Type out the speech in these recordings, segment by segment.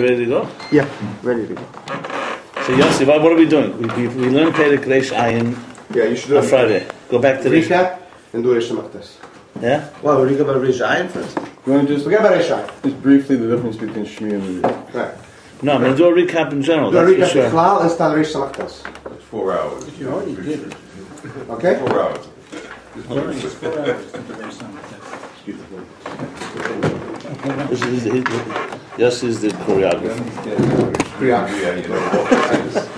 Ready to go? Yeah, ready to go. So Yossi, what are we doing? We learned Perek Reish Ayin Yeah, you should do on Friday. Go back to recap and do Reish Maktas. Yeah? Well, we read about Reish Ayin first. You want to just Forget about Reish Ayin. just briefly the difference between Shmi and Revi? Right. No, I'm going to do a recap in general. Do a That's recap for sure. of Klal and start Reish Maktas. It's 4 hours. You already did it. Okay? 4 hours. This is Yossi is the choreographer. Yeah, you know, just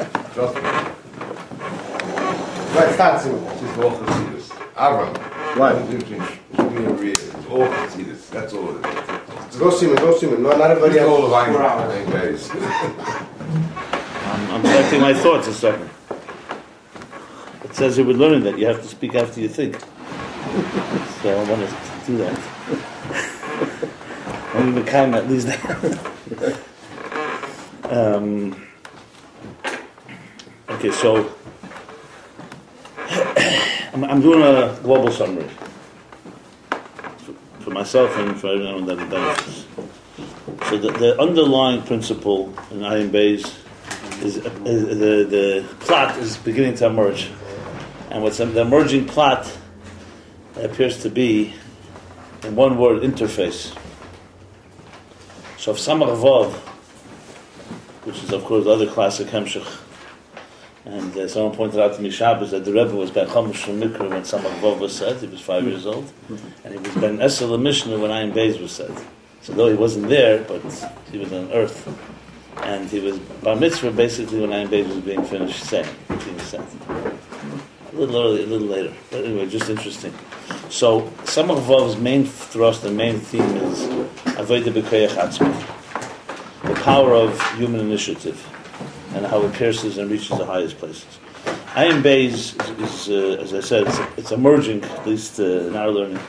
Right, start Simon. it's all Chassidus. Avram. Why? The difference between Shmi and Revi is all Chassidus. That's all it is. Go Simon. No, not everybody It's all of else. Ayin Beis. I'm collecting my thoughts a second. It says that we're learning that you have to speak after you think. So I want to do that. I'm going to calm at least that. Okay, so I'm doing a global summary for myself and for everyone that it benefits. So the underlying principle in Ayin Beis is the plot is beginning to emerge, and what's the emerging plot appears to be, in one word, interface. So if Samach Vav, which is of course the other classic Hemshech, and someone pointed out to me Shabbos that the Rebbe was Ben Chomish from Mikra when Samach Vav was said. He was 5 years old, and he was Ben Esel Mishnah when Ayin Beis was said. So though he wasn't there, but he was on earth, and he was Bar Mitzvah basically when Ayin Beis was being finished saying, being said. A little early, a little later, but anyway, just interesting. So Samach Vav's main thrust and main theme is Avodah B'Koyach Atzmi, the power of human initiative, and how it pierces and reaches the highest places. Ayin Beis is as I said, it's emerging, at least in our learning,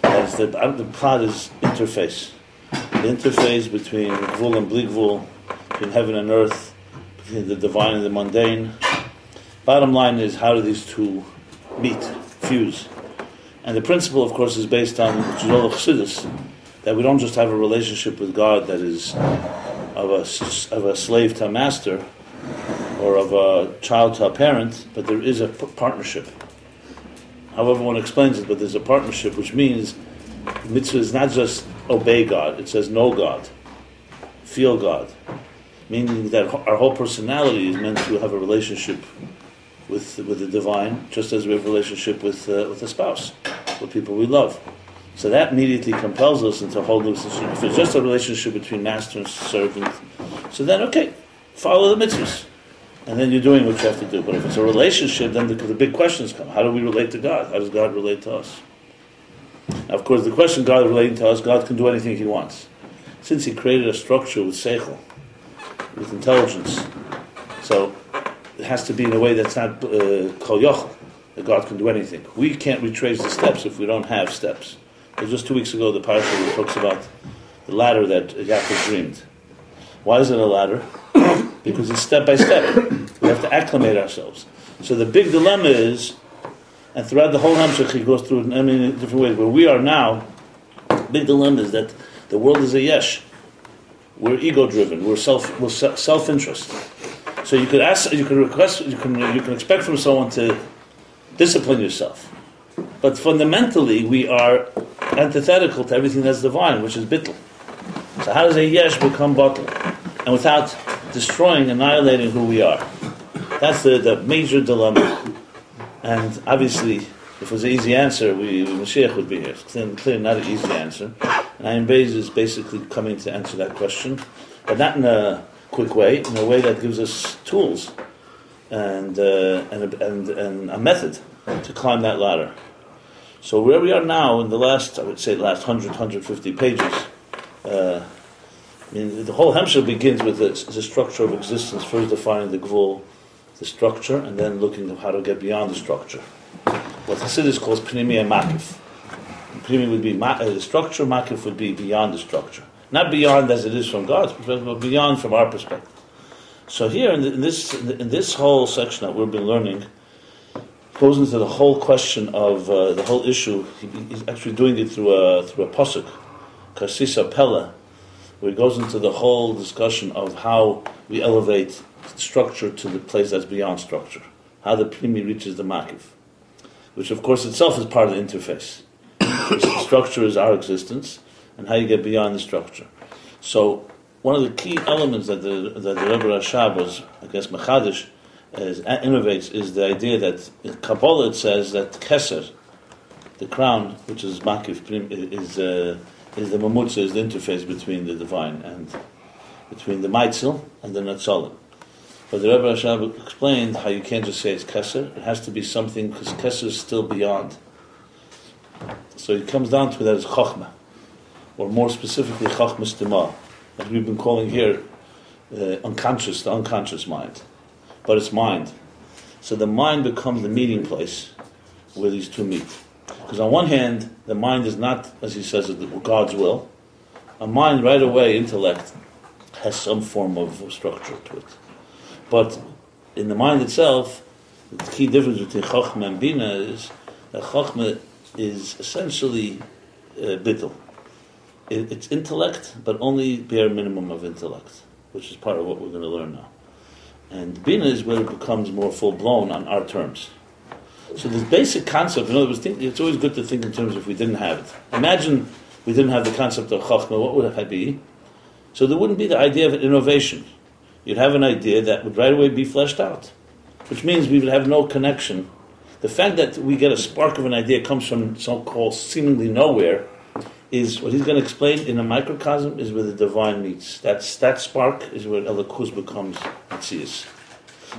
as the plot is interface. The interface between Gvul and Bli Gvul, between heaven and earth, between the divine and the mundane. Bottom line is, how do these two meet, fuse? And the principle, of course, is based on which is all of Chassidus, that we don't just have a relationship with God that is of a slave to a master, or of a child to a parent, but there is a partnership. However one explains it, but there's a partnership, which means mitzvah is not just obey God, it says know God, feel God, meaning that our whole personality is meant to have a relationship with the divine, just as we have a relationship with a spouse, with people we love. So that immediately compels us into a whole new situation. If it's just a relationship between master and servant, so then okay, follow the mitzvahs, and then you're doing what you have to do. But if it's a relationship, then the big questions come. How do we relate to God? How does God relate to us? Now, of course, the question God relating to us, God can do anything He wants. Since He created a structure with seichel, with intelligence, so it has to be in a way that's not kol yochel, that God can do anything. We can't retrace the steps if we don't have steps. Because just 2 weeks ago, the parasha talks about the ladder that Yaakov dreamed. Why is it a ladder? Because it's step by step. We have to acclimate ourselves. So the big dilemma is, and throughout the whole Hamshach, he goes through it in many different ways. Where we are now, big dilemma is that the world is a yesh. We're ego-driven. We're self-interest. So you could ask, you can request, you can expect from someone to discipline yourself. But fundamentally, we are antithetical to everything that's divine, which is bittul. So how does a yesh become batel? And without destroying, annihilating who we are. That's the major dilemma. And obviously, if it was an easy answer, Mashiach would be here. It's clearly not an easy answer. And Ayin Beis is basically coming to answer that question, but not in a quick way, in a way that gives us tools and a method to climb that ladder. So where we are now, in the last 150 pages, I mean, the whole Hemshech begins with the structure of existence, first defining the Gvul, the structure, and then looking at how to get beyond the structure. What Chassidus calls Pnimi and Makif. Pnimi would be the structure, Makif would be beyond the structure. Not beyond as it is from God's perspective, but beyond from our perspective. So here, in this whole section that we've been learning, goes into the whole question of the whole issue. He's actually doing it through a pasuk, Karsisa Pella, where he goes into the whole discussion of how we elevate structure to the place that's beyond structure, how the primi reaches the makiv, which of course itself is part of the interface. The structure is our existence, and how you get beyond the structure. So one of the key elements that the Rebbe Rashab was, I guess, Mechadish, innovates, is the idea that in Kabbalah it says that Keser, the crown, which is Makiv, is the Mamutza, is the interface between the divine and between the Maitzel and the Netzalim. But the Rebbe Rashab explained how you can't just say it's Keser, it has to be something, because Keser is still beyond. So it comes down to that as Chochmah, or more specifically Chochmah Stima, as we've been calling here the unconscious mind. But it's mind. So the mind becomes the meeting place where these two meet. Because on one hand, the mind is not, as he says, God's will. A mind right away, intellect, has some form of structure to it. But in the mind itself, the key difference between Chochmah and Bina is that Chochmah is essentially bittul. It's intellect, but only bare minimum of intellect, which is part of what we're going to learn now. And Bina is where it becomes more full-blown on our terms. So this basic concept, in other words, it's always good to think in terms of if we didn't have it. Imagine we didn't have the concept of Chochmah, what would it be? So there wouldn't be the idea of innovation. You'd have an idea that would right away be fleshed out, which means we would have no connection. The fact that we get a spark of an idea comes from so-called seemingly nowhere is what he's going to explain in a microcosm is where the divine meets. That spark is where Elokus becomes Atzias.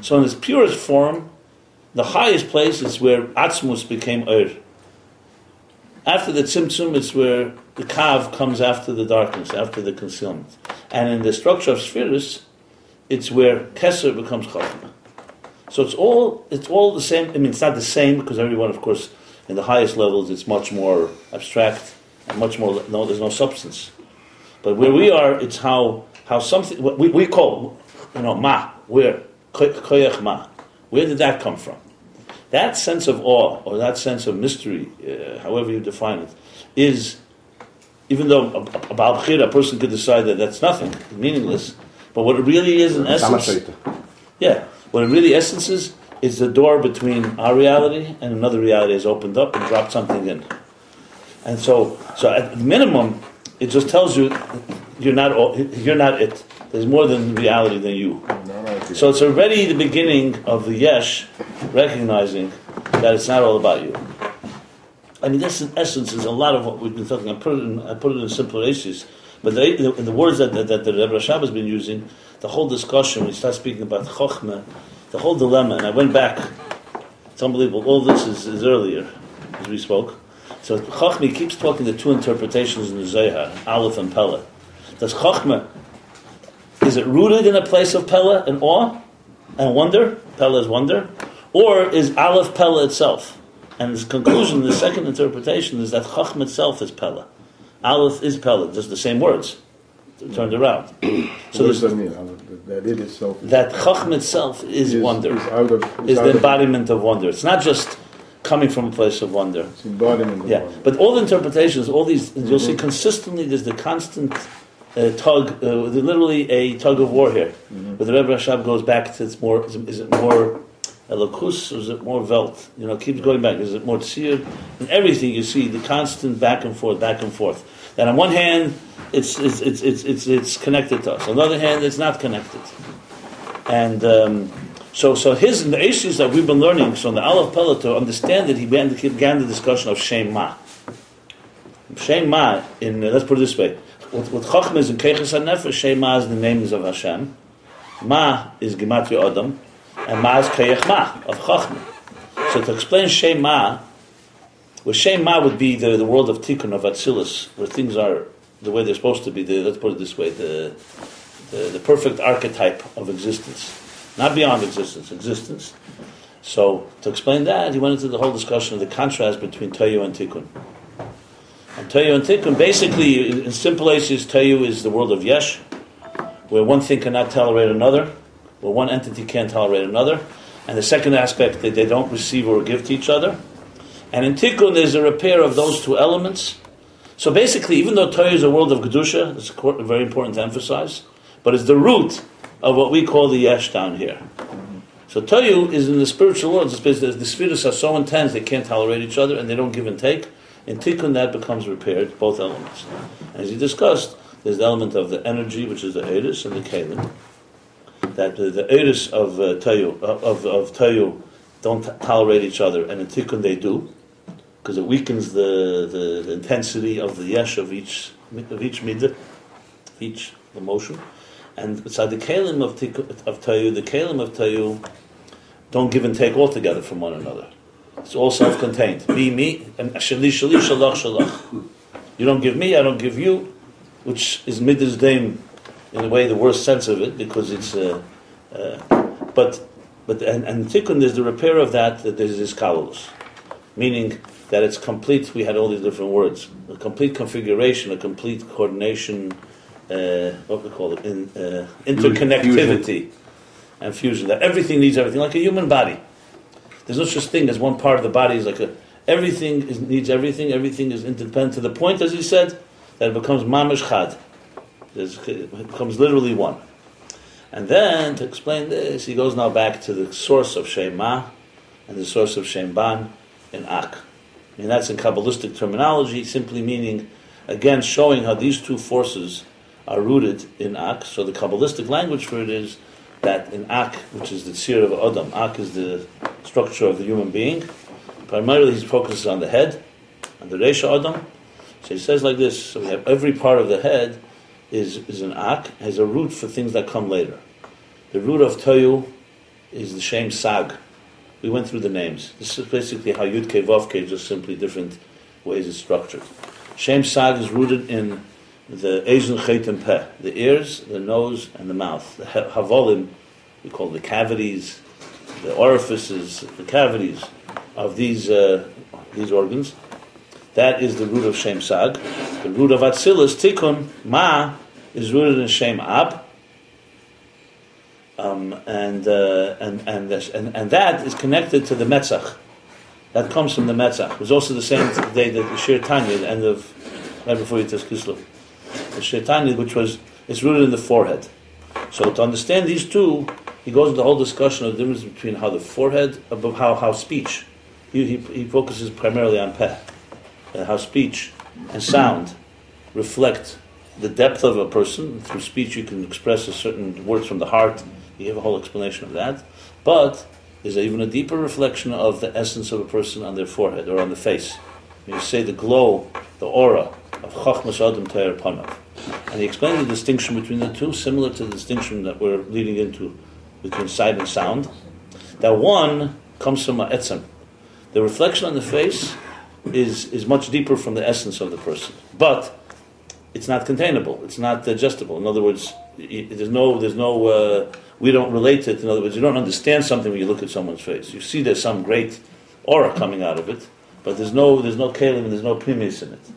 So in its purest form, the highest place is where Atzmus became Ur. After the Tzimtzum, it's where the Kav comes after the darkness, after the concealment. And in the structure of Spheres, it's where Keser becomes Chochmah. So it's all the same. I mean, it's not the same because everyone, of course, in the highest levels, it's much more abstract and much more. No, there's no substance. But where we are, it's how something what we call, ma. Where koyach ma. Where did that come from? That sense of awe or that sense of mystery, however you define it, is even though a person could decide that that's nothing, meaningless. But what it really is in essence, what it really essence is the door between our reality and another reality has opened up and dropped something in. And so at the minimum, it just tells you you're not it. There's more than reality than you. So it's already the beginning of the yesh recognizing that it's not all about you. I mean, this in essence is a lot of what we've been talking. I put it in simpler issues. But in the words that the Rebbe Rashab has been using, the whole discussion, when he starts speaking about Chochmah, the whole dilemma, and I went back, it's unbelievable, all this is earlier, as we spoke. So Chochmah keeps talking the two interpretations in the Zohar, Aleph and Pella. Does Chochmah, is it rooted in a place of Pella and awe and wonder? Pella is wonder. Or is Aleph Pella itself? And his conclusion, the second interpretation, is that Chochmah itself is Pella. Aleph is Pella, just the same words, turned around. So what does that mean? That it itself is that Chochmah itself is wonder, is the embodiment of wonder. It's not just coming from a place of wonder. It's embodiment of wonder. But all the interpretations, all these, you'll see consistently there's the constant tug, literally a tug of war here, where the Rebbe Rashab goes back to it's more, is it more Elokus or is it more Velt? Keeps going back. Is it more Tzir? And everything you see, the constant back and forth. That on one hand, it's connected to us. On the other hand, it's not connected. And so the issues that we've been learning, so in the Aleph Pella, to understand it, he began the discussion of Shem Ma. Shem Ma, let's put it this way, what Chochmah is in Keiches HaNefesh, Shem Ma is the names of Hashem. Ma is Gematria Adam, and Ma is Keiach Ma, of Chochmah. So to explain Shem Ma, where Shem Ma would be the world of Tikkun, of Atzilus, where things are the way they're supposed to be, let's put it this way, the perfect archetype of existence. Not beyond existence. So to explain that, he went into the whole discussion of the contrast between Toyu and Tikkun. And Toyu and Tikkun, basically, in simple issues, Toyu is the world of Yesh, where one thing cannot tolerate another, where one entity can't tolerate another, and the second aspect, that they don't receive or give to each other. And in Tikkun, there's a repair of those two elements, So basically, even though Toyu is a world of Kedusha, it's very important to emphasize, but it's the root of what we call the Yesh down here. So Toyu is in the spiritual world. The spheres are so intense they can't tolerate each other and they don't give and take. In Tikkun that becomes repaired, both elements. And as you discussed, there's the element of the energy, which is the Eris and the Kalim. That the Eris of Toyu don't tolerate each other, and in Tikkun they do, because it weakens the intensity of the Yesh of each midah, each emotion. And beside the Kalim of Toyu, the Kalim of Toyu don't give and take altogether from one another. It's all self-contained. Me, and shali, shalach, shalach. You don't give me, I don't give you, which is midas daim, in a way, the worst sense of it, because it's. But Tikkun, there's the repair of that there's this kalulus, meaning that it's complete. We had all these different words: a complete configuration, a complete coordination. What we call it, interconnectivity and fusion. That everything needs everything, like a human body. There's no such thing as one part of the body is like everything needs everything. Everything is interdependent to the point, as he said, that it becomes mamash chad. It becomes literally one. And then to explain this, he goes now back to the source of Shema and the source of Shem Ban in Ak. I mean, that's in Kabbalistic terminology, simply meaning, again, showing how these two forces are rooted in Ak. So the Kabbalistic language for it is that in Ak, which is the tzir of Adam, Ak is the structure of the human being. Primarily he focuses on the head, on the Reisha Adam. So he says like this, so we have every part of the head is an Ak, has a root for things that come later. The root of Toyu is the Shem Sag. We went through the names. This is basically how Yud Ke Vav Ke, just simply different ways it's structured. Shem Sag is rooted in the Ezen Chetem Peh, the ears, the nose, and the mouth. The Havolim, we call the cavities, the orifices, the cavities of these organs. That is the root of Shem Sag. The root of Atzilus, Tikkun, Ma, is rooted in Shem Ab. And that is connected to the Metzach. That comes from the Metzach. It was also the same day that the Shir Tanya, the end of, right before Yitas Kislev. The Shir Tanya, it's rooted in the forehead. So to understand these two, he goes into the whole discussion of the difference between how the forehead, how speech, he focuses primarily on Peh, how speech and sound reflect the depth of a person. Through speech you can express a certain words from the heart. You have a whole explanation of that. But there's even a deeper reflection of the essence of a person on their forehead or on the face. You say the glow, the aura of Chachmas Adam Te'er Panav. And he explained the distinction between the two, similar to the distinction that we're leading into between sight and sound. That one comes from a etzem. The reflection on the face is much deeper from the essence of the person. But it's not containable. It's not digestible. In other words, there's no. We don't relate it. In other words, you don't understand something when you look at someone's face. You see there's some great aura coming out of it, but there's no kalim and there's no primis in it.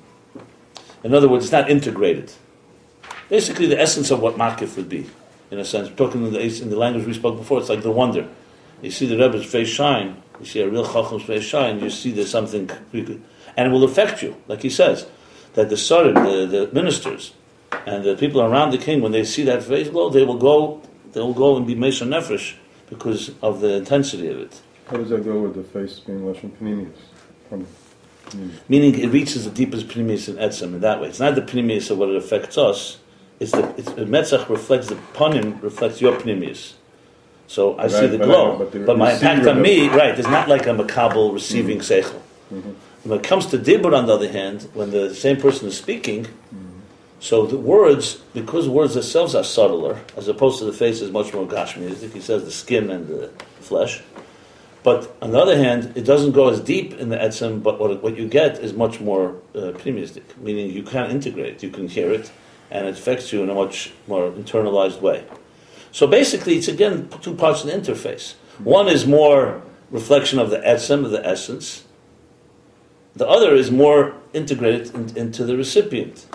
In other words, it's not integrated. Basically, the essence of what makif would be, in a sense, talking in the language we spoke before, it's like the wonder. You see the Rebbe's face shine. You see a real chacham's face shine. You see there's something, and it will affect you, like he says, that the sarim, the ministers, and the people around the king, when they see that face glow, they will go and be Meshach Nefesh because of the intensity of it. How does that go with the face being Lashon Pnimius? Meaning it reaches the deepest Pnimius in Etzem in that way. It's not the Pnimius of what it affects us. The Metzach reflects the Panim, reflects your Pnimius. So I see the glow. But my impact on me, right, is not like a makabel receiving seichel. When it comes to Dibur, on the other hand, when the same person is speaking, so the words, because words themselves are subtler, as opposed to the face is much more gashmi, he says the skin and the flesh. But on the other hand, it doesn't go as deep in the etzem, but what you get is much more primistic, meaning you can't integrate, you can hear it, and it affects you in a much more internalized way. So basically, it's again two parts of the interface. One is more reflection of the etzem, of the essence. The other is more integrated into the recipient.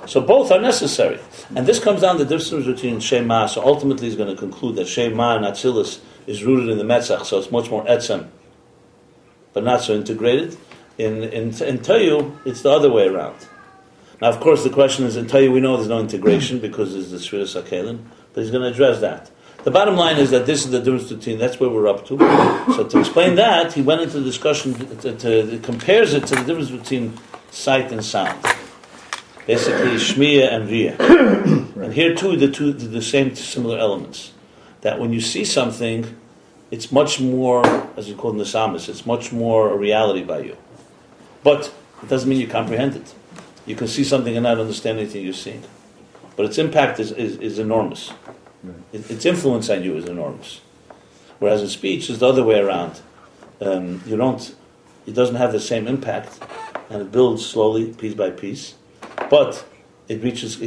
So both are necessary. And this comes down to the difference between Shema. So ultimately he's going to conclude that Shema and Atzilus is rooted in the Metzach, so it's much more etzem, but not so integrated. In Toyu, it's the other way around. Now, of course, the question is, I tell you, we know there's no integration because there's the Shviras HaKelim, but he's going to address that. The bottom line is that this is the difference between, that's where we're up to. So to explain that, he went into the discussion, compares it to the difference between sight and sound. Basically, Shmiya and Riyah. And here too, the same similar elements. That when you see something, it's much more, as you call it in the Psalms, it's much more a reality by you. But it doesn't mean you comprehend it. You can see something and not understand anything you're seeing. But its impact is enormous. Its influence on you is enormous. Whereas in speech, it's the other way around. It doesn't have the same impact, and it builds slowly, piece by piece. But it reaches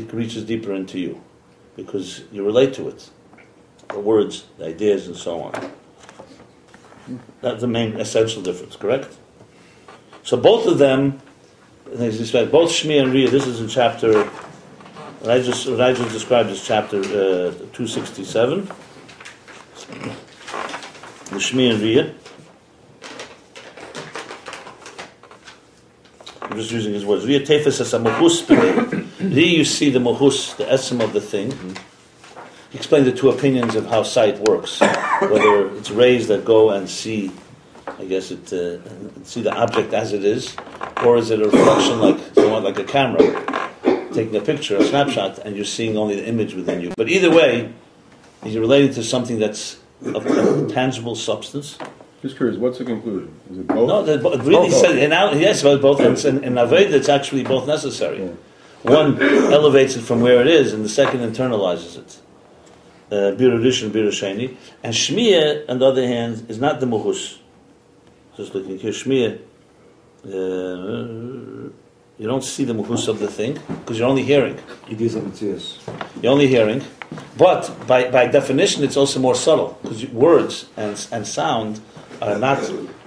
deeper into you, because you relate to it. The words, the ideas, and so on. That's the main essential difference, correct? So both of them, both Shmi and Riyah, this is in chapter, what I just described as chapter 267. The Shmi and Riyah. I'm just using his words. Riyah tefes as a mohus. Riyah, you see the mohus, the essence of the thing. He explained the two opinions of how sight works. Whether it's rays that go and see, I guess see the object as it is, or is it a reflection like a camera, taking a picture, a snapshot, and you're seeing only the image within you. But either way, he's relating to something that's of tangible substance. Just curious, what's the conclusion? Is it both? No, it really said, yes, both. And in Aved, it's actually both necessary. Yeah. One elevates it from where it is, and the second internalizes it. Biru Rishon, Biru Sheni. And Shmiya, on the other hand, is not the Muhus. Just looking here, Shmiya, you don't see the Muhus of the thing, because you're only hearing. You're only hearing. But by definition, it's also more subtle, because words and sound are not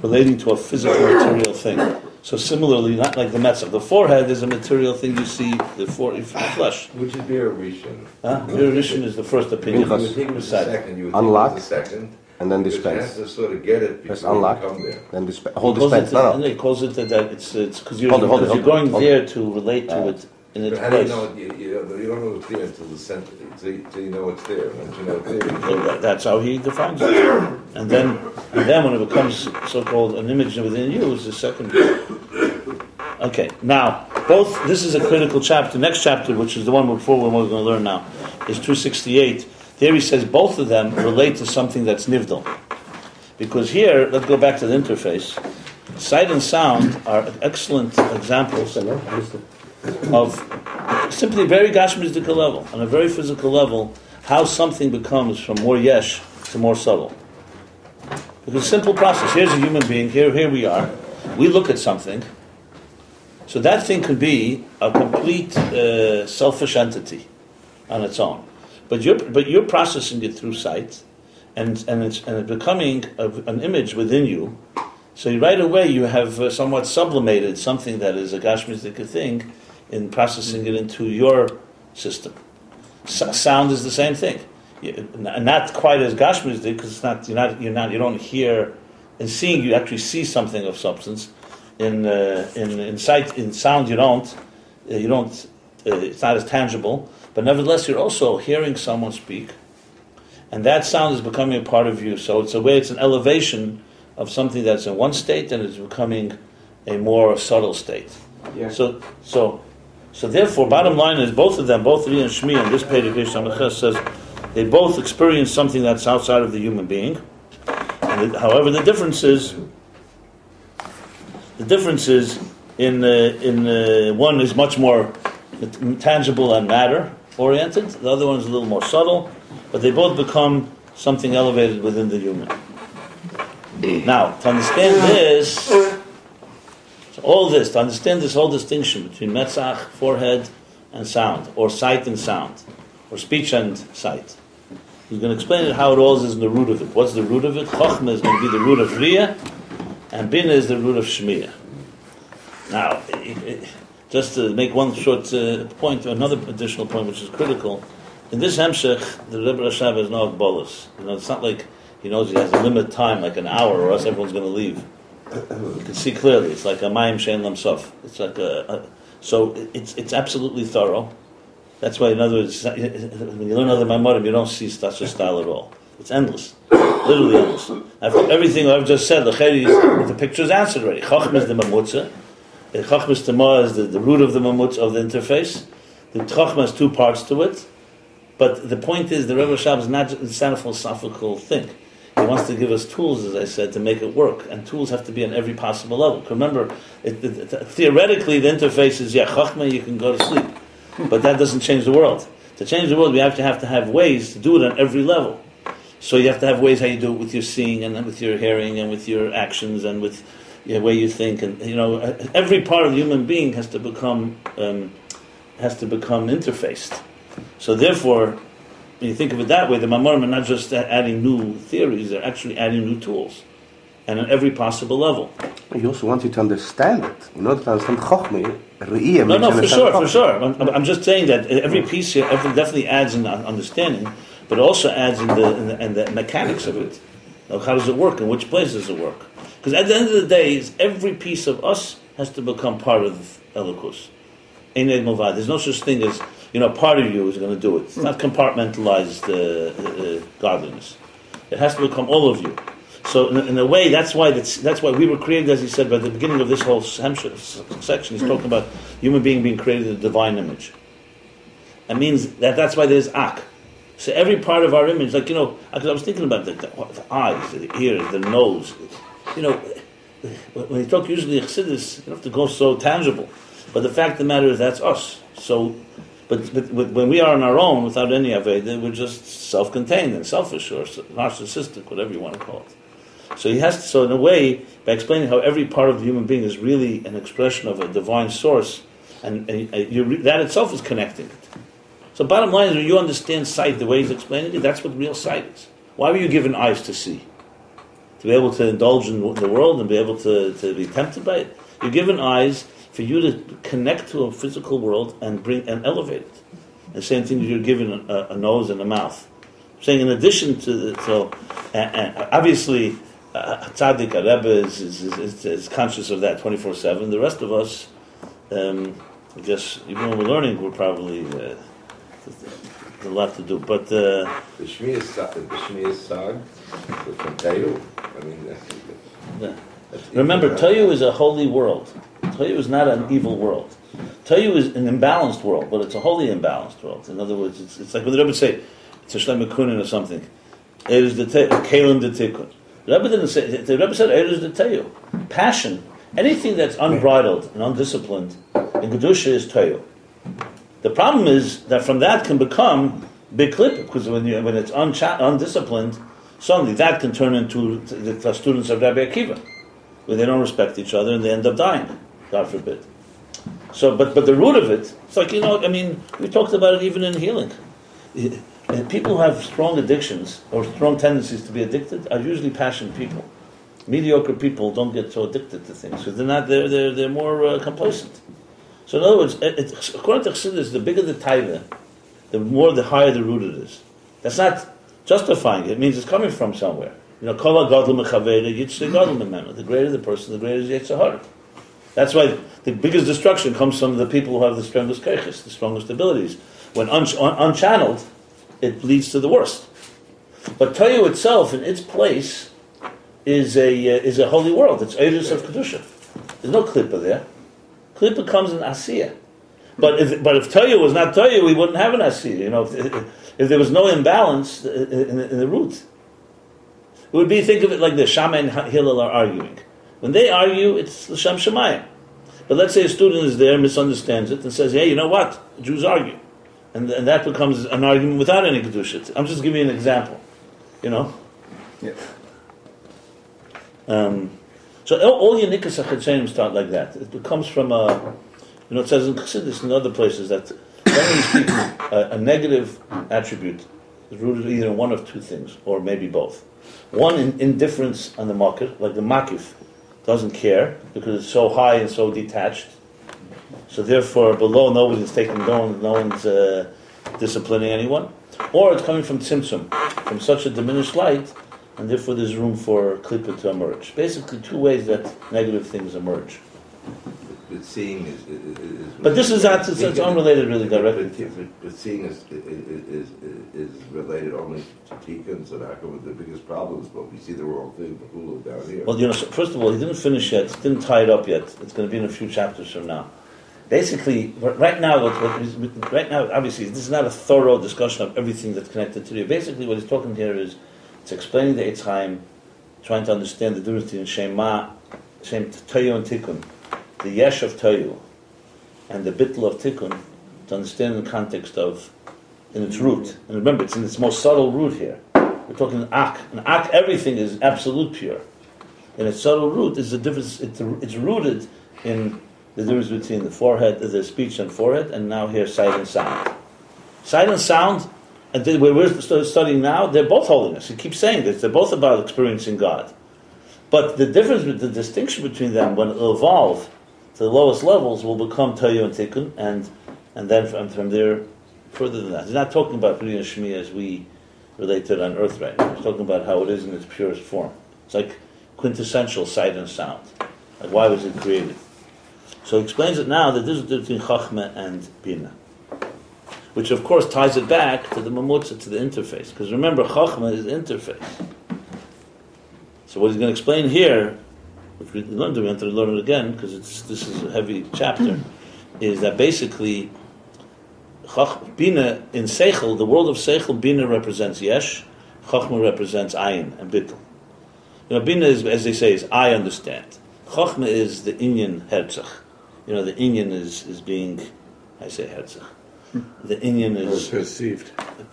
relating to a physical material thing. So similarly, not like the Metzach. The forehead is a material thing you see, the flesh. Which is Biru Rishon. Biru Rishon is the first opinion. You would think it was the second. You would Unlock, think it was the second. And then dispense. You have to sort of get it before unlock, you come there. Then whole dispense. No. He calls it that it's because you're going there to relate to it in its How place. do you don't know it's there until the center, until you know it's there. Once you know it's there. So that's how he defines it. And then when it becomes so-called an image within you, is the second. Okay, now this is a critical chapter. Next chapter, which is the one before we're going to learn now, is 268. There he says both of them relate to something that's nivdal. Because here, let's go back to the interface. Sight and sound are excellent examples of simply very gashmizdika level, on a very physical level, how something becomes from more yesh to more subtle. Because simple process. Here's a human being. Here we are. We look at something. So that thing could be a complete selfish entity on its own. But you're processing it through sight, and it's becoming an image within you. So right away you have somewhat sublimated something that is a gashmizdika thing in processing it into your system. Sound is the same thing. Not quite as gashmizdik, because it's not. You don't hear. In seeing, you actually see something of substance. In sight, in sound, you don't. It's not as tangible. But nevertheless, you're also hearing someone speak, and that sound is becoming a part of you. So it's an elevation of something that's in one state, and it's becoming a more subtle state. Yeah. So therefore, bottom line is both of them, both Riyah and Shmi, and this page of Yishamachas says they both experience something that's outside of the human being. However, the difference is in one is much more tangible and matter oriented. The other one is a little more subtle, but they both become something elevated within the human. Now, to understand this, to understand this whole distinction between metzach, forehead, and sound, or sight and sound, or speech and sight, he's going to explain it how it all is in the root of it. What's the root of it? Chochmah is going to be the root of Riyah, and Bina is the root of Shmiyah. Now, just to make one short point, another additional point which is critical, in this Hemshech, the Rebbe Rashab has no agbolas. It's not like he knows he has a limited time, like an hour, or else everyone's going to leave. You can see clearly. It's like a Mayim Shein Lam Sof. It's like So it's absolutely thorough. That's why, in other words, when you learn other Maimorim, you don't see such a style at all. It's endless, literally endless. After everything I've just said, the picture is answered already. Chachma is the mamutza. Chachmas Tamah is the root of the mamutza of the interface. The Chachma has two parts to it. But the point is, the Rebbe Rashab is not a philosophical thing. He wants to give us tools, as I said, to make it work. And tools have to be on every possible level. Remember, theoretically, the interface is, Chachma, you can go to sleep. But that doesn't change the world. To change the world, we have to have ways to do it on every level. So you have to have ways how you do it with your seeing, and with your hearing, and with your actions, and with the way you think. And every part of the human being has to become interfaced. So therefore, when you think of it that way, the Mamorim are not just adding new theories; they're actually adding new tools, and on every possible level. He also wants you to understand it. You know, to understand Chochmah. No, for sure. I'm just saying that every piece here definitely adds in understanding, but it also adds in the mechanics of it. How does it work, and which place does it work? Because at the end of the day, every piece of us has to become part of Elokus. There's no such thing as, part of you is going to do it. It's not compartmentalized godliness. It has to become all of you. So in a way, that's why we were created, as he said, by the beginning of this whole section. He's talking about human being created in the divine image. It means that's why there's Ak. So every part of our image, because I was thinking about the eyes, the ears, the nose. When you talk usually Chassidus, you don't have to go so tangible. But the fact of the matter is that's us. So, but when we are on our own, without any Aveda, we're just self-contained and selfish or narcissistic, whatever you want to call it. So he has to, so in a way, by explaining how every part of the human being is really an expression of a divine source, and that itself is connecting it. So bottom line is, when you understand sight the way he's explaining it, that's what real sight is. Why were you given eyes to see? To be able to indulge in the world and be able to be tempted by it? You're given eyes for you to connect to a physical world and elevate it. The same thing, you're given a nose and a mouth. I'm saying in addition to, obviously, Tzaddik, a Rebbe is conscious of that 24/7. The rest of us, I guess, even when we're learning, we're probably a lot to do. But the Shmi is Sag, from Tayu. Remember, Tayu is a holy world. Tayu is not an evil world. Tayu is an imbalanced world, but it's a wholly imbalanced world. In other words, it's like when the Rebbe say, it's a Shlemikunin or something. It is the Kalim the Tikkun. The Rebbe didn't say, the Rebbe said, it is the Tayu. Passion, anything that's unbridled and undisciplined, in Kedusha is Tayu. The problem is that from that can become big clip, because when it's undisciplined, suddenly that can turn into the students of Rabbi Akiva, where they don't respect each other and they end up dying, God forbid. So, but the root of it, it's like, we talked about it even in healing. People who have strong addictions or strong tendencies to be addicted are usually passionate people. Mediocre people don't get so addicted to things because they're more complacent. So in other words, according to Chassidus, the bigger the taiva, the higher the root it is. That's not justifying it. It means it's coming from somewhere. The greater the person, the greater is Yetzer Hara. That's why the biggest destruction comes from the people who have the strongest keiches, the strongest abilities. When unchanneled, it leads to the worst. But Toyu itself, in its place, is a holy world. It's Eidus of Kedusha. There's no Klippa there. Klippa comes in Asiya. But if Toyu was not Toyu, we wouldn't have an Asiya. If there was no imbalance in the root. It would be, think of it like this, Shammai and Hillel are arguing. When they argue, it's L'Shem Shemayim. But let's say a student is there, misunderstands it, and says, hey, you know what? Jews argue. And that becomes an argument without any Kedusha. I'm just giving you an example. Yeah. So all Yanikas HaChetzenim start like that. It comes from it says in Chassidus and other places that, generally speaking, a negative attribute is rooted either in one of two things, or maybe both. One, in indifference on the market, like the makif doesn't care because it's so high and so detached. So therefore, below nobody's taking, no one's disciplining anyone. Or it's coming from tzimtzum, from such a diminished light, and therefore there's room for klippa to emerge. Basically, two ways that negative things emerge. But seeing is But this is not, it's unrelated really directly. But seeing is related only to tikkun, and how come the biggest problem is, but we see the wrong thing, the hulu down here. Well, so first of all, he didn't finish yet, he didn't tie it up yet. It's going to be in a few chapters from now. Basically, right now, obviously, this is not a thorough discussion of everything that's connected to you. Basically, what he's talking here is, it's explaining the Eitz Chaim, trying to understand the difference between Shem Toyu and Tikkun, the Yesh of Toyu, and the Bittul of Tikkun, to understand in the context of, in its root. And remember, it's in its most subtle root here. We're talking Ak. And Ak, everything is absolute pure. And its subtle root is the difference, it's rooted in the difference between the forehead, the speech and forehead, and now here sight and sound. Sight and sound, and where we're studying now, they're both holiness. He keeps saying this. They're both about experiencing God. But the difference, the distinction between them, when it'll evolve to the lowest levels, will become Toyu and Tikkun, and then from there, further than that. He's not talking about B'riyah and Shmi as we relate to it on earth right now. He's talking about how it is in its purest form. It's like quintessential sight and sound. Like, why was it created? So he explains it now, that this is between Chachma and Bina. Which of course ties it back to the Mamutza, to the interface. Because remember, Chachma is interface. So what he's going to explain here, which we learned, we have to learn it again, because this is a heavy chapter, is that basically, Bina in Seichel, the world of Seichel, Bina represents Yesh, Chachma represents Ayin and Bittul. Bina is, as they say, is I understand. Chachma is the Inyan Herzach. The Inyan is being, I say Herzach. The Inyan is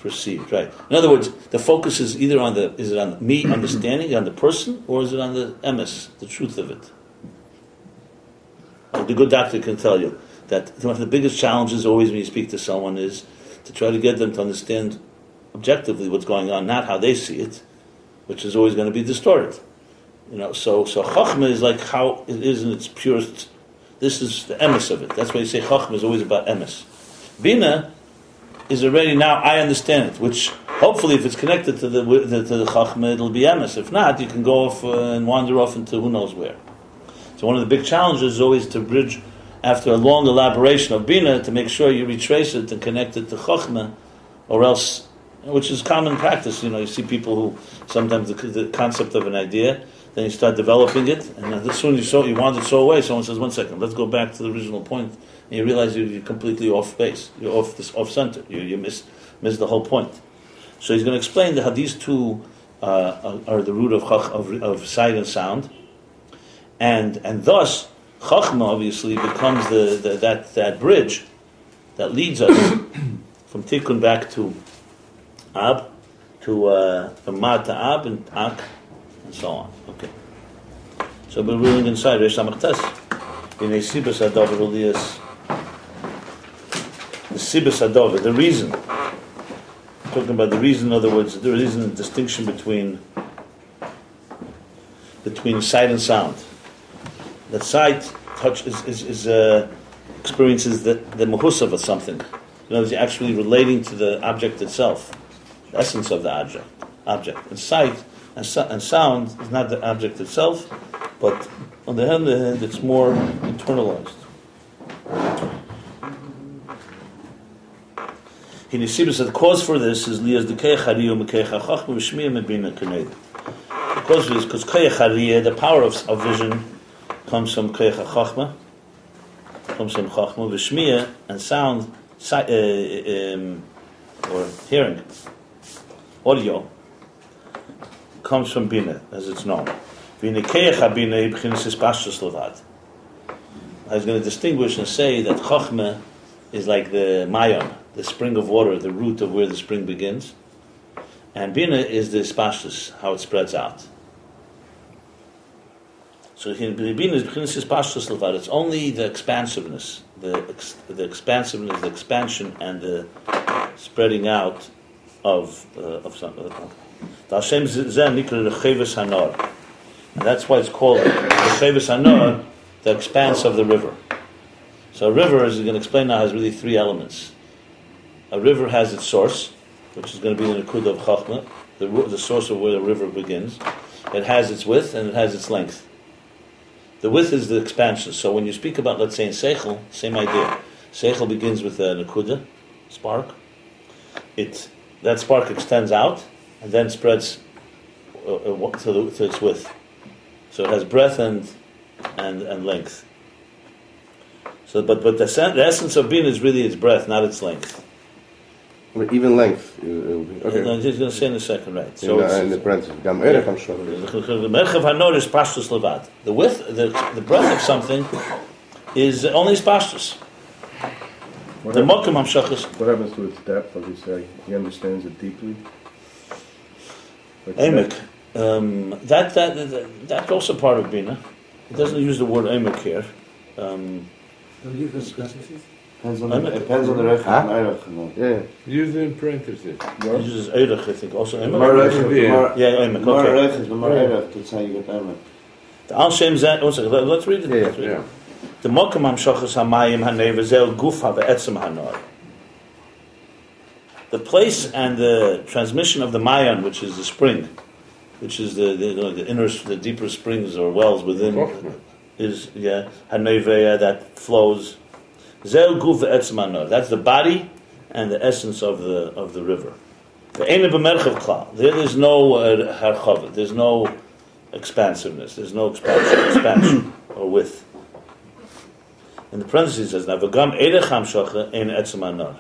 perceived, right. In other words, the focus is either is it on me understanding, on the person, or is it on the emes, the truth of it? The good doctor can tell you that one of the biggest challenges always when you speak to someone is to try to get them to understand objectively what's going on, not how they see it, which is always going to be distorted. So Chachma is like how it is in its purest. This is the emes of it. That's why you say Chachma is always about emes. Bina is already now I understand it, which hopefully if it's connected to the Chachma, it'll be emes. If not, you can go off and wander off into who knows where. So one of the big challenges is always to bridge, after a long elaboration of Bina, to make sure you retrace it and connect it to Chachma, or else, which is common practice. You see people who sometimes the concept of an idea, then you start developing it, and then as soon as you wandered so away, someone says, 1 second, let's go back to the original point, and you realize you're completely off base, you're off center, you miss the whole point. So he's going to explain how these two are the root of sight and sound, and thus Chachma obviously becomes that bridge that leads us from Tikkun back to Ab, from Mad to Ab and Ak, and so on. Okay. So we're reading inside Reish Samachtes. In a Sibas Adov Elias, the Sibas Adov, the reason. Talking about the reason, in other words, there isn't a distinction between sight and sound. That sight experiences the mahusav of something. In other words, you're actually relating to the object itself, the essence of the object. And sight and sound is not the object itself, but on the other hand, it's more internalized. The cause for this is the cause for this because the power of vision comes from Koyach HaChachma, comes from Chachma, V'shmiya, and sound, or hearing, audio, comes from Bina, as it's known. I was going to distinguish and say that Chachma is like the Mayam, the spring of water, the root of where the spring begins, and Bina is the Spashtus, how it spreads out. So Bina is Spashtus Levad. It's only the expansiveness, the expansiveness, the expansion, and the spreading out of something. And that's why it's called the Cheves Hanor, the expanse of the river. So a river, as he's going to explain now, has really three elements. A river has its source, which is going to be the Nakuda of Chachma, the source of where the river begins. It has its width and it has its length. The width is the expansion. So when you speak about, let's say in Seichel, same idea. Seichel begins with a Nakuda, spark. That spark extends out and then spreads to its width. So it has breadth and length. So, but the essence of Bina is really its breadth, not its length. But even length. Okay. I'm just going to say in a second, right? So in the parentheses, Gam Erech, I'm sure. The Merchav Hanor is Pashtus Levad. The width, the breadth of something is only its Pashtus. The Mokum Hamshachas. What happens to its depth? As you say, he understands it deeply. Emek. That's also part of Bina. It doesn't use the word Emek here. Depends on the Rech and Eirech. Yeah. Use it in parentheses. It uses Eirech, I think. Also Emek. More Rech, Yeah, Emek. more Okay. Rech is more Eirech. That's how you get Eirech. The Al Shem Zeh. Let's read it. Let's read it. The Mokum Hamshachas Hamayim Hanev Zel Gufa Ve'etzem Hanor. The place and the transmission of the Mayan, which is the spring, which is the deeper springs or wells within, is Haneveya that flows. Zel Guf Ve'etzem Hanor. That's the body and the essence of the river. The Eine B'merchav Klal. There is no harchava. There's no expansiveness. There's no expansion or width. In the parentheses it says, "Navagam Eirech Hamshacha Ein Etzem Hanor."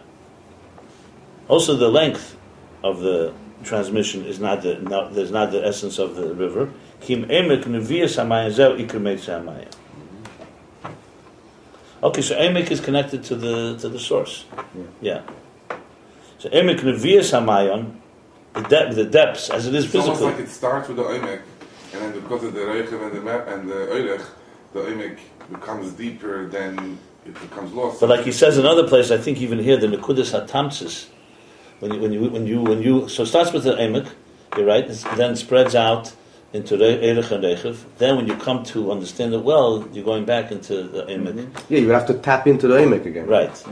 Also, the length of the transmission is there's not the essence of the river. Kim Emek Nevias Hamayim Zeu Iker Meitz Hamayim. Okay, so Emek is connected to the source. Yeah. So Emek Nevias Hamayim, the depths as it is It's physically. almost like it starts with the Oimek, and then because of the Reichev and the Oirech, the Oimek becomes deeper, then it becomes lost. But like he says in other places, I think even here the Nekudas Hatamtsis, when you so it starts with the Emek, you're right, then spreads out into Eirech and Reichev. Then when you come to understand it well, you're going back into the Emek. Yeah, you would have to tap into the Emek again. Right.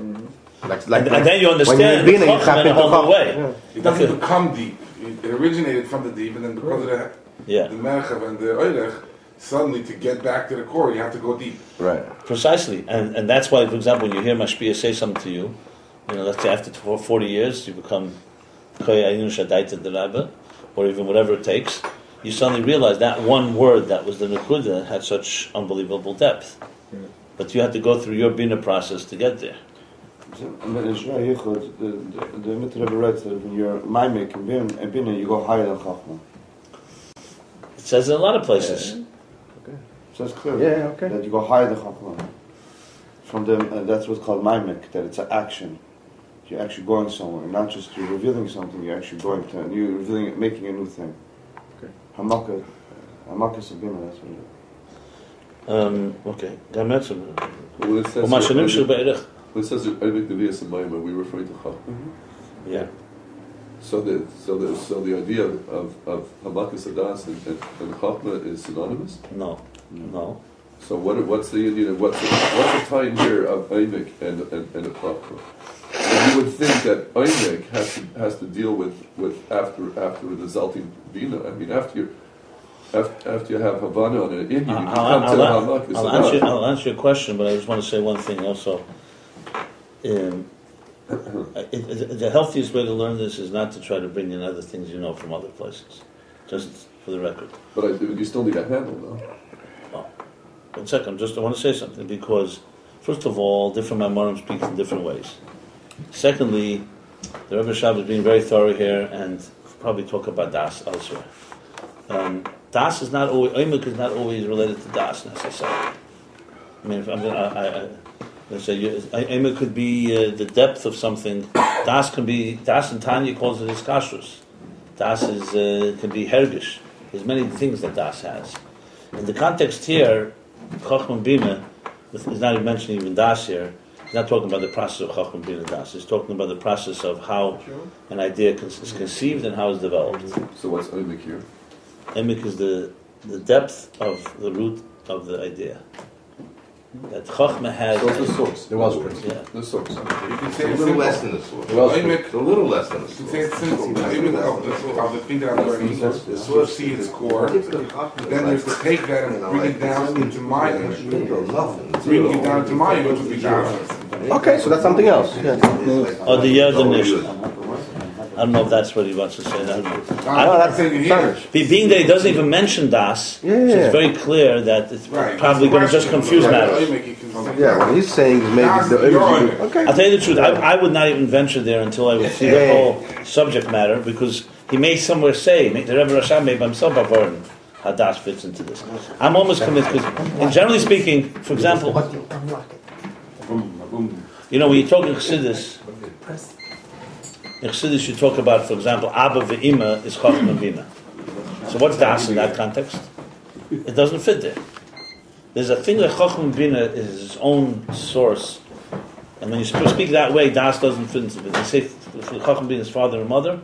Like and then you understand when you're the beginning, you tap in a into whole new way. Yeah. It doesn't become deep. It originated from the deep, and then because of the Merchav and the Oirech, suddenly to get back to the core, you have to go deep. Right. Precisely. And that's why, for example, when you hear Mashpia say something to you, let's say after 40 years, you become Ayin Beis the Rabbi, or even whatever it takes, you suddenly realize that one word that was the Nekuda had such unbelievable depth. But you had to go through your Bina process to get there. And then it's very good. The Mitzvah writes that when you're Maimek and Bina, you go higher than Chachma. It says in a lot of places. It says clearly that you go higher than Chachma. From them, that's what's called Maimek, that it's an action. You're actually going somewhere, not just you're revealing something. You're actually going to, you're revealing it, making a new thing. Hamaka Sabina, that's what it is. Okay. Gametz. Well, it says Umashanim Shel Be'erech. it says Emek Nevias Hamayim, and we refer to Chach. Yeah. So the idea of Hamakas Adas and Chachma is synonymous. No. So what's the idea? What's the time here of Emek and a Chachma? And you would think that Emek has to deal with after resulting Bina. I mean, after you have Havana on it in you, come to Hamakas Adas. I'll answer your question, but I just want to say one thing also. The healthiest way to learn this is not to try to bring in other things you know from other places. Just for the record. But you still need a handle, though. Oh, 1 second, I want to say something, because first of all, different Maimorim speak in different ways. Secondly, the Rebbe Shab is being very thorough here, and probably talk about Das elsewhere. Das is not always, Emek is not always related to Das necessarily. I mean, let's say Emek could be the depth of something. Das can be, Das in Tanya calls it his kashrus. Das is can be hergish. There's many things that Das has. In the context here, Chacham Bina is not even mentioning even Das here. He's not talking about the process of Chacham Bina Das. He's talking about the process of how an idea is conceived and how it's developed. So what's Emek here? Emek is the depth of the root of the idea. that Chochmah has. So it's the source. There was a principle. Yeah. The source. You can say A it's little simple. less than the source. Oimek, A little less than the you can source. say it's simple. The Oimek of the thing that I'm learning, you see its core. Then there's to take that and bring it down into my bring it down to my which would be down. Okay, so that's something else. Yeah. Or the Yerdanish. I don't know if that's what he wants to say. I don't know. I'm saying here. Being that he doesn't even mention Das, so it's very clear that it's probably going to just confuse matters. Yeah, what he's saying is maybe the okay. I'll tell you the truth, I would not even venture there until I would see the whole subject matter, because he may somewhere say, the Rebbe Rashab may by himself have heard how Das fits into this. I'm almost convinced, because generally speaking, for example, you know, when you talk in Chassidus, you talk about, for example, Abba ve'ima is Chacham and Bina. So what's Das in that context? It doesn't fit there. There's a thing that Chacham and Bina is its own source. And when you speak that way, Das doesn't fit into it. They say Chacham Bina is father and mother,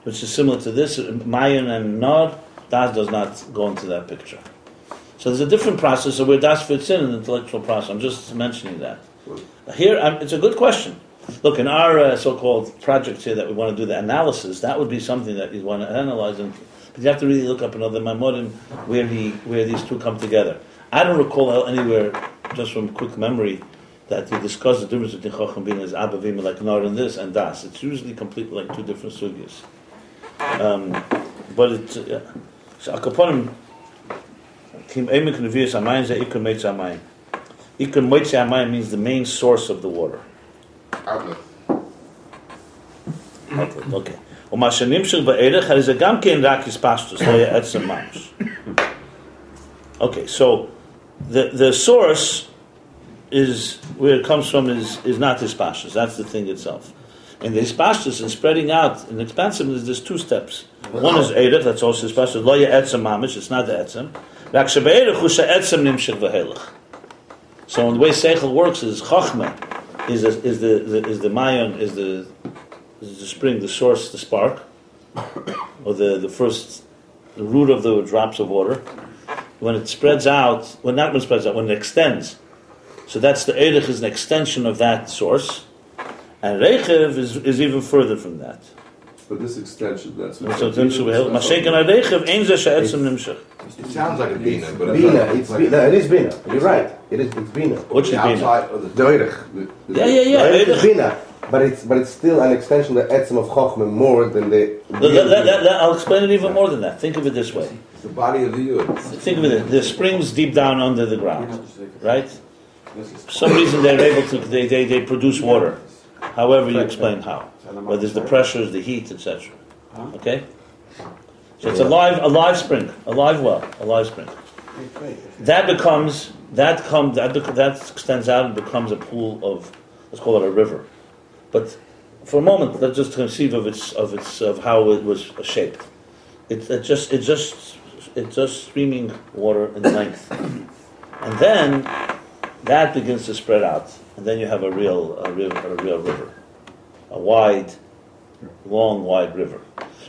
which is similar to this. Mayan and Nod, Das does not go into that picture. So there's a different process of where Das fits in an intellectual process. I'm just mentioning that. Here, it's a good question. Look, in our so-called project here that we want to do the analysis, that would be something that you want to analyze, but you have to really look up another Maimonim where these two come together. I don't recall anywhere, just from quick memory, that you discuss the difference between Chacham Bina as Abba Vima, like not in this and Das. It's usually completely like two different sugyas. But it's so Akaponim Kim Eimek Nevius Amayim Ze Ikon Meitz Amayim. Ikon Meitz Amayim means the main source of the water. Outlet. Okay. ומה שנמשך בערך, הרי זה גם כן רק הספשטוס, לא יהיה עצם ממש. Okay, so the source is, where it comes from is not hispashtus, that's the thing itself. And the hispashtus and spreading out in expansiveness, there's two steps. One is Eirech, that's also hispashtus, lo yeh etzem mamish, it's not the etzem. Rak shebe'erech hu she'etzem nimshich v'helech. So the way Seichel works is Chochmah is the mayon, is the spring, the source, the spark, or the first, the root of the drops of water. When it spreads out, when it spreads out, when it extends. So that's the Eirech is an extension of that source. And Reichev is even further from that. But this extension, that's what So it sounds like a Bina, but Bina, it is Bina. You're right. It's Bina. Which is Bina? The Eirech. Yeah. Eirech is Bina, but it's still an extension of the etzem of Chochmah more than the. I'll explain it even more than that. Think of it this way. It's the body of the Yud. Think of it. The springs deep down under the ground, right? For some reason they're able to. They produce water. However you explain how. Whether it's the pressures, the heat, etc. Okay? So it's a live spring, a live well, a live spring. That extends out and becomes a pool of, let's call it a river. But for a moment, let's just conceive of how it was shaped. It's just streaming water in length, and then that begins to spread out, and then you have a real river. A wide, long, wide river.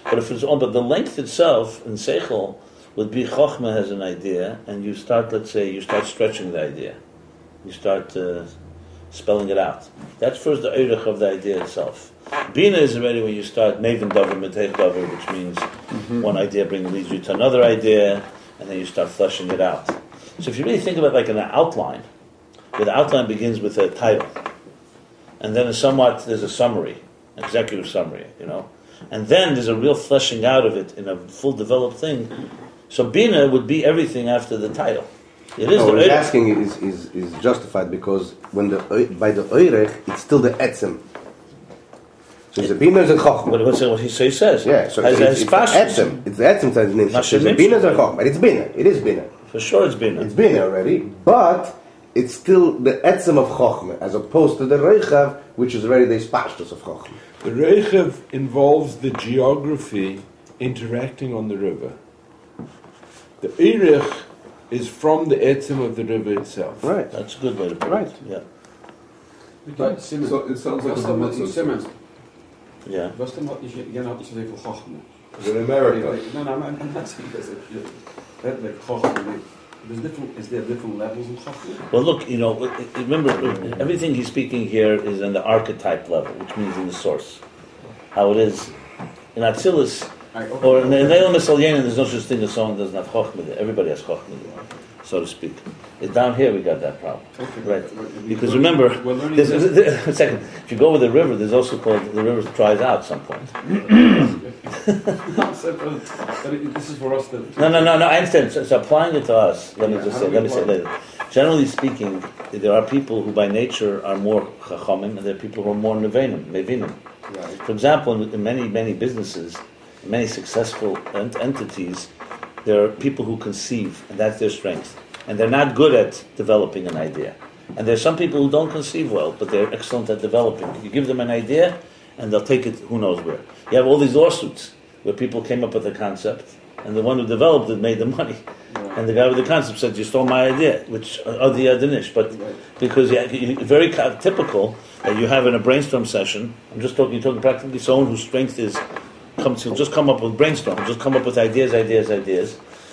But but the length itself in Seichel would be Chochmah has an idea, and you start stretching the idea. You start spelling it out. That's first the Eirech of the idea itself. Bina is already when you start Maven Dover, Metech Dover, which means one idea leads you to another idea, and then you start fleshing it out. So if you really think about it like an outline, where the outline begins with a title, and then there's a summary, executive summary, and then there's a real fleshing out of it in a full developed thing. So Bina would be everything after the title. It is. What he's asking is justified because by the Eirech it's still the etzem. So it's a Bina is a Chochmah. What he says. Yeah. So it's etzem. It's the etzem side of Nimshach. So the Bina is a Chochmah, but it's Bina. It is Bina. For sure, it's Bina. It's Bina already, but it's still the etzem of Chochmah, as opposed to the Reichav, which is already the Spashtus of Chochmah. The Reichav involves the geography interacting on the river. The Eirech is from the etzem of the river itself. Right. That's a good way to put it. Right. Yeah. So it sounds like a Simmons. Yeah. Boston had niet zoveel Chochmah. in America. No, I'm not saying this. Like Chochmah. Is there different levels in Chachma? Well, look, remember, everything he's speaking here is in the archetype level, which means in the source. How it is in Atzilus, or in the Eilam Esalyenin, there's no such thing as someone who doesn't have Chochmah there. Everybody has Chochmah there, so to speak. Down here we got that problem, right? Because remember, a second, if you go with the river, there's also called, the river dries out at some point. This is for us. No, I understand. So applying it to us, let me say later. Generally speaking, there are people who by nature are more chachamim, and there are people who are more mevinim. Right. For example, in many businesses, in many successful entities, there are people who conceive, and that's their strength. And they're not good at developing an idea. And there are some people who don't conceive well, but they're excellent at developing. You give them an idea, and they'll take it who knows where. You have all these lawsuits where people came up with a concept, and the one who developed it made the money. Right. And the guy with the concept said, you stole my idea, which are the Adinish. But because very typical that you have in a brainstorm session, you're talking practically someone whose strength is, he'll just come up with brainstorm, just come up with ideas.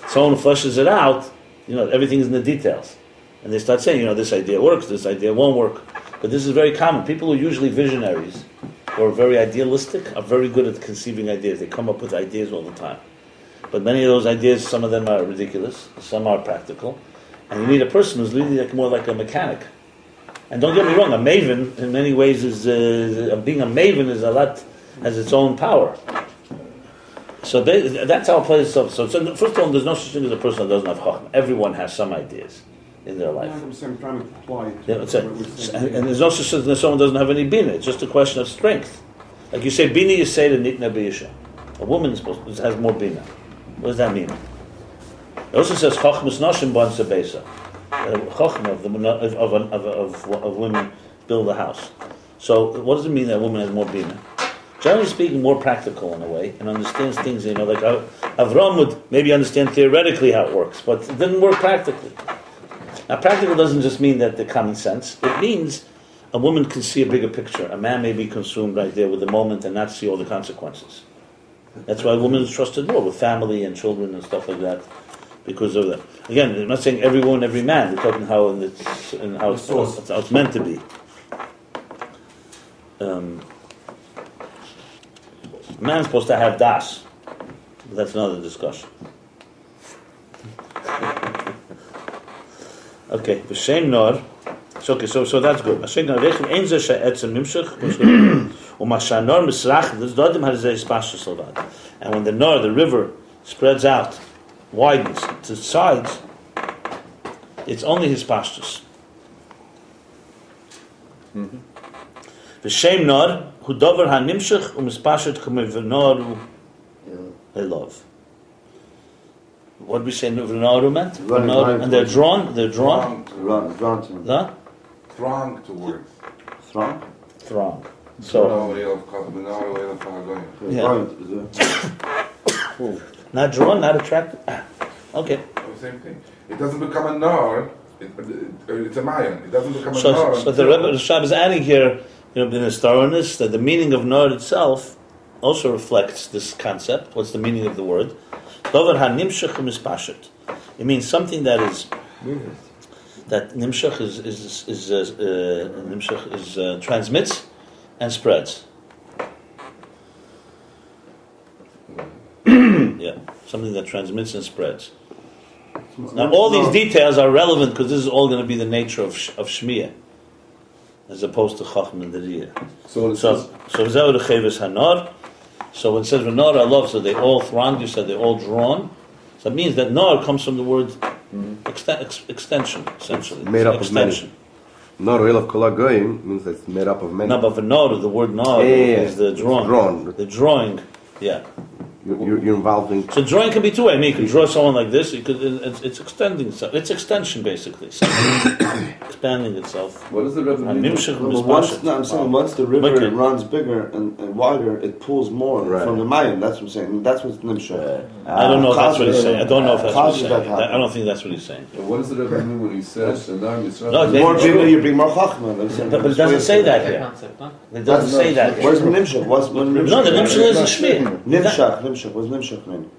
Someone who fleshes it out, everything's in the details. And they start saying, this idea works, this idea won't work. But this is very common. People who are usually visionaries or very idealistic are very good at conceiving ideas. They come up with ideas all the time. But many of those ideas, some of them are ridiculous, some are practical. And you need a person who's really more like a mechanic. And don't get me wrong, a maven in many ways is, being a maven has its own power. So that's how it plays itself. So first of all, there's no such thing as a person that doesn't have chachma. Everyone has some ideas in their life. I'm trying to apply and there's no such thing that someone doesn't have any bina. It's just a question of strength. Like you say, bina you say to nitna b'yisha. A woman has more bina. What does that mean? It also says chachmas nashim ban sebesa. Chachma of women build a house. So what does it mean that a woman has more bina? Generally speaking, more practical in a way, and understands things, like Avram would maybe understand theoretically how it works, but it didn't work practically. Now, practical doesn't just mean that the common sense. It means a woman can see a bigger picture. A man may be consumed right there with the moment and not see all the consequences. That's why a woman is trusted more with family and children and stuff like that, because of that. Again, I'm not saying every woman, every man. We're talking how it's meant to be. A man's supposed to have das. But that's another discussion. Okay, v'shem nor. So that's good. V'shem nor rechem ein zeh she'etzem nimshach u'masha nor misrach dodim harzeh ispashus salvad. And when the river spreads out, widens to the sides, it's only his pastures. V'shem nor hu dover ha-nimshach u'mispashet k'mevenoru elov. What do we say v'noru meant? And they're drawn? Drawn to Huh? Throng towards. Throng. So, yeah. Not drawn, not attracted. Okay. Same thing. It doesn't become a nar. It's a mayan. It doesn't become a nar. So the Rabbi is adding here, in his thoroughness, that the meaning of nar itself also reflects this concept. What's the meaning of the word? Dover ha-nimshach u'mispashet. It means something that is that nimshach is transmits and spreads. Yeah, something that transmits and spreads. Now, all these details are relevant because this is all going to be the nature of Shmiyah, as opposed to Chacham and Deriyah. So Zeu the Cheves Hanar. So when it says V'nor Alav, so they all thronged, you said they're all drawn. So that means that Nor comes from the word extension, essentially. Made up of many. Nor Elav Kol HaGoyim means that it's made up of many. No, but V'nor, the word Nor is the drawn. The drawing, yeah. You're involving. So drawing can be two ways. I mean, you can draw someone like this. You could. It's extending itself. It's extension, basically. Expanding itself. What is the Rebbe mean? I'm saying once the river runs bigger and wider, it pulls more from the Mayan. That's what I'm saying. That's what Nimshach. I don't know if that's what he's saying. I don't know if that's what he's saying. I don't think that's what he's saying. And what does the Rebbe mean when he says No, more bigger, you bring more chachma. But it doesn't say that here. It doesn't say that here. Where's the Nimshach? No, the Nimshach is a shmir. Nimshach. What's Nimshach mean?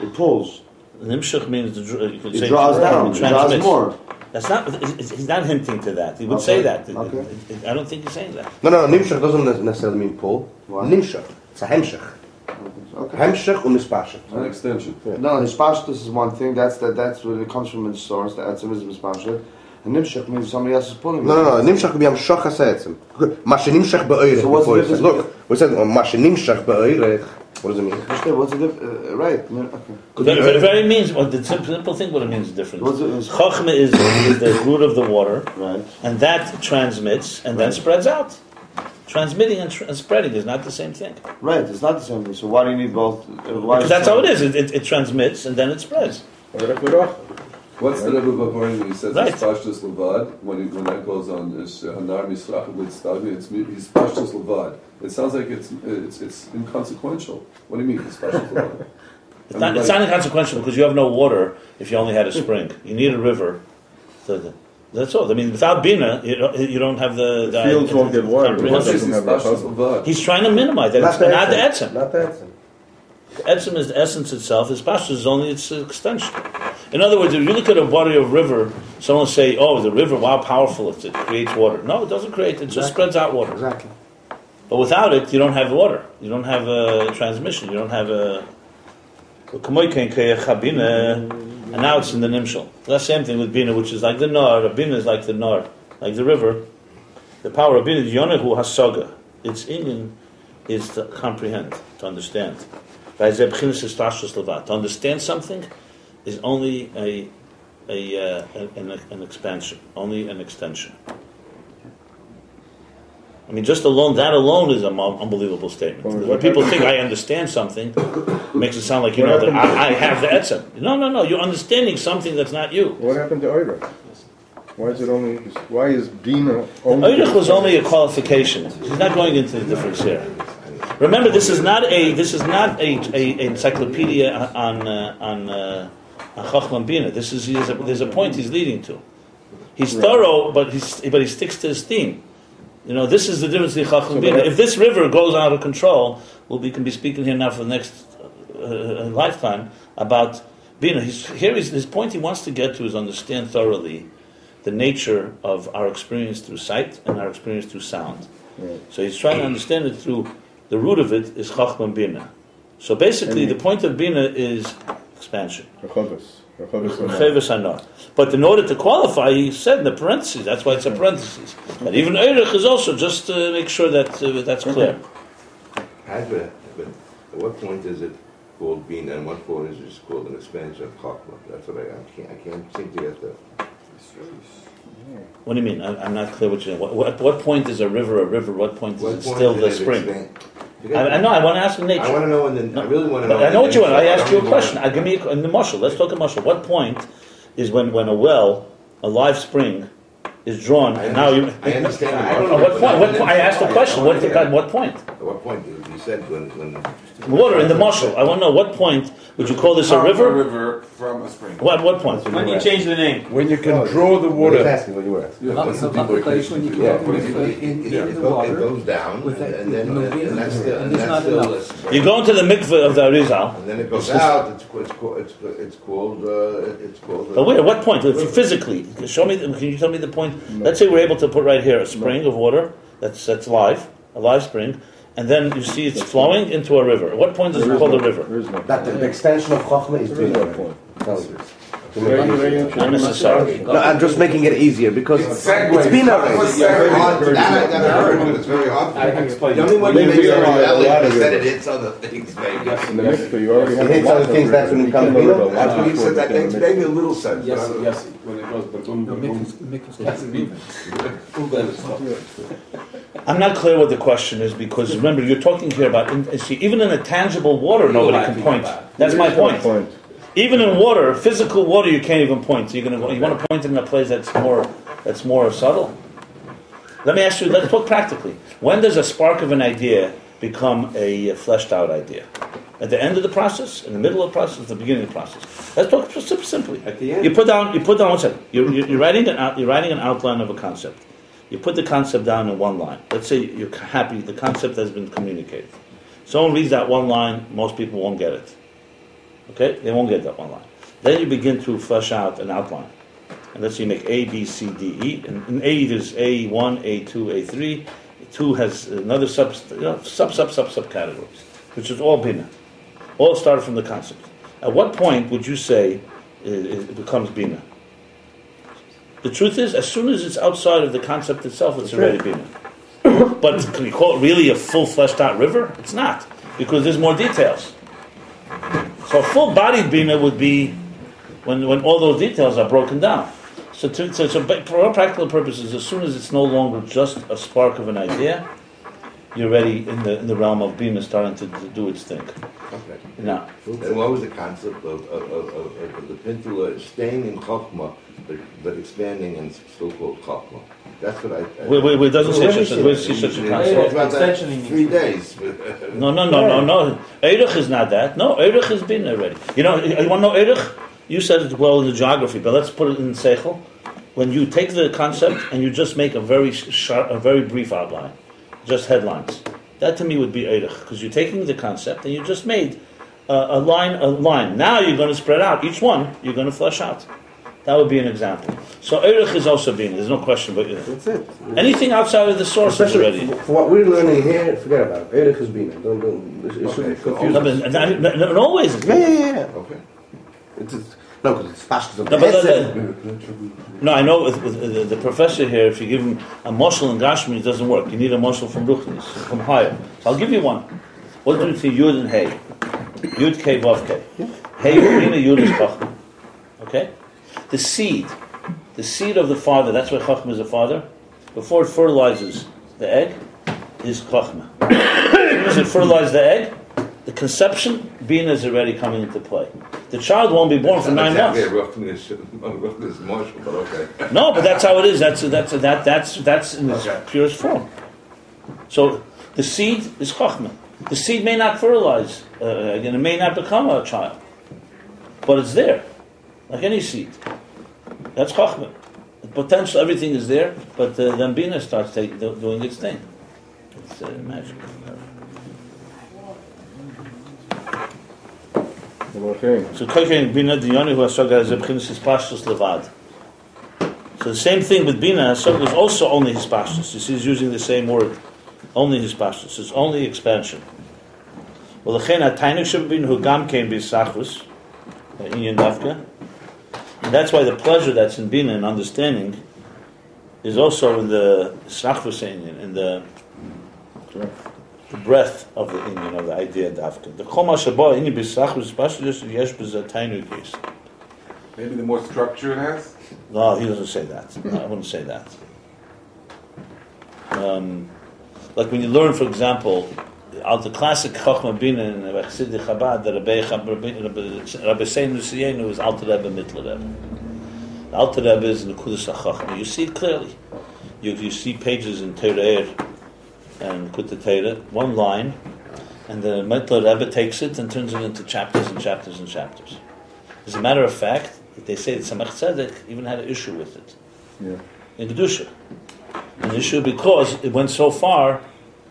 It pulls. Nimshach means you could say draws down. He draws more. That's not. He's not hinting to that. He would say that. Okay. I don't think he's saying that. No. Nimshach doesn't necessarily mean pull. Nimshach. It's a hemshach. Okay. Hemshach and mispashet. An extension. Yeah. No, mispashet is one thing. That's where it comes from in the source. The etzem is mispashet. And nimshach means somebody else is pulling. No. Nimshach could be hamshach hasetzem. Mashe nimshach be'oirech. So what's the difference? Look, we said mashe nimshach be'oirech. What does it mean? What's the difference? Right. Okay. The very means. The simple thing. What it means is different. Chochmah is the root of the water, right? And that transmits and then spreads out. Transmitting and spreading is not the same thing. Right, it's not the same thing. So why do you need both? Because that's how it is. It transmits and then it spreads. What's the Rebbe Baborin when he says it's Pashtus Levad? When that goes on, is Hanar Misrach B'Tztavi, it's Pashtus Levad. It sounds like it's inconsequential. What do you mean it's Pashtus Levad? It's not inconsequential because you have no water if you only had a spring. You need a river. So that's all. I mean, without Bina, you don't have the fields won't get water. He's trying to minimize that. It's not the etzem. Not the etzem. The etzem is the essence itself. His pashtus is only its extension. In other words, if you look at a body of river, someone will say, "Oh, the river, wow, powerful! It creates water." No, it doesn't create. It just spreads out water. Exactly. But without it, you don't have water. You don't have a transmission. You don't have a. And now it's in the nimshal. The same thing with Bina, which is like the Nar. Bina is like the Nar, like the river. The power of Bina, Yonehu Hasaga. Its Indian is to comprehend, to understand. To understand something is only an expansion, only an extension. I mean, that alone is an unbelievable statement. When people think I understand something, it makes it sound like, that I have the etzem. No, you're understanding something that's not you. What happened to Oirech? Why is Bina only... Oirech was only a qualification. He's not going into the difference here. Remember, this is not a encyclopedia on Chacham Bina. There's a point he's leading to. He's thorough, but he sticks to his theme. This is the difference between Chacham and Bina. If this river goes out of control, we can be speaking here now for the next lifetime about Bina. His point he wants to get to is understand thoroughly the nature of our experience through sight and our experience through sound. Right. So he's trying to understand it through, the root of it is Chacham and Bina. So basically the point of Bina is expansion. But in order to qualify, he said in the parentheses, that's why it's a parentheses. But even Eirich is also just to make sure that that's clear. At what point is it called Bina and what point is it just called an expansion of Chachma? That's what I can't seem to get that. What do you mean? I'm not clear what you mean. What point is a river? What point is it still the spring? I know. I want to ask in nature. I want to know. I really want to know. I know what you want. I asked you a question. Give me in the mushal. Let's talk about mushal. What point is when a well, a live spring, is drawn? And now you. I understand. What point? I asked the question. What point? At what point? You said when water in the mushal. I want to know what point would you call this a river? A river from a spring. What point? When you change the name. When you can draw the water. What you were asking. It goes down, and that's still. You go into the mikveh of the Arizal. And then it goes out. It's called. But wait, at what point? Physically, show me. Can you tell me the point? Let's say we're able to put right here a spring of water that's live, a live spring. And then you see it's flowing into a river. At what point is it called a river? That the extension of Chachma is Bina. Not necessarily. No, I'm just making it easier because it's Bina already. Very hard to heard, but it's very hard. The only one that makes it relevant is that it hits other things, maybe. In the mikveh, you already have it hits other things, that's when it comes Bina? That's when you said that makes maybe a little sense. Yes. When it goes, I'm not clear what the question is because remember you're talking here about even in a tangible water nobody can point. That's my point. Even in water, physical water, you can't even point. So you want to point it in a place that's more subtle. Let me ask you. Let's talk practically. When does a spark of an idea become a fleshed out idea? At the end of the process, in the middle of the process, at the beginning of the process. Let's talk simply. At the end. You put down. One second. You're writing an outline of a concept. You put the concept down in one line. Let's say you're happy the concept has been communicated. Someone reads that one line, most people won't get it. Okay? They won't get that one line. Then you begin to flesh out an outline. And let's say you make A, B, C, D, E. And in A, there's A1, A2, A3. 2 has another subcategories, which is all Bina. All started from the concept. At what point would you say it becomes Bina? The truth is, as soon as it's outside of the concept itself, it's already Bina. But can you call it really a full fleshed out river? It's not, because there's more details. So a full-bodied Bina would be when all those details are broken down. So for all practical purposes, as soon as it's no longer just a spark of an idea, you're already in the realm of Bina starting to do its thing. Okay. Now, and what was the concept of the Pintula staying in Chokhmah, but expanding in so-called Chokhmah? That's what I it doesn't say such a concept. About that 3 days. No. Eirich is not that. No, Eirich is Bina already. You want to know Eirich? You said it well in the geography, but let's put it in Seichel. When you take the concept and you just make a very brief outline, just headlines, that to me would be Eirich, because you're taking the concept and you just made a line. Now you're going to spread out. Each one, you're going to flesh out. That would be an example. So Eirich is also Bina. There's no question about it. That's it. Anything outside of the source is already. For what we're learning here, forget about it. Eirich is Bina. Don't. It shouldn't confuse us. And always. Yeah. Okay. No, because it's fast. No, I know with the professor here, if you give him a moshel in Gashmi, it doesn't work. You need a moshel from Ruchnis, from higher. So I'll give you one. What do you see? Yud and Hey. Yud, K, Vav, K. Hey, Bina, Yud is Chachma. Okay? The seed of the father, that's why Chachma is a father. Before it fertilizes the egg, is Chachma. As soon as it fertilizes the egg, the conception, Bina is already coming into play. The child won't be born for 9 months. No, but that's how it is. That's in its purest form. So the seed is Chachma. The seed may not fertilize, and it may not become a child, but it's there, like any seed. That's Chachma. The potential, everything is there, but then Bina starts doing its thing. It's magic. So Bina Diyani who Hasaga is Ebchinis Hispashtus Levad. So the same thing with Bina Hasaga is also only Hispashtus. You see, he's using the same word, only Hispashtus. It's only expansion. Well, the Chen HaTainuk Shebin who Gam came B'Sachvus Inyan Davka, and that's why the pleasure that's in Bina and understanding is also in the Sachvus in the breadth of the Indian, of the idea Davka. The Choma Shabbat Inyan B'Sachvus B'Sachvus Yesh B'Zatainuk is. Maybe the more structure it has? No, he doesn't say that. No, I wouldn't say that. Like when you learn, for example, out the classic Chochma Bina in Chassidei Chabad, the Rabbi Seinu Siyenu is Alter Rebbe Mittler Rebbe. The Alter Rebbe is in the Kudas HaChochma. You see it clearly. You see pages in Tereir and Kutei Teireh, one line, and the Mittler Rebbe takes it and turns it into chapters and chapters and chapters. As a matter of fact, they say that Samach Tzedek even had an issue with it. Yeah. In Kedusha. An issue because it went so far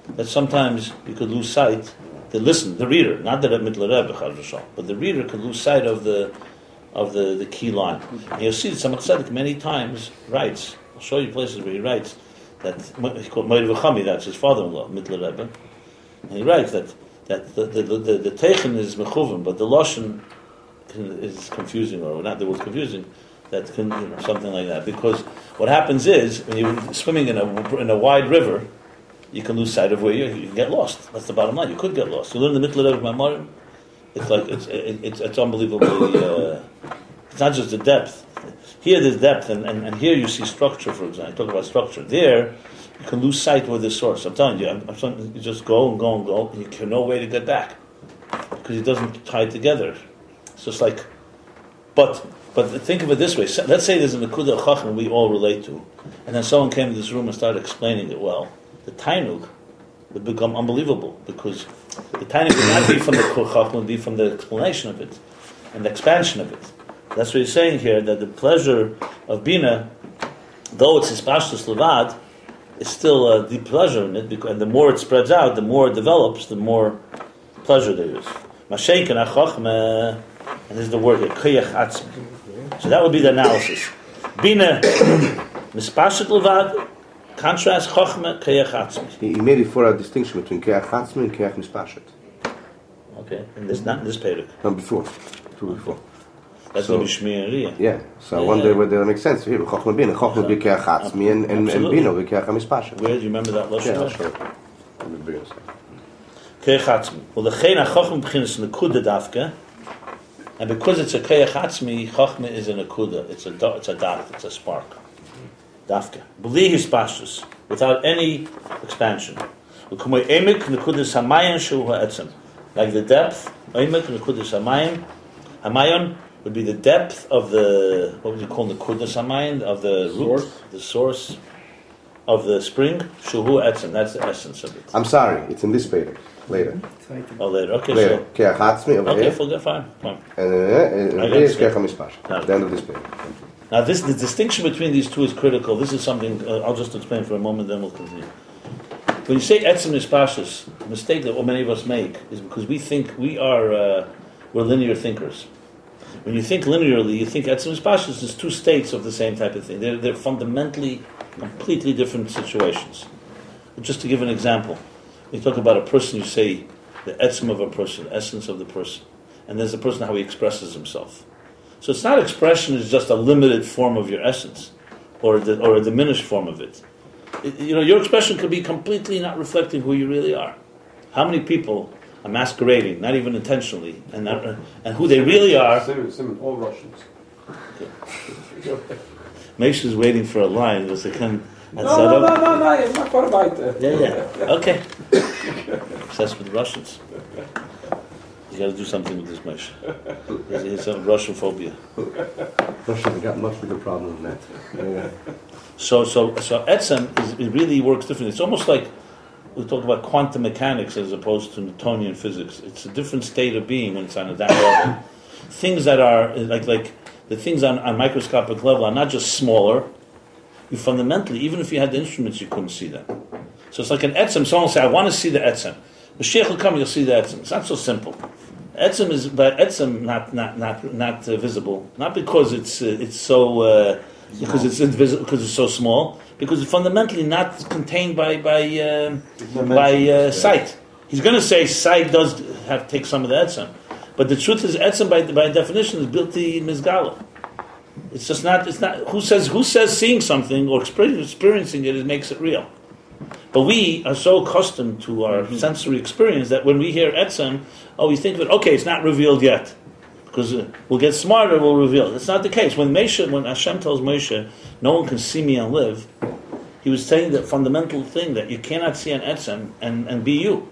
that sometimes you could lose sight, the reader, not the Mittler Rebbe, but the reader could lose sight of the key line. And you'll see that Samach Tzedek many times writes, I'll show you places where he writes, that he called Meir V'chami, that's his father-in-law, Mittler Rebbe, and he writes that the Teichen is Mechuvim, but the Lashon is confusing, or not the word confusing, that can, something like that. Because what happens is, when you're swimming in a wide river, you can lose sight of where you can get lost. That's the bottom line. You could get lost. You learn the Mittler Rebbe Maimar, it's like it's unbelievably. It's not just the depth. Here there's depth, and here you see structure. For example, I talk about structure. There you can lose sight with the source. I'm telling you, you just go and go and go, and you have no way to get back because it doesn't tie together. It's just like, but think of it this way. Let's say there's a Nekuda Chacham we all relate to, and then someone came to this room and started explaining it well. The Tainug would become unbelievable because the Tainug would not be from the Chacham, it would be from the explanation of it and the expansion of it. That's what he's saying here, that the pleasure of Bina, though it's Hispashtus Levad, is still a deep pleasure in it, and the more it spreads out, the more it develops, the more pleasure there is. Mashenken HaChachma, And this is the word here, koyach atzmi. So that would be the analysis. Bina mispashet levad, contrast chochma, koyach atzmi. He made it for a distinction between koyach atzmi and koyach mispashet. Okay, and this not in this perek. No, before. Two before. That's going to be Shmi and Riyah. Yeah, so I wonder whether that makes sense here. Chochma Bina, Chochma be koyach atzmi and Bina be koyach mispashet. Where do you remember that lashon? Yeah, sure. Let me bring it. Koyach atzmi. Well, the chein ha-chochma b'chinas nekuda dafka, and because it's a koyach atzmi, chochma is a nekuda. It's a dot, it's a spark. Dafka. B'li hispashus, without any expansion. L'kumoi emek nekuda samayan shu ha'etzem. Like the depth, emek nekuda samayan, hamayon would be the depth of the, what would you call nekuda samayan, of the root, the source of the spring. Shu ha'etzem, that's the essence of it. I'm sorry, it's in this page. Later. Oh, later. Okay, later. Koyach atzmi over here. Okay, fine. And here is koyach mispashet. At the end of this page. Now, the distinction between these two is critical. This is something I'll just explain for a moment, then we'll continue. When you say etzem mispashus, the mistake that many of us make is because we think we're linear thinkers. When you think linearly, you think etzem mispashus is two states of the same type of thing. They're fundamentally, completely different situations. Just to give an example. You talk about a person, you say the etzem of a person, essence of the person. And there's the person, how he expresses himself. So it's not expression, it's just a limited form of your essence, or a diminished form of it. Your expression could be completely not reflecting who you really are. How many people are masquerading, not even intentionally, and who they really are? Same, all Russians. Okay. Meisha is waiting for a line, was it kind of... No, I'm not far about it. Yeah. Okay. Obsessed with Russians. You got to do something with this Meisha. It's a Russian phobia. Russia got much bigger problem than that. Yeah. So etzem it really works differently. It's almost like we talk about quantum mechanics as opposed to Newtonian physics. It's a different state of being when it's on that level. Things that are like the things on microscopic level are not just smaller. You fundamentally, even if you had the instruments, you couldn't see them. So it's like an etzem. Someone will say, I want to see the etzem. Mashiach will come, you'll see the etzem. It's not so simple. Etzem is, but etzem not visible. Not because it's so because it's invisible, because it's so small. Because it's fundamentally not contained by sight. He's going to say sight does take some of the etzem, but the truth is etzem by definition is built in mizgala. It's just not. It's not. Who says seeing something or experiencing it makes it real? But we are so accustomed to our sensory experience that when we hear etzem, we think of it. Okay, it's not revealed yet, because we'll get smarter. We'll reveal. It's not the case. When Hashem tells Moshe, "No one can see me and live," He was saying the fundamental thing that you cannot see an etzem and be you.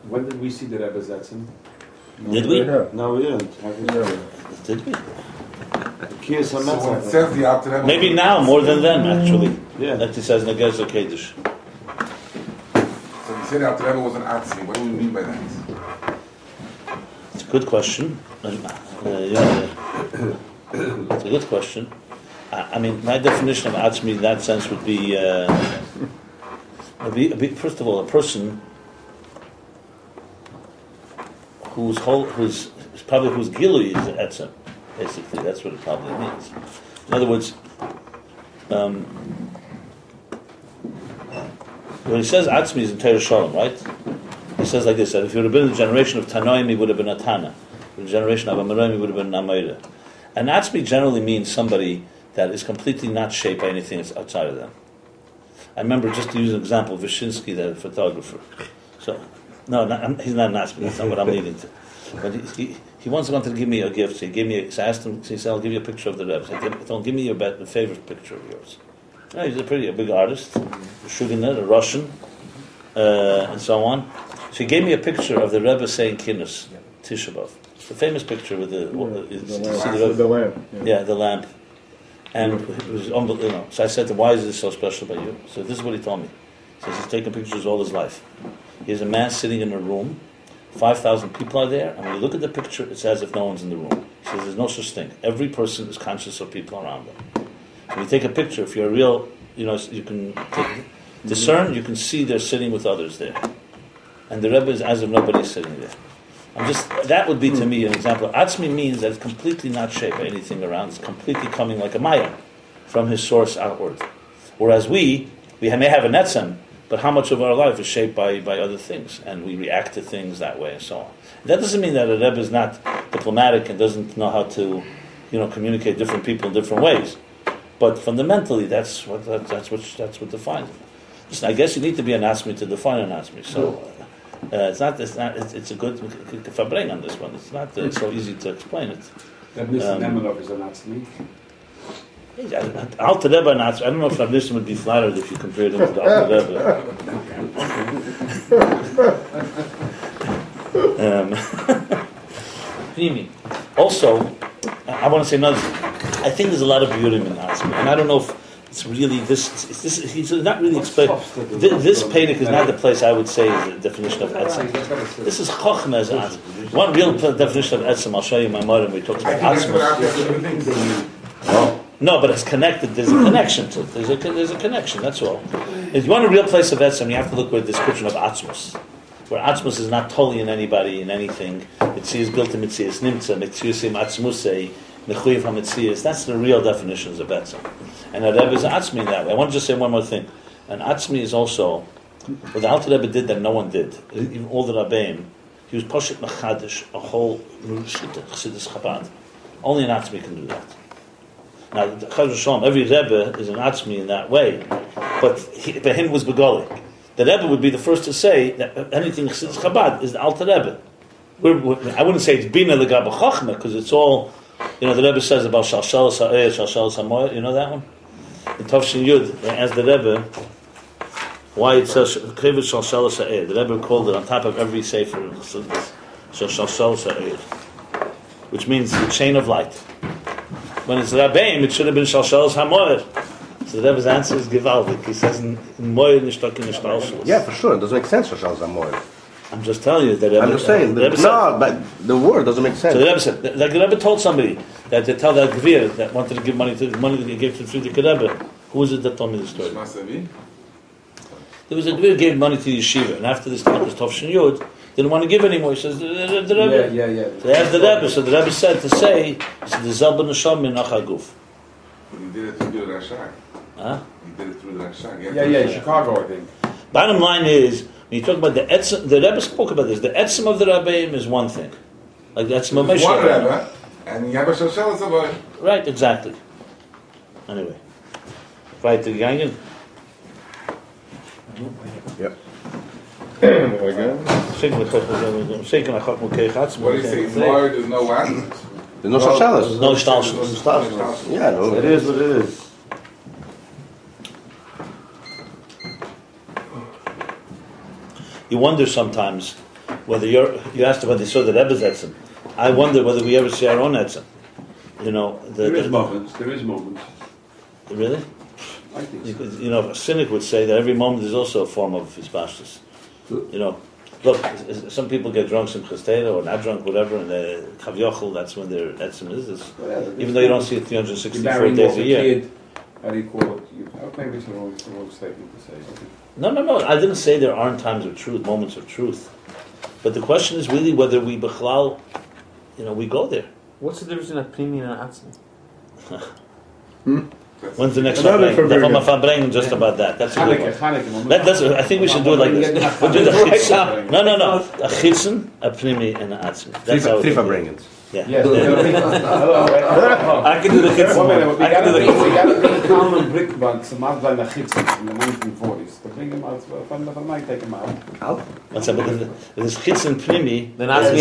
When did we see the Rebbe's etzem? Did we? No, we didn't. Did we? So it says the Alter Rebbe. Maybe now more than then, actually. Yeah. That it says Negez Kodesh. So you said the Alter Rebbe was an Atzi. What do we mean by that? It's a good question. It's a good question. I mean, my definition of Atzmi in that sense would be, first of all, a person whose gilui is an etzem. Basically, that's what it probably means. In other words, when he says Atzmi is in Torah Shalom, right? He says like this: that if he would have been in the generation of Tanoim, he would have been a Tana. In the generation of Amoraim, he would have been an Amoira. And Atzmi generally means somebody that is completely not shaped by anything that's outside of them. I remember, just to use an example, Vyshinsky, the photographer. So, he's not an Atzmi. That's not what I'm leading to. But he once wanted to give me a gift. So I asked him. He said, "I'll give you a picture of the Rebbe." I said, "Don't give me your favorite picture of yours." He's a big artist, a Shugenet, a Russian, and so on. So he gave me a picture of the Rebbe saying Kinnis, Tisha B'Av. It's a famous picture with the lamp. Yeah, the lamp. And it was unbelievable. So I said, "Why is this so special by you?" So this is what he told me. He says he's taken pictures all his life. He has a man sitting in a room. 5,000 people are there, and when you look at the picture, it's as if no one's in the room. He says there's no such thing. Every person is conscious of people around them. So when you take a picture, if you're a real, you can discern, you can see they're sitting with others there. And the Rebbe is as if nobody's sitting there. That would be to me an example. Atzmi means that it's completely not shaped by anything around. It's completely coming like a maya from his source outward. Whereas we may have an etzem, but how much of our life is shaped by other things, and we react to things that way and so on. That doesn't mean that a Rebbe is not diplomatic and doesn't know how to, communicate different people in different ways. But fundamentally, that's what defines it. Listen, I guess you need to be an Atzmi to define an Atzmi. So it's a good verbring on this one. It's not so easy to explain it. That Mr. Nemelov is an Atzmi. Alter Rebbe and Atzmi. I don't know if Rabbi would be flattered if you compared him to the Alter Rebbe. Also, I want to say another thing. I think there's a lot of beauty in Atzmi, and I don't know if it's really this. He's not really explaining. This Pedic is not the place I would say is the definition of Etzem. This is Chochmah as Atzmi. One real definition of Etzem, I'll show you in my mother when we talk about Atzmi. No, but it's connected. There's a connection to it. There's a connection. That's all. If you want a real place of Etzem, you have to look at the description of Atzmos, where Atzmos is not totally in anybody, in anything. Mitzias built in Mitzias Nimtza, Mitziusim Atzmusei, Mechuyev HaMitzias. That's the real definitions of Etzem. And a Rebbe is an Atzmi in that way. I want to just say one more thing. An Atzmi is also, what the Alter Rebbe did that no one did, even all the Rabbeim, he was Poshet Machadish, a whole Shita, Chassidus Chabad. Only an Atzmi can do that. Now, every Rebbe is an Atzmi in that way, but him was Begoli. The Rebbe would be the first to say that anything Chassidus Chabad is the Alter Rebbe. I wouldn't say it's Bina Legaba Chochmah, because it's all, the Rebbe says about Shalshal Sa'eh, Shalshal Samoy, you know that one? In Tovshin Yud, they asked the Rebbe why it says Krivet Shalshal Sa'eh. The Rebbe called it on top of every Sefer, Shalshal Sa'eh, which means the chain of light. When it's Rabbeim, it should have been Shalshal Samoy. So the Rebbe's answer is Givaldik. He says, Moyer Nishtak in Nishtalshal. Yeah, for sure. It doesn't make sense, Shalshal Samoy. I'm just telling you that Rebbe, I'm just saying, but the word doesn't make sense. So the Rebbe said, like the Rebbe told somebody that they tell that Gvir that wanted to give money that he gave to the Friedrich Rebbe. Who was it that told me the story? There was a Gvir gave money to the yeshiva, and after this time was Tovshin Yud, didn't want to give anymore. He says, the Rebbe. Yeah. So they asked the Rebbe. So the Rebbe said to say, he said, the Zelba Nasham min Achaguf. But he did it through the Rashag. Huh? He did it through the Rashag. Yeah, Chicago, I think. Bottom line is, when you talk about the Etzem, the Rebbe spoke about this. The Etzem of the Rabbeim is one thing. Like the Etzem of Moshe. One Rebbe, and you have a Shoshel Tzavoi. Right, exactly. Anyway. Right, the Gangen. Yep. What do you say? Lord, there's no Atmos. There's no Shalshalas. No Shalshalas. Yeah, no, It is what it is. You wonder sometimes whether you asked whether you saw the Rebbe's Etzem. I wonder whether we ever see our own Etzem. There is moments. Really? I think so. A cynic would say that every moment is also a form of Hispashtus. Look, some people get drunk some chestera or not drunk, whatever, and the Kavyochel, that's when their Etzem is. Even though you don't see it 364 days a year. How do you call it? Maybe it's the wrong statement to say. No. I didn't say there aren't times of truth, moments of truth. But the question is really whether we bechlal, we go there. What's the difference in a Pnimi and an Atzmi? When's the next one? Just about that. That's a good one. I think we should do it like this. We'll do the chitzen. No. A chitzen, a Pnimi, and an Atzmi. That's how three Fabringans. Yeah. I can do the chitzen. We got to bring common brickbank, some out by the chitzen in the 1940s. To bring them out, from my take them out. What's up? There's chitzen Pnimi. Then Atzmi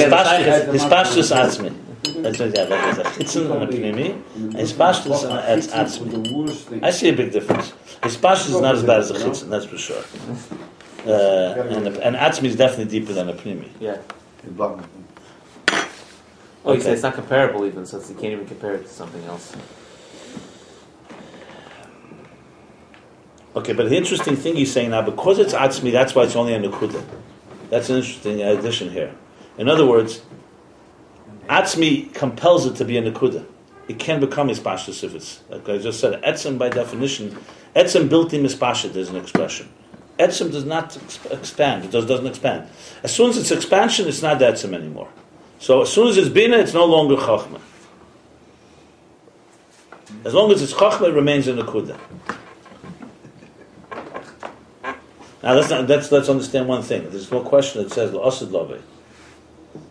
his pashtus Atzmi. That's what there's a chitzen and a Pnimi, and his pashtus and a Atzmi. I see a big difference. His pashtus is not as bad as a chitzen, that's for sure. And Atzmi is definitely deeper than a Pnimi. Yeah. Oh, you say it's not comparable even, so you can't even compare it to something else. Okay, but the interesting thing he's saying now, because it's Atzmi, that's why it's only a Nekuda. That's an interesting addition here. In other words, Atzmi compels it to be a Nekuda. It can become Hispashtus if it's, like I just said, Etzem by definition, Etzem built in Hispashtus is an expression. Etzem does not expand, it doesn't expand. As soon as it's expansion, it's not Etzem anymore. So as soon as it's bina, it's no longer chachma. As long as it's chachma, it remains in the kuda. Now let's understand one thing. There's no question that says l'asad lave.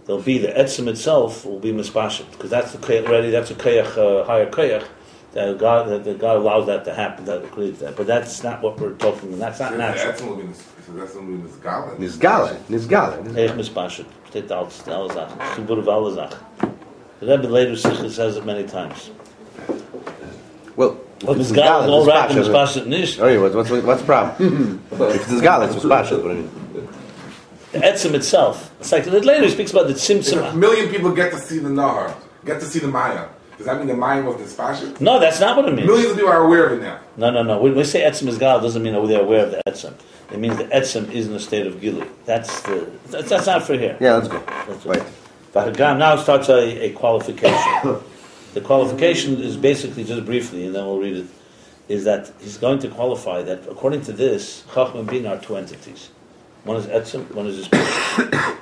There'll be the etzim itself will be mispashet because that's the already that's a koyach, higher koyach that God allows that to happen. That agrees that, but that's not what we're talking about. That's not natural. That's going to be nisgale. Nisgale. Eich mispashet. Steht da als alle Sachen. Subur of alle Sachen. The Rebbe later Sicha says it many times. Well, But misgale is all right and mispashet nish. Oh, what's the problem? If it's nisgale, it's mispashet. What I mean. The etzim itself. It's like later he speaks about the tzimtzum. If a million people get to see the Nahar, get to see the Maya, does that mean the Maya was dispassionate? No, that's not what it means. Millions of people are aware of it now. No. When we say etzim is gal, doesn't mean that they're aware of the etzim. It means the etzim is in a state of gili. That's not for here. Yeah, let's go. Right. But now starts a qualification. The qualification is basically, just briefly, and then we'll read it, is that he's going to qualify that according to this, Chachma and Bina are two entities. One is etzim, one is spiritual.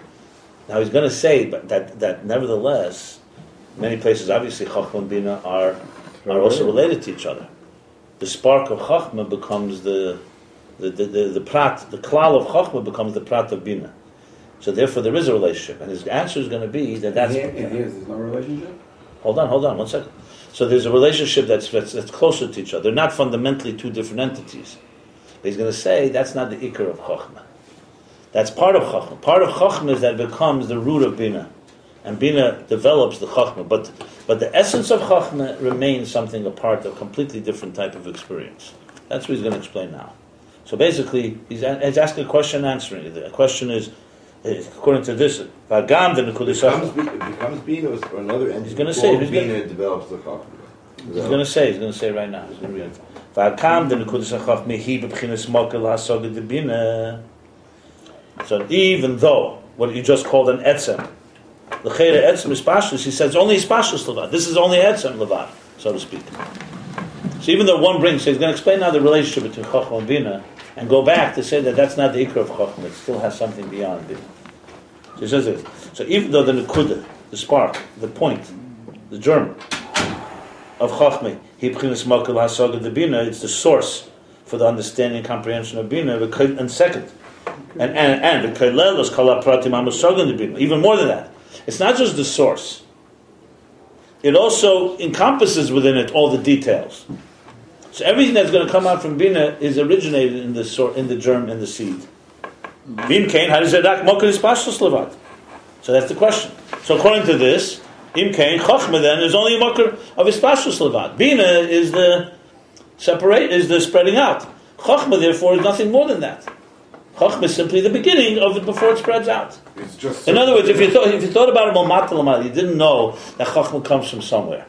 Now he's going to say that nevertheless, many places obviously Chachma and Bina are also related to each other. The spark of Chachma becomes the prat, the klal of Chachma becomes the prat of Bina. So therefore there is a relationship, and his answer is going to be that's. There's no relationship. Hold on, 1 second. So there's a relationship that's closer to each other. They're not fundamentally two different entities. But he's going to say that's not the ikar of Chachma. That's part of Chachma. Part of Chachma is that it becomes the root of Bina. And Bina develops the Chachma. But the essence of Chachma remains something apart, a completely different type of experience. That's what he's going to explain now. So basically, he's asking a question and answering it. The question is, according to this, Vagam the Nekudas It becomes Bina or another entity. He's going to say, Bina develops the Chachma. He's going to say right now. He's going to read it. Vagam the Nekudas Chachma hi b'bchinas mokel hasoga de Bina. So even though what you just called an etzem, the chayre etzem is pashtus, he says only is pashtus levad. This is only etzem levad, so to speak. So even though one brings, so he's going to explain now the relationship between Chachma and Bina, and go back to say that that's not the ikra of Chachma, it still has something beyond Bina. So he says this. So even though the nekuda, the spark, the point, the germ of Chachma, hibchinas makel hasaga de Bina, it's the source for the understanding and comprehension of Bina, and second. And the Kailelos Kala Pratim Amasogan de Bina. Even more than that. It's not just the source. It also encompasses within it all the details. So everything that's going to come out from Bina is originated in the germ, in the seed. Vim Kain, how does it act? So that's the question. So according to this, Im Kain, Chachma then is only a makar of Ispashus Levat. Bina is the spreading out. Chachma therefore is nothing more than that. Chachma is simply the beginning of it before it spreads out. It's just in other words, if you thought about it, you didn't know that Chachma comes from somewhere.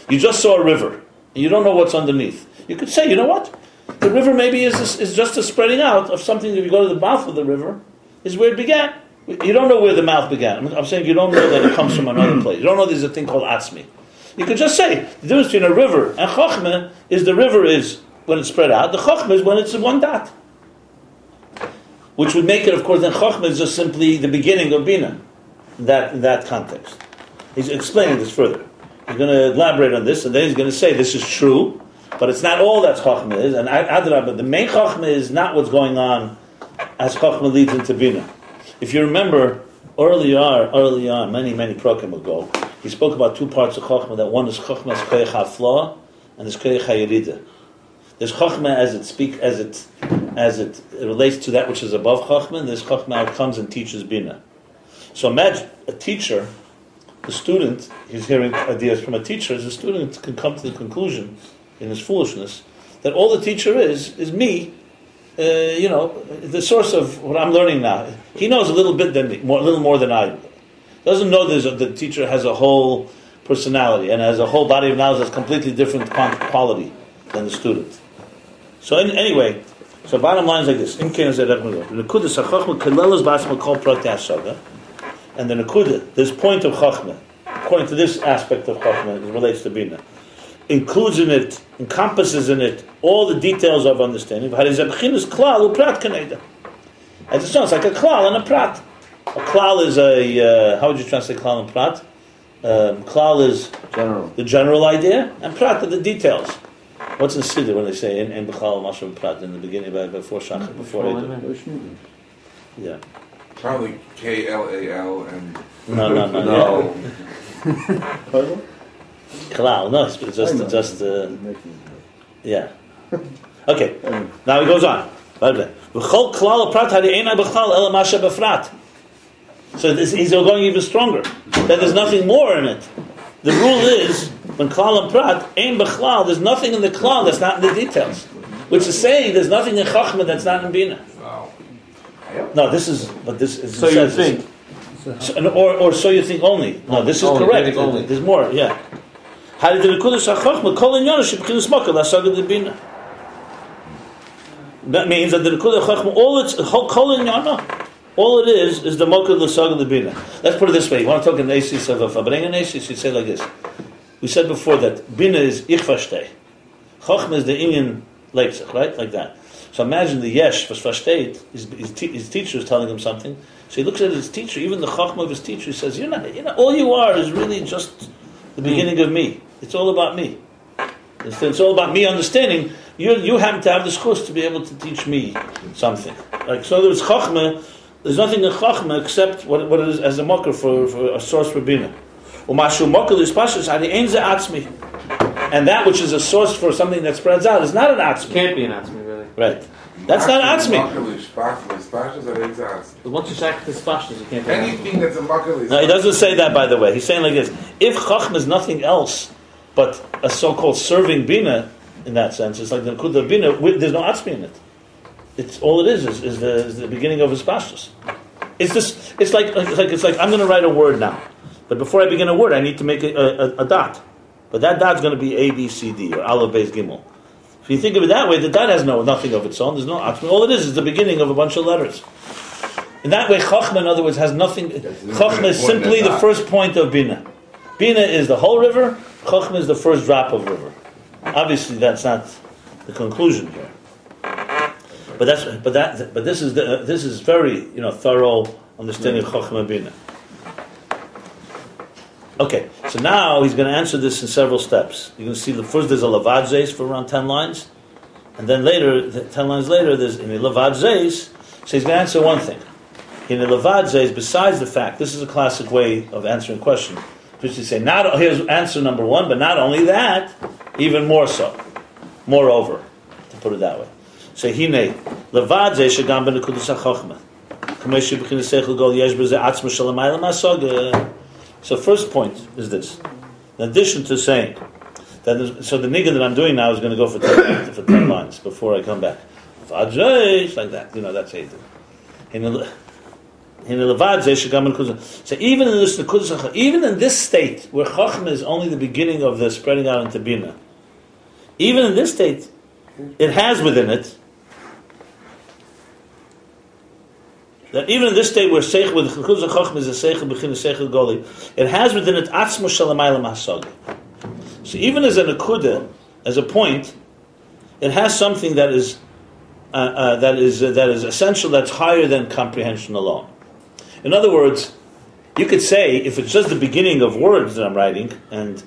You just saw a river, and you don't know what's underneath. You could say, you know what? The river maybe is just a spreading out of something. If you go to the mouth of the river, is where it began. You don't know where the mouth began. I'm saying you don't know that it comes from another place. You don't know there's a thing called atzmi. You could just say, the difference between a river and Chachma is the river is when it's spread out, the Chachma is when it's one dot. Which would make it, of course, then Chachma is just simply the beginning of Bina. In that context. He's explaining this further. He's going to elaborate on this, and then he's going to say this is true, but it's not all that Chachma is. And Adrabah, the main Chachma is not what's going on as Chachma leads into Bina. If you remember, early on, many prokim ago, he spoke about two parts of Chachma. That one is Chachma's Koyach HaFla, and there's Koyach HaYerida. There's Chachma as it relates to that which is above Chachma, and there's Chachma how it comes and teaches Bina. So imagine a teacher, the student, he's hearing ideas from a teacher, as a student can come to the conclusion, in his foolishness, that all the teacher is me, the source of what I'm learning now. He knows a little bit than me, a little more than I do. Doesn't know the teacher has a whole personality and has a whole body of knowledge that's completely different quality than the student. So anyway, so bottom line is like this. And the Nakuda, this point of Chachma, according to this aspect of Chachma, it relates to Bina, includes in it, encompasses in it, all the details of understanding. As it sounds like a klal and a prat. A klal is a, how would you translate klal and prat? Klal is the general idea, and prat are the details. What's in Siddur when they say in b'chal mashal prat in the beginning before shachar before Eidim? Yeah. Probably KLAL and No. Klal, no, it's just yeah. Okay. Now he goes on. V'chol klal prat ha're'ena b'chal ela masha b'frat. So he's going even stronger. That there's nothing more in it. The rule is, when klal and prat, ein b'chlal, there's nothing in the klal that's not in the details. Which is saying there's nothing in chachma that's not in bina. No, this is, but this is... So you think. Or so you think only. No, this is correct. Only. There's more, yeah. That means that the Nekudah Chachma, all it is the Mokad L'Sag of the Bina. Let's put it this way. You want to talk in Asis of a Fabrengen Asis, you'd say like this. We said before that Bina is Ich Versteh. Chachma is the Inyan Leipzig, right? Like that. So imagine the Yesh, was Versteht, his teacher is telling him something. So he looks at his teacher, even the Chachma of his teacher, he says, all you are is really just the beginning of me. It's all about me. It's all about me understanding. You happen to have the schus to be able to teach me something. Like, so there's Chachma. There's nothing in Chachma except what it is as a mocker for a source for Bina. And that which is a source for something that spreads out is not an atzmi. Can't be an atzmi, really. Right. That's not atzmi. But once you check the spashas, you can't be anything that's a makal. No, he doesn't say that, by the way. He's saying like this. If Chachma is nothing else but a so-called serving Bina, in that sense, it's like the Nekudah Bina, there's no atzmi in it. It's all it is the beginning of his pashtus. It's like I'm going to write a word now, but before I begin a word, I need to make a dot. But that dot's going to be A, B, C, D, or Aleph, Beis, Gimel. If you think of it that way, the dot has nothing of its own. There's no atzmi. All it is the beginning of a bunch of letters. In that way, Chachma, in other words, has nothing. Chachma is simply the first point of Bina. Bina is the whole river. Chachma is the first drop of river. Obviously, that's not the conclusion here. But this is very thorough understanding of Chachma Bina. Okay, so now he's going to answer this in several steps. You're going to see first there's a Levad Zeis for around 10 lines, and then later, 10 lines later, there's in a Levad Zeis. So he's going to answer one thing. In a Levad Zeis, besides the fact, this is a classic way of answering a question. Which is say, here's answer number one, but not only that, even more so. Moreover, to put it that way. So hine levad ze shagam ben nekudas hachachma. Kamesh b'chin seichel gol yesh b'ze atzma shalamayla masog. So first point is this. In addition to saying that, so the niggun that I'm doing now is going to go for 10 lines before I come back. Levad ze like that. That's how you do it. So even in this state where Chachma is only the beginning of the spreading out into Bina, even in this state, it has within it that even in this state where Seich with Chachma is a Seich b'chin Seich Goli, it has within it Atzmo Shalamayla Masagi. So even as a Nekuda, as a point, it has something that is essential, that's higher than comprehension alone. In other words, you could say, if it's just the beginning of words that I'm writing, and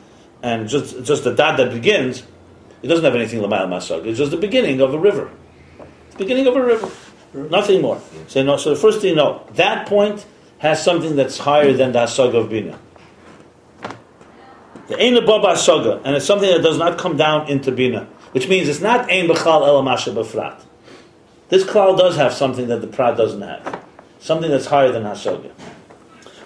just the dot that begins, it doesn't have anything l'mayla masag. It's just the beginning of a river. It's the beginning of a river. Nothing more. So the first thing, that point has something that's higher than the hasaga of Bina. The ein ababa hasaga, and it's something that does not come down into Bina, which means it's not ein b'chal ela masha b'frat. This klal does have something that the prat doesn't have. Something that's higher than hasaga.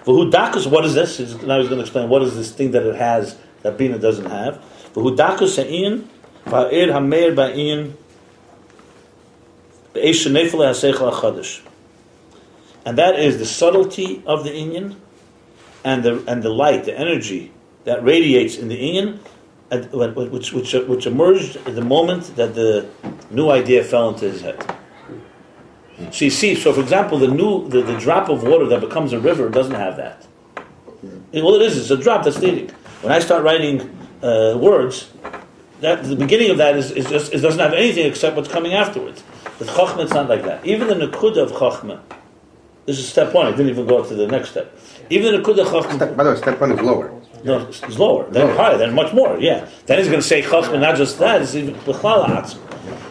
V'hu dakus, what is this? Now he's going to explain what is this thing that it has that Bina doesn't have. V'hu dakus ha'in v'ha'ir ha'meir ba'in b'eish shenefele ha'seichel ha'chadash. And that is the subtlety of the inyan and the light, the energy that radiates in the inyan, which emerged at the moment that the new idea fell into his head. So you see, for example, the drop of water that becomes a river doesn't have that. All it is a drop that's leading. When I start writing words, that the beginning of that it doesn't have anything except what's coming afterwards. With Chachma, it's not like that. Even the Nekuda of Chachma This is step one. I didn't even go to the next step. Even the Nekuda Chachma. By the way, step 1 is lower. No, it's lower. Then higher. Then much more. Yeah. Then he's going to say Chachma, not just that. It's even B'chlal Atzma.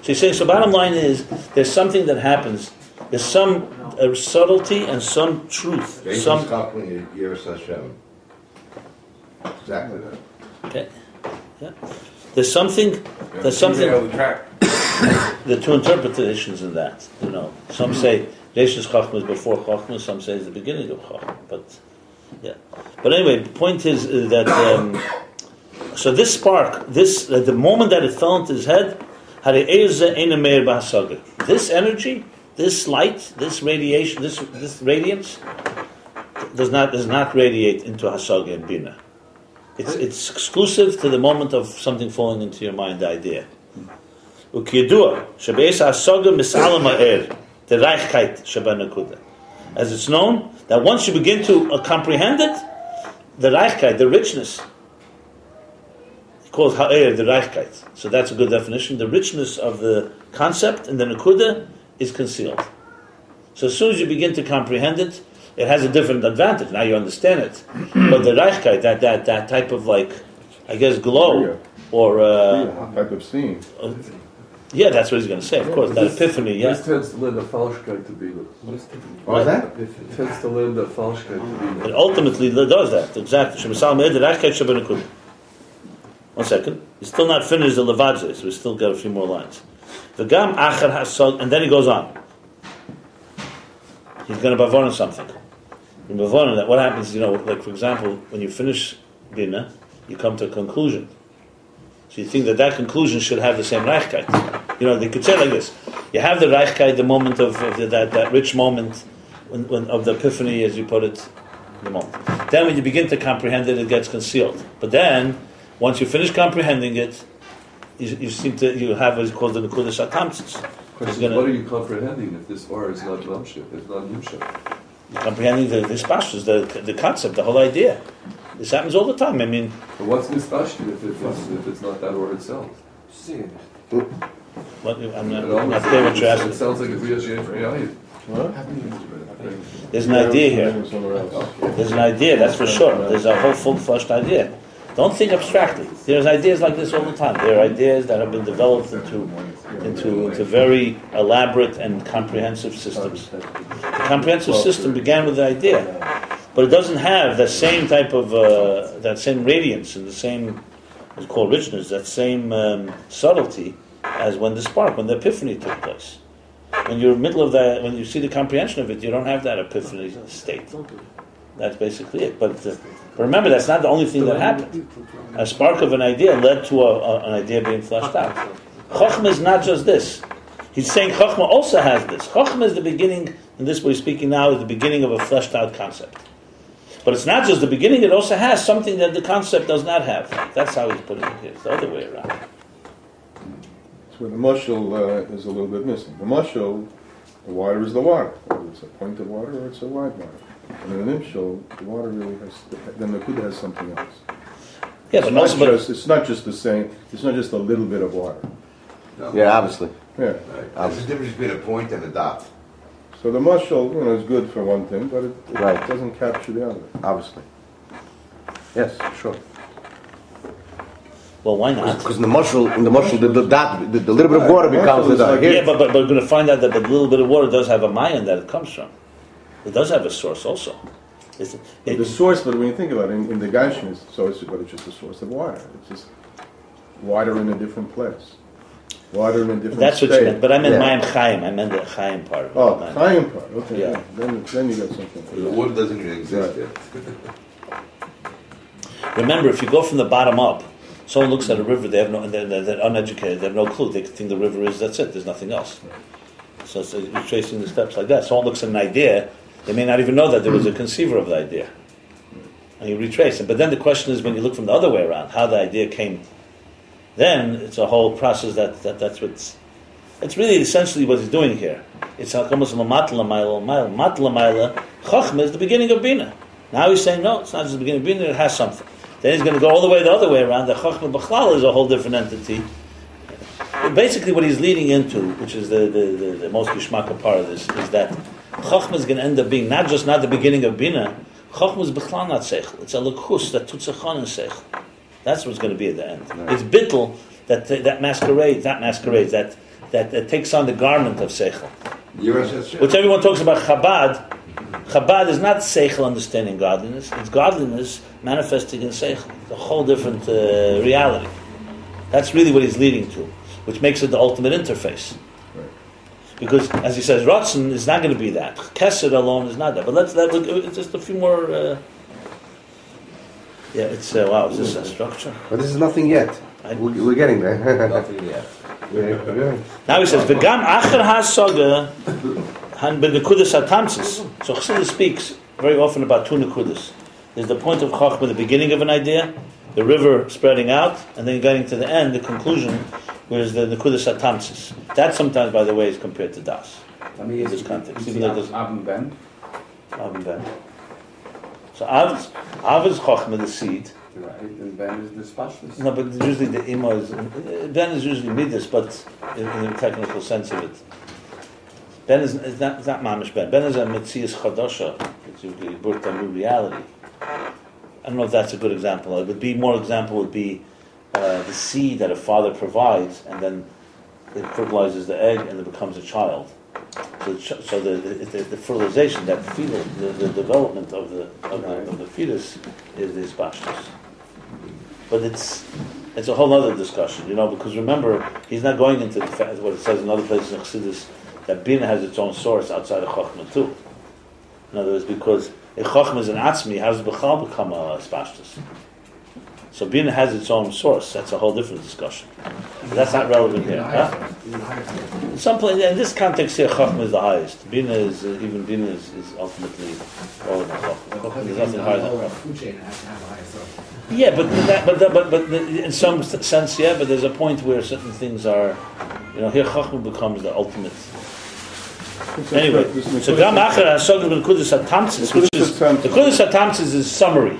So he's saying. So bottom line is, there's something that happens. There's some subtlety and some truth. Some. Exactly that. Okay. Yeah. There's something. There's something. There are two interpretations in that. Some say Reishis Chachma is before Chachma. Some say it's the beginning of Chachma. But yeah. But anyway, the point is that. So this spark, the moment that it fell into his head, this energy, this light, this radiation, this radiance, does not radiate into Hasaga and Bina. It's exclusive to the moment of something falling into your mind, the idea. As it's known, that once you begin to comprehend it, the Reichkeit, the richness, he calls Ha'er, the Reichkeit. So that's a good definition. The richness of the concept in the Nekuda is concealed. So as soon as you begin to comprehend it, it has a different advantage. Now you understand it. But the Reichkeit, that type of glow, or type of seeing. Yeah, that's what he's going to say. Of course, that epiphany. Yeah. This tends to lend a Falschkeit to be. What is that? It tends to lend a Falschkeit to be. It ultimately does that. Exactly. One second. He's still not finished the Levadze, so we still got a few more lines. And then he goes on. He's going to bavon on something. In bavon, that what happens, like for example, when you finish Bina, you come to a conclusion. So you think that conclusion should have the same Reichkeit. They could say it like this. You have the Reichkeit, the moment of that rich moment when of the epiphany, as you put it, the moment. Then when you begin to comprehend it, it gets concealed. But then, once you finish comprehending it, you have what is called the Nekuda Shatamtzis. What are you comprehending if this or is not Lamship, it's not Yimship? You're comprehending the pashtus, the concept, the whole idea. This happens all the time. I mean, but what's mispashtu if it's not that or itself? I'm not clear what you're asking. It sounds like a Riyah. There's an idea here. There's an idea, that's for sure. There's a whole full-fledged idea. Don't think abstractly. There's ideas like this all the time. There are ideas that have been developed into very elaborate and comprehensive systems. The comprehensive system began with the idea, but it doesn't have that same type of that same radiance and the same, what's called richness, that same subtlety as when the epiphany took place. When you're in the middle of that, when you see the comprehension of it, you don't have that epiphany state. That's basically it. But remember, that's not the only thing that happened. A spark of an idea led to an idea being fleshed out. Chochmah is not just this. He's saying Chochmah also has this. Chochmah is the beginning, and this we're speaking now is the beginning of a fleshed out concept. But it's not just the beginning, it also has something that the concept does not have. That's how he's putting it here. It's the other way around. So the mushal is a little bit missing. The mushal, the water is the water. Whether it's a point of water or it's a wide water. And in an imshal, the water really has, then the Nekuda has something else. Yeah, but it's not just the same, it's not just a little bit of water. No. Yeah, obviously. Yeah. Right. There's a difference between a point and a dot. So the mushal, is good for one thing, but it doesn't capture the other. Obviously. Yes, sure. Well, why not? Because in the mushal, the little bit of water becomes the dot. Yeah, but we're going to find out that the little bit of water does have a mayan that it comes from. It does have a source also. The source, but when you think about it, in the Gashmi, it's just a source of water. It's just water in a different place. Water in a different That's state. what you meant, but I meant Mayim Chaim. I meant the Chaim part of it. Oh, Chaim part, okay. Yeah. Then you got something. The water doesn't even exist yet. Remember, if you go from the bottom up, someone looks at a river, they're uneducated, they have no clue. They think the river is, that's it, there's nothing else. So you're tracing the steps like that. Someone looks at an idea, they may not even know that there was a conceiver of the idea. And you retrace it. But then the question is, when you look from the other way around, how the idea came, then it's a whole process that's what's... It's really essentially what he's doing here. It's almost a matla maila. Chochmah is the beginning of Bina. Now he's saying, no, it's not just the beginning of Bina, it has something. Then he's going to go all the way the other way around. The Chochmah B'chlal is a whole different entity. Basically what he's leading into, which is the most geschmacka part of this, is that Chochmah is going to end up being not the beginning of Bina. Chochmah is b'chlal not seichel. It's a lukhus that tutzachon and seichel. That's what's going to be at the end. Right. It's bittul that masquerades, that takes on the garment of seichel. Which everyone talks about Chabad. Chabad is not seichel understanding godliness. It's godliness manifesting in seichel. It's a whole different reality. That's really what he's leading to, which makes it the ultimate interface. Right. Because, as he says, Ratzon is not going to be that. Kesed alone is not that. But let's just a few more... it's wow. Is this a structure? But this is nothing yet. We're getting there. Nothing yet. Now he says, "V'gam acher hasaga han benekudas hatamtzis." So Chassidus speaks very often about two nekudas. There's the point of Chochmah, the beginning of an idea, the river spreading out, and then getting to the end, the conclusion, whereas the nekudas hatamtzis. That sometimes, by the way, is compared to das. In this context, even though there's Ayin Beis. So Av is Chochmah, the seed. Right, and Ben is the specialist. No, but usually the Ima is... Ben is usually Midas, but in the technical sense of it. Ben is not Mamish Ben. Ben is a Metzias Chadasha. It's usually birth a new reality. I don't know if that's a good example. More example would be the seed that a father provides, and then it fertilizes the egg, and it becomes a child. So the fertilization, that fetal, the development of the fetus is the Isbashtus. But it's a whole other discussion, because remember, he's not going into what it says in other places in Chassidus, that Bina has its own source outside of Chochmah too. In other words, because if Chochmah is an Atzmi, how does Bechal become a Spashtus? So Bina has its own source. That's a whole different discussion. But that's not relevant here. Huh? In some place, in this context here, Chochmah is the highest. Bina is ultimately lower than Chochmah. There's nothing higher than Chochmah. Yeah, but in some sense, yeah. But there's a point where certain things are, here Chochmah becomes the ultimate. Anyway, so Gam Acher HaSogel B'Nekudas HaTamtzis, which is the Nekudas HaTamtzis is summary.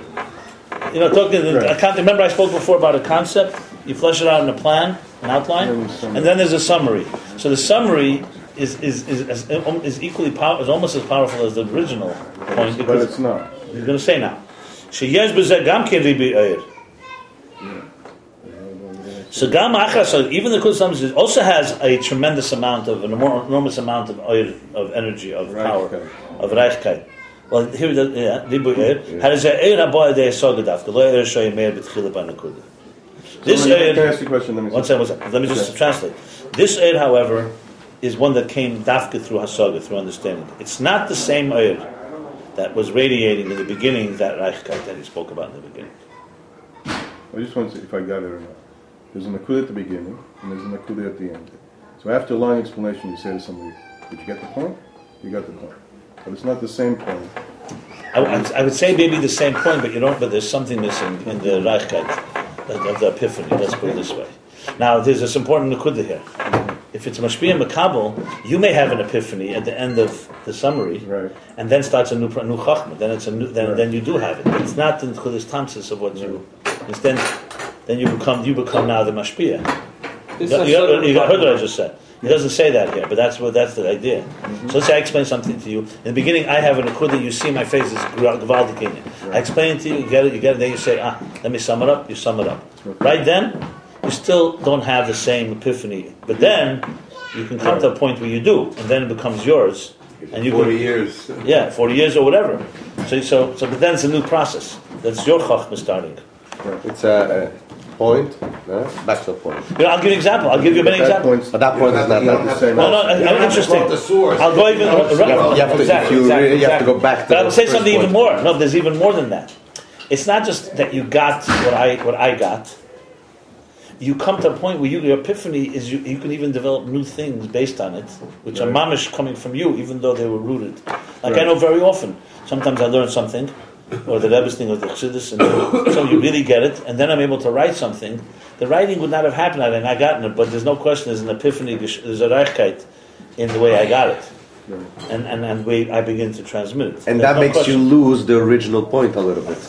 I can't remember. I spoke before about a concept. You flesh it out in a plan, an outline, and then there's a summary. So the summary is equally is almost as powerful as the original point. But it's not. You're going to say now. Sheyesh b'zeh gam ken ribi oyer. So gam achar, so even the Nekudas also has a tremendous amount of an enormous amount of oyer, of energy, of power, of reichkeit. Well, here ribu oyer. How does that oyer aboy de sogadaf? The oyer shoy meir b'tchila b'nekuda. This oyer. Can I ask you a question? One second. Let me just translate. This oyer, however, is one that came dafka through hasaga, through understanding. It's not the same oyer that was radiating in the beginning, that reichkeit that he spoke about in the beginning. I just want to see if I got it or not. There's a nakuda at the beginning, and there's a nakuda at the end. So after a long explanation, you say to somebody, did you get the point? You got the point. But it's not the same point. I would say maybe the same point, but but there's something missing in the reichkeit of the epiphany. Let's put it this way. Now, there's this important nakuda here. If it's Mashpia Makabel, you may have an epiphany at the end of the summary, right, and then starts a new Chachma. Then it's then you do have it. But it's not the Nekudas Tamtzis of what you. Instead, then you become now the Mashpia. You heard what I just said. He doesn't say that here, but that's the idea. Mm-hmm. So let's say I explain something to you. In the beginning, I have a Nekuda. You see my face is Gvaldik in it. I explain it to you. You get it. Then you say, let me sum it up. You sum it up. Right then, you still don't have the same epiphany, but then you can come to a point where you do, and then it becomes yours. And you 40 years. 40 years or whatever. So, but then it's a new process. That's your chachma starting. It's a point, back to a point. I'll give you an example. I'll give you many examples. But that point is not the same. No, interesting. I'll go even. You have to go back. But I'll say something even more. No, there's even more than that. It's not just that you got what I got. You come to a point where your epiphany is you can even develop new things based on it, which are mamish coming from you, even though they were rooted. Like I know very often, sometimes I learn something, or the Rebbe's thing, or the Chassidus, and so you really get it, and then I'm able to write something. The writing would not have happened had I not gotten it, but there's no question there's an epiphany, there's a reichkeit in the way I got it. And way I begin to transmit it. And that makes you lose the original point a little bit.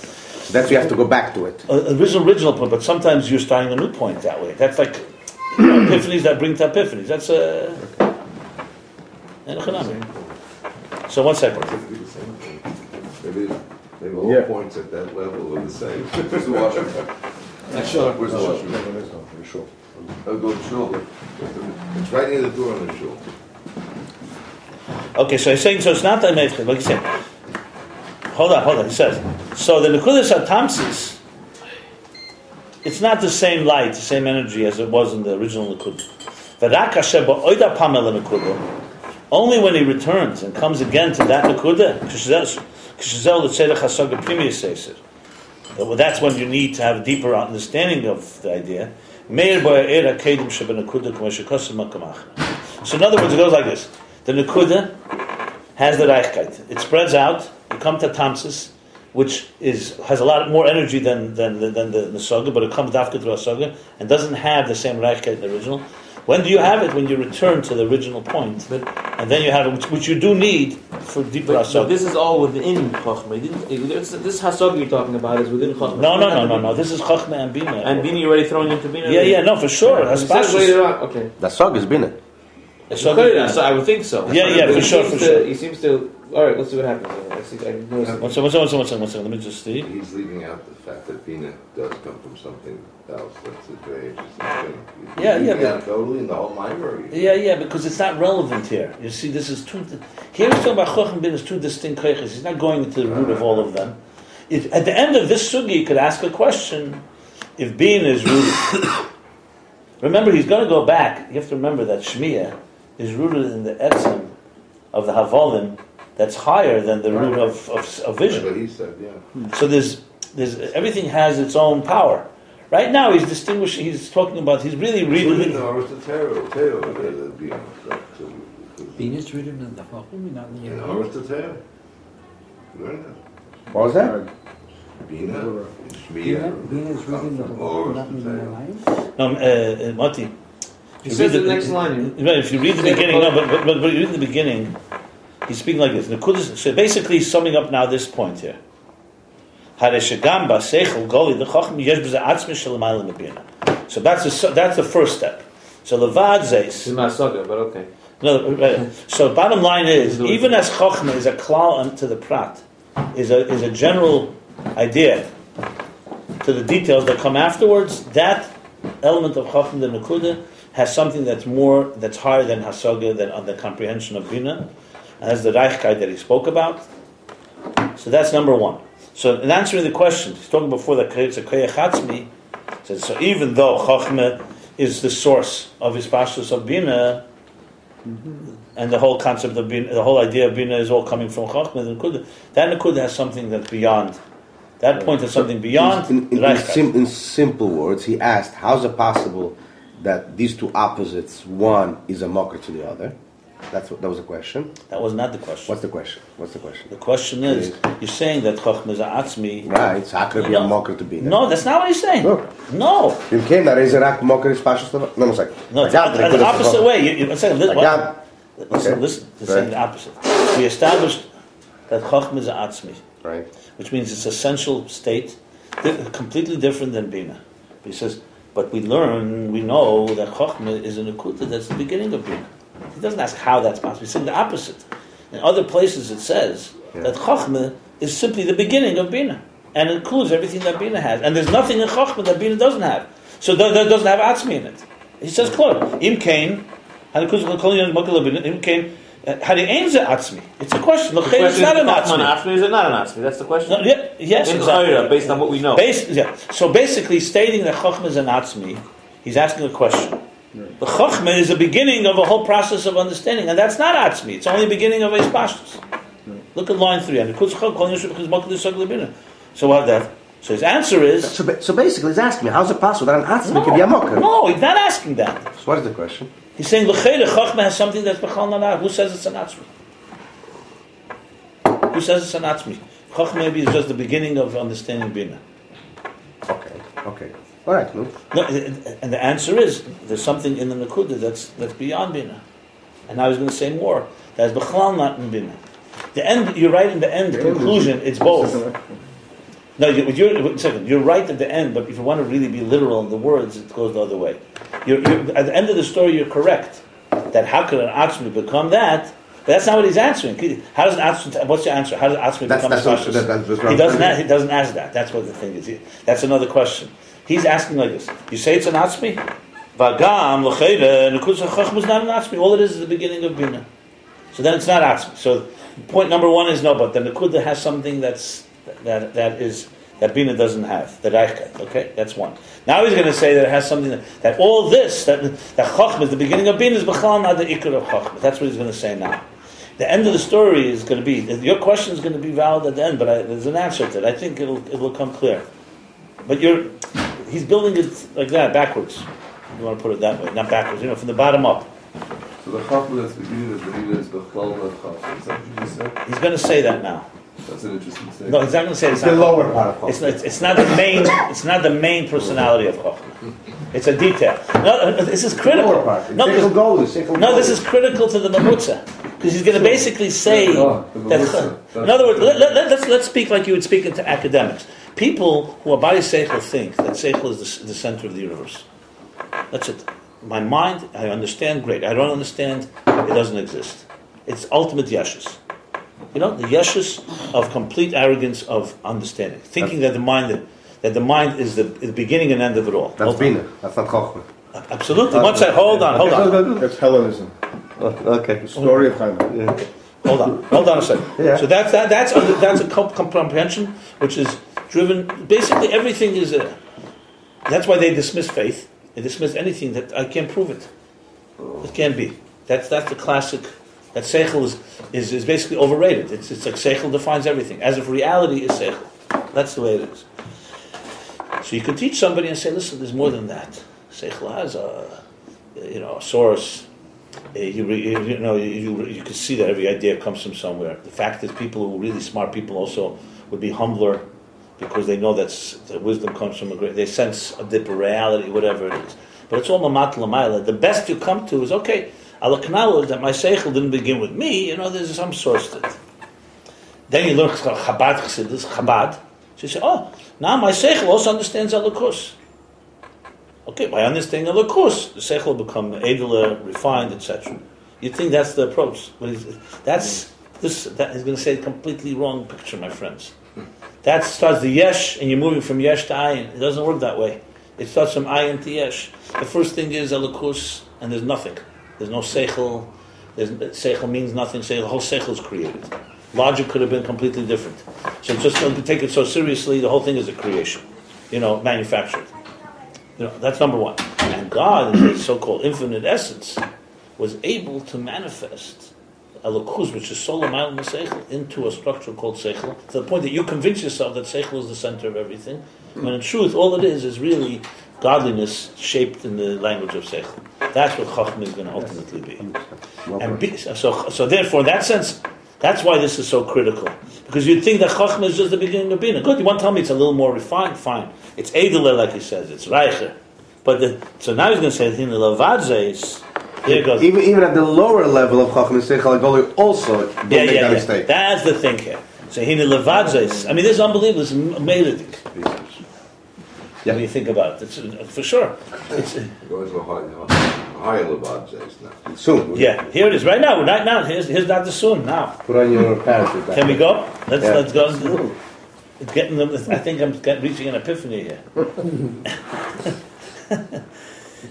That's you have to go back to it. Original point, but sometimes you're starting a new point that way. That's like epiphanies that bring to epiphanies. That's So 1 second. Maybe the same thing. Maybe all points at that level are the same. Where's the washroom? Sure. Where's the washroom? Sure. I'll go to the shul. It's right near the door on the shul. Okay, so he's saying, so it's not the Meitchid, like he said. Hold on, he says. So the Nekudas HaTamsis, it's not the same light, the same energy as it was in the original Nekudah. V'rak Hashem ba'oida pamel Nekudah. Only when he returns and comes again to that Nekudah, that's when you need to have a deeper understanding of the idea. So in other words, it goes like this. The Nekudah has the Reichkeit. It spreads out. You come to Tamsis, which has a lot more energy than the Nesoga, but it comes after through Asoga and doesn't have the same Reichkeit in the original. When do you have it? When you return to the original point. And then you have it, which you do need for deeper Asoga. But this is all within Chochmah. This Hasoga you're talking about is within Chochmah. No. This is Chochmah and Bina. And Bina you're already throwing into Bina? Yeah, no, for sure. It says later on. Okay. The Sog is Bina. So I would think so. Yeah, for sure. He seems to. All right, let's see what happens. One second. Let me just see. He's leaving out the fact that Bina does come from something else. That's a very interesting thing. Yeah. Totally in the whole mind. Yeah, because it's not relevant here. You see, this is two. Here he's talking about Chochem Bin as two distinct koiches. He's not going into the root of all of them. At the end of this sugi, you could ask a question: if Bin is rooted, remember he's going to go back. You have to remember that Shmiya is rooted in the etzem of the Havolim that's higher than the root of vision. But he said, yeah. So there's everything has its own power. Right now he's distinguishing. He's talking about. He's really reading. Being is rooted in the Chacham, not in the Yehuda. What was that? Bina is rooted in the Chacham, not in the No, Mati. He says the next line. If you read the beginning, but you read the beginning, he's speaking like this. So basically, he's summing up now this point here. So that's the first step. So Levad Zeis. But okay. No, so bottom line is, even as Chochmah is a klal to the prat, is a general idea to the details that come afterwards, that element of Chochmah, the Nekudah, has something that's higher than Hasoga, than on the comprehension of Bina, and has the Reichkeit that he spoke about. So that's number one. So in answering the question, he's talking before that it's a Koyach Hatzmi, says, so even though Chochmah is the source of his pashtus of Bina, and the whole concept of Bina, the whole idea of Bina is all coming from Chochmah, the Nekudah, that Nekudah has something that's beyond. That point has something beyond. In simple words, he asked, how is it possible that these two opposites, one is a mocker to the other? That was the question. That was not the question. What's the question? The question is, you're saying that Chochmah is a Atzmi. Right, so how could it be a mocker to be? No, that's not what he's saying. Look. No. You came that is a rak mocker is pashas. No, one second. No, it's the opposite way. One second. Listen. He's saying the opposite. We established that Chochmah is a Atzmi. Right. Which means it's essential state, completely different than Bina. But he says, but we know that Chochmah is a Nekudah, that's the beginning of Bina. He doesn't ask how that's possible. He's saying the opposite. In other places it says that Chochmah is simply the beginning of Bina. And it includes everything that Bina has. And there's nothing in Chochmah that Bina doesn't have. So that doesn't have Atzmi in it. He says, Klor, Im Kain, Im Kain, Hari Ein Ze Atzmi. It's a question. Look, it's not an Atzmi. Is it not an Atzmi? That's the question? No, yes, in exactly. Chayra, based on what we know. So basically, stating that Chochmah is an Atzmi, he's asking a question. The Chochmah is the beginning of a whole process of understanding, and that's not Atzmi. It's only the beginning of his pashtus. Look at line 3. So what that? So his answer is... So basically he's asking me, how is it possible that an Atzmi can be a mocker? No, he's not asking that. So what is the question? He's saying, L'cheira, Chochmah has something that's Bechal Nanah. Who says it's an Atzmi? Who says it's an Atzmi? Chochmah maybe is just the beginning of understanding Bina. Okay. All right. No, and the answer is, there's something in the Nekudah that's beyond Bina. And I was going to say more. That's Bechal not in Bina. The end, you're right in the end, the conclusion, it's both. No, you're right at the end, but if you want to really be literal in the words, it goes the other way. You're, at the end of the story, you're correct. That how could an Atzmi become that? But that's not what he's answering. How does Atzmi? What's your answer? How does Atzmi become Pashtus? He doesn't ask that. That's what the thing is. That's another question. He's asking like this. You say it's an Atzmi? Vagam l'chayre nekudas hachachma is not an Atzmi. All it is the beginning of Bina. So then it's not Atzmi. So point number one is no, but the Nekuda has something that Bina doesn't have. The Reichkeit. Okay, that's one. Now he's going to say that it has something that all this that Chachma is the beginning of Bina is b'chal not the ikar of Chachma. That's what he's going to say now. The end of the story is going to be your question is going to be valid at the end, but there's an answer to it. I think it will come clear. But he's building it like that backwards. You want to put it that way, not backwards. From the bottom up. So the Chachma that's beginning of Bina is b'chal not Chachma. Is that what you said? He's going to say that now. That's an interesting statement. No, he's not going to say it's the lower part of Chachma. It's not the main. It's not the main personality of Chachma. It's a detail. No, this is critical. No, this is critical to the Mamutza because he's going to basically say that. In other words, let's speak like you would speak into academics. People who are body seichel think that seichel is the center of the universe. That's it. My mind, I understand. Great. I don't understand. It doesn't exist. It's ultimate yeshus. The yeshus of complete arrogance of understanding, thinking that the mind is the beginning and end of it all. That's Bina. That's not Chochmah. Absolutely. Hold on. That's Hellenism. Okay. The story of Hanukkah. Yeah. Hold on a second. Yeah. So that's a comprehension which is driven. Basically, everything is. That's why they dismiss faith. They dismiss anything that I can't prove it. It can't be. That's the classic. That seichel is basically overrated. It's like seichel defines everything, as if reality is seichel. That's the way it is. So you can teach somebody and say, listen, there's more than that. Seichel has a source. You can see that every idea comes from somewhere. The fact is, people who are really smart people also would be humbler because they know that wisdom comes from they sense a deeper reality, whatever it is. But it's all mamat l'mayla. The best you come to is okay. I'll acknowledge that my seichel didn't begin with me. There's some source to it. Then you learn Chabad Chassidus, Chabad. So you say, now my seichel also understands Elokus. Okay, by understanding Elokus, the seichel will become edler, refined, etc. You think that's the approach? But that is going to say a completely wrong picture, my friends. That starts the yesh, and you're moving from yesh to ayin. It doesn't work that way. It starts from ayin to yesh. The first thing is Elokus, and there's nothing. There's no seichel. Seichel means nothing. The whole seichel is created. Logic could have been completely different. So just don't take it so seriously. The whole thing is a creation, manufactured. That's number one. And God, in His so-called infinite essence, was able to manifest Elokus, which is Solomon and Seichel, into a structure called Seichel, to the point that you convince yourself that Seichel is the center of everything. When in truth, all it is really godliness shaped in the language of Seichel. That's what Chachma is going to ultimately be. So therefore, in that sense, that's why this is so critical. Because you'd think that Chachma is just the beginning of Bina. Good, you want to tell me it's a little more refined? Fine. It's Edeler, like he says. It's Reicher. So now he's going to say, in the Lavadzes, here it goes. Even at the lower level of Chachma Seichel, also don't make that mistake. That's the thing here. So in the Lavadzes, this is unbelievable. It's amazing. When you think about it, it's for sure. It's going to a higher Levadzes now. Soon. Yeah, here it is. Right now. Here's Dr. Soon now. Put on your parachute back. Can we go? Let's go. It's getting them. I think I'm reaching an epiphany here.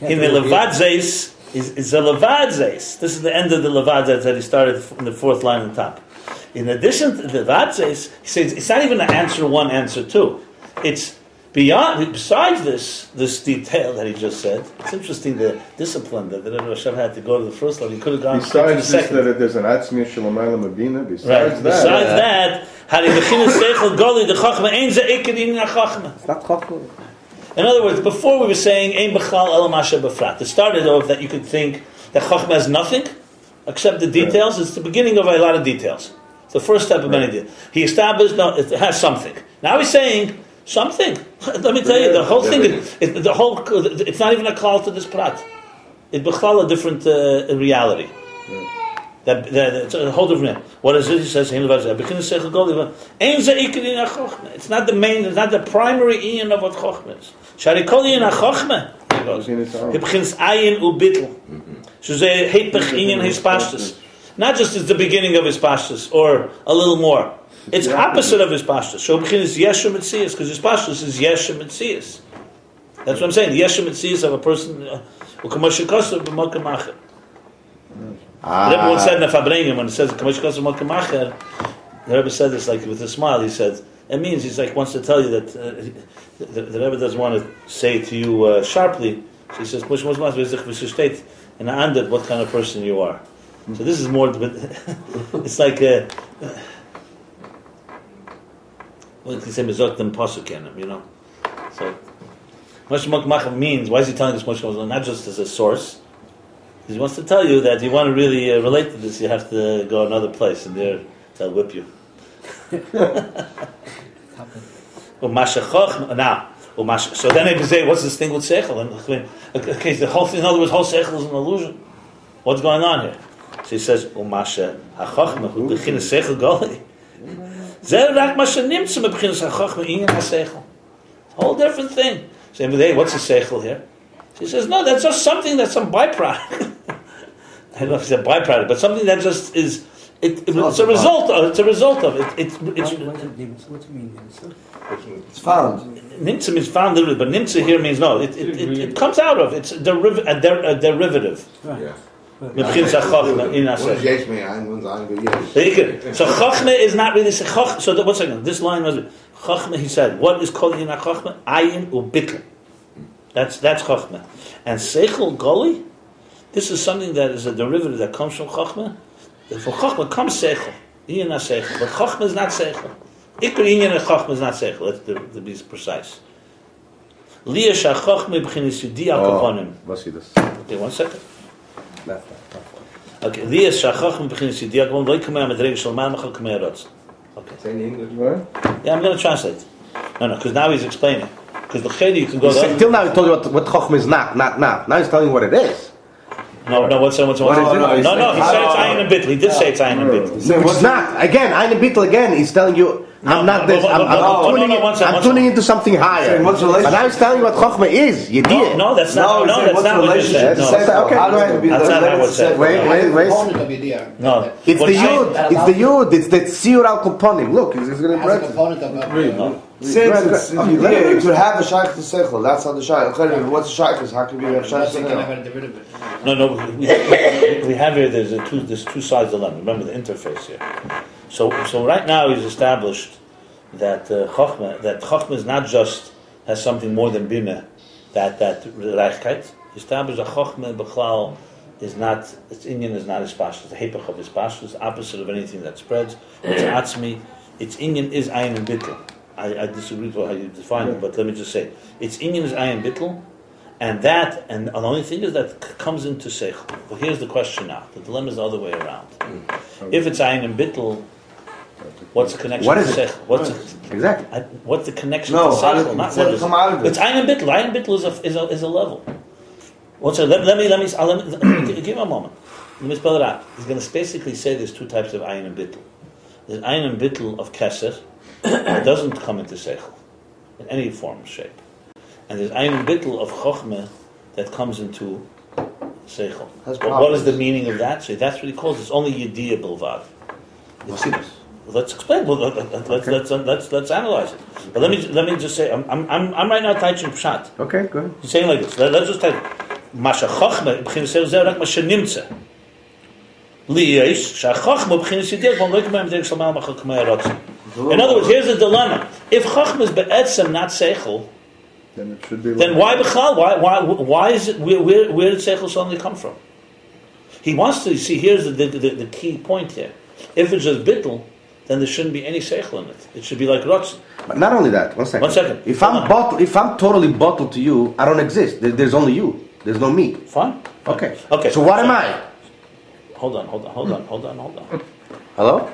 In the Levadzes is a Levadzes. This is the end of the Levadzes that he started from the fourth line on top. In addition to the Levadzes, he says it's not even an answer one, answer two. It's besides this detail that he just said. It's interesting the discipline that the Rebbe Hashem had to go to the first line. He could have gone to the second. Besides that, there's an Atzmi Shalomayla Mabina. Besides that, Hari Bechina Seichel Goli the Chachma Ein Ze Ikerin Chachma. It's not Chachma. In other words, before we were saying Ein Bechal Elam Asher Befrat. It started off that you could think that Chachma has nothing except the details. It's the beginning of a lot of details. It's the first step of many details. He established it has something. Now he's saying something. Let me tell you, the whole thing, it's not even a call to this prat. It's a different reality. It's a whole different. What is it? He says, it's not the main, it's not the primary iyan of what Chochmah is. Sharikol iyan HaChochmah. He begins Ayin Ubitl. So they hate Iyan his pastors. not just as the beginning of his pashtus or a little more. It's opposite of his pashtus. So is Yeshem Metzias, because his pashtus is Yeshem Metzias. That's what I'm saying. The Yeshem Metzias of a person. The Rebbe once said in the Fabrengen, when it says Kamashikosu Mokamacher, the Rebbe said this like with a smile. He said, it means he's like wants to tell you that the Rebbe doesn't want to say to you sharply. So he says, what kind of person you are. So this is more, it's like, what can you say, Mezoktim Pasuk in him, you know? So, Moshe Mokmach means, why is he telling us Moshe Mokmach? Not just as a source. He wants to tell you that you want to really relate to this, you have to go another place, and there they'll whip you. Now, so then I say, what's this thing with Seichel? Okay, the whole thing, in other words, whole Seichel is an illusion. What's going on here? So he says, Umasha HaChochma, who bechinas Seichel Goli. Zer rak masha nimtza bechinas HaChochma inyan HaSeichel. Whole different thing. So hey, what's the Seichel here? She says, no, that's just something, that's some byproduct. I don't know if it's a byproduct, but something that just is, it's a result of it. What's it mean? It's found. Nimtza means found literally, but nimtza here means no. It comes out of. It's a derivative. Right. So Chachma is not really Chachma. So one second. This line was Chachma. He said, "What is called in Chachma? Ayin ubitl." That's Chachma. And Seichel Goli. This is something that is a derivative that comes from Chachma. From Chachma comes Seichel. Inyan Seichel, but Chachma is not Seichel. Ikar Inyan and Chachma is not Seichel. Let's be precise. Liya Shachachma b'chinis Yudiak uponim. Okay, 1 second. Okay, Liya Shachachma b'chinis Yudiak uponim. Lo yikamei amadreg shalman machal kamei arotz. Okay. Say in English, right? Yeah, I'm going to translate. No, because now he's explaining. Because the Chedi, you can go. Till now he told you what Chachma is not. Now he's telling you what it is. No, what's he said it's Ayin and Bitl. He did say it's Ayin and Bitl. It's not. Again, Ayin and Bitl again, he's telling you, I'm not this. I'm tuning into something higher. But now he's telling you what Chokhmah is. You did. No, that's not what you said. Okay, that's not what it said. Wait. No. It's the Yud. It's the Tziyur al Komponim. Look, he's going to break it. Since it's it would have a shaykh to seichel. That's how the shaykh. What's a shaykh is? How can we have shaykh to seichel? No. We have here. There's two sides of the lemon. Remember the interface here. So right now he's established that Chochmah is not just has something more than bina, that reichkeit. He established that Chochmah b'chlal is not, its inyan is not his pashtus. The hepech of his pashtus, opposite of anything that spreads. It's atzmi. Its inyan is ayin and bittul. I disagree with how you define it, but let me just say, its inyan is ayin bittul, and the only thing is that comes into seichel. But here's the question now. The dilemma is the other way around. If it's ayin and bittul, what's the connection to seichel? Exactly. What's the connection to seichel? Not what is it. It's ayin and bittul. Ayin and bittul is a level. Let me give him a moment. Let me spell it out. He's going to basically say there's two types of ayin and bittul. There's ayin and bittul of keser. It doesn't come into seichel in any form or shape. And there's ayin and bittul of chokhmah that comes into seichel. But what is the meaning of that? So that's what he calls it. It's only yediyah bilvad. Let's explain. Well, let's analyze it. But let me just say, I'm right now teaching pshat. Okay, go ahead. He's saying like this. Let's just take masha chokhmah b'chinas seichel rak masha nimtza. In other words, here's the dilemma. If Chachma is be'etzem, not Seichel, then it should be. Then why Bechal? Why is it? Where did Seichel suddenly come from? He wants to see. Here's the key point here. If it's just bittul, then there shouldn't be any Seichel in it. It should be like Rotzen. But not only that. 1 second. 1 second. If I'm totally bottled to you, I don't exist. There's only you. There's no me. Fine. Okay. So what am I? Hold on. Hello?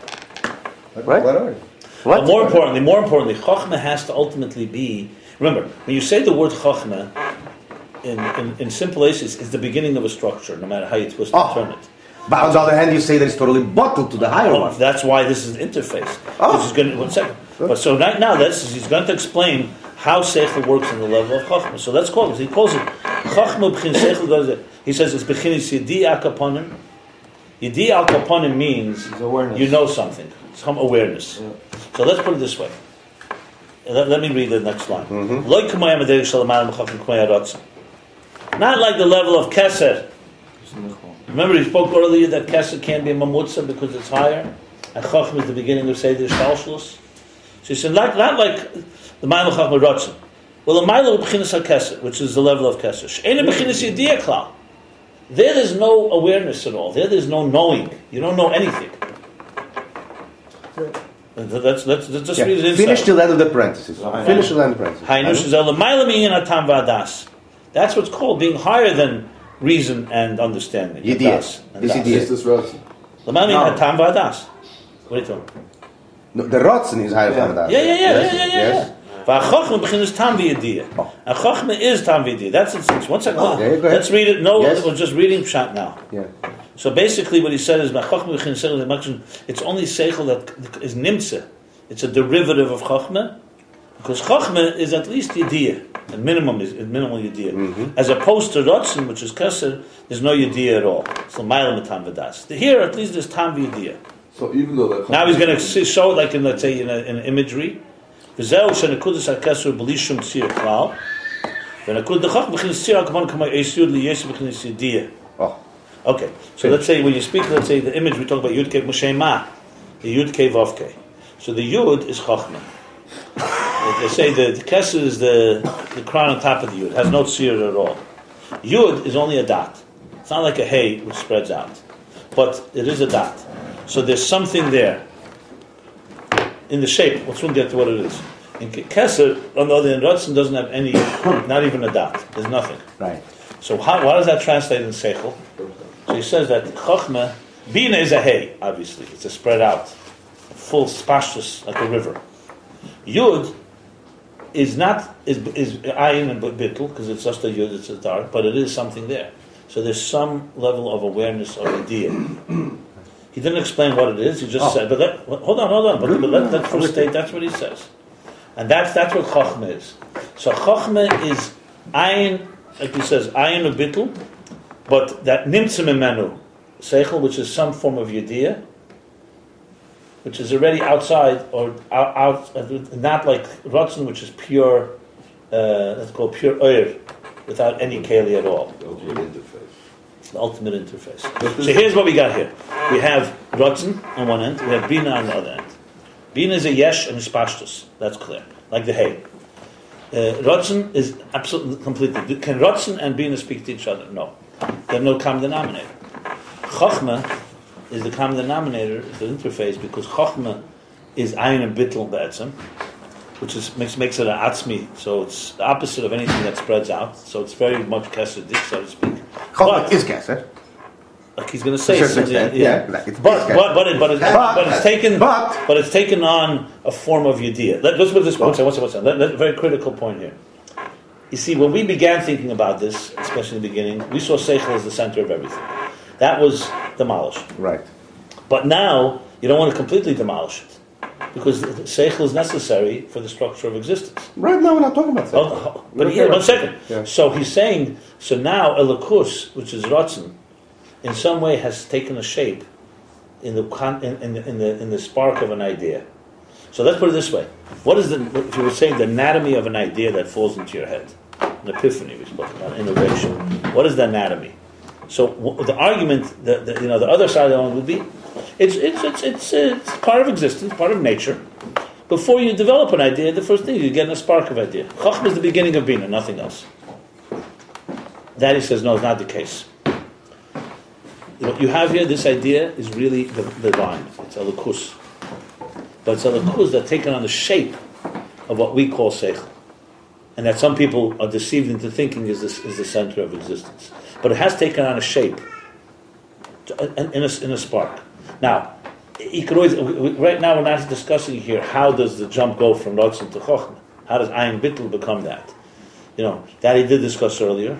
Right? What are you? But more importantly, Chochmah has to ultimately be. Remember, when you say the word Chochmah in simple Aces, it's the beginning of a structure, no matter how you twist and turn it. But on the other hand, you say that it's totally bottled to the higher one. That's why this is an interface. He's going to, 1 second. But so right now, he's going to explain how Seichel works in the level of Chochmah. So let's call it. He calls it Chochmah b'chin Seichel. He says it's b'chinis yediak uponim. Yediyah al kaponim means you know something, some awareness. Yeah. So let's put it this way. Let me read the next line. Not like the level of Keser. Remember, he spoke earlier that Keser can't be a mamutza because it's higher, and Chacham is the beginning of Seder Shtalshlus. So he said, not like the Ma'al Chacham Ratzon. Well, the Ma'al B'chinas HaKeser, which is the level of Keser. She'ena B'chinas Yediyah Klal. There is no awareness at all. There is no knowing. You don't know anything. Let's just read it inside. Finish till the end of the parenthesis. Finish till the end of the parenthesis. That's what's called being higher than reason and understanding. Yediyah. This is Ratzon. What are you talking? No, the Ratzon is higher than that. Yeah. Chachma is tam v'yediyah. And Chachma is tam v'yediyah. That's it. One second. Let's read it. No, we're just reading Pshat now. Yeah. So basically, what he said is, it's only seichel that is nimtze. It's a derivative of Chachma, because Chachma is at least yediyah. The minimum is minimal yediyah. Mm-hmm. As opposed to Ratzon, which is Keser, there's no yediyah at all. So ma'il tam v'das. Here, at least, there's tam v'yediyah. So even though that now he's going to show it, like in, let's say, in an imagery. V'zeu she'nekudas ha'keser b'lishum tzir klal. V'nekud dechach b'chinas tzir ha'kaman kamay eisud liyesu b'chinas yediyah. Okay, so let's say when you speak, let's say the image we talk about Yud Kei Moshe Ma, the Yud Kei Vav Kei. So the Yud is Chachma. They say the Keser is the crown on top of the Yud. It has no tzir at all. Yud is only a dot. It's not like a hay which spreads out, but it is a dot. So there's something there in the shape. Let's soon get to what it is. In Keser, on the other hand, Ratzon doesn't have any, not even a dot. There's nothing. Right. So why does that translate in Seichel? So he says that Chachma, Bina is a hay, obviously. It's a spread out, full spashtus, like a river. Yud is Ayin and Bittul, because it's just a Yud, it's a dark, but it is something there. So there's some level of awareness of idea. He didn't explain what it is, he just said, hold on, but let that first state, that's what he says. And that's what Chachma is. So Chachma is Ayin, like he says, Ayin and Bittul, but that nimtze mimenu seichel, which is some form of yediyah, which is already outside or out, not like Ratzon, which is pure, let's call pure oir, without any keli at all. The ultimate interface. The ultimate interface. So here's what we got here. We have Ratzon on one end, we have Bina on the other end. Bina is a yesh and a spashtus, that's clear, like the hay. Ratzon is absolutely completely. Can Ratzon and Bina speak to each other? No. They have no common denominator. Chachma is the common denominator, the interface, because Chachma is Ayin and Bittul Be'etzem, which makes it an Atzmi, so it's the opposite of anything that spreads out, so it's very much Kesedik, so to speak. Chachma is Keser. Like he's going to say, but it's taken on a form of Yediyah. Let's put this one second. Very critical point here. You see, when we began thinking about this, especially in the beginning, we saw Seichel as the center of everything. That was demolished. Right. But now, you don't want to completely demolish it, because Seichel is necessary for the structure of existence. Right now, we're not talking about Seichel. But here, 1 second. Yeah. So he's saying, so now Elikus, which is Ratzon, in some way has taken a shape in the spark of an idea. So let's put it this way: what is if you were saying the anatomy of an idea that falls into your head? An epiphany, we spoke about innovation. What is the anatomy? So the argument, the other side of the one would be, it's part of existence, part of nature. Before you develop an idea, the first thing you get a spark of idea. Chachma is the beginning of Bina, nothing else. That he says, no, it's not the case. What you have here, this idea, is really the divine. It's Elikus. But it's Elikus that's taken on the shape of what we call Seichel. And that some people are deceived into thinking is the center of existence. But it has taken on a shape, in a spark. Now, you could always, right now we're not discussing here how does the jump go from Ratzon to Chachma. How does Ayin Bittul become that? That he did discuss earlier.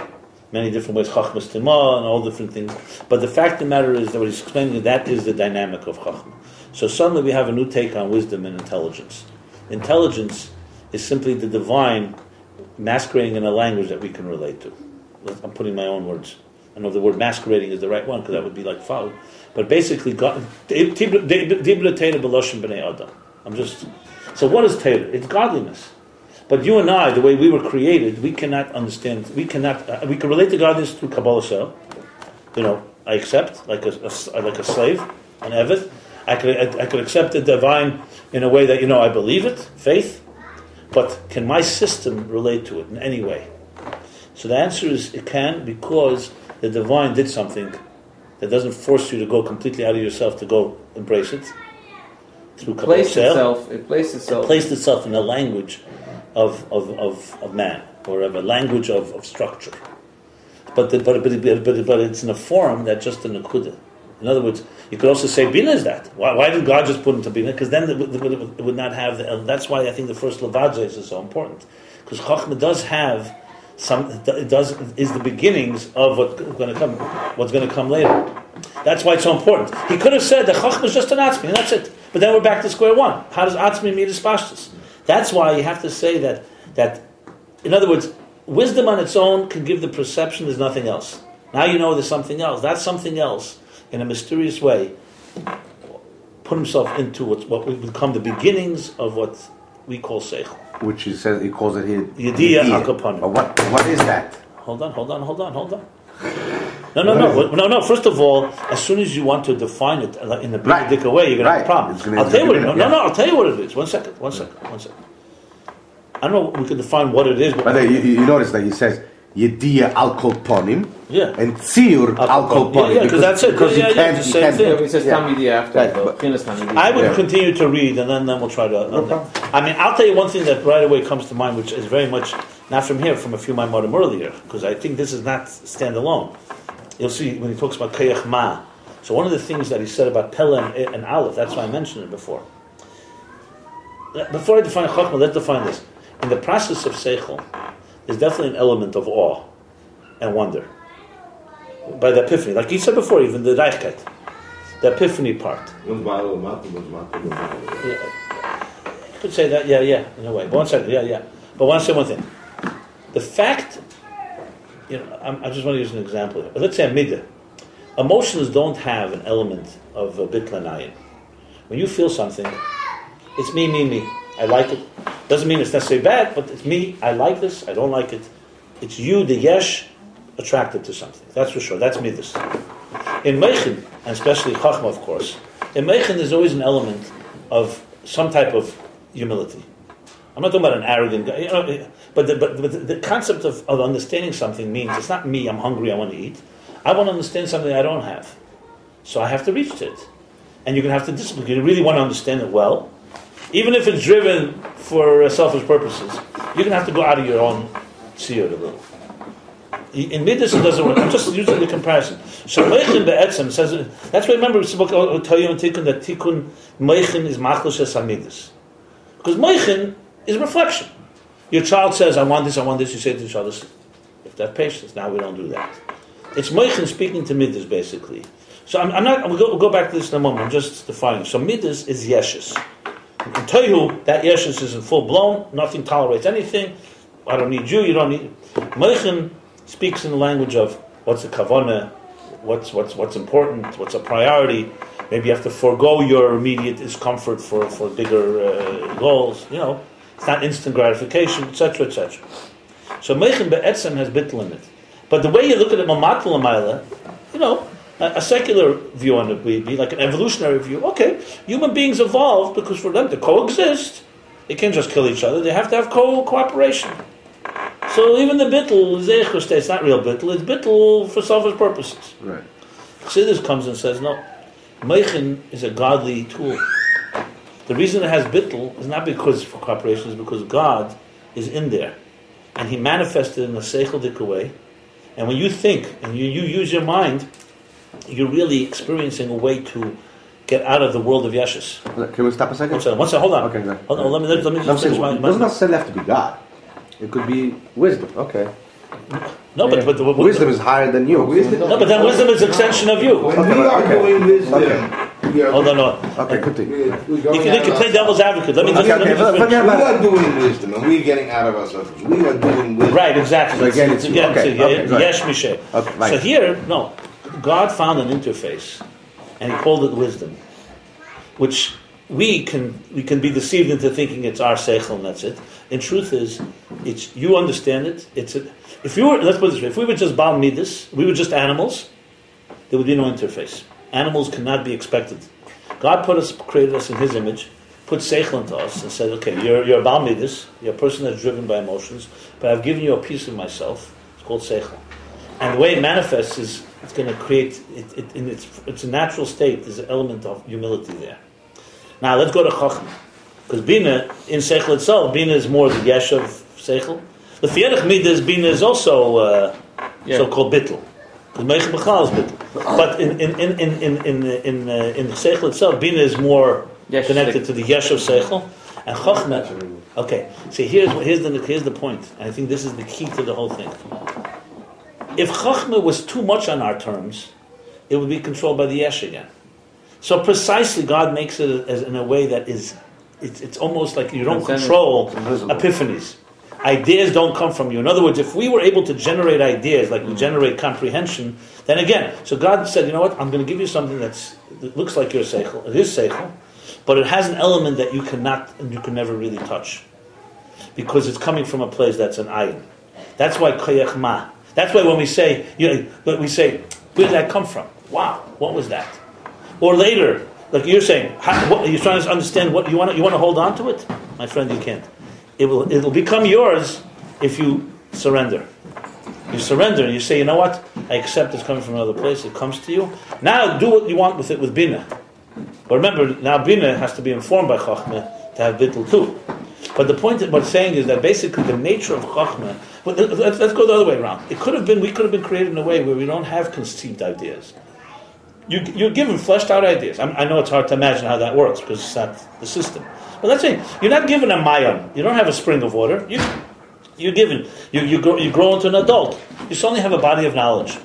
Many different ways, Chachmas Tima and all different things. But the fact of the matter is that what he's explaining, that is the dynamic of Chachma. So suddenly we have a new take on wisdom and intelligence. Intelligence is simply the divine masquerading in a language that we can relate to. I'm putting my own words. I don't know if the word masquerading is the right one, because that would be like foul. But basically, God, so what is Torah? It's godliness. But you and I, the way we were created, we cannot understand, we can relate to godliness through Kabbalah Shel. I accept, like a slave, an eved. I could accept the divine in a way that, I believe it, faith. But can my system relate to it in any way? So the answer is it can, because the divine did something that doesn't force you to go completely out of yourself to go embrace it. Through Kabbalah Shel. It placed itself in a language of man, or of a language of structure. But it's in a form that just a nekuda. In other words, you could also say Bina is that. Why did God just put into Bina? Because then it would not have that's why I think the first Levadze is so important. Because Chochmah does have is the beginnings of what's going to come later. That's why it's so important. He could have said that Chochmah is just an Atzmi, and that's it. But then we're back to square one. How does Atzmi meet his Pashtus? That's why you have to say that in other words, wisdom on its own can give the perception there's nothing else. Now you know there's something else. That something else, in a mysterious way, put himself into what would become the beginnings of what we call Seichel. Which he calls it Yediyah Akapanim. What is that? Hold on. No. First of all, as soon as you want to define it in a big way, you're going to have a problem. I'll tell you what it is. I'll tell you what it is. One second. I don't know. We can define what it is. But you notice that he says Yediyah al kol ponim, and Tziyur al kol ponim. Yeah, because that's it. Because you can't. He says Tamidiyah after. I would continue to read, and then we'll try to. I'll tell you one thing that right away comes to mind, which is very much not from here, from a few Maimorim earlier, because I think this is not standalone. You'll see when he talks about Kayach Ma. So one of the things that he said about Pele and Aleph, that's why I mentioned it before. Before I define Chochmah, let's define this. In the process of Seichel, there's definitely an element of awe and wonder. By the epiphany. Like he said before, even the Reichkeit. The epiphany part. You could say that, in a way. But one second, But I want to say one thing. The fact, I just want to use an example here. Let's say a midah. Emotions don't have an element of bitla nayin. When you feel something, it's me. I like it. Doesn't mean it's necessarily bad, but it's me. I like this. I don't like it. It's you, the yesh, attracted to something. That's for sure. That's midas. In Meichen, and especially Chachma, of course, in Meichen there's always an element of some type of humility. I'm not talking about an arrogant guy, but the concept of understanding something means it's not me, I'm hungry, I want to eat. I want to understand something I don't have. So I have to reach to it. And you're going to have to discipline. You really want to understand it well. Even if it's driven for selfish purposes, you're going to have to go out of your own tziyur a little. In Midas it doesn't work. I'm just using the comparison. So Meichin be'etzem says, that's why remember it's about Toyo and Tikkun, that Tikkun Meichin is machlosh es hamidus. Because Meichin is reflection. Your child says, I want this, you say to the child, listen, if that patience, now we don't do that. It's Meichin speaking to Midas, basically. So we'll go back to this in a moment, I'm just defining. So Midas is Yeshus. In Tohu, that Yeshus is in full blown, nothing tolerates anything. I don't need you don't need... Meichin speaks in the language of what's a kavanah, what's important, what's a priority. Maybe you have to forego your immediate discomfort for bigger goals. It's not instant gratification, etc., etc. So Meichin be'etzem has bittul in it. But the way you look at it, mamatl l'mayla, a secular view on it would be like an evolutionary view. Okay, human beings evolved because for them to coexist, they can't just kill each other. They have to have cooperation. So even the bittul, it's not real bittul, it's bittul for selfish purposes. Right. Chassidus comes and says, no, Meichin is a godly tool. The reason it has bittul is not because for cooperation, it's because God is in there. And He manifested in a seichel way. And when you think and you use your mind, you're really experiencing a way to get out of the world of Yeshus. Can we stop a second? One second, hold on. Okay, right. Hold on, let me just finish my... It doesn't necessarily have to be God. It could be wisdom. Okay. No, but wisdom is higher than you. No, but then wisdom is an extension of you. When we are doing wisdom, Hold on. Okay, continue. You can play devil's advocate. Let me just. We are doing wisdom, and we're getting out of ourselves. We are doing wisdom. Right, exactly. So again, it's Yesh Mishe. Okay, so here, no, God found an interface, and He called it wisdom, which we can be deceived into thinking it's our seichel and that's it. In truth, it's you understand it. If you were, let's put it this way: if we were just Baal Midas, we were just animals, there would be no interface. Animals cannot be expected. God created us in His image, put seichel into us, and said, "Okay, you're a Baal Midas, you're a person that's driven by emotions, but I've given you a piece of myself. It's called seichel, and the way it manifests is it's going to create it in it's a natural state. There's an element of humility there. Now let's go to Chachma, because Bina in seichel itself, Bina is more the yesh of seichel. The Fierach Midas Bina is also so-called bittul. Because Meichel B'chal is bittul. But in seichel itself, Bina is more connected to the yesh of seichel, and Chachma. Okay, see here's the point, and I think this is the key to the whole thing. If Chachma was too much on our terms, it would be controlled by the yesh again. So precisely, God makes it as in a way that it's almost like you don't control epiphanies. Ideas don't come from you. In other words, if we were able to generate ideas like we generate comprehension, then again, so God said, you know what, I'm going to give you something that looks like your seichel. It is seichel, but it has an element that you can never really touch. Because it's coming from a place that's an ayin. That's why koyach ma. That's why when we say, where did that come from? Wow, what was that? Or later, like you're saying, you're trying to understand what you want to hold on to it? My friend, you can't. It'll become yours if you surrender. You surrender and you say, you know what? I accept it's coming from another place. It comes to you. Now do what you want with it with Bina. But remember, now Bina has to be informed by Chachma to have Bittul too. But the point that we're saying is that basically the nature of Chachma. Let's go the other way around. We could have been created in a way where we don't have conceived ideas. You're given fleshed out ideas. I know it's hard to imagine how that works because it's not the system. But let's say you're not given a mayam. You don't have a spring of water. You grow into an adult. You suddenly have a body of knowledge.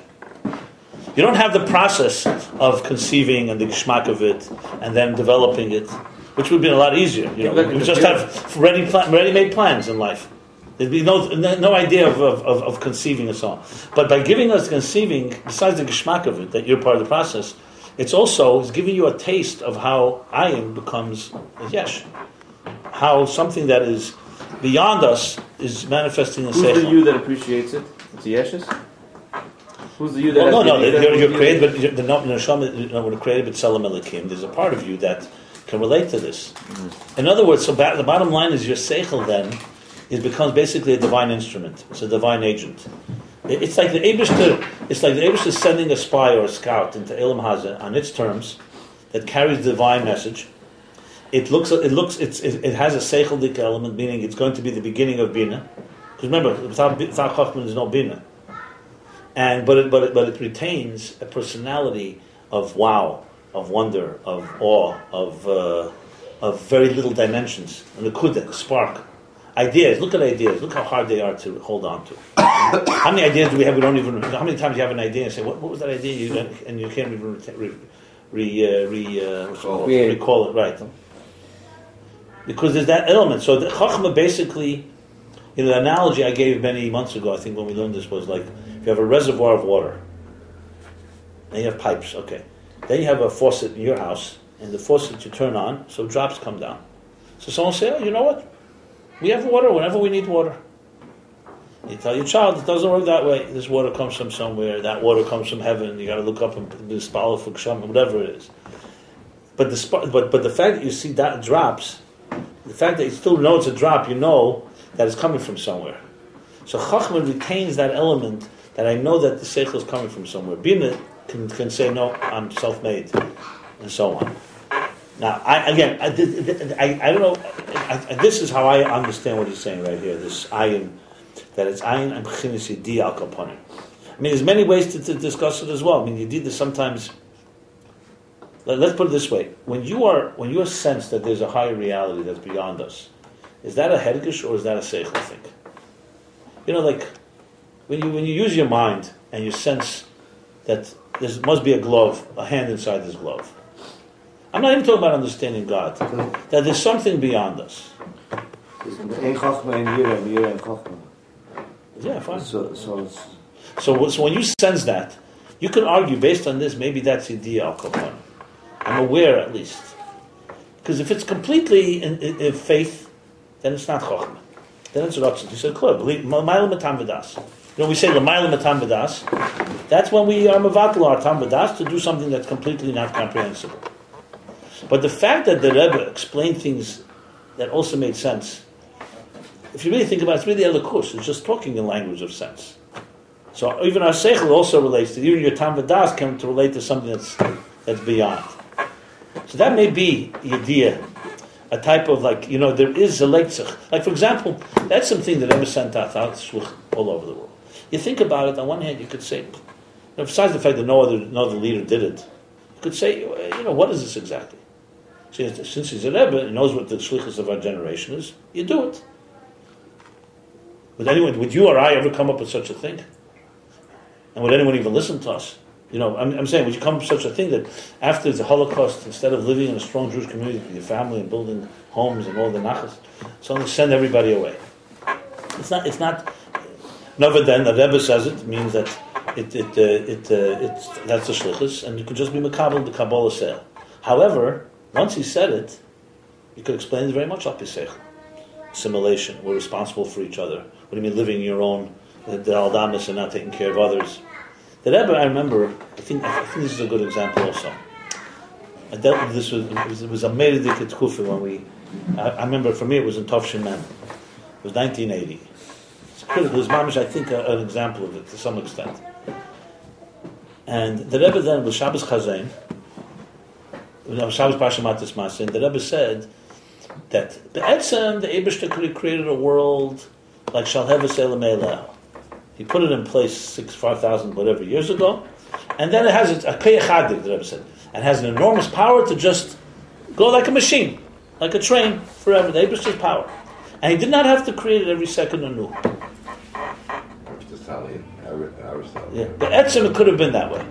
You don't have the process of conceiving and the geschmack of it and then developing it, which would be a lot easier. You just have ready-made plans in life. There'd be no idea of conceiving and so on. But by giving us conceiving, besides the geschmack of it, that you're part of the process, it's giving you a taste of how ayin becomes a yesh. How something that is beyond us is manifesting in seichel. Who's the you that appreciates it? It's the yeshes? Who's the you that... you're created, but the neshama we're created, but selam elikim. There's a part of you that can relate to this. Mm-hmm. In other words, the bottom line is your seichel then becomes basically a divine instrument. It's a divine agent. It's like the Eibishter sending a spy or a scout into Elam Hazeh on its terms that carries the divine message. It has a seichelic element, meaning it's going to be the beginning of Bina. Because remember, without Chachma there's no Bina. But it retains a personality of wow, of wonder, of awe, of very little dimensions, and the kudah, the spark. Ideas. Look at ideas. Look how hard they are to hold on to. How many ideas do we have? We don't even. How many times you have an idea and say, "What was that idea?" And you can't even recall it, right? Because there's that element. So the Chachma basically, the analogy I gave many months ago, I think when we learned this, was like if you have a reservoir of water, and you have pipes. Okay, then you have a faucet in your house, and the faucet you turn on, so drops come down. So someone say, "Oh, you know what? We have water whenever we need water." You tell your child, it doesn't work that way. This water comes from somewhere. That water comes from heaven. You got to look up and do spala for kshem, whatever it is. But the fact that you see that drops, the fact that you still know it's a drop, you know that it's coming from somewhere. So Chachma retains that element that I know that the seichel is coming from somewhere. Bina can say, no, I'm self-made, and so on. Now, I don't know. This is how I understand what he's saying right here. This ayin, that it's ayin and b'chinas yidi al kaponim. I mean, there's many ways to discuss it as well. I mean, you did this sometimes. Let's put it this way: when you sense that there's a higher reality that's beyond us, is that a hergish or is that a seichel thing? Like when you use your mind and you sense that there must be a hand inside this glove. I'm not even talking about understanding God. That there's something beyond us. Yeah, fine. So when you sense that, you can argue based on this, maybe that's idea al kapon. I'm aware at least. Because if it's completely in faith, then it's not chokhmah. Then it's rotzen. He said, "Klar, l'mayla matam v'das." When we say l'mayla matam v'das, that's when we are mevatel our tam v'das to do something that's completely not comprehensible. But the fact that the Rebbe explained things that also made sense, if you really think about it, it's really elikus. It's just talking in language of sense. So even our seichel also relates to, even your tam v'das can to relate to something that's beyond. So that may be the idea, a type of there is a leitzach. Like for example, that's something that Rebbe sent out all over the world. You think about it, on one hand you could say, besides the fact that no other leader did it, you could say, what is this exactly? Since he's a Rebbe, he knows what the shlichus of our generation is, you do it. Would you or I ever come up with such a thing? And would anyone even listen to us? I'm saying, would you come up with such a thing that after the Holocaust, instead of living in a strong Jewish community with your family and building homes and all the nachas, suddenly send everybody away? It's not. Never then, the Rebbe says it means that it's that's the shlichus, and you could just be makabel the Kabbalah sale. However, once he said it, you could explain it very much up his assimilation. We're responsible for each other. What do you mean living your own, the aldamis and not taking care of others? The Rebbe, I remember, I think this is a good example also. I dealt with this, it was a Meridik at Kufa when I remember for me it was in Tovshin Men. It was 1980. It's critical. It was mamish, I think, an example of it to some extent. And the Rebbe then was Shabbos Chazain, Shabbos Pashamatis Masin, the Rebbe said that the Eibishter created a world like Shalheves Elamei. He put it in place 5,000 whatever years ago, and then it has a keyachadik, the Rebbe said, and has an enormous power to just go like a machine, like a train forever. The Eibishter's power, and he did not have to create it every second anew. Yeah, but etzem it could have been that way.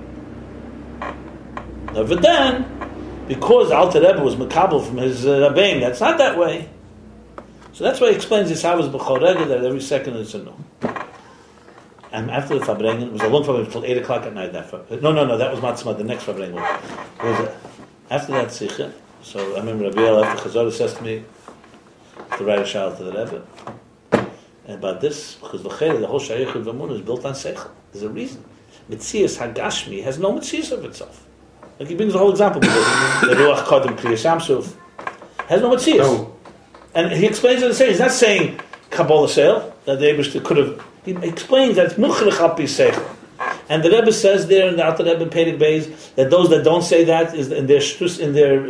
But then, because Alter Rebbe was makabel from his Rabbeim, that's not that way. So that's why he explains this how was b'chorega that every second is anew. And after the Fabrengen, it was a long Fabrengen until 8 o'clock at night. No, that was Matzma, the next Fabrengen. After that Sikha, so I remember Rabbi after Chazorah says to me to write a shal to the Rebbe. And about this, because the whole Shaykh of Amun is built on Seichel. There's a reason. Metzias Hagashmi has no Metzias of itself. Like he brings the whole example, the Ruach Kodim Kriyas Yamsuf has no Metzias. No. And he explains it and says, he's not saying Kabbalah Sale, that the Eibishter could have. He explains that it's Muchrich al pi Seichel. And the Rebbe says there in the Alter Rebbe Pedig Beis that those that don't say that is in their shtus, in their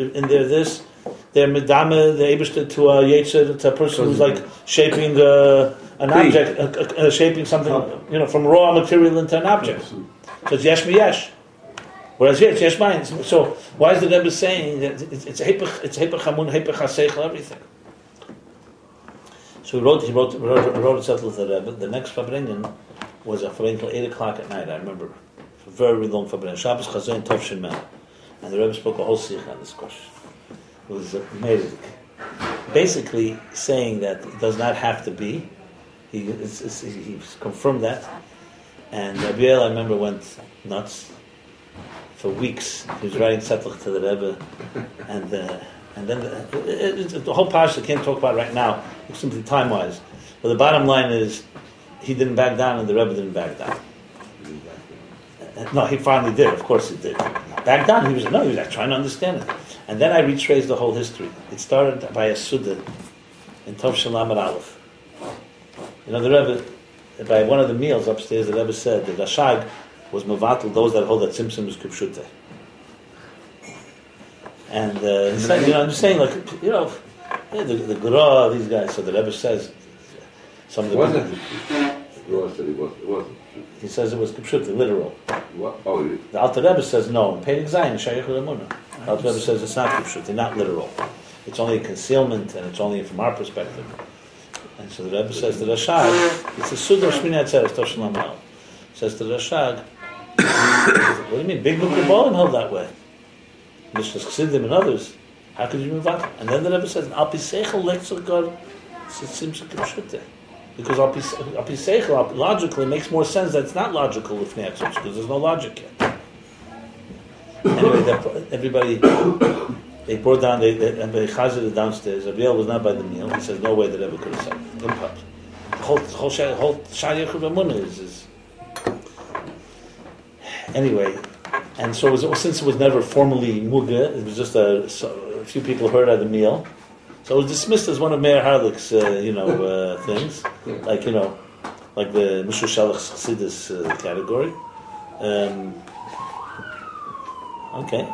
this, their medame, the Eibishter to a yetzer, to a person who's like shaping an object, shaping something, from raw material into an object. So it's yesh mi yesh. Whereas here it's yesh mayin. So why is the Rebbe saying that it's hepech hamun, hepech haseichel, everything? So he wrote himself with the Rebbe. The next Fabrengen was a Fabrengen till 8 o'clock at night, I remember. A very long Fabrengen. Shabbos Chazain Tovshin Men. And the Rebbe spoke a whole sikh on this question. It was amazing. Basically saying that it does not have to be. He confirmed that. And Rabbi, I remember, went nuts. For weeks, he was writing Tzedlich to the Rebbe. And then the whole parsha I can't talk about right now, simply time-wise. But the bottom line is, he didn't back down and the Rebbe didn't back down. No, he finally did. Of course he did. Back down, he was trying to understand it. And then I retraced the whole history. It started by a Suda in Tov Shalom Aleph. The Rebbe, by one of the meals upstairs, the Rebbe said that Rashag was Mavatal, those that hold that Tzimtzum is Kipshute. And he said, I'm just saying, the Gra, these guys. So the Rebbe says, some of the he says it was Kipshut, literal. The Alter Rebbe says no. In Pedig Zayin, Shaykh L'Emunah. The Alter Rebbe says it's not Kipshut, not literal. It's only a concealment, and it's only from our perspective. And so the Rebbe says to Rashag, it's a Sud of Shmini Atzeres, Tosh Lamal. Says to Rashag, what do you mean? Big Book of Bolim held that way. Mishnas Chassidim and others, how could you move on? And then the Rebbe says, Al pi seichel lechzer God simcha k'pshuteh. Because al pi seichel, logically, makes more sense that it's not logical if because there's no logic yet. Anyway, everybody, they brought down, they chazed it downstairs. Rabbi was not by the meal. He says, no way the Rebbe could have said it. Impact. The whole Shari Yechud is... Anyway, and so since it was never formally muga, it was just a few people heard at the meal. So it was dismissed as one of Meir Harlich's, things, like the Mishra Shalach Chassidus category. Okay.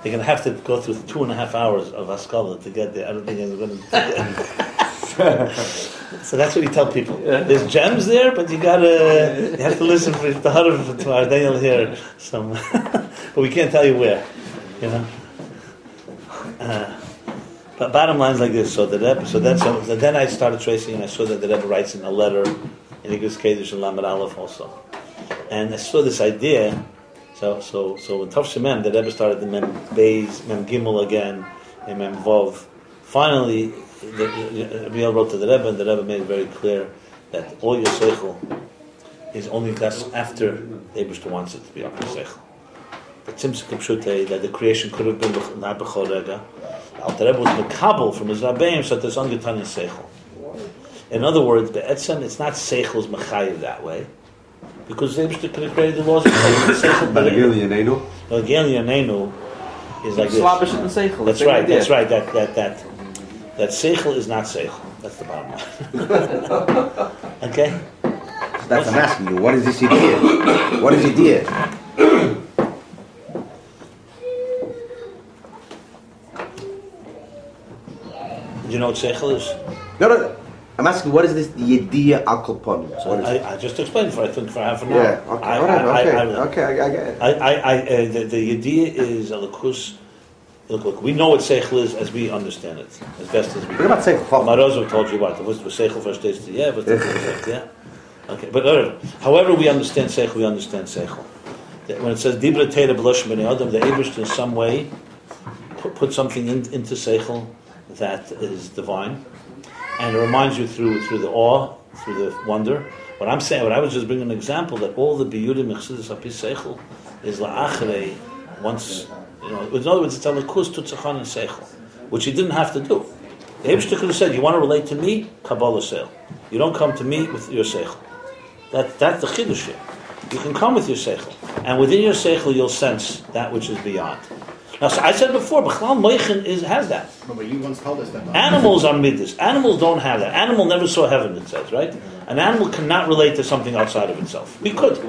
They're going to have to go through 2.5 hours of Haskalah to get there. I don't think they're going to. So that's what you tell people. Yeah. There's gems there, but you have to listen for the Harav for 2 hours. Then you'll hear some, but we can't tell you where. But bottom line is like this. So then I started tracing, and I saw that the Rebbe writes in a letter in Igros Kedush and Lamed Aleph also, and I saw this idea. So in Tov Shemem, the Rebbe started the Mem Beis, Mem Gimel again, and Mem Vov. Finally, Rabbi wrote to the Rebbe, and the Rebbe made it very clear that all your seichel is only that's after the Eibishter wants it to be your seichel. But Simcha K'pshutei, that the creation could have been not b'chol rega. The Rebbe was mekabel from his Rabbeim, so there's ungetan in seichel. In other words, be'etzem, it's not seichel's mechayiv that way. Because the Eibishter could have created the laws of seichel. But Gel Yanenu? No, Gel Yanenu is like this. Slavish in seichel. That's right. That's right. That seichel is not seichel. That's the bottom line. Okay. So that's I'm asking you. What is this idea? What is idea? Do you know what seichel is? No. I'm asking, what is this idea al kolponim? So I just explained for half an hour. Yeah. Okay. I get it. The idea is a lakus. Look, we know what seichel is as we understand it, as best as we can. What about seichel? Marozov told you what? Was seichel first days to yeah, Okay, but however we understand seichel. When it says dibra teira b'loshim b'nei adam, the Eibishter in some way put something into seichel that is divine, and it reminds you through the awe, through the wonder. What I was just bringing an example that all the biyudim mechsidus apis seichel is la'achrei once. In other words, it's a lakus tutzachon and seichel, which he didn't have to do. The Eibishter could have said, "You want to relate to me, Kabbalah seil. You don't come to me with your seichel." That's the chiddush here. You can come with your seichel, and within your seichel you'll sense that which is beyond. Now, so I said before, B'chlal Moichin has that. No, but you once told us that. Animals are midas. Animals don't have that. Animal never saw heaven, it says, right? An animal cannot relate to something outside of itself. We could.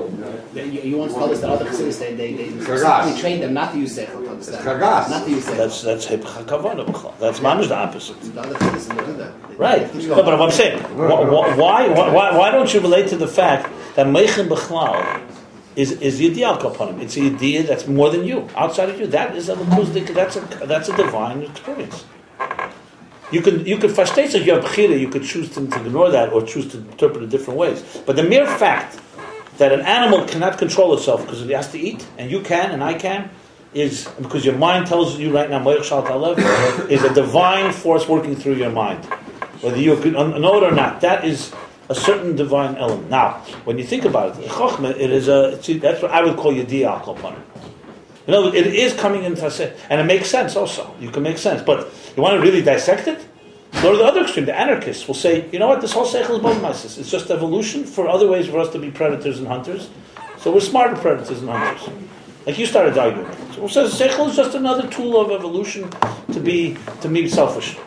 You once told us that other chassidus, they trained them not to use seichel to understand. Not to use seichel. That's hepech hakavana b'chlal. That's mamish the opposite. The other chassidus don't do that. Right. No, but what I'm saying, why don't you relate to the fact that Meichin b'chlal is yidiyah upon him? It's a yidiyah that's more than you, outside of you. That is a that's a divine experience. You could frustrate if you have b'chira, you could choose to ignore that or choose to interpret it different ways. But the mere fact that an animal cannot control itself because it has to eat, and you can, and I can, is because your mind tells you right now, is a divine force working through your mind. Whether you know it or not, that is a certain divine element. Now, when you think about it, Chochmah, that's what I would call Yediyah Al-Kopanim. You know, it is coming into Haseh, and it makes sense also. You can make sense, but you want to really dissect it? Go to the other extreme. The anarchists will say, you know what, this whole seichel is bombasis. It's just evolution for other ways for us to be predators and hunters. So we're smarter predators and hunters. Like you started arguing. So it says seichel is just another tool of evolution to be selfish.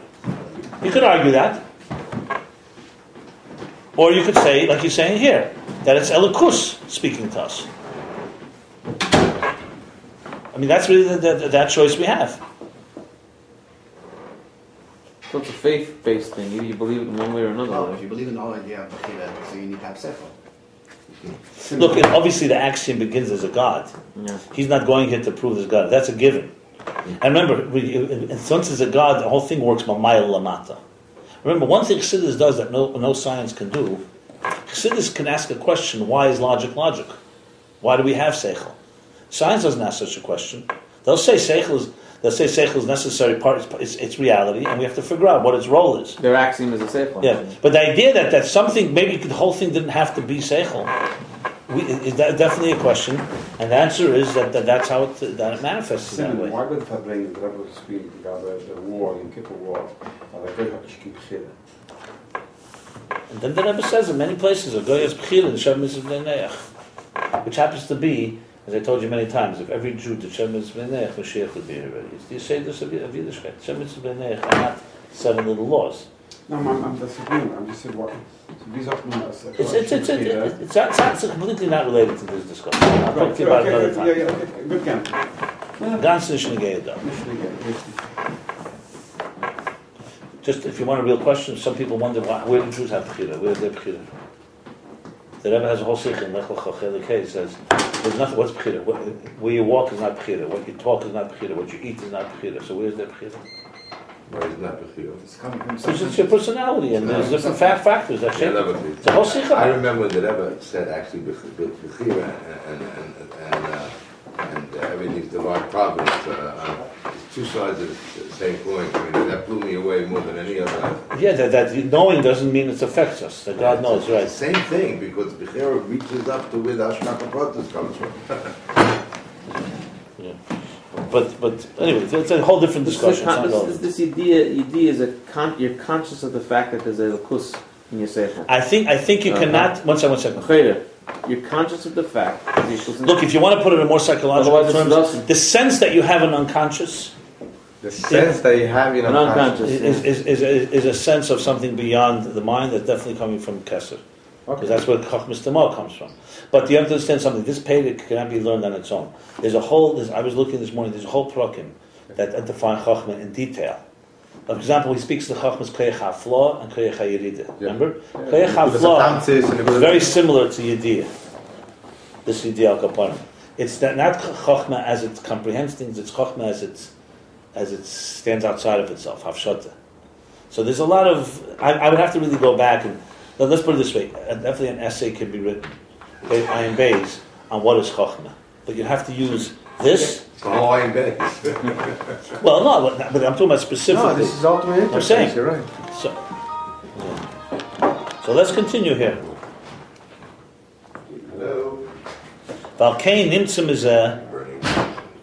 You could argue that. Or you could say, like you're saying here, that it's Elikus speaking to us. I mean, that's really that choice we have. So it's a faith-based thing. Either you believe it in one way or another. Oh, if you believe in all idea of b'chira, so you need to have seichel. Look, and obviously the axiom begins as a God. Yeah. He's not going here to prove there's God. That's a given. And remember, since it's a God, the whole thing works mamayel lamata. Remember, one thing Chassidus does that no science can do, Chassidus can ask a question, why is logic logic? Why do we have seichel? Science doesn't ask such a question. They'll say seichel is necessary part, it's reality, and we have to figure out what its role is. Their axiom is a seichel. Yeah, but the idea that something, maybe the whole thing didn't have to be seichel, is definitely a question, and the answer is that's how it manifests in that way. Why would that bring the Rebbe to speak about the war, in Kippur War, and then the Rebbe says in many places, which happens to be, as I told you many times, if every Jew did Shem Mitzvah B'neiach, Mashiach would be here already. Do you say this of Yiddishkeit? Shem Mitzvah B'neiach are not 7 little laws. No, I'm disagreeing. I'm just saying what. It's completely not related to this discussion. I'll talk to you about it another time. Good camp. Ganz nicht negate though. Just if you want a real question, some people wonder where do Jews have Bechira? Where is their Bechira? The Rebbe has a whole sikh in Lech Lecha Chelik Hey. Says there's nothing. What's Bechira? Where you walk is not Bechira. What you talk is not Bechira. What you eat is not Bechira. So where's their Bechira? Where is not Bechira? Because it's your personality, and there's different factors that shape it. It's a whole sikh. I remember when the Rebbe said actually Bechira and everything's divine providence. It's two sides of the same coin. I mean, that blew me away more than any other. Yeah, that knowing doesn't mean it affects us. That God knows, right? Same thing, because Bechira reaches up to where the Ashkaka Pratis comes from. Yeah. But anyway, it's a whole different discussion. This idea is you're conscious of the fact that there's a lakus in your seichel. I think you cannot. One second. You're conscious of the fact. Look, if you want to put it in more psychological terms, the sense that you have an unconscious. The sense that you have in unconscious is a sense of something beyond the mind that's definitely coming from Kesser. Because that's where Chochmas Tamar comes from. But you have to understand something. This Pedic cannot be learned on its own. I was looking this morning, there's a whole prakim that define Chochmah in detail. For example, he speaks the Chochmas Koyach HaFlaw and Koyach HaYerida. Remember? Koyach HaFlaw is very similar to Yediyah. This Yediyah Al-Kaparim. It's not Chochmah as it comprehends things, it's Chochmah as it stands outside of itself, Hafshata. So there's a lot of... I would have to really go back and... Let's put it this way. Definitely an essay can be written, Ayin Beis, on what is Chochmah. But you have to use this... Ayin Beis. Well, no, but I'm talking about specifically. No, this is ultimately interface, I'm saying. You're right. So let's continue here. Hello. Valkein nimtzim is a...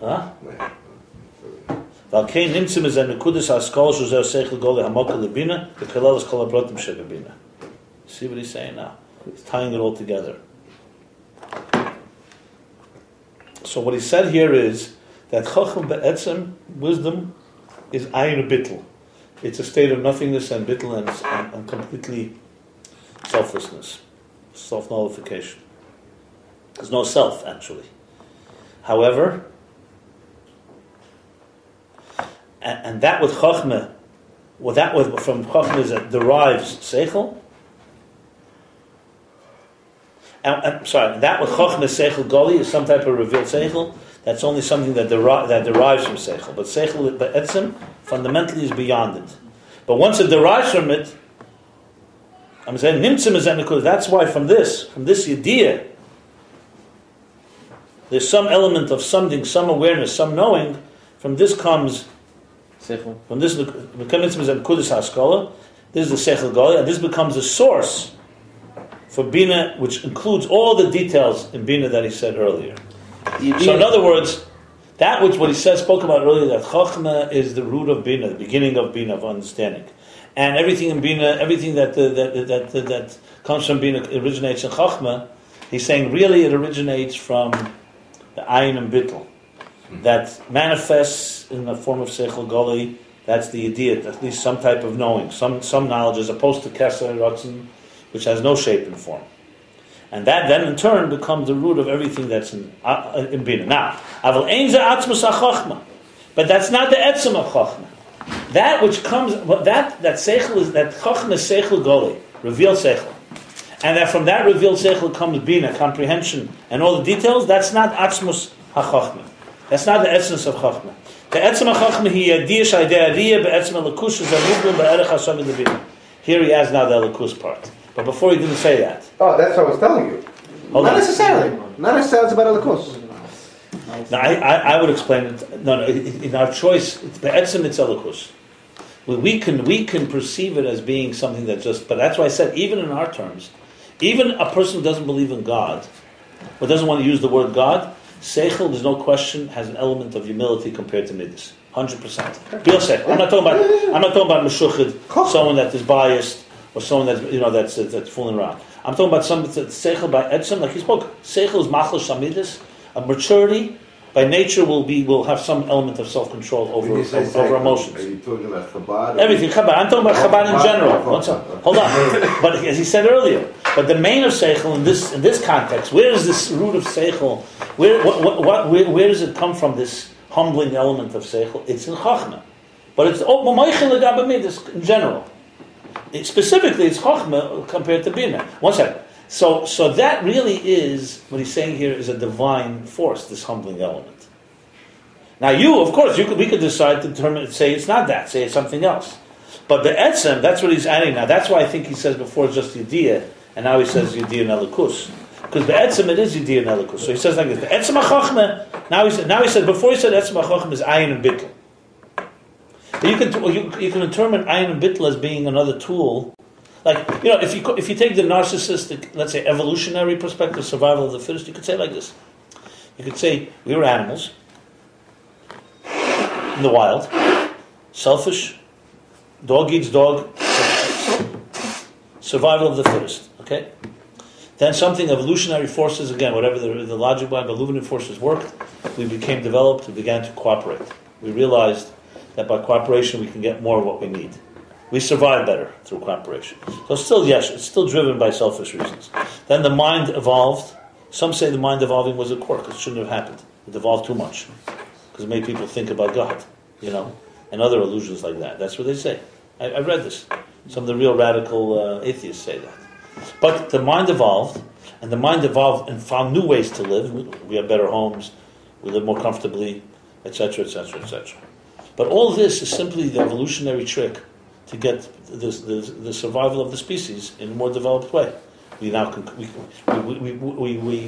Huh? Valkein nimtzim is a nekudas haskol shuzer seichel gole hamokal lebina the kalalas kol haprotim shebabina. See what he's saying now? He's tying it all together. So what he said here is that Chacham be'etzem, wisdom, is ayin bittul. It's a state of nothingness and bittul and completely selflessness, self-nullification. There's no self, actually. However, and that with Chachma, from Chachma is that derives seichel. That with Chochmah Seichel Goli is some type of revealed Seichel. That's only something that derives from Seichel. But Seichel Be'etzem fundamentally is beyond it. But once it derives from it, I'm saying Nimtzim is Enikud. That's why from this idea, there's some element of something, some awareness, some knowing. From this comes Seichel. From this Nimtzim is Enikudis Haskalah. This is the Seichel Goli, and this becomes a source for Bina, which includes all the details in Bina that he said earlier. So in other words, that which what he spoke about earlier, that Chochmah is the root of Bina, the beginning of Bina, of understanding. And everything in Bina, everything that comes from Bina originates in Chochmah, he's saying really it originates from the Ayin and Bittul. That manifests in the form of Seichel Goli, that's the idea, at least some type of knowing, some knowledge, as opposed to Keser, Ratzon, which has no shape and form. And that then in turn becomes the root of everything that's in Bina. Now, but that's not the etzem of Chochmah. That which comes, that Seichel is, that Chochmah is Seichel Goli, revealed Seichel. And that from that revealed Seichel comes Bina, comprehension, and all the details, that's not Atzmus HaChochmah. That's not the essence of Chochmah. Here he has now the Elikus part. But before he didn't say that. Oh, that's what I was telling you. Not necessarily. Not necessarily it's about Elikus. Now, I would explain it. No, in our choice, it's Elikus. We can perceive it as being something that just, but that's why I said, even in our terms, even a person who doesn't believe in God, but doesn't want to use the word God, Seichel, there's no question, has an element of humility compared to Midas. 100%. Real Seichel. I'm not talking about Meshuchid, someone that is biased, or someone that's fooling around. I'm talking about someone that's Seichel by Etzem, like he spoke. Seichel is Machal Shamidis, a maturity. By nature, will have some element of self-control over emotions. Are you talking about Chabad? Everything Chabad. I'm talking about Chabad in general. Hold on. But as he said earlier, but the main of Seichel in this context, where is this root of Seichel? Where does it come from? This humbling element of Seichel. It's in Chachma, but it's in general. Specifically, it's Chachma compared to Bina. One second. So that really is, what he's saying here is a divine force, this humbling element. Now of course, we could decide to say it's not that, say it's something else. But the Etzem, that's what he's adding now. That's why I think he says before it's just Yediyah, and now he says Yediyah and Elikus. Because the Etzem, it is Yediyah and Elikus. So he says like this, the Etzem HaChachma, now he said, before he said Etzem HaChachma is Ayin and Bittel. But you can determine Ayin and Bittel as being another tool. Like, if you take the narcissistic, let's say, evolutionary perspective, survival of the fittest, you could say like this. You could say, we were animals in the wild, selfish, dog eats dog, survival of the fittest, okay? Then something, evolutionary forces, again, whatever the logic behind evolutionary forces worked, we became developed, we began to cooperate. We realized that by cooperation we can get more of what we need. We survive better through cooperation. So still, yes, it's still driven by selfish reasons. Then the mind evolved. Some say the mind evolving was a quirk. It shouldn't have happened. It evolved too much. Because it made people think about God, and other illusions like that. That's what they say. I read this. Some of the real radical atheists say that. But the mind evolved, and found new ways to live. We have better homes. We live more comfortably, etc., etc., etc. But all this is simply the evolutionary trick to get the survival of the species in a more developed way. We now we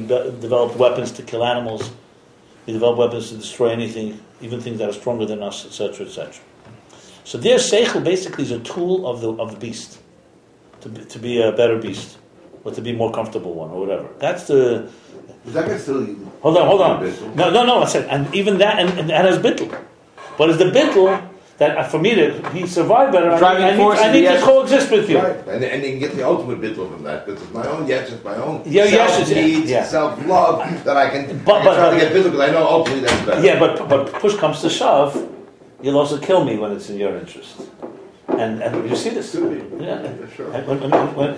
developed weapons to kill animals. We developed weapons to destroy anything, even things that are stronger than us, etc., etc. So their seichel basically is a tool of the beast to be a better beast, or to be a more comfortable one, or whatever. That's the. Is that still? Hold on. No. I said, and even that, and has bittul. But is the bittul that for me to be survive better, I need to coexist with you. Right. And you can get the ultimate bittul from that, because it's my own it's my own self-needs, self-love, that I can try to get bittul, because I know ultimately that's better. Yeah, but push comes to shove, you'll also kill me when it's in your interest. And you see this? Yeah. Sure.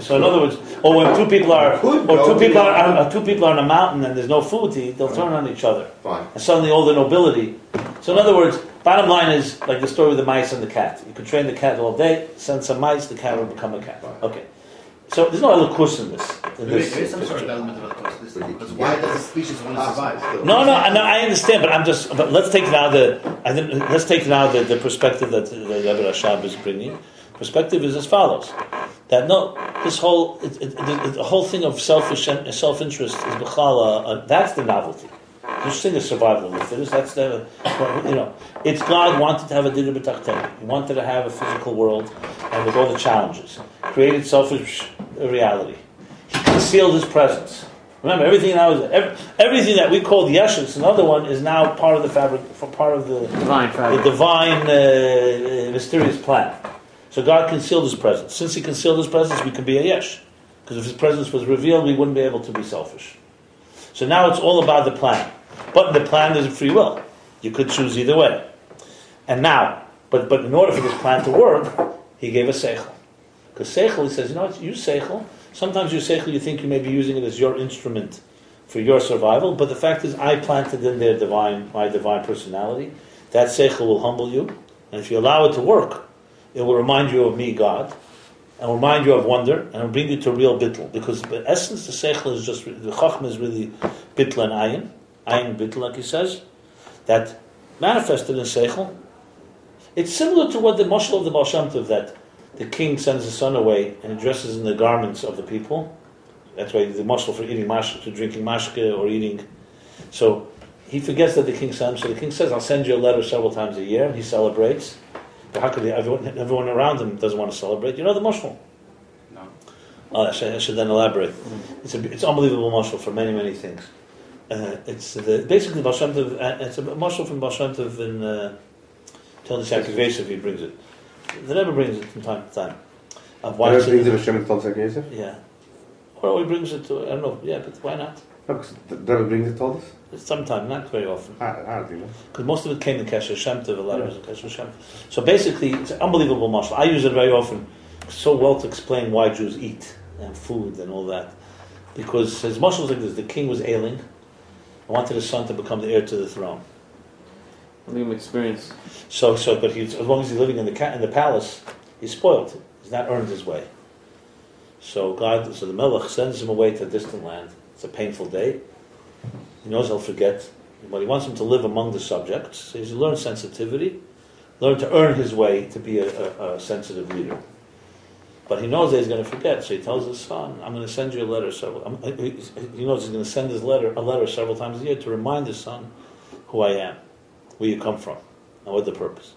So in other words, or when two people are on a mountain and there's no food to eat, they'll turn on each other. Fine. And suddenly all the nobility. So in other words, bottom line is like the story with the mice and the cat. You can train the cat all day, send some mice, the cat will become a cat. Okay. So there's no elikus in this. There is some sort of element of elikus. Because why does the species want to survive? No, I understand, but let's take now the perspective that the Rebbe Rashab is bringing. Perspective is as follows: that the whole thing of self-interest is b'chala. That's the novelty. This thing is survival of the fittest. That's it's God wanted to have a dida b'tachtenu. He wanted to have a physical world, and with all the challenges, created selfish reality. He concealed His presence. Remember, everything that we call the yeshus, another one, is now part of the fabric, part of the divine mysterious plan. So God concealed His presence. Since He concealed His presence, we can be a yesh. Because if His presence was revealed, we wouldn't be able to be selfish. So now it's all about the plan. But in the plan, there's free will. You could choose either way. And now, but in order for this plan to work, He gave us seichel. Because seichel, He says, use seichel. Sometimes your seichel, you think you may be using it as your instrument for your survival, but the fact is, I planted in there my divine personality. That seichel will humble you, and if you allow it to work, it will remind you of me, God, and will remind you of wonder, and it will bring you to real bittul. Because the essence, the seichel is just, the chachma is really bittul and ayin and bittul, like he says, that manifested in Seichel. It's similar to what the mashal of the Baal Shem Tov, that the king sends his son away and he dresses in the garments of the people. That's why the mashal for eating mashke, to drinking mashke or eating. So he forgets that the king sent him. So the king says, "I'll send you a letter several times a year." And he celebrates. But how could everyone around him doesn't want to celebrate? You know the mashal? No. I should then elaborate. It's unbelievable mashal for many, many things. It's basically Baal Shem Tov, it's a mashal from Baal Shem Tov in Telling Shaki Vesef, he brings it. The Rebbe brings it from time to time. The Rebbe brings it Hashem Telling Shaki Vesef? Yeah. Or he brings it to, I don't know, yeah, but why not? No, because the Rebbe brings it told us? Sometimes, not very often. How do you know? Because most of it came in Kesher Shem Tov, a lot of it was in Kesher Shem Tov. So basically, it's an unbelievable mashal. I use it very often, so well to explain why Jews eat and food and all that. Because his mashal was like this: the king was ailing, and wanted his son to become the heir to the throne. Experience. But as long as he's living in the palace, he's spoiled. He's not earned his way. So the Melech sends him away to a distant land. It's a painful day. He knows he'll forget, but he wants him to live among the subjects. So he's learn sensitivity, learn to earn his way to be a sensitive leader. But he knows that he's going to forget, so he tells his son, "I'm going to send you a letter." He knows he's going to send a letter several times a year to remind his son who I am, where you come from, and what the purpose.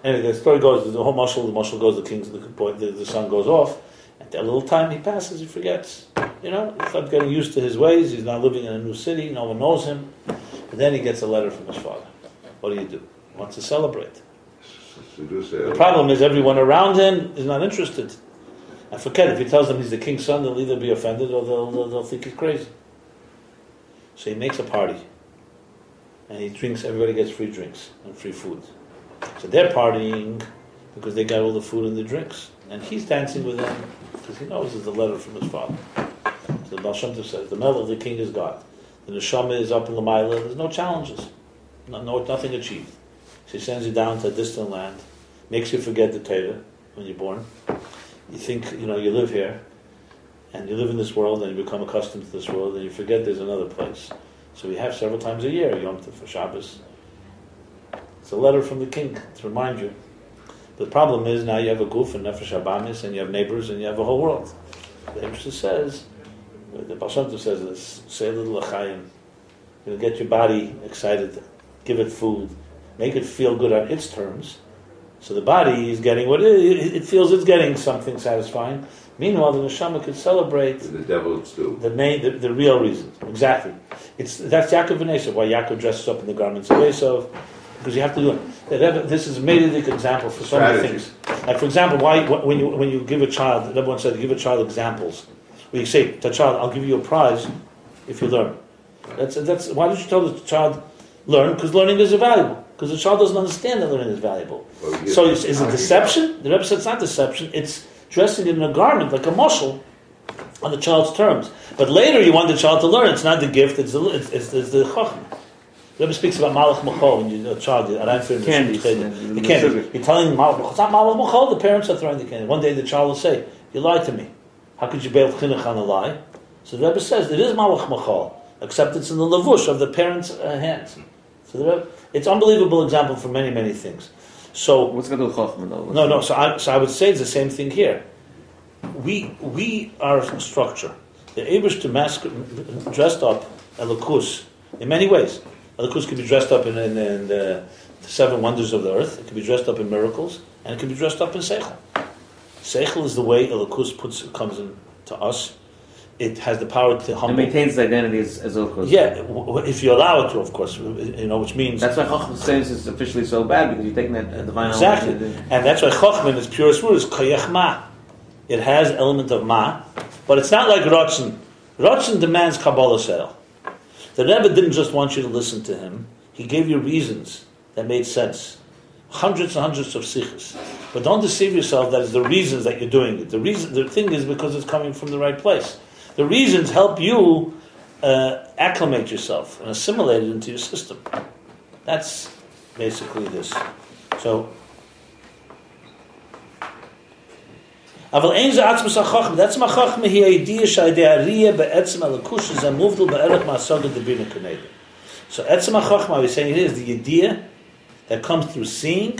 Anyway, the story goes: the whole mashal goes. The son goes off. At that little time he passes, he forgets. He's not getting used to his ways. He's not living in a new city. No one knows him. And then he gets a letter from his father. What do? He wants to celebrate. The problem is everyone around him is not interested. And forget, if he tells them he's the king's son, they'll either be offended or they'll think he's crazy. So he makes a party. And he drinks, everybody gets free drinks and free food. So they're partying because they got all the food and the drinks. And he's dancing with them because he knows it's a letter from his father. So the Baal Shem Tov says, the Melech, the king, is God. The Neshama is up in the Maila. There's no challenges. Nothing achieved. So he sends you down to a distant land, makes you forget the Torah when you're born. You think, you live here, and you live in this world, and you become accustomed to this world, and you forget there's another place. So we have several times a year, Yom Tov for Shabbos. It's a letter from the king to remind you. The problem is now you have a guf and nefesh habamis, and you have neighbors, and you have a whole world. The Empress says, the Baal Shem Tov says this: say a little l'chaim. Get your body excited, give it food, make it feel good on its terms. So the body is getting what it feels it's getting something satisfying. Meanwhile, the neshama could celebrate the devils too. The real reason. Exactly. That's Yaakov and Esav. Why Yaakov dresses up in the garments of Esav, because you have to do it. This is a Meidic example for so many things. Like, for example, when you give a child, everyone said, give a child examples. Where you say to a child, "I'll give you a prize if you learn." That's why did you tell the child learn? Because learning is valuable. Because the child doesn't understand that learning is valuable. So is it deception? The Rebbe said it's not deception. It's dressing it in a garment like a mashal on the child's terms. But later you want the child to learn. It's not the gift. It's the chachma. The Rebbe speaks about malach machol when you're a child. The candy. You're telling malach machol. It's not malach machol. The parents are throwing the candy. One day the child will say, "You lied to me. How could you bail chinuch on a lie?" So the Rebbe says it is malach machol, except it's in the levush of the parents' hands. So the Rebbe, it's an unbelievable example for many, many things. So what's going to do chachma though? No. So I would say it's the same thing here. We are a structure. The Eibush to dressed up Elokus in many ways. Elokus can be dressed up in the 7 wonders of the earth. It can be dressed up in miracles, and it can be dressed up in Seichel. Seichel is the way Elokus comes into us. It has the power to humble. It maintains the identity as Elokus. Yeah, if you allow it to, of course. Which means that's why Chacham says it's officially so bad, because you're taking that divine exactly, element. And that's why Chacham in its purest root is Koyach Ma. It has element of Ma, but it's not like Ratzon. Ratzon demands Kabbalah sale. The Rebbe didn't just want you to listen to him. He gave you reasons that made sense. Hundreds and hundreds of sikhs. But don't deceive yourself that it's the reasons that you're doing it. The thing is because it's coming from the right place. The reasons help you acclimate yourself and assimilate it into your system. That's basically this. So, אבל אין זה עצמוס החוכמה. עצם החוכמה היא הידיעה שהידיעה בעצם הלקוש הזה מובדל בערך מהסוגת דבינה כנגד. So עצם החוכמה, we're saying it is the idea that comes through seeing,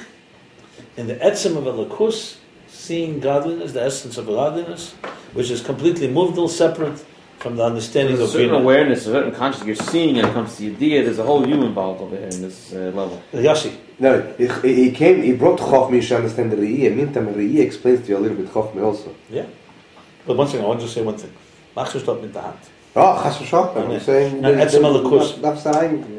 in the etzem of Elokus, seeing godliness, the essence of godliness, which is completely movable, separate from the understanding of certain Bina. Awareness, a certain consciousness. You're seeing it comes to Yediyah. There's a whole you involved over here in this level. Yossi. No, he brought Chochmah, you should understand the Re'iyah. Meantime, Re'iyah explains to you a little bit Chochmah also. Yeah. But one second, I want to say one thing. Mach stop mit der Hand. Oh, Chas v'Shalom. I'm saying...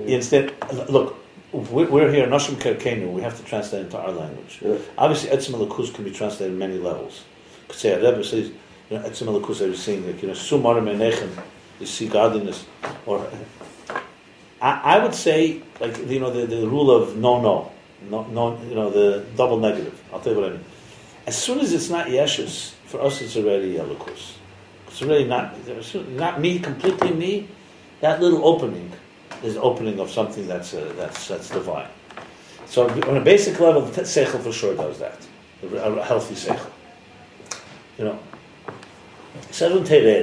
You understand? Look, we're here in Noshim Kerkenu. We have to translate into our language. Yeah. Obviously, Etzem Elokus can be translated in many levels. You could say, Rebbe says, Etzem Elokus, I was saying, like, Sumar Menechem, you see godliness. Or, I would say, like, the rule of no, the double negative. I'll tell you what I mean. As soon as it's not Yeshus, for us it's already Elokus. It's really not me, completely me. That little opening is opening of something that's divine. So on a basic level, the seichel for sure does that. A healthy seichel.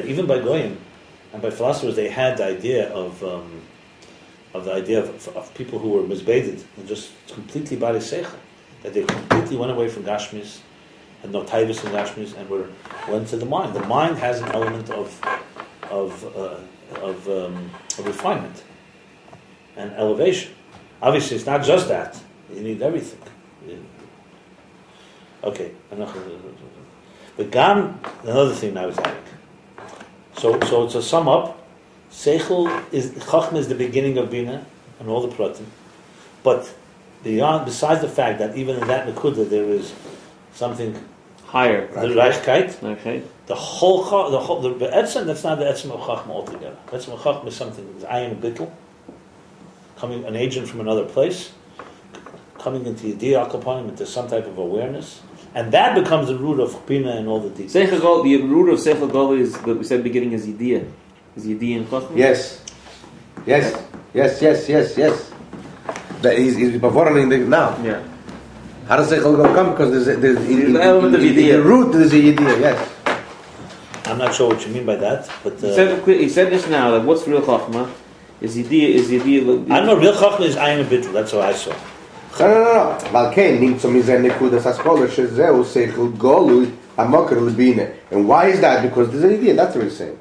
Even by Goyim and by philosophers, they had the idea of people who were misbaited and just completely body seichel, that they completely went away from Gashmis, had no taivus in Gashmis, and went to the mind. The mind has an element of refinement and elevation. Obviously, it's not just that. You need everything. Okay. The Gam, another thing now is adding. So to sum up, Seichel Chachma is the beginning of Bina and all the Pratim. But besides the fact that even in that Nekuda there is something higher, the Reichkeit. Okay. The Etzem, that's not the Etzem of Chachma altogether. The Etzem of Chachma is something, it's Ayin Bittel, coming, an agent from another place, coming into Yediyah Akapanim, into some type of awareness, and that becomes the root of Bina and all the details. The root of Seichel Gol is what we said beginning is Yediyah. Is Yediyah in Chachma? Yes. That he's bevoring now. Yeah. How does Seichel Gol come? Because there's the element of Yediyah. The root is a Yediyah, yes. I'm not sure what you mean by that, but he said this now that what's real Chachma is Yediyah. I know real Chachma is Ayin Bittul. That's what I saw. No. Malkein nimtzo mizeh nekudas haskola shezeu seichel golui hamoker lebina. And why is that? Because there's a Yediyah. That's what he's saying.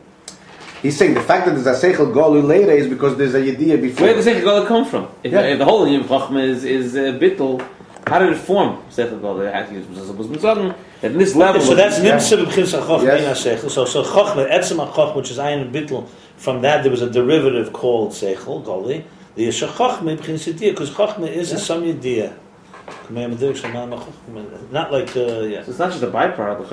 He's saying the fact that there's a seichel golui later is because there's a Yediyah before. Where does seichel golui come from? If the whole of Chachma is bittul, how did it form? Seichel golui had to use at this level. So that's nimtzo b'chins hachachma in seichel. So Chachma etzem hachachma, which is Ayin Bittul. From that there was a derivative called seichel golui. The Yeshachachma b'chins Yediyah, because Chachma is a some Yediyah. Not like So it's not just a byproduct.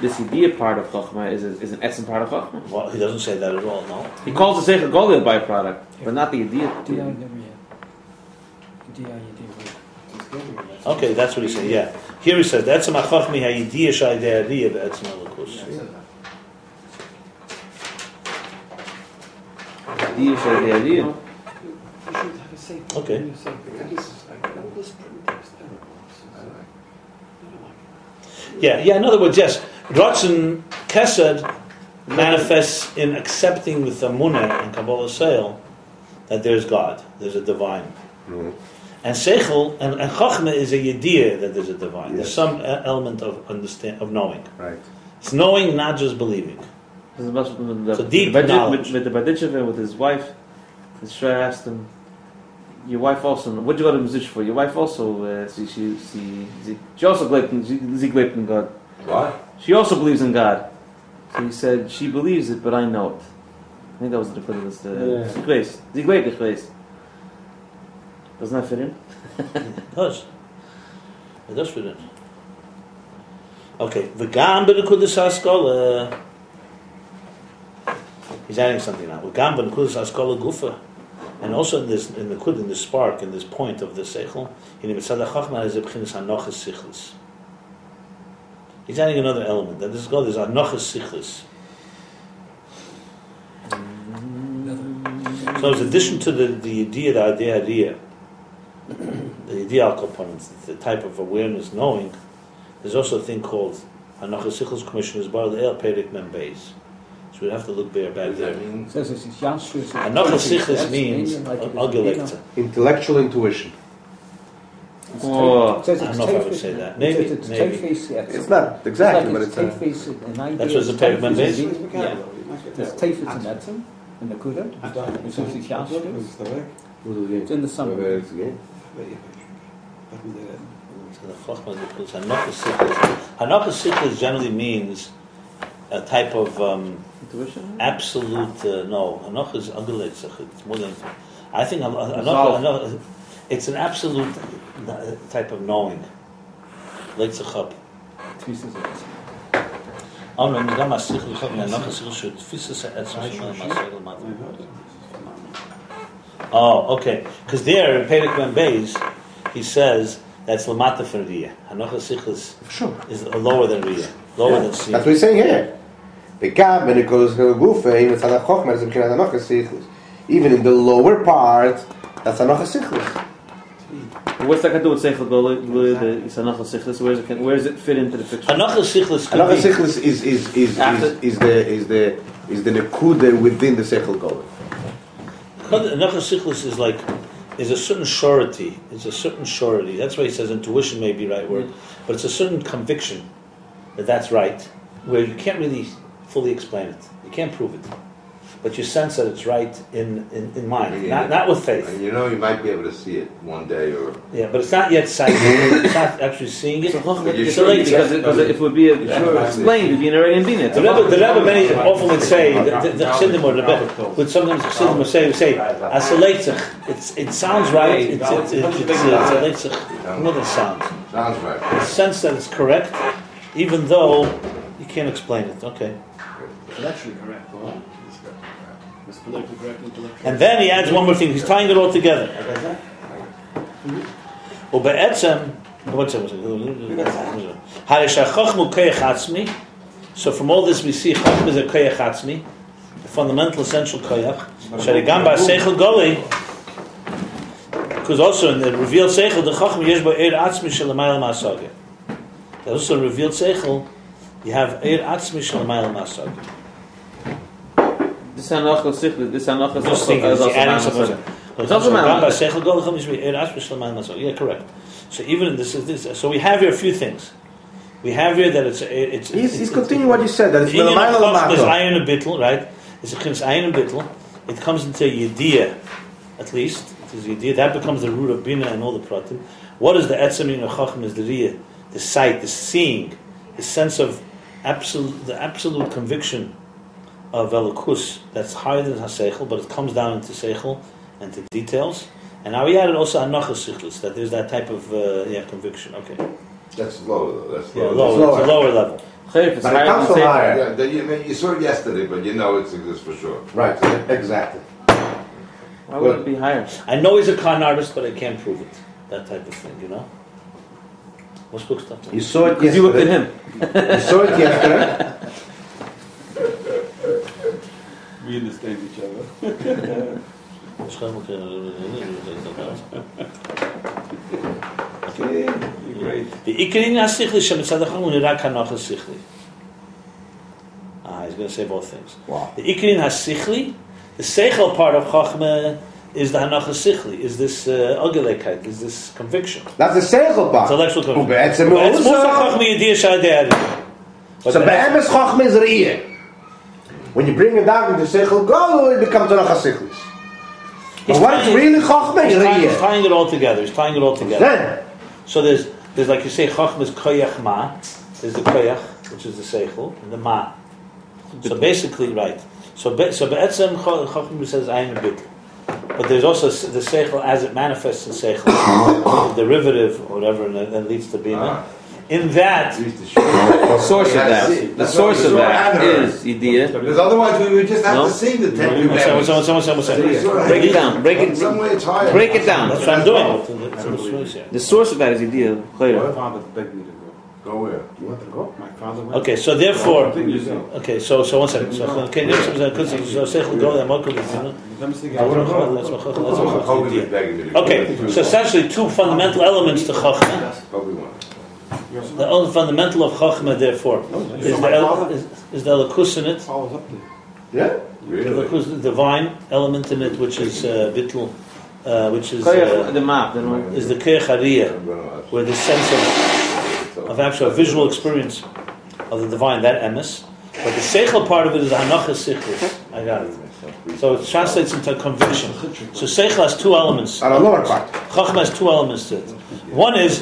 This Yediyah part of Chachma is an etzem part of Chachma. Well, he doesn't say that at all. No. He calls the Seichel Golui a byproduct, but not the Yediyah. Okay, that's what he's saying. Yeah, here he says etzem hachachma ha'yediyah sh'ayidei Yediyah be'etzem Elokus. Yediyah sh'ayidei Yediyah. Okay. Yeah. In other words, yes, Ratzon Kesed manifests in accepting with the Munah and Kabbalah Seil that there's God, there's a divine, and Seichel and Chachma is a Yediyah that there's a divine. Yes. There's some element of of knowing. Right. It's knowing, not just believing. So deep knowledge. With the Baditchev, with his wife. The Shreya asked him, "Your wife also? What did you go to Mizush for? Your wife also? She also believes in God. What? She also believes in God." So he said, "She believes it, but I know it." I think that was the place. Doesn't that fit in? It does. It does fit in. Okay, the Gam b'nekudas haskola. He's adding something now. The Gam b'nekudas haskola gufa. And also in this spark, in this point of the seichel, he's adding another element. That this God is anochas sichlis. So, in addition to the idea, the idea components, the type of awareness, knowing, there's also a thing called anochas sichlis. Commissioners bar the el perik Ayin Beis. So we'd have to look back there. Anochas sichlis means intellectual intuition. Oh, It says I don't know if I would say that. Maybe. It's not exactly, but it's Teifis. That's what's the Perikman Beis? Yeah. There's Teifis in Etzem, in the Kuda. It's in the summer. Hanachas Sichlis generally means a type of absolute. No, Hanachas is Agaletzach. It's more than. I think Hanachas. It's an absolute type of knowing. Leitzach up. Oh, okay. Because there in Perikman Beis, he says that's lamata for riyah. Hanachas Sichlis is lower than riyah, lower than sin. That's what he's saying here. Even in the lower part, that's Hanachas Sichlis. what's that got to do with Seichel Golei? It's Hanachas Sichlis. Where does it fit into the picture? Hanachas Sichlis is the nekuda within the Seichel Golei. Hanachas Sichlis is a certain surety. It's a certain surety. That's why he says intuition may be the right word, but it's a certain conviction that that's right, where you can't really fully explain it. You can't prove it, but you sense that it's right in mind, not with faith. And you know you might be able to see it one day, or but it's not yet sight. It's not actually seeing it. Because if it would be explained, it would be in already in Bina. The Rebbe many often would say the Chassidim or the Rebbe would sometimes Chassidim would say as a leitzach. It sounds right. It's a leitzach. What it sounds. Sounds right. The sense that it's correct, even though you can't explain it. Okay. It's actually correct. It's politically correct. And then he adds one more thing. He's tying it all together. So from all this we see Chachma is a koyach atzmi, the fundamental essential koyach. Because also in the revealed seichel, the Chachma yesh bo eir atzmi shelamayla ma'asagah. There's also revealed seichel. You have eir atzmi shelamayla ma'asagah. This Hanachas Sichlis. This Hanachas Sichlis. Yeah, correct. So even in this. So we have here a few things. We have here that it's. He's continuing what you said. That it's ayin and bittel, right? It's ayin and bittel. It comes into yediyah, at least. It is yediyah. That becomes the root of bina and all the pratim. What is the etzem of chacham? Is the riyah, the sight, the seeing, the sense of the absolute conviction of Elokus that's higher than Haseichel, but it comes down into Seichel and to details. And now we added also Hanachas Sichlis, that there's that type of conviction. Okay. That's lower though. That's lower. Lower. It's a lower level. But it comes from higher. You saw it yesterday, but you know it exists for sure. Right, exactly. Why would it be higher? I know he's a con artist, but I can't prove it. That type of thing, What's good stuff? You saw it yesterday. You looked at him. You saw it yesterday. We understand each other. The Ikerin HaSichli Shemitzad HaChacham Nirak HaNachas Sichli. He's going to say both things. Wow. The Ikerin HaSichli, the Seichel part of Chachma is the Hanachas Sichli, is this Agelekheit, is this conviction. That's the Seichel part. Intellectual conviction. So Be'emes Chachma is Riyah. When you bring it down into Seichel Golei, it becomes Hanachas Sichlis. But what is really Chachma is Riyah. He's tying it all together. Then. So there's like you say, Chachma is Koyach Ma. There's the Koyach, which is the Seichel, and the Ma. So basically, right. So Be'etzem Chachma says Ayin Beis. But there's also the Seichel as it manifests in Seichel, the derivative or whatever, and then leads to Bina. In that, the source of that is Yediyah. Because otherwise we would just have to sing the 10 commandments. Break it down. In some way it's higher. Break it down. That's what I'm doing. The source of that is Yediyah. My father begged me to go. Go where? You want to go? My father went. Okay, so therefore, okay, so 1 second. So okay, so essentially two fundamental elements to Chachma. The only fundamental of Chachma, therefore, is the Elokus in it. Yeah? Really? The divine element in it, which is Bittul which is the map, is the Keich Hariyah, where the sense of actual visual experience of the divine, that emes. But the seichel part of it is the Hanocha Sichlis. I got it. So it translates into conviction. So seichel has two elements. And a lower part. Chachma has two elements to it. One is,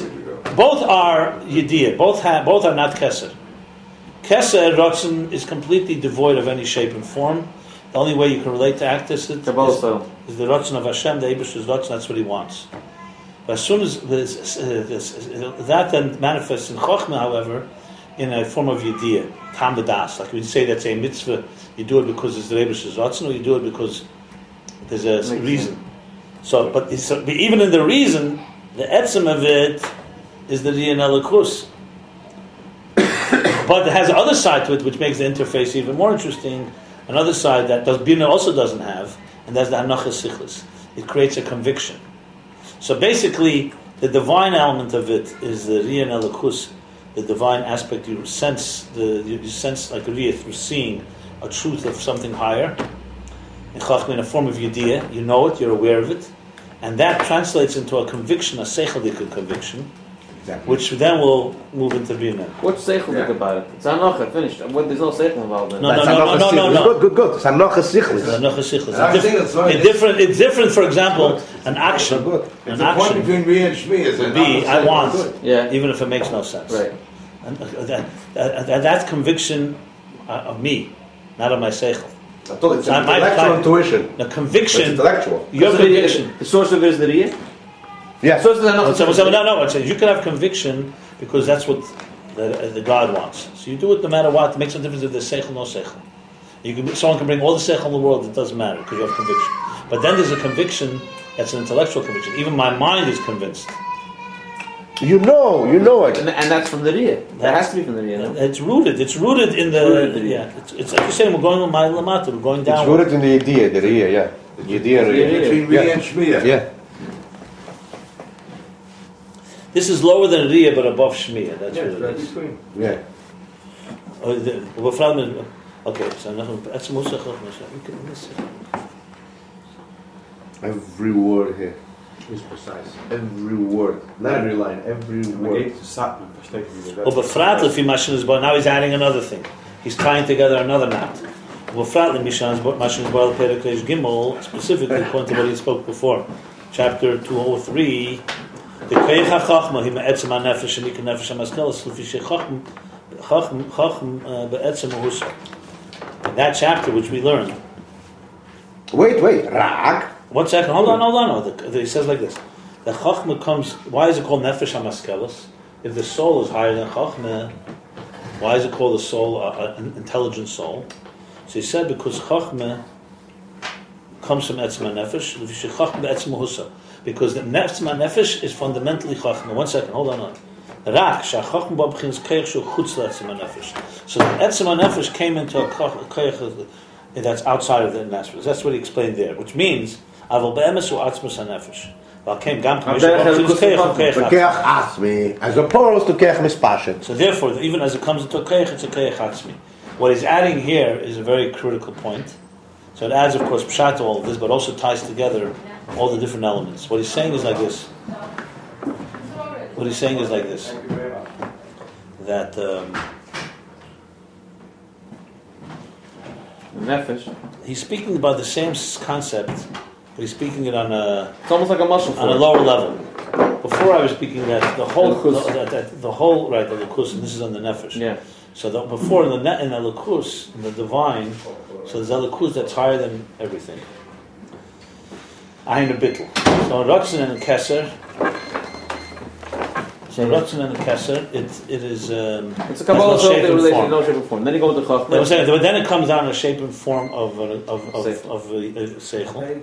both are Yediyah, both are not Keser. Keser, Ratzon, is completely devoid of any shape and form. The only way you can relate to act is the Ratzon of Hashem, the Eibusher's Ratzon, that's what he wants. But as soon as that then manifests in Chochmah, however, in a form of Yediyah, Tam B'das. Like we say that's a mitzvah, you do it because it's the Eibusher's Ratzon, or you do it because there's a reason. So, but even in the reason, the etzem of it is the Riyah Nelakus. But it has the other side to it, which makes the interface even more interesting. Another side that Bina also doesn't have, and that's the Hanocha Sichlis. It creates a conviction. So basically, the divine element of it is the Riyah Nelakus, the divine aspect. You sense like a Riyah through seeing a truth of something higher. In Chachma, in a form of Yediyah, you know it, you're aware of it, and that translates into a conviction, a seichelic conviction. Exactly. Which then will move into Bina. What's seichel about it? It's Hanocha, finished. There's no seichel involved in it. No. Good. It's Hanocha Sichlis. It's different, for example, an action. It's a point between me and Shmi. I want, even if it makes no sense. Right. And that's conviction of me, not of my seichel. I told you, it's intellectual intuition. The conviction. It's intellectual. Your conviction. The source of it is the Riyah? Yeah. No. You can have conviction because that's what the God wants. So you do it no matter what. It makes no difference if there's seichel, no seichel. Someone can bring all the seichel in the world. It doesn't matter because you have conviction. But then there's a conviction that's an intellectual conviction. Even my mind is convinced. You know it, and that's from the Riyah. That has to be from the Riyah. No? It's rooted in the It's like you're saying, we're going on my lamata. We're going down. It's rooted in the idea, the Riyah. Yeah, the Yediyah Riyah. Between Riyah and Shmiyah. Yeah. This is lower than Riyah, but above Shmiyah. That's what it is. Between. Yeah. Okay, so that's Musach. Every word here is precise. Every word, not every line, every word. Now he's adding another thing. He's tying together another knot. Specifically, according to what he spoke before, chapter 203. The Keich HaChachma he me'etzem HaNefesh and Ika Nefesh HaMaskelas L'fi Shechachma be'etzem HaHusa. In that chapter, which we learned. Wait, Rak. 1 second, hold on. He says like this: the Chachma comes. Why is it called Nefesh HaMaskelas? If the soul is higher than Chachma, why is it called a soul, an intelligent soul? So he said because Chachma comes from Etzem HaNefesh L'fi Shechachma be'etzem HaHusa. Because the Etzem HaNefesh is fundamentally Chachma. 1 second, hold on. Rak shachachma b'abchins keich shu chutz le'etzem HaNefesh. So the Etzem HaNefesh came into a keich that's outside of the Nefesh. That's what he explained there, which means aval be'emes hu atzmus HaNefesh. As opposed to keich mispashet. So therefore, even as it comes into a keich, it's a keich atzmi. What he's adding here is a very critical point. So it adds, of course, pshat to all of this, but also ties together all the different elements. What he's saying is like this. That Nefesh. He's speaking about the same concept, but he's speaking it on a. It's almost like a muscle on a lower level. Before I was speaking that the whole right the lukus, and this is on the nefesh. Yeah. So before in the lukus, in the divine, so there's a lukus that's higher than everything. Ayin Beis. So Ratzon and Keser. It is. It's a Kabbalah relation, no shape and form. Then you go to Chachma. But then it comes down in a shape and form of seichel.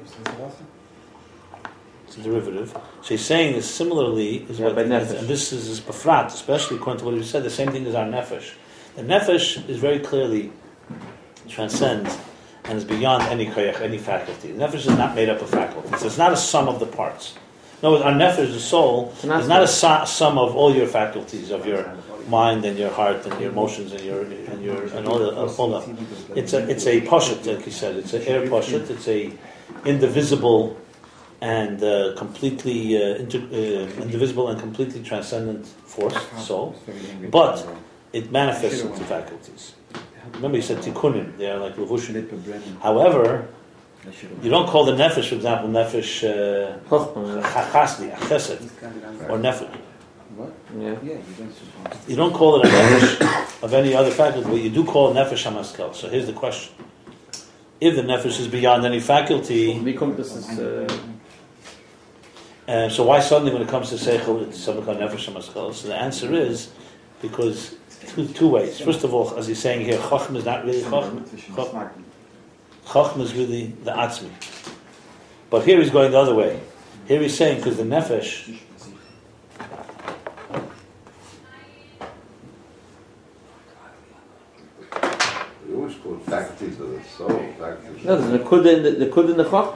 It's a derivative. So he's saying this similarly is what, and this is befrat, especially according to what he said. The same thing as our nefesh. The nefesh is very clearly transcends and is beyond any koyach, any faculty. The nefesh is not made up of faculties. So it's not a sum of the parts. No, our nefesh, the soul, is not a sum of all your faculties, of your mind and your heart and your emotions and all that. It's a poshet, like he said. It's an air poshet. It's a indivisible and completely indivisible and completely transcendent force, soul, but it manifests into faculties. Remember, he said tikkunim; they are like levushim. However, you don't call the nefesh, for example, nefesh chasdi, chesed, or nefesh. What? Yeah. You don't call it a nefesh of any other faculty, but you do call it nefesh hamaskel. So here's the question: if the nefesh is beyond any faculty, so why suddenly, when it comes to seichel, it's something called nefesh hamaskel? So the answer is because two ways. First of all, as he's saying here, chachma is not really chachma. Chachma is really the atzmi. But here he's going the other way. Here he's saying because the nefesh. Faculties of the soul. No, there's the kud in the chachma.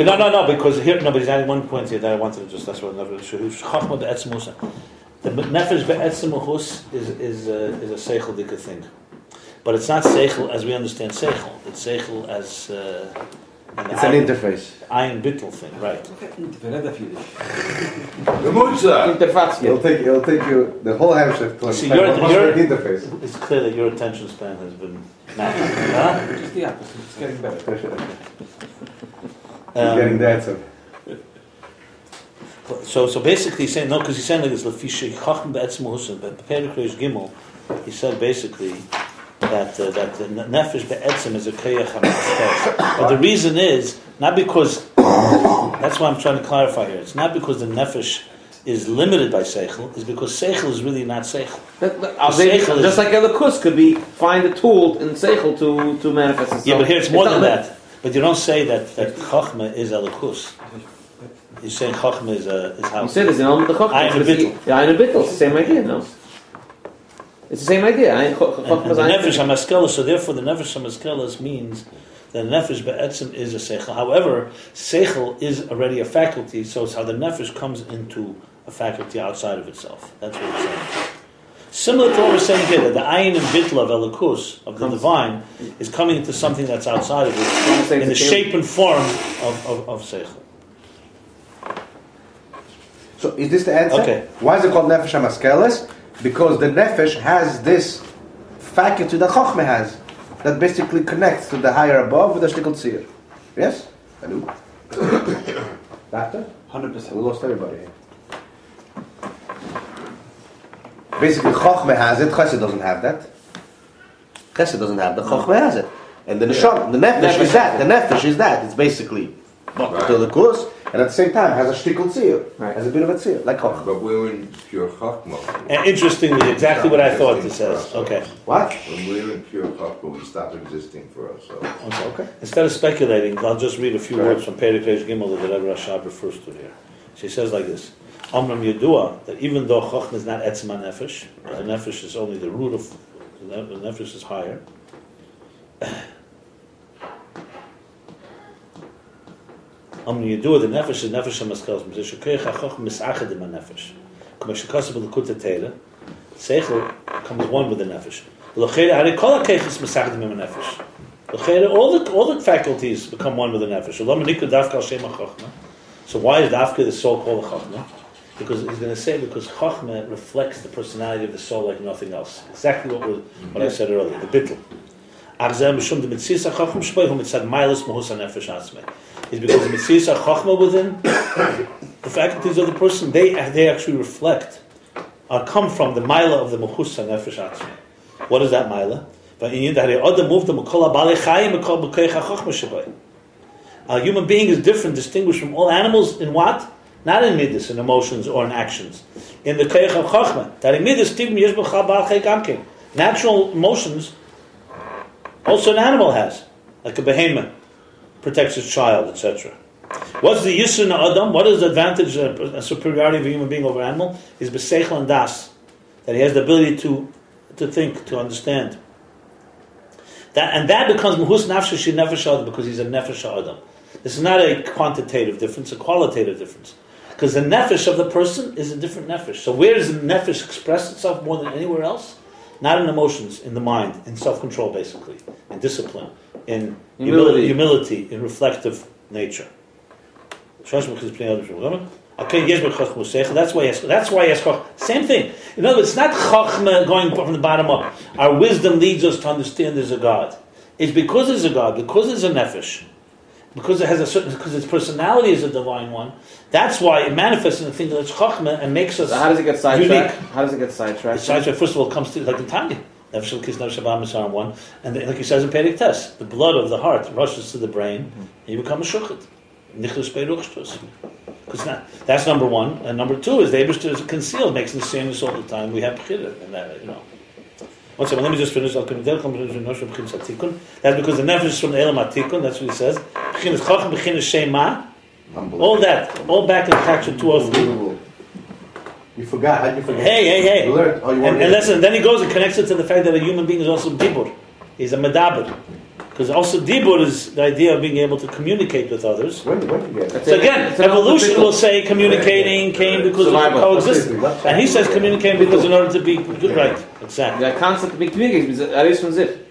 No, because here, but he's adding one point here that I wanted to just. That's what chachma be'etzem husa. The nefesh be'etzem hus is a seichel dika thing, but it's not seichel as we understand seichel. It's seichel as it's an interface. Ayin bittel thing, right? It'll take you the whole Hamshach to see your interface. It's clear that your attention span has been matched. Just the opposite. It's getting better. He's getting that. So basically, he's saying no, because he's saying like this. Lefisha chacham be'etzem husa, but Perek Reish Gimel, he said basically that the nefesh be'etzem is a kiyach hamaskel. But the reason is not because. That's why I'm trying to clarify here. It's not because the nefesh is limited by seichel. It's because seichel is really not seichel. Just like elikus could be find a tool in seichel to manifest itself. Yeah, but here it's more than that. But you don't say that chachma is elikus. You're saying chachma is how? You said it's an element of chachma. Ayin bittel. Yeah, ayin bittel. It's the same idea, no? It's the same idea. And the nefesh hamaskelis. So therefore, the nefesh hamaskelis means that nefesh be'etzem is a seichel. However, seichel is already a faculty. So it's how the nefesh comes into a faculty outside of itself. That's what it's saying. Similar to what we're saying here, that the ayin and bittel of elikus, of the divine, is coming into something that's outside of it in the shape and form of seichel. So is this the answer? Okay. Why is it called nefesh hamaskelis? Because the nefesh has this faculty that chachma has, that basically connects to the higher above with the shtickle tzir. Yes? Hello? Doctor? 100%. We lost everybody here. Basically, chachma has it, chesed doesn't have that. Chesed doesn't have the chachma has it. And the neshama, the nefesh is that. The nefesh is that. It's basically to the kurs, and at the same time has a shtickle tzir, has a bit of a tzir, like chachma. But we're in pure chachma. And interestingly, exactly what I thought it says. Okay. What? When we're in pure chachma, we stop existing for ourselves. Okay. Instead of speculating, I'll just read a few words from Perek Reish Gimel that the Rebbe Rashab refers to here. She says like this: Amram Yedua, that even though chachma is not etzem nefesh, the nefesh is only the root of the nefesh is higher. Amram Yedua, the nefesh is nefesh hamaskelis. Mizeh shekeich hachachma misachadim hanefesh. K'may shekaseh b'lekutei Torah, seichel comes one with the nefesh. L'cheira harei kol hakeiches misachadim hanefesh. L'cheira all the faculties become one with the nefesh. Ulam nikra dafka al shem hachachma. So why is dafka the soul called a chachma? Because he's going to say because chachma reflects the personality of the soul like nothing else. Exactly what I said earlier. The bittul. Is because the mitzvah chachma within the faculties of the person, they actually reflect, come from the maila of the mechus nefesh atzmei. What is that maila? A human being is different, distinguished from all animals in what? Not in midas, in emotions or in actions. In the keich of chachma, natural emotions also an animal has, like a behemoth protects its child, etc. What's the yisur na adam? What is the advantage, superiority of a human being over an animal? Is b'seichel and das, that he has the ability to think, to understand. That becomes muhus nafshe shi nefesh adam, because he's a nefesh adam. This is not a quantitative difference, a qualitative difference. Because the nefesh of the person is a different nefesh. So where does the nefesh express itself more than anywhere else? Not in emotions, in the mind, in self-control basically, in discipline, in humility, in reflective nature. That's why he has Chachma. Same thing. In other words, it's not Chachma going from the bottom up. Our wisdom leads us to understand there's a God. It's because there's a God, because there's a nefesh, because it has because its personality is a divine one. That's why it manifests in the thing that's Chachma and makes us. So how does it get sidetracked? Unique. How does it get sidetracked? Sidetracked. First of all, it comes to like in Tanya. Nefesh Elokis Nefesh Abba Misarim 1, and like he says in Perek Tes, the blood of the heart rushes to the brain, and you become a shuchet. Because that's number one, and number two is the Eibishter is concealed, makes the same all the time. We have Bechira, and that, One second, let me just finish. That's because the nefesh is from the Elam Atikun. That's what he says. Bechin is Chacham, Bechin is Shema. All that, all back in Paksha 203. You forgot. How'd you forget? Hey. You learned. And listen, then he goes and connects it to the fact that a human being is also Dibur. He's a Medaber. Because also Dibur is the idea of being able to communicate with others. When did you get it? So again, evolution will say communicating came because of coexistence. And he says communicating because in order to be good, right, exactly. The concept of being communicating is Aris from Zip.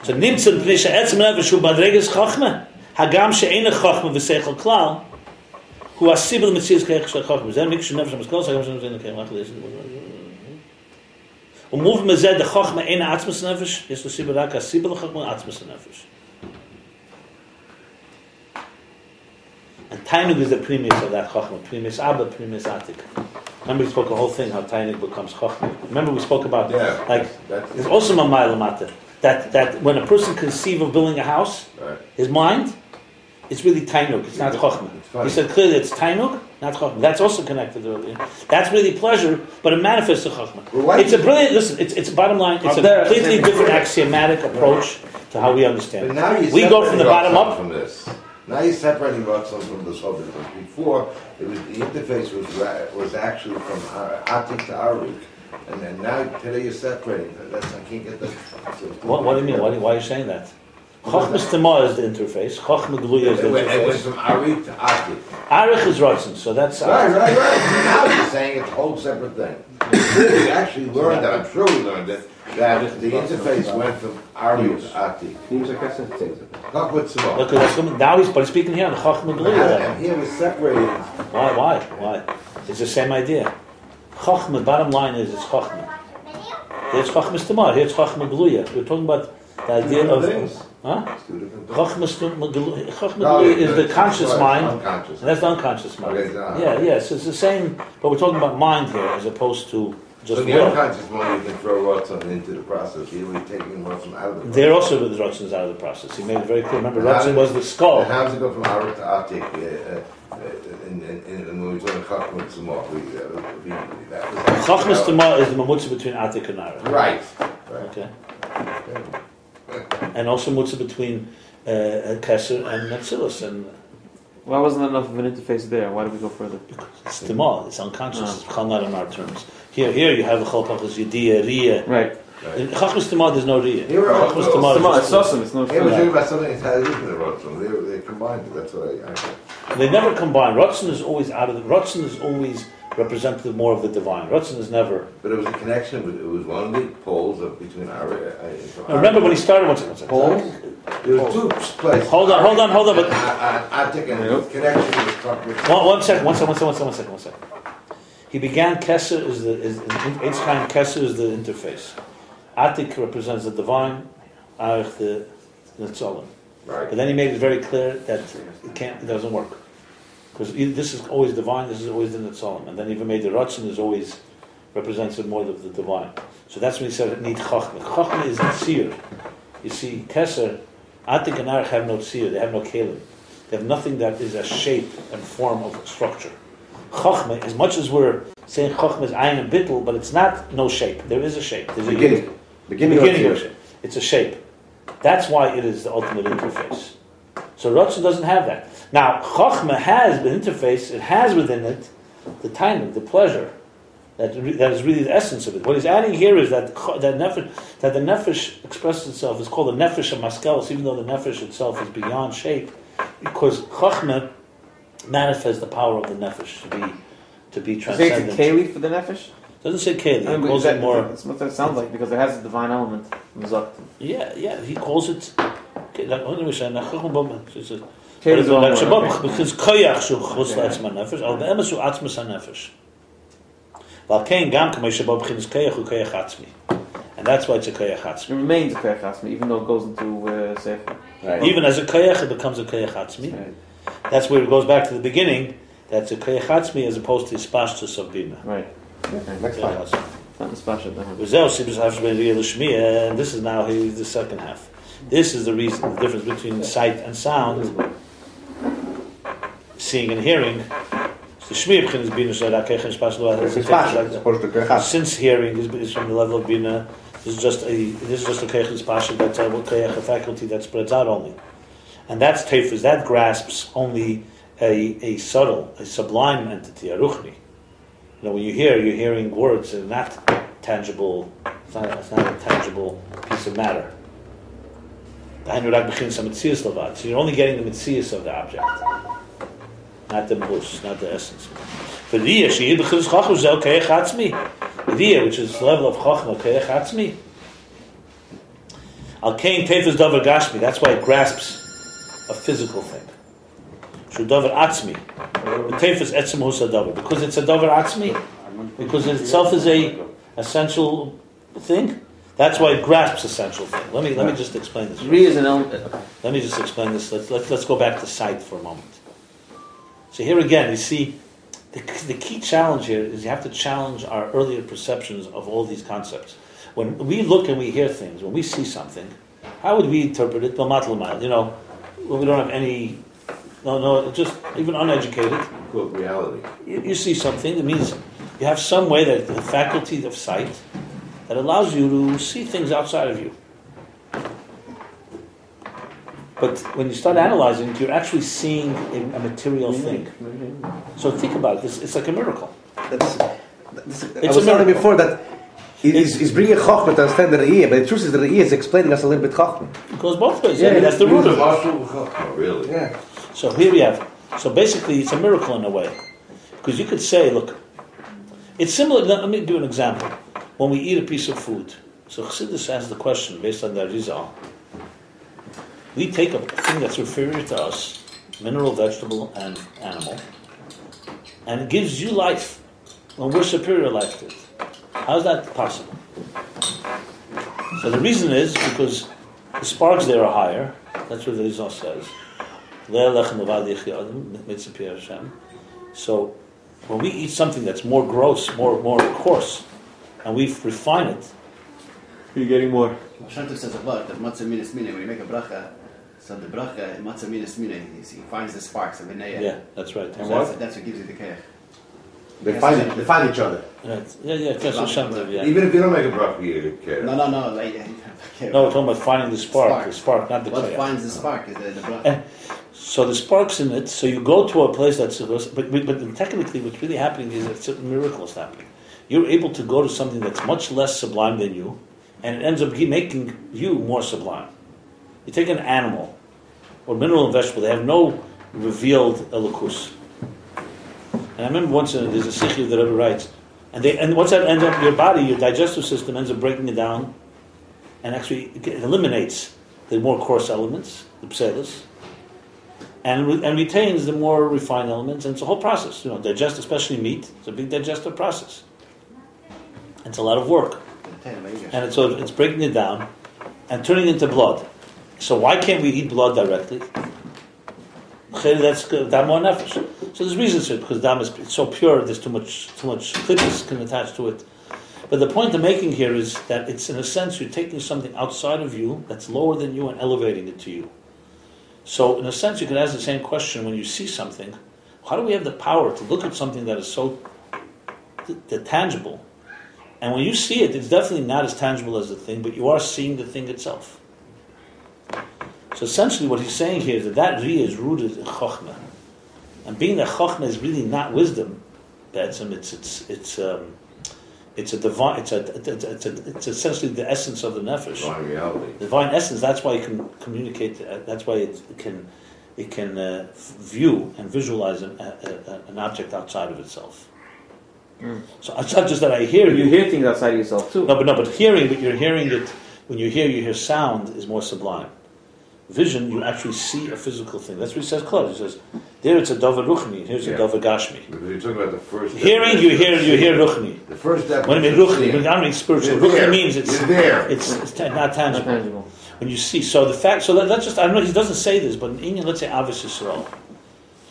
So Nimtzon Pnisha Etzem Nefesh Hu Madreges Chachma Hagam She'ena Chachma V'Seichel Klal Hu Asibel Mitzias Keich Shel Chachma Zeh Miksh Nefesh Maskal Hagam She'ena Keich Chachma Umov Mezeh the Chachma Eina Atzmas Nefesh Yes L'Sibel Rak Asibel Chachma Atzmas Nefesh. And Tainug is the premise of that Chachma. Premise Abba, premise Atik. Remember we spoke a whole thing how Tainug becomes Chachma. Remember we spoke about there's also a mile matter. That when a person conceives of building a house, his mind, it's really Tainug, it's not Chachma. He said clearly it's Tainug, not Chachma. That's also connected earlier. That's really pleasure, but it manifests to Chachma. It's a brilliant, it's bottom line, it's a completely different axiomatic approach to how we understand it. We go from the bottom up. From this. Now you're separating Ratzon from the Soviet. Before, it was the interface was actually from Atik to Arik. And then now today you're separating. I can't get that. What do you mean? Why are you saying that? Chachmas Tema is the interface. Chachma Gluya is the interface. It went from Arik to Atik. Arik is Ratzon, so that's right. Now you're saying it's a whole separate thing. We actually learned that. I'm sure we learned it. That the interface went from Arik to Atik. Look, now he's speaking here on Chachma Gluya. And here we're separating. Why? It's the same idea. Chachma, bottom line is it's Chachma. There's Chachmas Tamar, here's Chachma Gluya. We're talking about the idea of... Chachma Gluya is the conscious mind, and that's the unconscious mind. Yeah, so it's the same, but we're talking about mind here as opposed to just the unconscious mind, you can throw Ratzon into the process. You're really taking Ratzon out of the process. They're also with the Ratzon out of the process. He made it very clear. Remember, Ratzon was the skull. How does it go from Arik to Atik? And when we talk about Chachmas Tamar, Chachmas Tamar is the mamutza between Atik and Arik. Right. Okay. And also mutza between Keser and Netzilus. And why wasn't enough of an interface there? Why did we go further? Because it's Tamar, it's unconscious. It's not in our terms. Here you have a Cholpachas Yediyah, Riyah. Right. In Chachmas Tamar, there's no Riyah. Chachmas Tamar, it's awesome. It's no. They were talking about something entirely different than Ratzon. They combined it. That's what I. They never combine. Ratzon is always Ratzon is always representative more of the divine. Ratzon is never. But it was a connection. It was one of the poles between our. Remember when he started? What's it? Poles. There were two places. Hold on. But Atik and the connection was. One second. He began Keser each time Keser is the interface. Atik represents the divine, Arich the Tzolim. Right. But then he made it very clear that it doesn't work. Because this is always divine, this is always the Netzalim. And then even made the Ratzon is always represents more of the divine. So that's when he said it needs Chachma. Chachma is Tzir. You see, Keser, Atik and Arich have no Tzir, they have no Kelim. They have nothing that is a shape and form of structure. Chachma, as much as we're saying Chachma is Ayin and Bittul, but it's not no shape. There is a shape. There's a beginning of a shape. It's a shape. That's why it is the ultimate interface. So Ratzon doesn't have that. Now, Chachma has the interface, it has within it the timing, the pleasure. That is really the essence of it. What he's adding here is that the nefesh expresses itself, is called the nefesh of maskelos, even though the nefesh itself is beyond shape, because Chachma manifests the power of the nefesh to be transcendent. Does it say Keli for the nefesh? Doesn't say Keli. He calls it more. That's what it sounds like because it has a divine element. Yeah. He calls it. Okay, that only we say nachum bom. It's a Shabbat because koyach shu chus la'atzma nefesh, al be'emes shu atzmas hanefesh. Valkein gam k'may Shabbat because koyach hu koyach atzmi, and that's why it's a koyach atzmi. It remains a koyach atzmi, even though it goes into sefer. Right. Even as a koyach, it becomes a koyach atzmi. Right. That's where it goes back to the beginning. That's a koyach atzmi as opposed to ispashtus of bina. Right. Next line. And this is now the second half. This is the reason, the difference between sight and sound, seeing and hearing. Since hearing is from the level of bina, this is just a keiches pasha that's a faculty that spreads out only, and that's teifus that grasps only a subtle, a sublime entity, a ruchni. You know, when you're hearing words and not tangible. It's not a tangible piece of matter. So you're only getting the mitzias of the object, not the bus, not the essence. The Riyah, which is the level of chachma, keich atzmi. Al kain tefes davar gashmi. That's why it grasps a physical thing. Shu davar atzmi. The tefes etzem husa davar, because it's a davar atzmi, because it itself is a essential thing. That's why it grasps essential thing. Let me just explain this. Let me just explain this. Let's go back to sight for a moment. So here again, you see, the key challenge here is you have to challenge our earlier perceptions of all these concepts. When we look and we hear things, when we see something, how would we interpret it? You know, when we don't have any, just even uneducated. Quote reality. You see something, it means you have some way that the faculty of sight that allows you to see things outside of you. But when you start analyzing it, you're actually seeing a material thing. So think about it. It's like a miracle. I was telling before that he's bringing Chochmah to understand the Re'iyah, but the truth is the Re'iyah is explaining us a little bit Chochmah. It goes both ways. Yeah, that's the root of it. Really? Yeah. So here we have. So basically, it's a miracle in a way. Because you could say, look, it's similar. Let me give an example. When we eat a piece of food, so Chassidus asks the question based on the Arizal. We take a thing that's inferior to us, mineral, vegetable, and animal, and it gives you life when we're superior life to it. How is that possible? So the reason is because the sparks there are higher. That's what the Arizal says. So when we eat something that's more gross, more coarse, and we refine it, you're getting more. Shantu says about that matzah minas mine. When you make a bracha, so the bracha matzah minas mine, he finds the sparks of vinaya. Yeah, that's right. And that's what gives you the keich. They find each other. Right. Yeah. Yeah. Even if you don't make a bracha, you care. No. No, we're talking about finding the spark. The spark, not the what keich. finds the spark is the bracha. So the spark's in it. So you go to a place that's but technically, what's really happening is that certain miracles happening. You're able to go to something that's much less sublime than you, and it ends up making you more sublime. You take an animal, or mineral and vegetable, they have no revealed elokus. And I remember once there's a sikhi that Rabbi writes, and once that ends up in your body, your digestive system ends up breaking it down, and actually it eliminates the more coarse elements, the pselis, and retains the more refined elements, and it's a whole process. Digest, especially meat, it's a big digestive process. It's a lot of work. And it's breaking it down and turning it into blood. So why can't we eat blood directly? That's dam or nefesh. So there's reasons for it, because dam is so pure, there's too much klippus can attach to it. But the point I'm making here is that it's, in a sense, you're taking something outside of you that's lower than you and elevating it to you. So in a sense, you could ask the same question when you see something. How do we have the power to look at something that is so tangible? And when you see it, it's definitely not as tangible as the thing, but you are seeing the thing itself. So essentially what he's saying here is that Riyah is rooted in Chochmah. And being that Chochmah is really not wisdom, it's a divine, it's essentially the essence of the nefesh. Divine reality. Divine essence, that's why it can communicate, that's why it can view and visualize an object outside of itself. So it's not just that I hear you hear things outside of yourself too. But you're hearing it. When you hear sound is more sublime. vision, you actually see a physical thing. That's what he says close. He says, there it's a davar ruchni, here's a davar gashmi. You're talking about the first. Hearing, you hear ruchni. The first step. When I mean ruchni, I don't mean spiritual. Ruchni means it's there. It's not tangible. When you see, so the fact, so let's just, I don't know, he doesn't say this, but in Indian, let's say Ahavas Yisrael.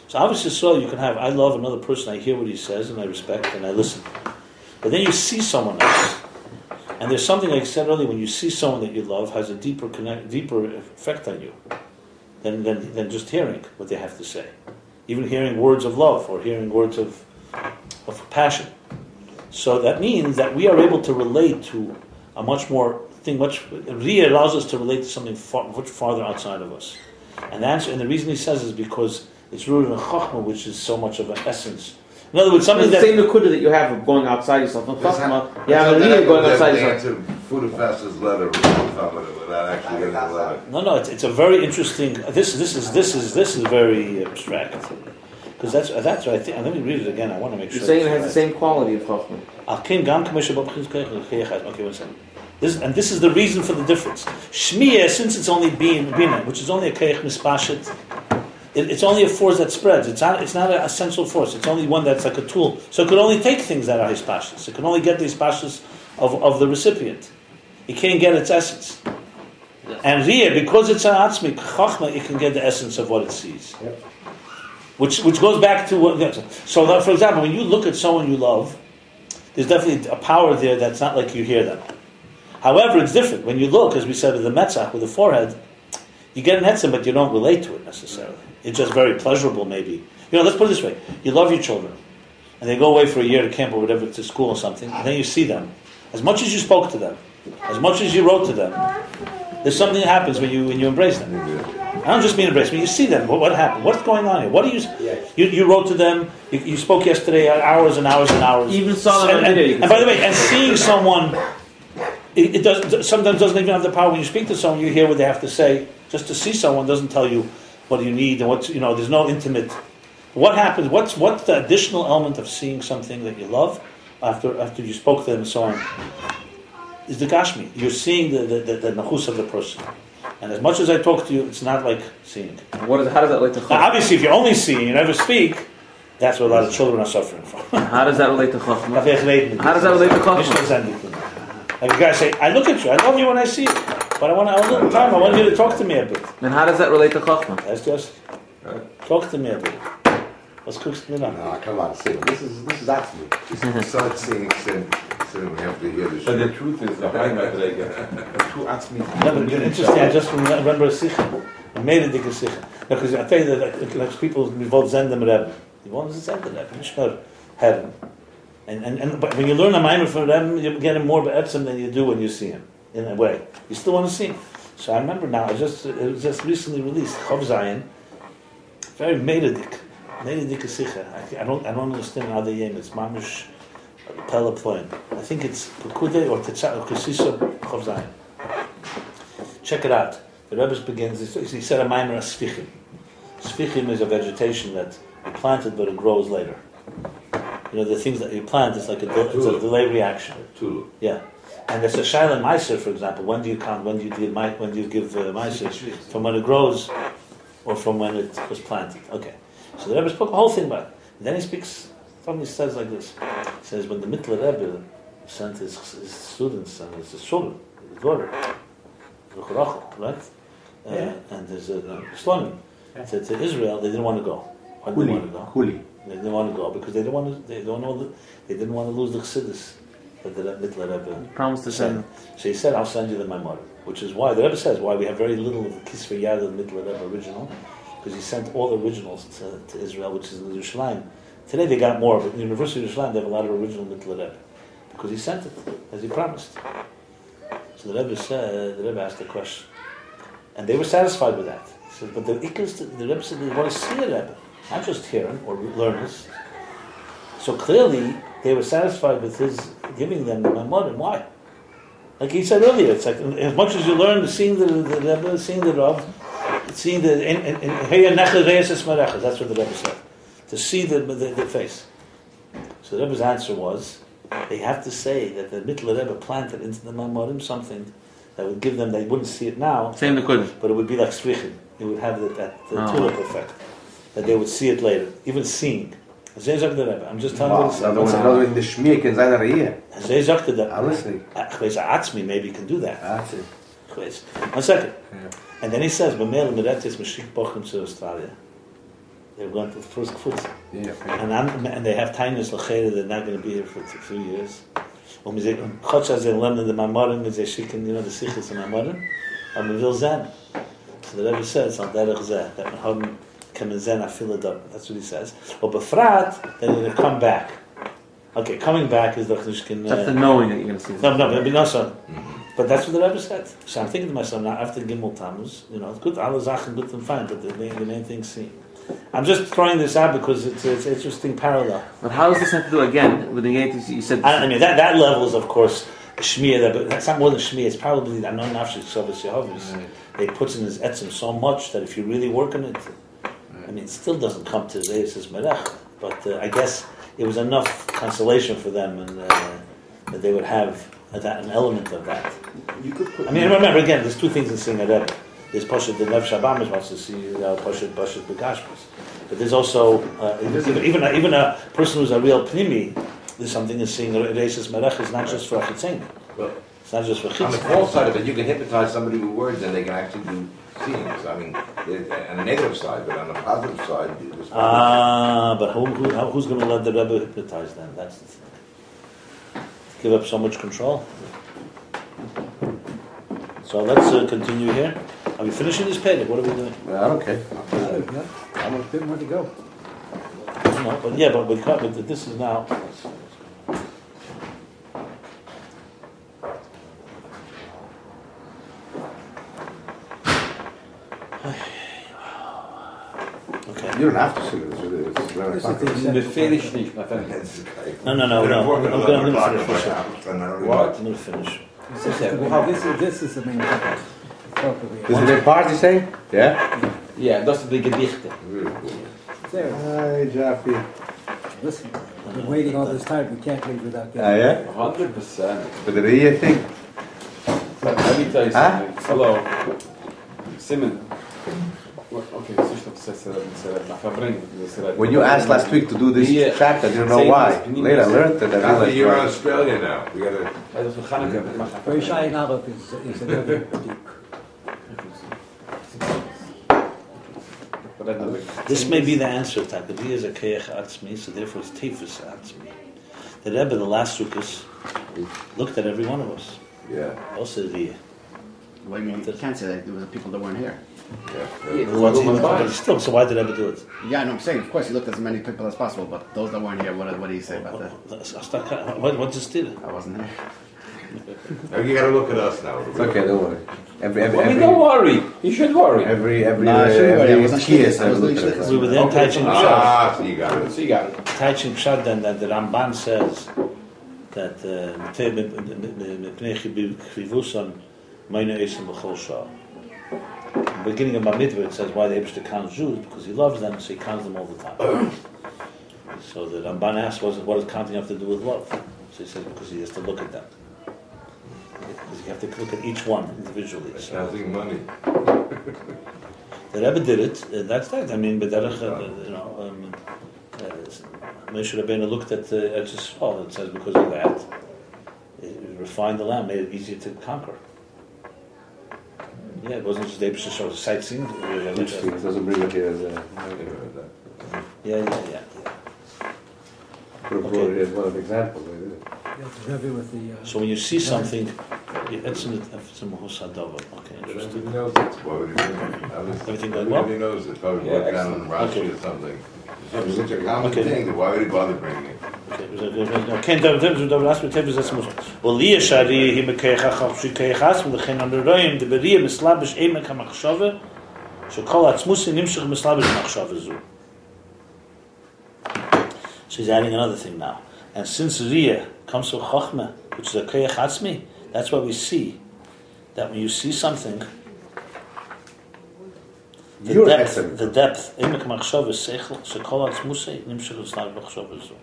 So Ahavas Yisrael, you can have, I love another person, I hear what he says, and I respect, and I listen. But then you see someone else. And there's something, like I said earlier, when you see someone that you love, has a deeper effect on you than just hearing what they have to say. Even hearing words of love or hearing words of passion. So that means that we are able to relate to a much more thing. Riyah allows us to relate to something much farther outside of us. And the reason he says is because it's rooted in Chachma, which is so much of an essence. In other words, something the same nakuda that you have of going outside yourself. You have a riyah going outside yourself. Food Fastest letter without actually getting the letter. No, it's a very interesting. This is very abstract because that's what I think. And let me read it again. I want to make sure. You're saying it has the same quality of Chachma. Okay, 1 second. This is the reason for the difference. Shmiyah, since it's only bina, which is only a keich mispashit. It's only a force that spreads. It's not an essential force. It's only one that's like a tool. So it could only take things that are hispashis. It can only get the hispashis of the recipient. It can't get its essence. Yes. And riyah, because it's an atzmik, chachma, it can get the essence of what it sees. Yep. Which goes back to what. So, that, for example, when you look at someone you love, there's definitely a power there that's not like you hear them. However, it's different. When you look, as we said, with the metzach, with the forehead, you get an etzem, but you don't relate to it necessarily. It's just very pleasurable, maybe. Let's put it this way. You love your children, and they go away for a year to camp or whatever, to school or something, and then you see them. As much as you spoke to them, as much as you wrote to them, there's something that happens when you embrace them. I don't just mean embrace. When you see them, what happened? What's going on here? What do you wrote to them? You spoke yesterday hours and hours and hours. Even saw them on video. And by the way, and seeing someone, it sometimes doesn't even have the power. When you speak to someone, you hear what they have to say. Just to see someone doesn't tell you what you need and there's no intimate. What happens? What's the additional element of seeing something that you love after you spoke to them and so on? Is the gashmi. You're seeing the nachus of the person. And as much as I talk to you, it's not like seeing. How does that relate to Chachma? Now, obviously, if you're only seeing, you never speak, that's what a lot of children are suffering from. How does that relate to Chachma? How does that relate to Chachma? Like a guy say, I look at you, I love you when I see you, but I want a little time, I want you to talk to me a bit. And how does that relate to Chachma? That's just, talk to me a bit. Let's cook something up. No, come on, Sid. This is actually. Start seeing sin. We have to hear this. But the truth is, the high that I get, two ask me. No, but it's interesting, I just remember a sikha. I made a dik sikha. Because I tell you that, like people involved Zendem Rebbe. You want to Zend the Rebbe, Mishkar heaven. But when you learn a maimer from them, you get him more be'etzem than you do when you see him. In a way, you still want to see him. So I remember now. It was just recently released. Chav Zayin, very mededik sikha. I don't understand how they name it. It's mamish pella plain. I think it's Pekude or Kesisa Chav Zayin. Check it out. The Rebbe begins. He said a maimer as sfichim. Sfichim is a vegetation that you planted, but it grows later. The things that you plant is like it's a delay reaction. Yeah, and there's a shayla meiser, for example. When do you count? When do you give meiser? From when it grows, or from when it was planted? Okay. So the Rebbe spoke a whole thing about it. And then he speaks. Somebody says like this. He says when the Mittler Rebbe sent his students and his children, his daughter, right? And there's a Shlomo to Israel. They didn't want to go. Why didn't they want to go? They didn't want to go because they didn't want to lose the chassidus that the Mittler Rebbe promised to send. So he said, "I'll send you the Maimon," which is why the Rebbe says why we have very little of the Kisvei Yad of the Mittler Rebbe original, because he sent all the originals to Israel, which is in Yerushalayim. Today they got more, but in the University of Yerushalayim they have a lot of original Mittler Rebbe because he sent it as he promised. So the Rebbe asked the question, and they were satisfied with that. He said, but the Rebbe said they want to see the Rebbe. Not just hearing or learners. So clearly, they were satisfied with his giving them the Maimon. Why? Like he said earlier, it's like as much as you learn, seeing the Rebbe, seeing the Rav, seeing the that's what the Rebbe said. To see the face. So the Rebbe's answer was, they have to say that the Mittler Rebbe planted into the Maimorim something that would give them, they wouldn't see it now. Same liquid. But it would be like svichim. It would have that tulip effect. That they would see it later. Even seeing. I'm just telling you what he said. Another in the Shmiya can say that here. Atzmi maybe can do that. One second. And then he says, B'meil Meretis Meshik Bochum to Australia. They're going to the first foot. And they have tinus l'cheda, they're not going to be here for 2 years. Chotcha ze lemon the Mamorim, ze shikin, the sichus of Mamorim, or Mevil Zen. So the Rebbe says, on derech zeh, that Mahorim come in Zen, I feel it up. That's what he says. Or Befrat, then they're going to come back. Okay, coming back is the Chishkin. That's the knowing that you're going to see. No, maybe not so. But that's what the Rebbe said. So I'm thinking to myself now, after Gimel Tammuz, it's good, Allah Zachen, good and fine, but the main thing seeing. I'm just throwing this out because it's an interesting parallel. But how does this have to do again with the Yates? You said. I mean, that level is, of course, Shmiya, but that's not more than Shmiya. It's probably, I know Nafshik Shabbos Yehovah's. They put in his etzim so much that if you really work on it, I mean, it still doesn't come to Zeis Merech. But I guess it was enough consolation for them and that they would have an element of that. You could put remember again, there's two things in seeing a Rebbe. There's Poshet the Nev Shabbamis wants to see Poshet Begashmis, but there's also even a person who's a real pnimi. There's something in seeing Reisis Merech is not just for Achitzeni. Well, it's not just for Chitzeni. on the false side of it, you can hypnotize somebody with words, and they can actually do seeings. I mean, on the negative side, but on the positive side, but who's going to let the Rebbe hypnotize them? That's the thing. Give up so much control. So let's continue here. Are we finishing this page? What are we doing? I don't care. I'm a bit more to go. No, but this is now. Okay. You don't have to see this. The finish nicht, my friend. No. I'm going to finish. What? I'm going to finish. This is the main topic. Is it a party saying? Yeah? Yeah, dat is de gedichten. There. Hi, Jaffe. Listen, I've been waiting all this time. We can't leave without getting. Yeah? 100%. But the real thing? Let me tell you something. Hello. Simon. Okay, when you asked last week to do this chapter, I didn't know why. Later I learned that. You're in Australia now. We gotta. Very shy in Arab is another deep. This may be the answer. Takadi is a keich atzmi, so therefore it's tifus atzmi. The Rebbe, the last sukkahs, looked at every one of us. Yeah. Also the. Well, I mean, you can't say that there were people that weren't here. But still, so why did Rebbe do it? Yeah, no, I'm saying, of course, he looked at as many people as possible, but those that weren't here, what did he say about that? What just did it? I wasn't here. You gotta look at us now. It's okay, don't worry. Don't worry. You should worry. Every I wasn't kiss. We were then teaching Pshat. So you got it. Teaching Pshat, then that the Ramban says that beginning of Bamidbar, it says why the Eibishter counts Jews, because he loves them, so he counts them all the time. So the Ramban asks, what does counting have to do with love? So he says, because he has to look at them. Because you have to look at each one individually. So Counting money. The Rebbe did it, and that's that. I mean, but Moshe Rabbeinu looked at Eretz Yisrael, it says because of that, it refined the land, made it easier to conquer. Yeah, it wasn't just the Eibishter show sightseeing. Interesting, it doesn't bring it here as a... Yeah. Okay. As one of the examples. So when you see something, it's in Mohosadova. Okay, interesting. Everybody knows it. Everything going well? Everybody knows it. Probably work down in Rashi or something. It's such a common thing that why would he bother bringing it? כן, דבר אסמי תפס עצמו. ולי שערי היא מכייך שכייך עצמו, לכן הנרואים דבריה מסלבש עמק המחשבה, שכל עצמוסי נמשך מסלבש המחשבה זו. So he's adding another thing now. And since Riyah comes from Chochmah, which is a Keyach Atzmi, that's why we see that when you see something, the depth, Emek Machshav is Seichel, Shekol Atzmusei, Nimshech V'Slav Machshav Zu.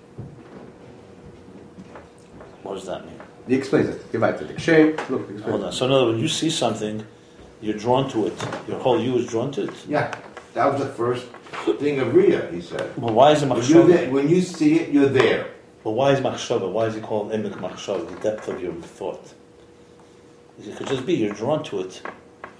What does that mean? He explains it. Give back to the shame. Look, hold on. So in other words, when you see something, you're drawn to it. Your whole you is drawn to it. Yeah, that was the first thing of Riyah, he said. Well, why is it machshava? When you see it, you're there. Well, why is machshava? Why is it called emek machshava? The depth of your thought. It could just be you're drawn to it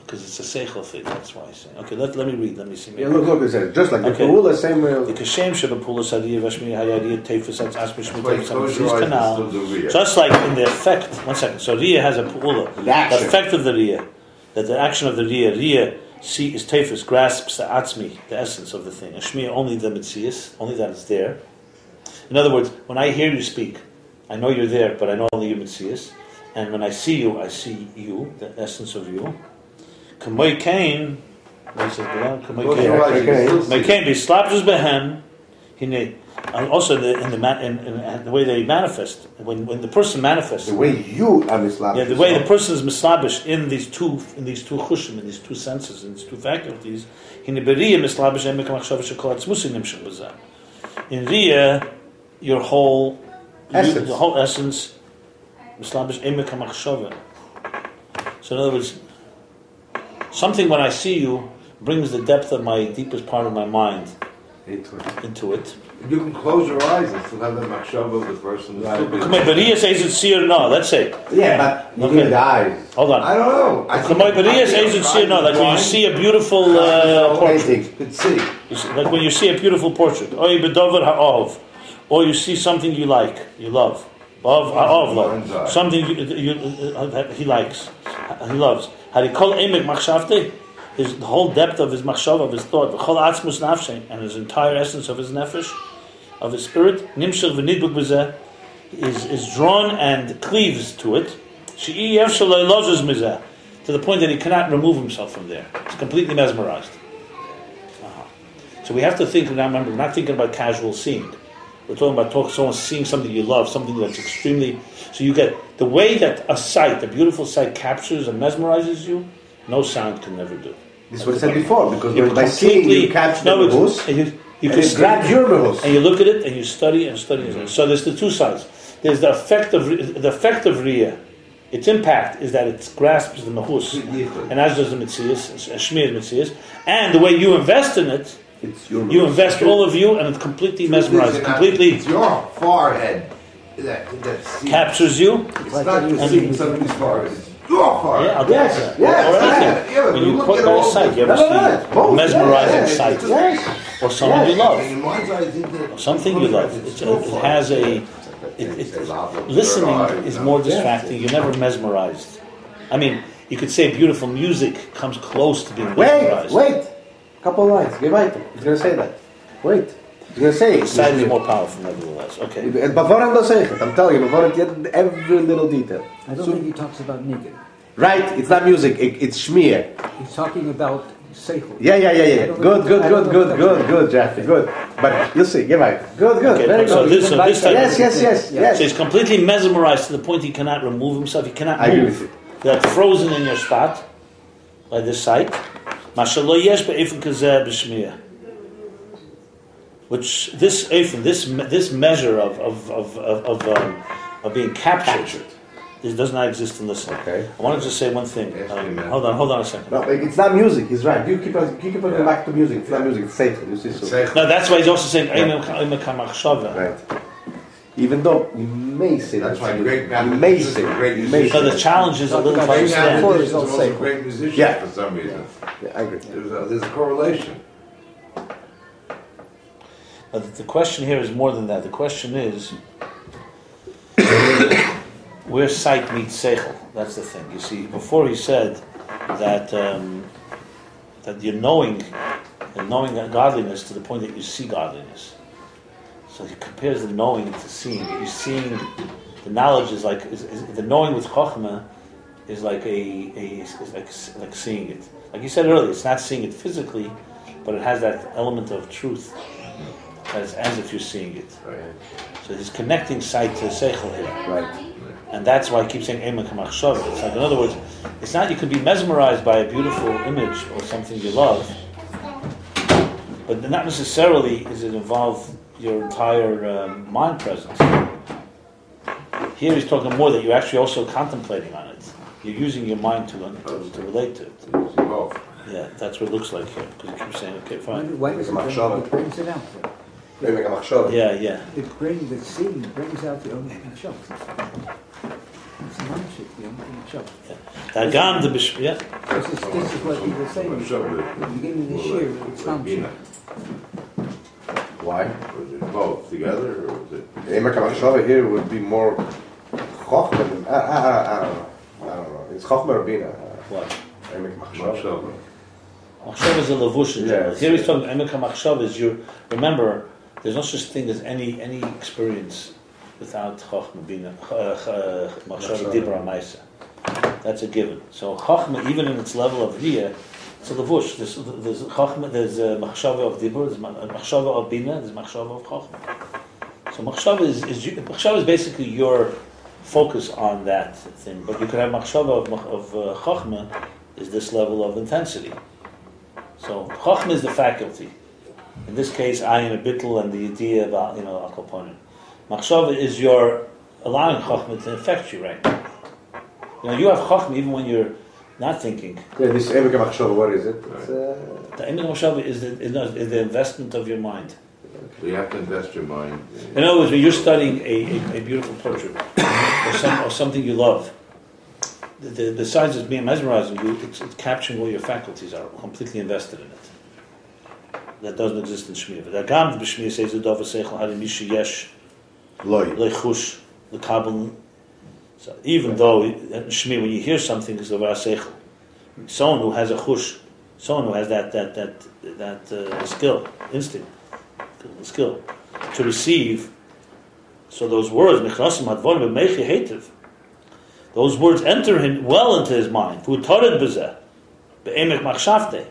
because it's a seichel thing. That's why I say. Okay, let me read. Let me see. Yeah, look. It says just like the Pula, same way. The kashem shebapula sadiyah vashmi hayadiyah teifus that's aspishmi teifus canal. Just like in the effect. 1 second. So riyah has a pula. The effect of the riyah, that the action of the riyah see is teifus grasps the atzmi, the essence of the thing. Ashmi only the mitzias, only that it's there. In other words, when I hear you speak, I know you're there, but I know only your mitzias. And when I see you, the essence of you. Kamoy kain, what says Kamoy kain be slapjus behen. And also in the way they manifest, when the person manifests, the way you are mislabish. Yeah, the way the person is mislabish in these two chushim, in these two senses, in these two faculties. In Riyah, your whole essence, the whole essence. So in other words, something when I see you brings the depth of my deepest part of my mind into it. You can close your eyes and still have the machshava of the person. But Riyah says it's see or no. Let's say. Yeah, but you need the eyes. Hold on. I don't know. But Riyah says it's see or no. Like when you see a beautiful portrait. Like when you see a beautiful portrait. Or you see something you like, you love. Something he likes, he loves. Had he called emek machshavte, the whole depth of his machshav, of his thought, the whole atzmus nafshe, and his entire essence of his nefesh, of his spirit, nimshel v'nidbuk b'zeh, is drawn and cleaves to it. She'i yevshalei lozes mizeh, to the point that he cannot remove himself from there. He's completely mesmerized. So we have to think. Now, remember, we're not thinking about casual seeing. We're talking about someone seeing something you love, something that's extremely... So you get... The way that a sight, a beautiful sight, captures and mesmerizes you, no sound can never do. This was said before, because by seeing you capture the behus, you can grab your behus. And you look at it, and you study and study. Mm-hmm. So there's the two sides. There's the effect of Riyah. Its impact is that it grasps the mahus, and as does the mitzias, shmir mitzias, and the way you invest in it, you invest all of you, and it completely mesmerizes, completely. It's your forehead that captures you. It's not just seeing somebody's forehead. It's your forehead. Yeah, I'll dance. Yeah. When you put that sight, you ever see mesmerizing sight, or someone you love, or something you love. It has a. Listening is more distracting. You're never mesmerized. I mean, you could say beautiful music comes close to being mesmerized. Wait. Couple lines. Give it. He's going to say that. Wait. He's going to say it. Sight is more powerful, nevertheless. Okay. Before I'm going to say it, I'm telling you, before I get every little detail. I don't think he talks about nigger. Right. It's not music. It's shmir. He's talking about seichel. Yeah. Good, Jeffrey. Good. But you see, give it. Good. Okay, very good. So this type yes. So he's completely mesmerized to the point he cannot remove himself. He cannot move. I agree with you. They're frozen in your spot by this sight. Which this measure of being captured, does not exist in listening. Okay. I want to just say one thing. Hold on a second. No, it's not music. He's right. You keep going back to music. It's not music. It's seichel. You see, so. No, that's why he's also saying right. Even though you may say that's why you may say the challenge is a little to understand. He's also a great musician for some reason. Yeah, I agree. There's a correlation. But the question here is more than that. The question is where sight meets seichel. That's the thing. You see, before he said that that you're knowing godliness to the point that you see godliness. So he compares the knowing to seeing. You're seeing the knowledge is like the knowing with chokhmah is like like seeing it. Like you said earlier, it's not seeing it physically, but it has that element of truth, as if you're seeing it. Right. So he's connecting sight to seichel here. Right. And that's why I keep saying emek machshava. It's like, in other words, it's not you can be mesmerized by a beautiful image or something you love, but not necessarily is it involve your entire mind presence. Here he's talking more that you're actually also contemplating on it. You're using your mind to relate to it. Yeah, that's what it looks like here. Because you keep saying, okay, fine. Why does it brings it out? Yeah. The seeing brings out the only machshava. It's non-shit, the only machshava. Dagam the yeah. This is what he was saying. At the beginning of this year, it's non-shit. Why? Was it both together, or was it? Emek HaMachshava here would be more Chochmah than, I don't know. It's Chochmah or Bina? What? Emek HaMachshava. Machshava is a lavush in general. Yes. Here he's talking Emek HaMachshava is remember, there's no such thing as any experience without Chochmah, Bina, Machshava, Dibra, Maisa. That's a given. So Chochmah, even in its level of Riyah, it's a lavush. There's Chochmah, there's Machshava of Dibra, there's Machshava of Bina, there's Machshava of Chochmah. So Machshava is basically your focus on that thing. But you could have Machshava of Chochmah is this level of intensity. So Chochmah is the faculty. In this case, Ayin a bittul and the idea about al koponim. Machshava is your allowing Chochmah to affect you, right? You have Chochmah even when you're not thinking. Yeah, this Emek HaMachshava, what is it? The Emek HaMachshava is the investment of your mind. So you have to invest your mind. In other words, when you're studying a beautiful portrait or something you love, besides it being mesmerizing you, it's capturing what your faculties are, completely invested in it. That doesn't exist in Shmiya. But Agam b'Shmiya says the Dova Seichel Hari Misha Yesh Lechush Lekabel. So even though in Shmiya, when you hear something, it's Dova Seichel. Someone who has a chush, someone who has that skill, instinct, skill to receive. So those words, Mechnasim Hadvorim B'Meichi Hetiv, those words enter him well into his mind. Who Torah B'Zeh B'Emek Machshavte.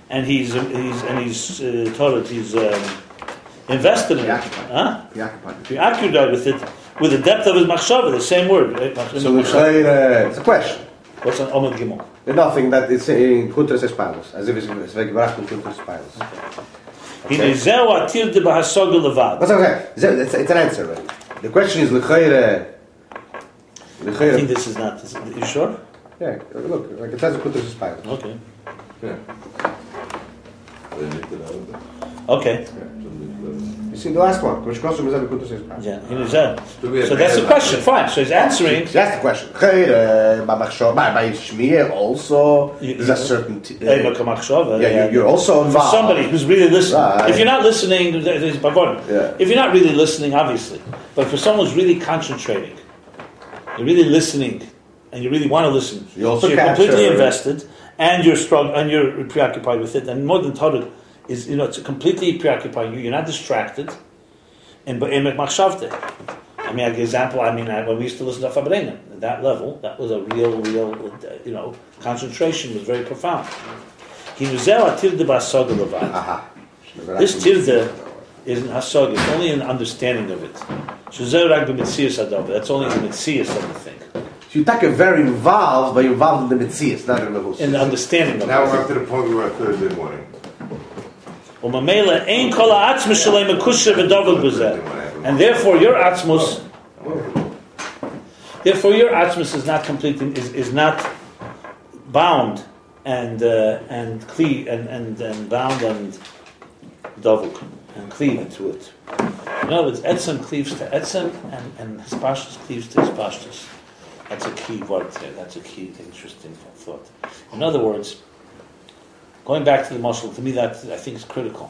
And he's invested in it. Preoccupied with it, with the depth of his machshava, the same word. So it's a question. What's an Omid Gimel? Nothing that it's in Kuntres Espailos, as if it's Vegbrach in Kuntres Espailos. That's okay. It's an answer, right? The question is L'chayre. I think this is not. You sure? Yeah, look, like it says in Kuntres Espailos. Okay. Yeah. Okay. You see the last one. Yeah. So that's the question. Fine. So he's answering. That's the question. By Shmiya also there's a certain. You're also involved. For somebody who's really listening. Right. If you're not listening, if you're not really listening, obviously, but for someone who's really concentrating, you're really listening, and you really want to listen, so you're completely invested. And you're strong, and you're preoccupied with it. And more than Torah is, it's completely preoccupying you. You're not distracted. And B'emek Machshavte. I mean, an example. When we used to listen to Fabreina, at that level, that was a real, concentration was very profound. This tirda is in hasaga. It's only an understanding of it. That's only the mitzias of the thing. So you take a very involved, but you're involved in the Metzias, not in the Hus. In the understanding of now we're up to the point where we're at Thursday morning. And therefore your atzmus is not complete, is not bound and cleave and bound and dovuk and cleave to it. In other words, etzem cleaves to etzem and hispashtus cleaves to hispashtus. That's a key word there. That's a key, interesting thought. In other words, going back to the mashal, to me that I think is critical.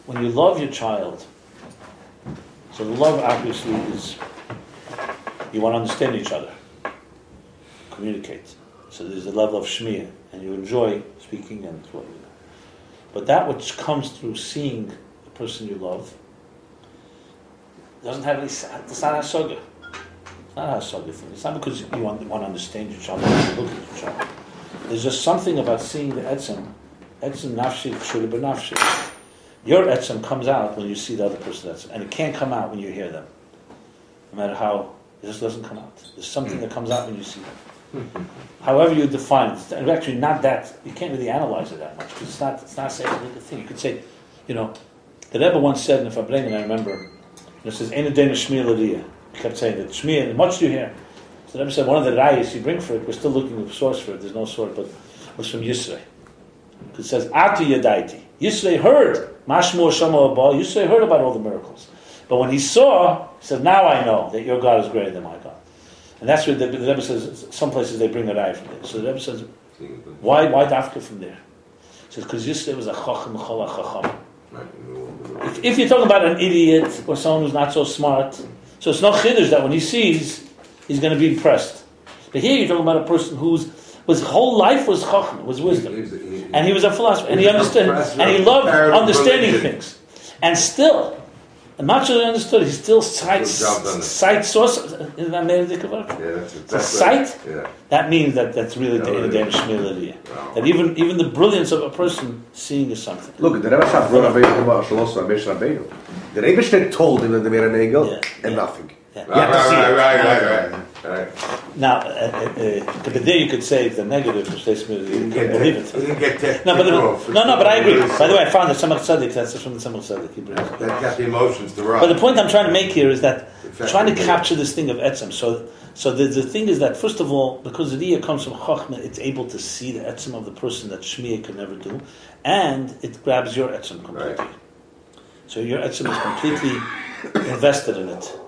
When you love your child, so the love obviously is you want to understand each other, communicate. So there's a level of shmiyah, and you enjoy speaking and but that which comes through seeing the person you love doesn't have any. It's not hasaga. It's not a hasaga thing. It's not because you want to understand each other and look at each other. There's just something about seeing the etzem nafshi k'shura b'nafshi. Your etzem comes out when you see the other person's etzem, and it can't come out when you hear them. No matter how, it just doesn't come out. There's something that comes out when you see them. However you define it, it's actually not that. You can't really analyze it that much because it's not saying a thing. You could say, the Rebbe once said in Fabrein, I remember, it says, "Ein adena shmiya l'riyah." He kept saying that Shmiya, much do you hear? So the Rebbe said, one of the rayas you bring for it, we're still looking for a source for it, there's no source, but it was from Yisrei. It says, Atu Yadaiti. Yisrei heard, Mashmur Shama Abba, Yisrei heard about all the miracles. But when he saw, he said, now I know that your God is greater than my God. And that's where the Rebbe says, some places they bring a raya from there. So the Rebbe says, why dafka from there? He says, because Yisrei was a chacham chol chacham. If you're talking about an idiot or someone who's not so smart, so it's not chiddush that when he sees, he's going to be impressed. But here you're talking about a person whose whole life was chacham, was wisdom, and he was a philosopher, and he understood, and he loved understanding things, and still, and not only understood, he still cites sources. Isn't that made a work? Yeah, that's sight. Yeah. That means that's really the damage shmir. That even the brilliance of a person seeing is something. Look, the Rebbe Shach brought Rabbeinu. The Rebbe told him that the Meir Nagel and nothing. Yeah. Right. Now, but there you could say the negative, which they couldn't believe it. But I agree. By the way, I found that Samach Tzedek, that's from the Samach Tzedek. He brings it. That got the emotions to run. But the point I'm trying to make here is that trying to capture this thing of etzem. So the thing is that, first of all, because the Riyah comes from Chochmah, it's able to see the etzem of the person that Shmiya could never do, and it grabs your etzem completely. Right. So your etzem is completely invested in it.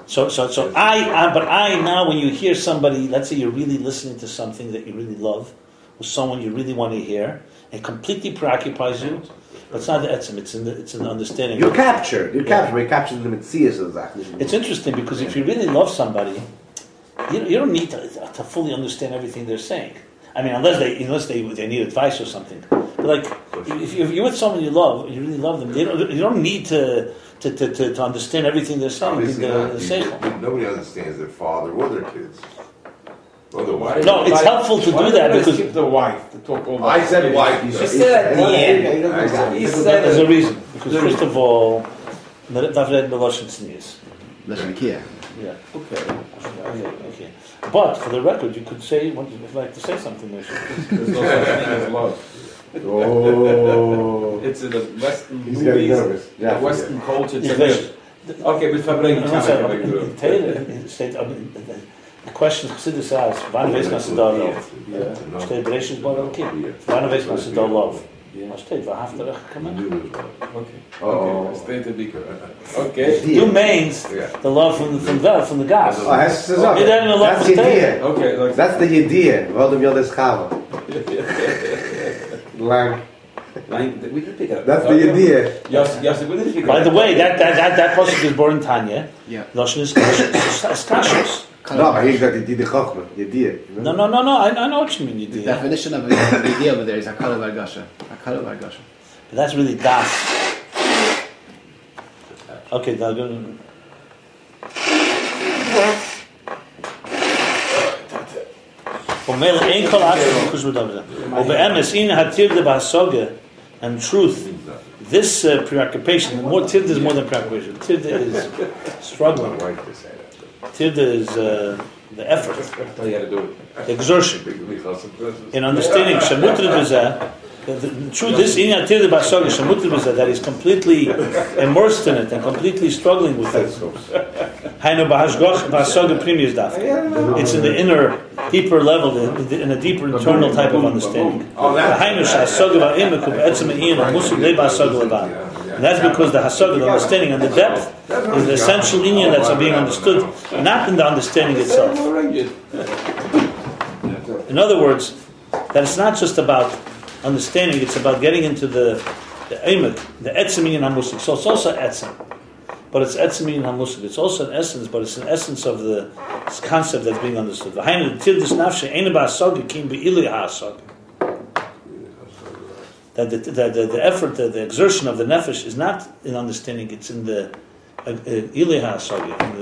So I now, when you hear somebody, let's say you're really listening to something that you really love, or someone you really want to hear, it completely preoccupies you. But it's not the etzem; it's in the understanding. You capture the mitzias exactly. It's interesting because if you really love somebody, you don't need to fully understand everything they're saying. I mean, unless they need advice or something. But like, if you're with someone you love, you really love them, you don't need to understand everything they're saying. Nobody understands their father or their kids. Or the wife. No, it's helpful to do that because skip the wife to talk all I said wife. She said at the end. He said there's a reason. Because first of all, Davred Meloshin Sneers. Yeah. Okay. But for the record, you could say, if you'd like to say something, there's no such thing as love. Oh. It's in the Western movies, the Western culture. Okay, but the question Chassidus asks, wann weiß man sie da love? Steht Bereshit Bara Kim. Wann weiß man sie da love? Steht, wahrhaftig gekommen. Okay. Du meinst the love from the gas. Oh, that's the idea. Okay, that's the idea. Warum wir das haben? Lang. We can pick it up. That's the idea. Yes, we didn't pick it up. By the way, that pasuk is born in Tanya. Yeah. Lashon is kashus. No, but he's got the chachma, the idea. No. I know what you mean. The definition of the idea over there is akala vargasha. But that's really das. Okay, now go. And truth, this preoccupation, tirda is more than preoccupation. Tirda is struggling. Tirda is the effort, the exertion in understanding the truth. This inyan tirda b'asoga that is completely immersed in it and completely struggling with it. It's in the inner, deeper level, in a deeper internal type of understanding. And that's because the hasag, the understanding and the depth, is the essential inyan that's being understood, not in the understanding itself. In other words, that it's not just about understanding, it's about getting into the emek, the etzem inyan hamusik. So it's also etzem. But it's etzem inyan hamusik. It's also an essence, but it's an essence of the concept that's being understood. The effort, the exertion of the nefesh is not in understanding, it's in the ilay ha'asagi, in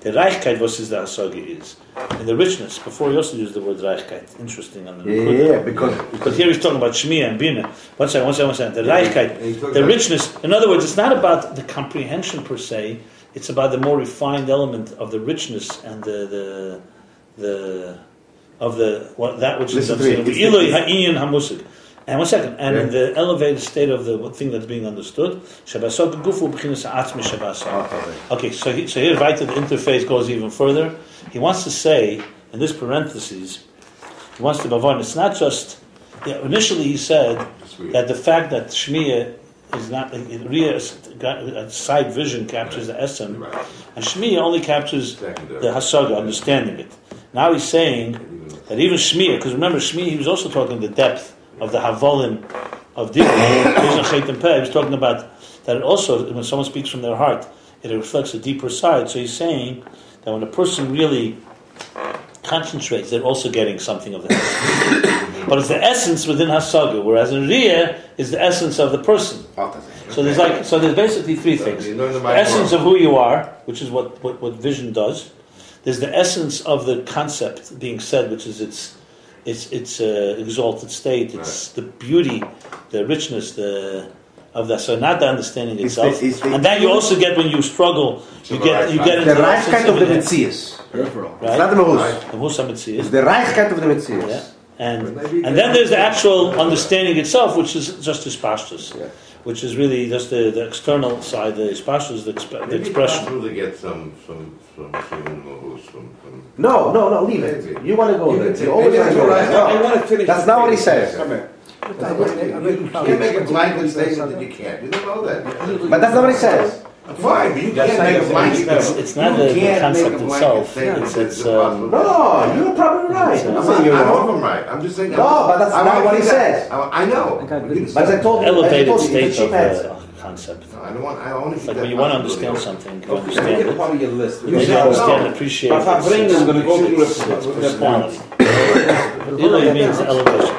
the reichkeit, what is the hasagi is, in the richness. Before he also used the word reichkeit. Interesting. Because here he's talking about shmiya and bina. One second. The reichkeit, the richness. In other words, it's not about the comprehension per se. It's about the more refined element of the richness and that which is ilay ha'inyan hamusik. And one second, and in the elevated state of the thing that's being understood, okay, so here right to the interface goes even further. He wants to say, in this parentheses, he wants to move on. It's not just, initially he said that the fact that Shmiya is not, a side vision captures the Esem, and Shmiya only captures the Hasaga, understanding it. Now he's saying that even Shmiya, because remember Shmiya, he was also talking the depth of the Havolim of Dibur. He was talking about that it also, when someone speaks from their heart, it reflects a deeper side. So he's saying that when a person really concentrates, they're also getting something of the essence. But it's the essence within Hasaga, whereas in Riyah is the essence of the person. So there's basically three things. The essence of who you are, which is what vision does. There's the essence of the concept being said, which is its exalted state, it's the beauty, the richness, of that. So not the understanding itself, and then you also get when you struggle, you get into the Reichkeit of the Metzias. Right? It's not the Mahus. The Mahus Metzias. It's the Reichkeit of the Metzias. Yeah. And then there's the actual understanding itself, which is just his pashtus, which is really just the external side. The pashtus, the expression. Maybe to get some Mahus from. No, leave it. You want to go there. You always want to go there. I want to finish. That's not what he says. You can't make a blanket statement that you can't. You don't know that. But that's not what he says. Fine, but you can't make a blanket statement. It's not the concept itself. It's no, you're probably right. I'm saying you're wrong. I'm right. I'm just saying. No, but that's not what he says. I know. But as I told you, elevated state of the concept. I want to. Like when you want to understand something, you understand it. Part of your list. You understand, appreciate it. I'm going to go through Its personality. Ilay means elevation.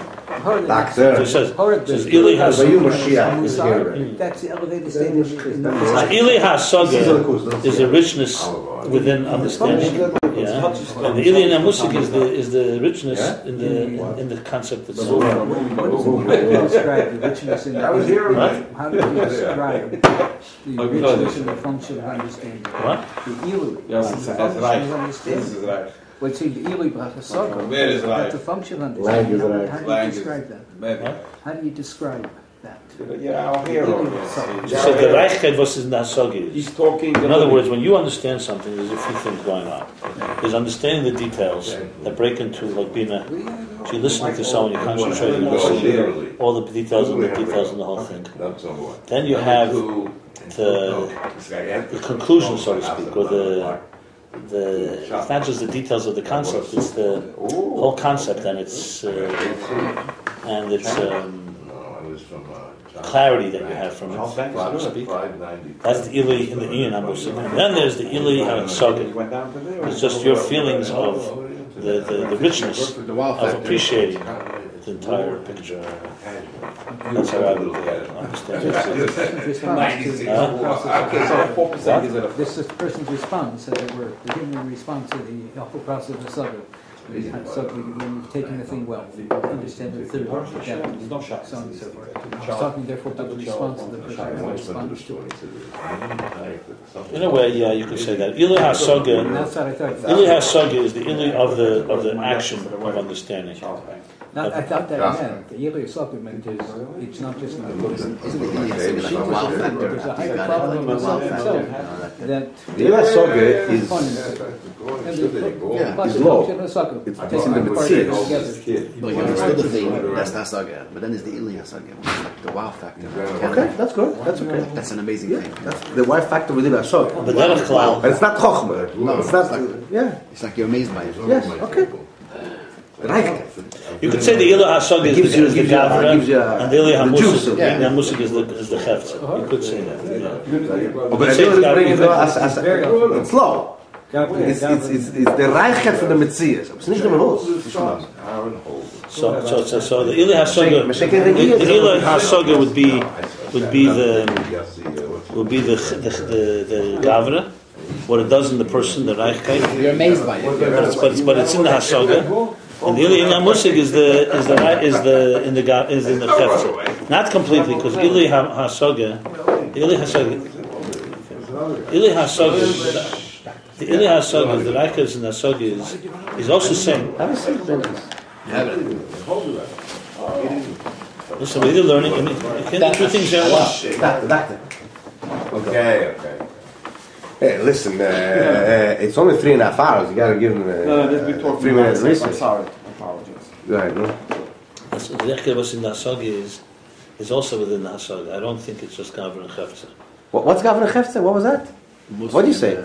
So it says Ilay HaSaga. That's the elevated state of Ilay HaSaga is the richness within understanding. Yeah. And the Ilay HaMusik is the richness in the concept itself. How do you describe the richness in the How do you describe the richness in the function of understanding? What? The Ilay. Yes, that's right. This is right. Well, see, the Ilay HaSaga, Where is right? that's a function of understanding. How do you describe that? Maybe. How do you describe that? Yeah, our hero. So the Reichkeit was in the Hasaga. He's talking. In other words, when you understand something, there's a few things going on. There's understanding the details that break into like being a. So you're listening to someone, you're concentrating, you're listening all the details and the details and the whole thing. Then you have the conclusion, so to speak, or it's not just the details of the concept; it's the whole concept, and it's clarity that you have from it, so to speak. That's the Ilay in the Ayin Beis. Then there's the Ilay HaSaga. It's just your feelings of the richness of appreciating the entire picture. That's how I would understand it. This is the person's response, the human response to the awful process of the Saga. When you're taking the thing well, you understand the third depth, so on and so forth. He's talking therefore to the response of the person who responds to it. In a way, yeah, you could say that. Ilay HaSaga. Ilay HaSaga is the Ilay of the action of understanding. I thought that meant the Ilay HaSaga meant it's not just there's a higher problem in itself. That the Ilay HaSaga is low. It's in the Metzias. Well, you understood the thing, that's the Hasaga. But then there's the Ilay HaSaga, which is like the wow factor. Okay, that's good. That's okay. That's an amazing thing. That's the wow factor within Hasaga. But and it's not Chochmah. No, it's not. It's like you're amazed by it. Yes. Okay. You could say the Ilay HaSaga is the Gavra, and the Ilay HaMusik is the Chefza. You could say that. It's low. It's the Reichkeit from the Metzias. It's not the Mahus. So the Ilay HaSaga would be the Gavra, what it does in the person, the Reichkeit. You're amazed by it. But it's in the Hasaga, and the Ilay HaMusik is in the Chefza. Not completely, because Ilay HaSaga, the Ilay HaSaga, the Reichkeit in the Hasaga is also saying. Listen, we're either learning. I mean, you can't do two things at once. Doctor. Okay. Hey, listen, it's only 3.5 hours. You gotta give him No, 3 minutes I'm research. sorry. I apologize. Right, no? The Rechke was in the Hasaga is also within the Hasaga. I don't think it's just Gavra and Chefza. What's Gavra Chefza? What was that? What do you say?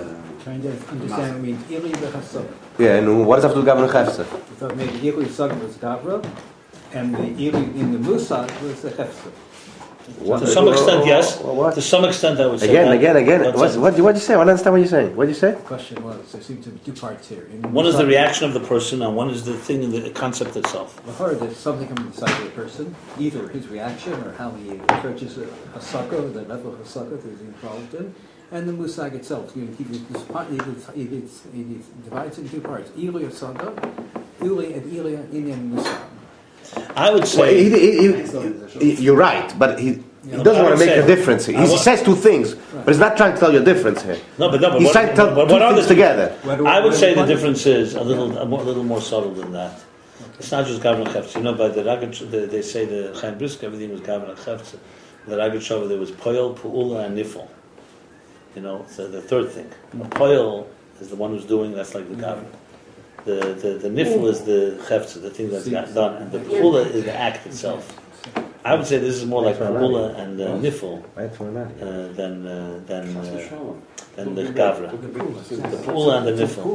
Trying to understand, I mean, Ili v'Chassaga. Yeah, and what does that have to do with Gavra Chefza? I thought maybe Ili Saga was Gavra, and the Ili in the Musag was the Chefza. To some extent, yes. To some extent, I would say Again. What do you say? I don't understand what you're saying. What do you say? The question was, there seem to be two parts here. one is the reaction of the person, and one is the thing, the concept itself. Before there's something inside of the person, either his reaction or how he approaches a Hasaka, the level of Hasaka that he's involved in, and the Musag itself. It divides into two parts. Ili Hasaka, Ili and Ili Inyan Musag. I would say you're right, but he doesn't want to make a difference. He says two things, but he's not trying to tell you a difference here. But he's trying to tell two things together. I would say the difference is a little more subtle than that. It's not just Gavra and Chefza. You know, by the Ragad, they say the Chaim Brisk, everything was Gavra and Chefza. The Ragad Shava, there was Poyel, Pu'ula, and Nifel. You know, so the third thing. The Poyel is the one who's doing, that's like the Gavra. The Nifel is the Chefza, the thing that's done, and the Pu'ula is the act itself. I would say this is more like Pu'ula and Nifel than the Gavra. The Pu'ula and the Nifel.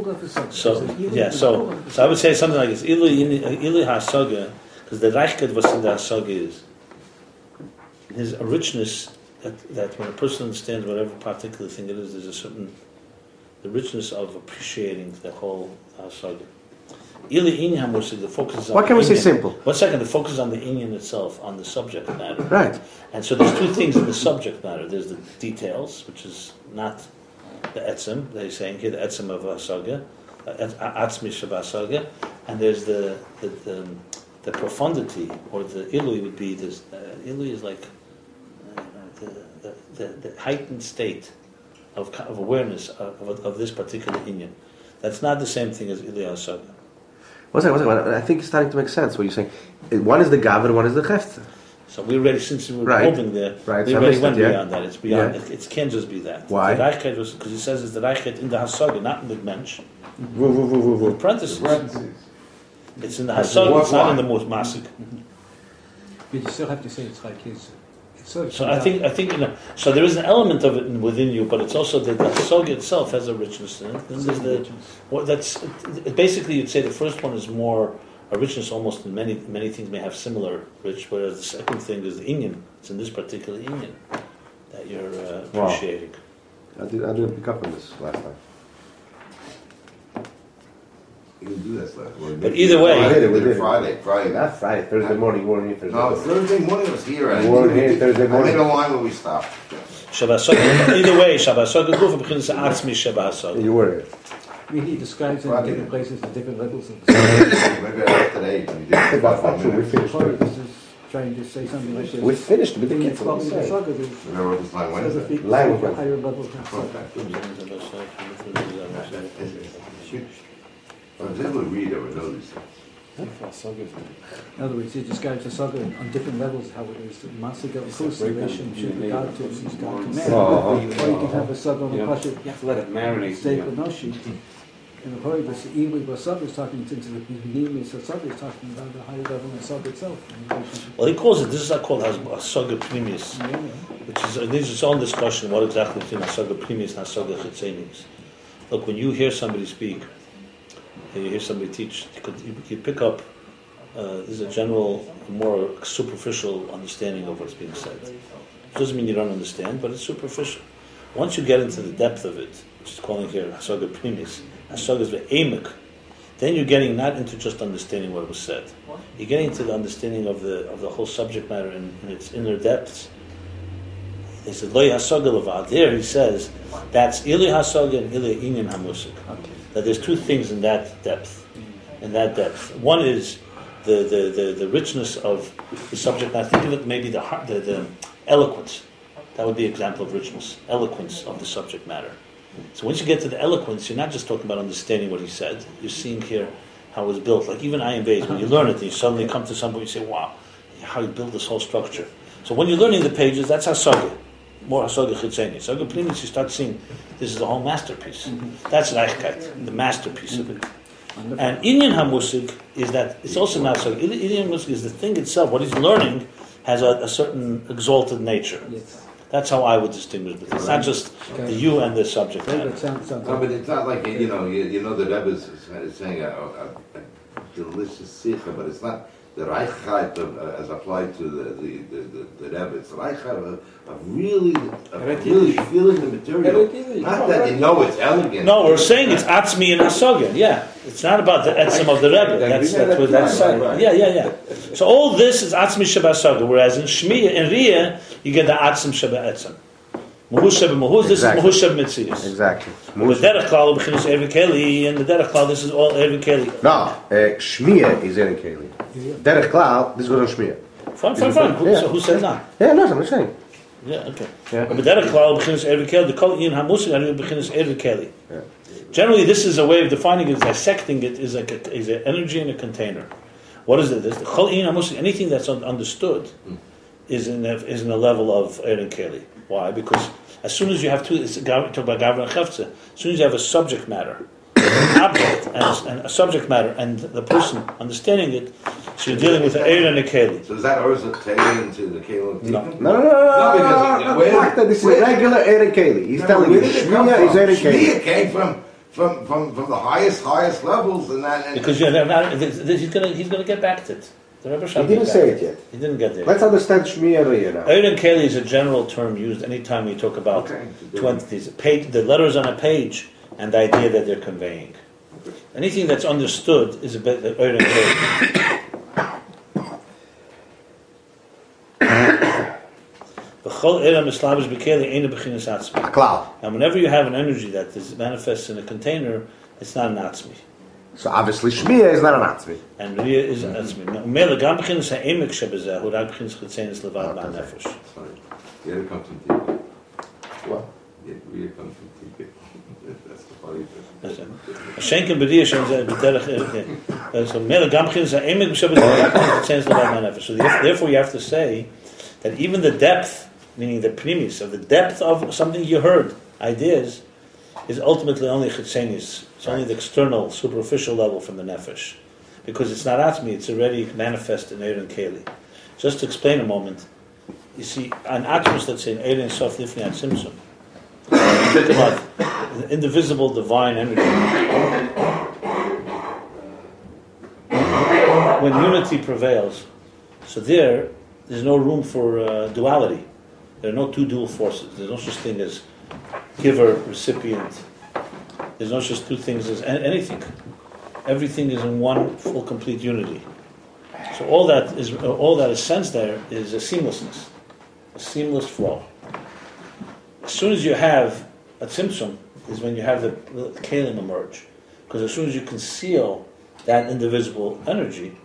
So I would say something like this. Ili HaSaga, because the Reichkeit was in the HaSaga is his richness, that when a person understands whatever particular thing it is, there's a certain the richness of appreciating the whole Hasaga. The focus. What can we say simple? 1 second. The focus on the inyan itself, on the subject matter. Right. And so there's two things in the subject matter. There's the details, which is not the etzem. They're saying here the etzem of Hasaga, atzmi shabasaga, and there's the profundity, or the ilui would be this. Ilui is like the heightened state of awareness of this particular inyan. That's not the same thing as Ilya Hasaga. One second. I think it's starting to make sense what you're saying. One is the Gavra, one is the Chefza. So we already, since we were moving there, we already went beyond that. It's beyond. It can't just be that. Why? The Reichkeit was, because he says it's the Reichkeit in the Hasaga, not in the Mensch. The parentheses. It's in the Hasaga, it's not in the Masik. But you still have to say it's like his. So I think so there is an element of it within you, but it's also that the Hasaga itself has a richness in it. Then there's basically you'd say the first one is more a richness, almost in many things may have similar rich, whereas the second thing is the inyan. It's in this particular inyan that you're appreciating. I didn't pick up on this last time. You can do this last week. But either way, we did Friday. Not Friday. Thursday morning. You weren't here Thursday. No, Thursday morning was here. You weren't here Thursday morning. I don't know why when we stopped. Either way, Shabbat Guf begins to ask me Shabbat. You were here. I mean, he describes it in different places at different levels of. Maybe I today. We finished. This is trying to say something like this. We finished. We didn't Remember what this line Wednesday? Higher levels of Well, if they would read, I would know these things. In other words, he describes the saga on different levels, how it is massive, close relationship with God to God to man. Or you can have a saga on the Pasha. You have to let it marinate. State with Noshi. And the Hori was Eli Basab is talking into the beginning of Saga is talking about the higher level of Saga itself. Well, he calls it. This is called Hasaga Primis, which is there's its own discussion what exactly between Hasaga Primis and Hasaga Chitzenius. Look, when you hear somebody speak. You hear somebody teach, you pick up, there's a general, more superficial understanding of what's being said. It doesn't mean you don't understand, but it's superficial. Once you get into the depth of it, which is calling here Hasaga Primis, Hasaga is ve'emek, then you're getting not into just understanding what was said. You're getting into the understanding of the whole subject matter in its inner depths. He said, Lo Hasaga levad. There he says, that's Ili Hasaga and Ili Inyan HaMusik. That there's two things in that depth. One is the richness of the subject. I think of it maybe the eloquence. That would be an example of richness, eloquence of the subject matter. So once you get to the eloquence, you're not just talking about understanding what he said. You're seeing here how it was built. Like even Ayin Beis, when you learn it, and you suddenly come to somebody, you say, "Wow, how you build this whole structure. So when you're learning the pages, that's Hasaga. More Hasaga Chitzeni. Hasaga Pnimis, you start seeing this is a whole masterpiece. That's Reichkeit, the masterpiece of it. And Inyan HaMusig is that, it's also not so. Inyan HaMusig is the thing itself. What he's learning has a certain exalted nature. Yes. That's how I would distinguish it. It's not just the you and the subject matter. No, but it's not like, the Rebbe is saying a delicious sikha, but it's not the Reichkeit as applied to the Rebbe. It's the Reichkeit of really feeling the material. Not that you know it's elegant. No, we're saying it's Atzmi and Hasaga. Yeah. It's not about the etzem of the Rebbe. That's right. Yeah. So all this is Atzmi Sheba Hasaga, whereas in Shmiya, in Riyah, you get the Atzm Sheba Etzem. Mahus Sheba Mahus, this is Mahus Sheba Mitzias. Exactly. With Derech Klal, B'chinas Erev Keli, and the Derech Klal, this is all Erev Keli. No, Shmiya is Erev Keli. Derech Klal, this goes on Shmiya. Fine. So who said not? Yeah, no, I'm saying. Yeah, okay. But Derech Klal, B'chinas Erev Keli, the Kol Ian HaMusig, and B'chinas Erev Keli. Generally, this is a way of defining it, dissecting it, is an energy in a container. What is it? Anything that's understood is in a level of Erin Keli. Why? Because as soon as you have talk about Gavra and Chefza, as soon as you have a subject matter, an object, and a subject matter, and the person understanding it, so you're dealing with an Erin and a Keli. So is that also tailored into the Keli? No, because this is regular Erin Keli. He's telling you, Shmiya is Erin Keli. Shmiya came from the highest levels, and that. Because he's going to get back to it. He didn't say it yet. He didn't get there. Let's understand Shmiya Riyah now. Erin Keli is a general term used anytime you talk about two entities. The letters on a page and the idea that they're conveying. Anything that's understood is a bit Erin Keli. And whenever you have an energy that is manifests in a container, it's not an atzmi. So obviously Shmiya is not an atzmi. And Riyah is an atzmi. Mele gam beginnes ha'emek shebezeh, hu rak beginnes chetzenes levad ma'an nefesh. Riyah comes from Tika. What? Riyah comes from Tika. That's the funny thing. Schenken b'riyah shem zeh b'derech so mele gam beginnes ha'emek shebezeh, hu rak beginnes chetzenes levad ma'an nefesh. So therefore you have to say that even the depth, meaning the primis, of the depth of something you heard, ideas, is ultimately only chitzenis. It's only the external, superficial level from the nefesh. Because it's not atzmi, it's already manifest in Erin Keli. Just to explain a moment, you see, an atmos, let's say, in Erin Sof Lifnei Ad Simsum, think about the indivisible divine energy. When unity prevails, so there's no room for duality. There are no two dual forces. There's no such thing as giver, recipient. There's no such two things as anything. Everything is in one full, complete unity. So all that is sensed there is a seamlessness, a seamless flow. As soon as you have a tzimtzum, is when you have the kalim emerge. Because as soon as you conceal that indivisible energy,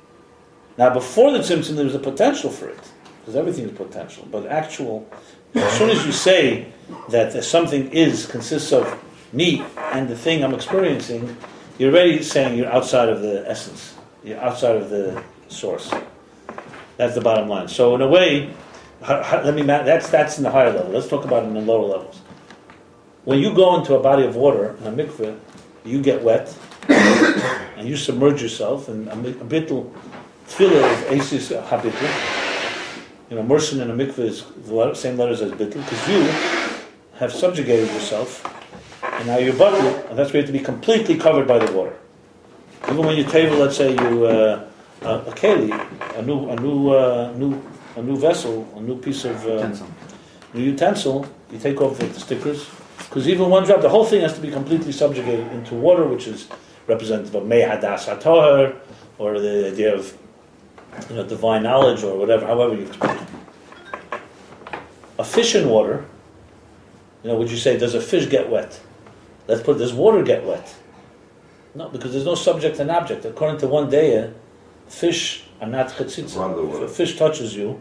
now before the tzimtzum there was a potential for it, because everything is potential. But as soon as you say that something consists of me and the thing I'm experiencing, you're already saying you're outside of the essence. You're outside of the source. That's the bottom line. So in a way, that's in the higher level. Let's talk about it in the lower levels. When you go into a body of water, in a mikveh, you get wet, and you submerge yourself, and a bittul tefillah is asis habittul. Immersion in a mikveh is the same letters as bittul, because you have subjugated yourself, and now your body, and that's where you have to be completely covered by the water. Even when you table, let's say you a keli, a new vessel, a new piece of new utensil, you take off the stickers, because even one drop, the whole thing has to be completely subjugated into water, which is representative of mei hadas hatoher, or the idea of divine knowledge, or whatever, however you explain it. A fish in water, would you say, does a fish get wet? Does water get wet? No, because there's no subject and object. According to one day, fish are not chetzitza. If a fish touches you,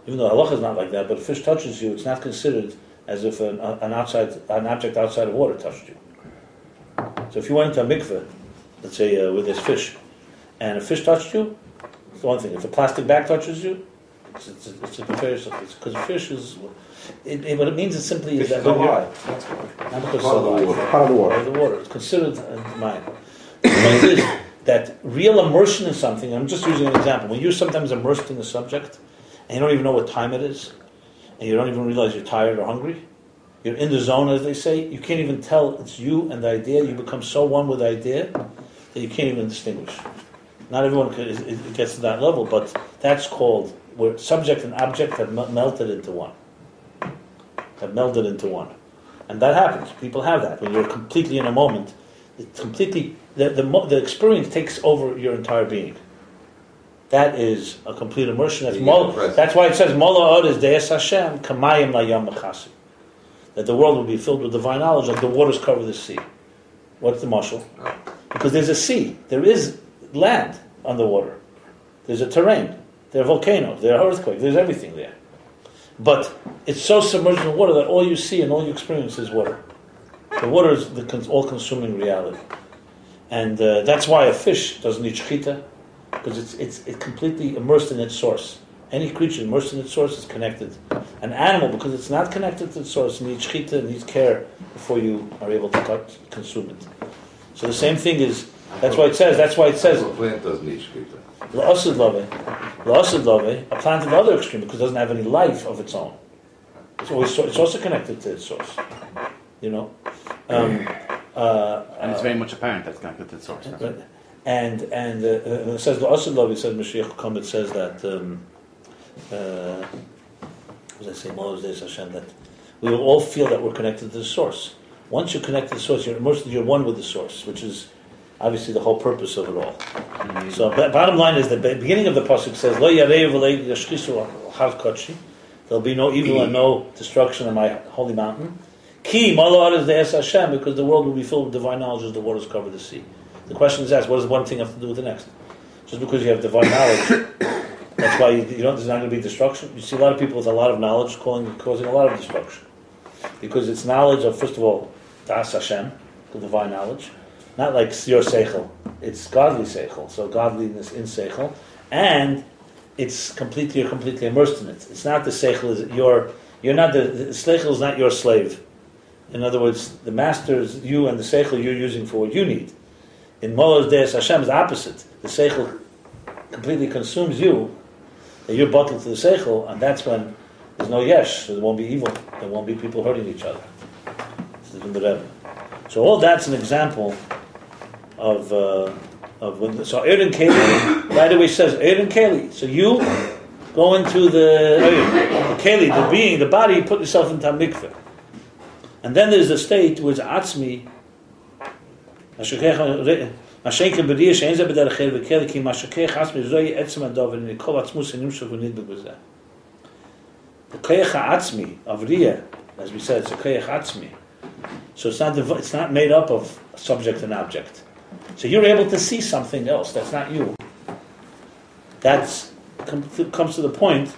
even though halacha is not like that, but if a fish touches you, it's not considered as if an object outside of water touched you. So if you went into a mikveh, let's say where there's fish, and a fish touched you, It's one thing. If a plastic bag touches you, it's a fish. Because fish is, what it means is simply is that not because it's alive. Part of the water. Part of the water. It's considered mine. The point is that real immersion in something. I'm just using an example. When you're sometimes immersed in a subject, and you don't even know what time it is, and you don't even realize you're tired or hungry, you're in the zone, as they say. You can't even tell it's you and the idea. You become so one with the idea that you can't even distinguish. Not everyone it gets to that level, but that's called where subject and object have melted into one. Have melded into one. And that happens. People have that. When you're completely in a moment, it's completely the experience takes over your entire being. That is a complete immersion. That's why it says, Mola Od is Deis Hashem, Kamayim Layam Mechasi. That the world will be filled with divine knowledge like the waters cover the sea. What's the mashal? Because there's a sea. There is land on the water. There's a terrain. There are volcanoes. There are earthquakes. There's everything there. But it's so submerged in water that all you see and all you experience is water. The water is the all-consuming reality. And that's why a fish doesn't need shechita, because it's completely immersed in its source. Any creature immersed in its source is connected. An animal, because it's not connected to its source, needs shechita, needs care before you are able to consume it. So the same thing is, that's why it says. A plant doesn't need shechita. La'asid love, a plant at the other extreme, because it doesn't have any life of its own. It's also connected to its source. You know? And it's very much apparent that it's connected to its source. Right. And it says la'asid love, it says Mashiach will come, it says that as I say, Moses Hashem, that we will all feel that we're connected to the source. Once you're connected to the source, you're one with the source, which is obviously the whole purpose of it all. Mm-hmm. So, bottom line is the beginning of the pasuk says, "Lo yarei v'lo yashchisu har kodshi." There'll be no evil and no destruction on my holy mountain. Ki malo is de'es Hashem, because the world will be filled with divine knowledge as the waters cover the sea. The question is asked: what does one thing have to do with the next? Just because you have divine knowledge, that's why there's not going to be destruction. You see a lot of people with a lot of knowledge causing a lot of destruction, because it's knowledge of, first of all, das Hashem, the divine knowledge. Not like your seichel, it's godly seichel. So godliness in seichel, and you're completely immersed in it. It's not the seichel. You're not the seichel is not your slave. In other words, the master is you, and the seichel you're using for what you need. In Molos Deis Hashem is the opposite. The seichel completely consumes you, and you're bottled to the seichel, and that's when there's no yesh. So there won't be evil. There won't be people hurting each other. This is in the Rebbe. So all that's an example of when. So Aaron Keli, right away says Aaron Keli. So you go into the Keli, the being, the body. You put yourself into a mikveh, and then there's a state where it's atzmi. Mashenke b'riyah she'en zeh b'derech el v'keli ki mashakech atzmi zoyi etzem adov and nikol atzmus enimshach v'nidbek b'zeh. The koyach ha'atzmi of riyah, as we said, it's a koyach atzmi. So it's not made up of subject and object. So you're able to see something else that's not you. That comes to the point.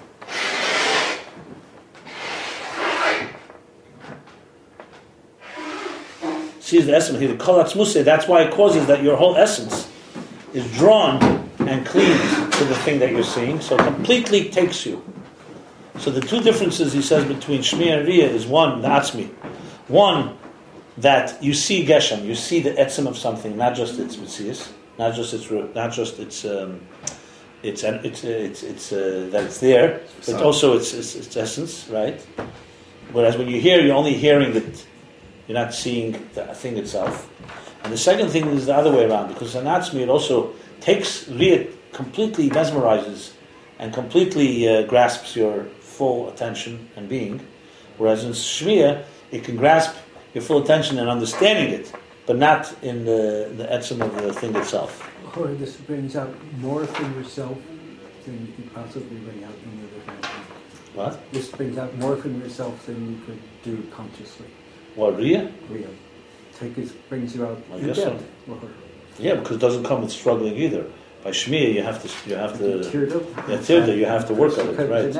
Sees the essence here. The kolatz museh. That's why it causes that your whole essence is drawn and cleaves to the thing that you're seeing. So it completely takes you. So the two differences he says between shmi and riyah is one, the atzmi. One, that you see geshem, you see the etzem of something, not just its mitzias, not just its that it's there, but also its essence, right? Whereas when you hear, you're only hearing it, you're not seeing the thing itself. And the second thing is the other way around, because in atzmi it also takes riyah, completely mesmerizes and completely grasps your full attention and being, whereas in shmiyah it can grasp your full attention and understanding it, but not in the etzem of the thing itself. Or this brings out more from yourself than you could possibly bring out in the other direction. What? This brings out more from yourself than you could do consciously. What, riyah? Riyah. Brings you out. I guess so. Yeah, because it doesn't come with struggling either. By shmiyah, you have to you have to work on it, right?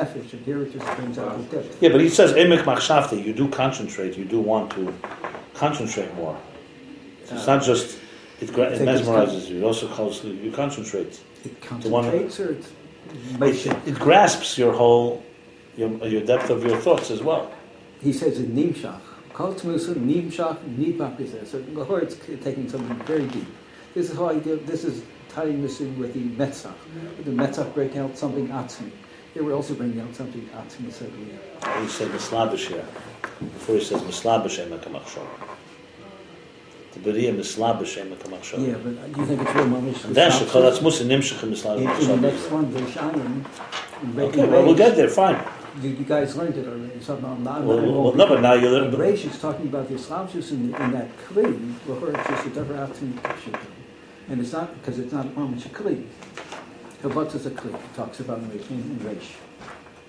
Yeah, but he says emek machshavti. You do concentrate. You do want to concentrate more. So it's not just It mesmerizes you. It also causes you concentrate. It concentrates, or it grasps your whole, your depth of your thoughts as well. He says in Nimshach, Kol Tmusa, Nimshach, Nidbach is there. So it's taking something very deep. This is how I do. This is tying this in with the Metzach. The Metzach breaking out something Atzmi. Here we're also bringing out something Atzmi. So he said Mislabish here. Before he says Mislabish Emekamachshor. The Beriya Mislabish Emekamachshor. Yeah, but do you think it's real mamish? And then Shekol Atzmus and Nimshach Mislabish. In the next one, Veishayim. Okay, well we'll get there. Fine. You guys learned it already. So no, but now you learn. The Reish is talking about the Slavshus in that Kli. Where it's just a different Atzmi. And it's not, because it's not mamish a Kli. So what is a Kli? It talks about in Reish.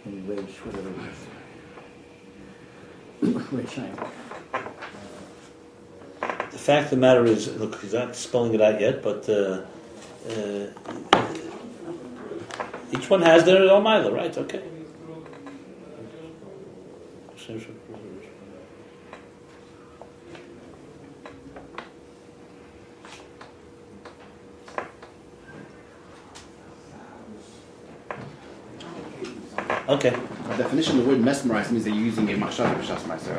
In Reish, whatever it is. Reishayim. The fact of the matter is, look, he's not spelling it out yet, but each one has their own mila, right? Okay. Okay. By definition, the word mesmerize means that you're using a machshava b'shas ma'aser.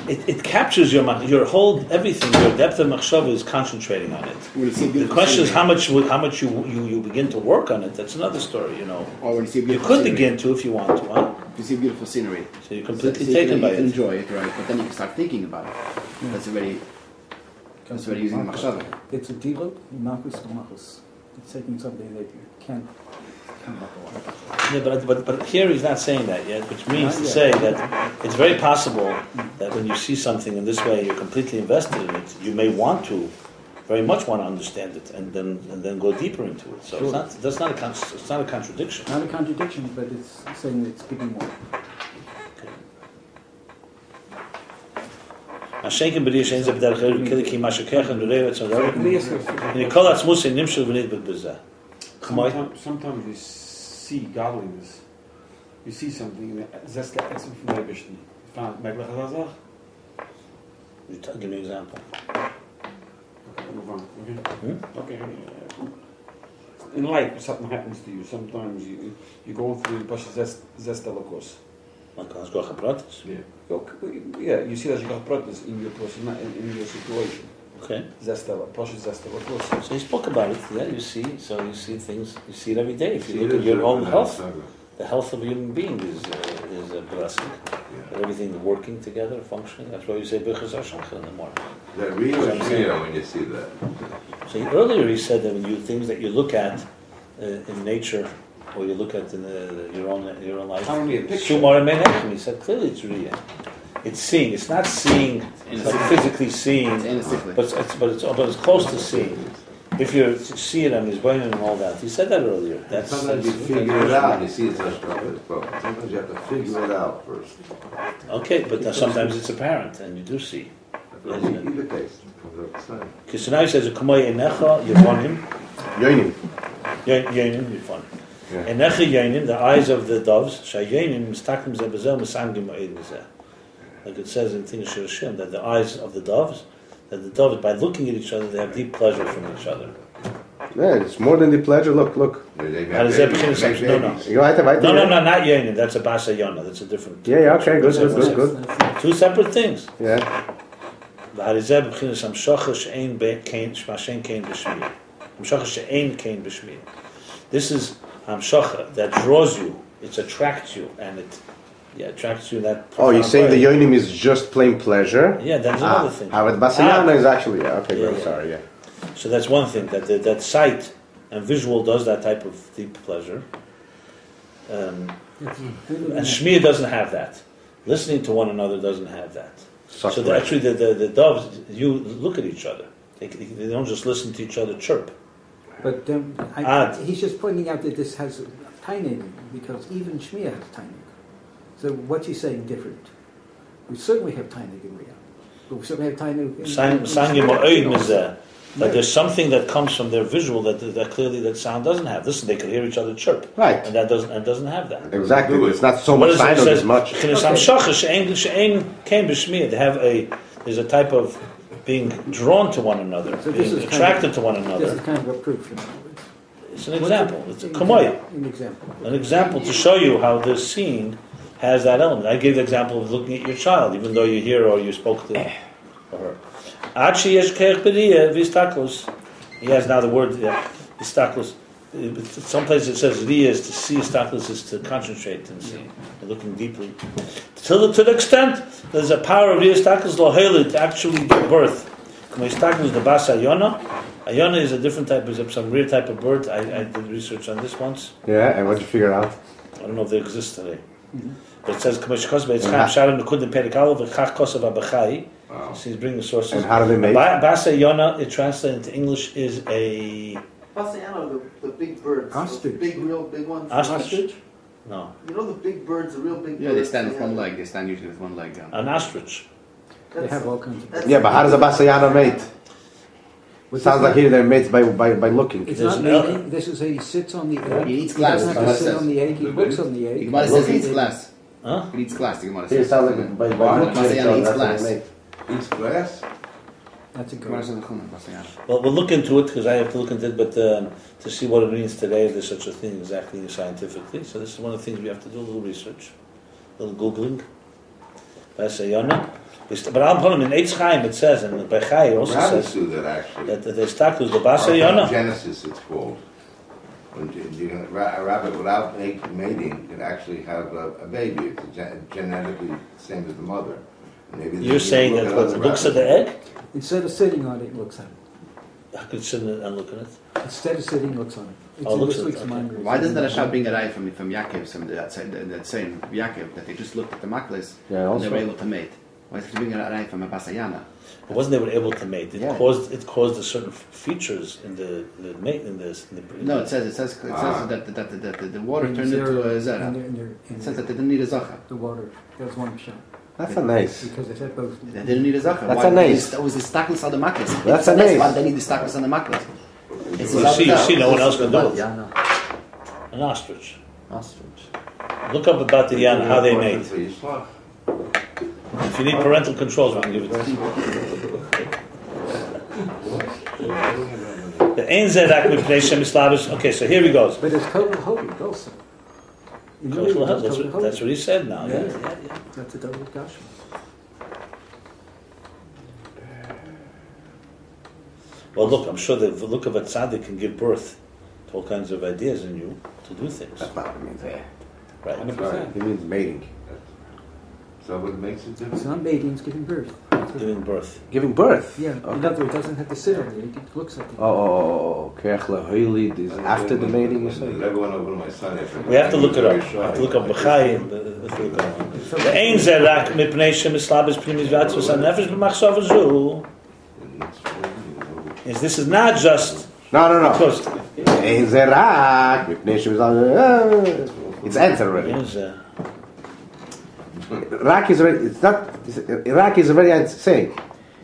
It captures your whole everything. Your depth of machshava is concentrating on it. The question is how much you begin to work on it. That's another story, you know. Or when you see you could begin to if you want to. Huh? If you see beautiful scenery, so you're completely taken by it. Enjoy it, right? But then you can start thinking about it. Yeah. That's already using the machshava. It's a diluk, machus to machus. It's taking something that you can't. Yeah, but here he's not saying that yet, which means to say that it's very possible that when you see something in this way, you're completely invested in it. You may very much want to understand it, and then go deeper into it. So sure. It's not a contradiction. Not a contradiction, but it's saying that it's speaking more. Sometimes you see godliness. You see something that's the essence from Eibishter. Give me an example. Move on. Okay. In life, something happens to you. Sometimes you go through the zestelakos. Yeah, you see that you got protes in your person, in your situation. Okay. So he spoke about it. Yeah, you see things. You see it every day. If you look at your own health, the health of a human being is a blessing. Yeah. Everything working together, functioning. That's why you say Birchas Hashanah in the morning. That really clear when you see that. So earlier he said that when things that you look at in nature, or you look at in your own life, he said clearly it's real. It's seeing. It's not seeing, like physically seeing, but it's close to seeing. If you see it on his brain and all that, he said that earlier. Sometimes you figure it out. You see it's a problem. Sometimes you have to figure it out first. Okay, but sometimes it's apparent, and you do see. Either case. Okay, so now he says, "Kamay enecha yevonim, yoinim, yevonim, enecha yoinim, the eyes of the doves, shayonim mistakim zebezel misangim ma'id mizeh." Like it says in Tinah Shirashim, that the eyes of the doves, by looking at each other, they have deep pleasure from each other. Yeah, it's more than the pleasure. Look. How does that begin? No, not Yenin. That's a Basa Yona. That's a different. Yeah, okay, good. Two separate things. Yeah. This is Hamshacha that draws you. It attracts you, and it attracts you in that. Oh, you're saying the yonim is just plain pleasure? Yeah, that's another thing. But Basayana is actually sorry. So that's one thing that sight and visual does that type of deep pleasure. And Shmiya doesn't have that. Listening to one another doesn't have that. So actually, the doves, you look at each other. They don't just listen to each other chirp. But he's just pointing out that this has tainig, because even Shmiya has tainig. So what's he saying different? We certainly have tainig in Riyah. But we certainly have tainig in But there's something that comes from their visual that clearly that sound doesn't have. Listen, they can hear each other chirp, right? And that doesn't have that. Exactly, it's not so much sound as much. They have there's a type of being drawn to one another, So this being is attracted to one This another. is kind of a proof, in other words. It's an example. It's a kamoy. An example. An example to show you how this seeing has that element. I gave the example of looking at your child, even though you're here or you spoke to her. He has now the word istaklus. Some places it says riya is to see, istaklus is to concentrate and see, looking deeply. To the extent there's a power of riya istaklus loheli to actually give birth. Istaklus the bas ayona. Ayona is a different type, is some rare type of bird. I did research on this once. Yeah, and what'd you figure out? I don't know if they exist today. But it says Kamash Kosba, it's Chaim Sharon Nukud Perikal of Chach Kosav Abachai. So he's bringing the sources. And how do they make? Basa Yona, it translated into English, is a Basayano, the big birds. Ostrich. The big, real big ones. ostrich. No, You know the big birds, the real big birds? Yeah, they stand with one leg. They stand usually with one leg down. an ostrich. They have all kinds of... Yeah, but how does a basayana mate? Sounds like here they're mates by looking. It's There's not no- mating. This is he sits on the egg. He eats glass, He doesn't that's have to what it sit on the egg. He looks on the The egg. Gemara says he eats glass. Huh? He eats glass. The Gemara Here it says. sounds like by looking at each other, Eats that's what glass. they mate. Eats glass? That's a Gemara good says the Chumah, Basayana. Well, we'll look into it because I have to look into it, but to see what it means today, if there's such a thing exactly scientifically. So this is one of the things we have to do, a little research, a little Googling. Basa Yona. But I'll put him in Eitz Chaim, it says, and by Chai also Rabbis says do that actually. that the istaklus, the Basa Or Yona. Genesis, it's called. When a rabbit without mating can actually have a baby. It's genetically the same as the mother. Maybe You're saying that what, it looks at the egg? Instead of sitting on it, it looks at it. I could sit and look at it. Instead of sitting, it looks on it. It's Oh, in looks this at it, week's okay. mind. Why doesn't the Rashab bring a eye from Yaakov, that same Yaakov, that they just looked at the maklis Yeah, and also. they were able to mate? Why does he bring a eye from a Basayana? It wasn't they were able to mate. It Yeah. caused a certain features in the mate in this. In the, No, it says that the water turned into a zera. It says that they didn't need a zacha. The water. That's one shot. That's a nice. Because they said both. They didn't need a zacha. That's Why? a nice. That was the staklis on the maklis. That's a nice. Why they need the staklis on the maklis? You see, no one else can do it. Yeah, no. An ostrich. Ostrich. Look up about the yana, how they mate. For Yishlach. If you need parental controls, we can give it to you. The Ein Zedak Mipnei Shem Islavish. Okay, so here he goes. But it's total holy also. You know, That's what he said now. Yeah. Yeah. That's a double kasha. Well, look, I'm sure the look of a tzaddik can give birth to all kinds of ideas in you to do things. That's not what it means. Right. 100%. It means mating. So what makes it different? It's not mating, it's giving birth. Giving birth. Giving birth. Yeah, in other words, it doesn't have to sit on the egg, it looks at the egg. Oh, Kerch Lehoili is after the mating, you say? Never went over to my son after. We have to look it up. We have to look up B'chai. The Ein Zedak Mipnei Shem Islavish Primis V'atzvus HaNefesh B'machshava Zu. This is not just No. because Ein Zerak, Mipnei Shem Islavish. It's answered already. Rak is already, it's not, Iraq is already saying.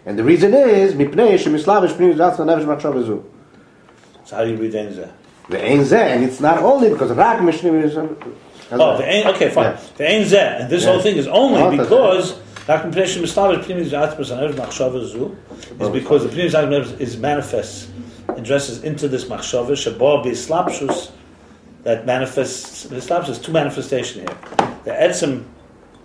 And the reason is, Mipnei Shem Islavish Primis V'atzvus HaNefesh B'machshava Zu. so how do you read Ein Zeh? The Ein Zeh, and it's not only because Rak Mishnim is... Oh, the Ein, okay, fine. Yeah. The Ein Zeh, and this Yeah. whole thing is only Oh, that's because Rak Mipnei Shem Islavish Primis V'atzvus HaNefesh B'machshava Zu is because the Primis V'atzvus is manifests and dresses into this Machshava Shabo B'Islapshus that manifests. B'Islapshus is two manifestations here. The Etzem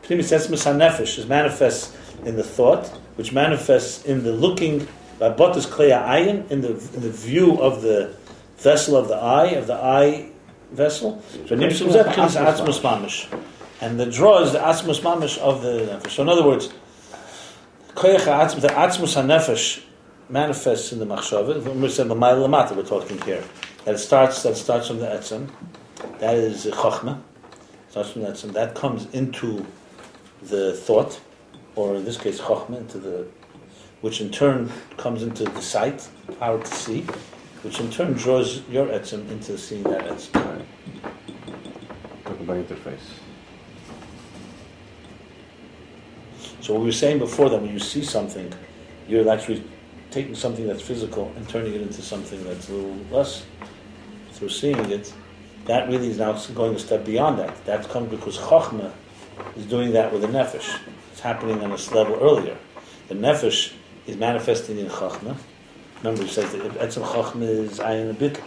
Primis Etzem HaNefesh is manifest in the thought, which manifests in the looking by Botas Kleya Ayin in the view of the vessel of the eye vessel. And the draw is the Atzmus Mamish of the Nefesh. So in other words, the Atzmus HaNefesh manifests in the Machshava. We're talking here. That starts from the Etzem. That is Chochmah. Starts from the Etzem. That comes into the thought, or in this case Chochmah, which in turn comes into the sight, power to see, which in turn draws your Etzem into seeing that Etzem. Talk about interface. So what we were saying before, that when you see something, you're actually taking something that's physical and turning it into something that's a little less. Through seeing it, that really is now going a step beyond that. That's come because Chochmah is doing that with the Nefesh. It's happening on this level earlier. The Nefesh is manifesting in Chachma. Remember, he says that Etzem Chachma is Ayin Beis.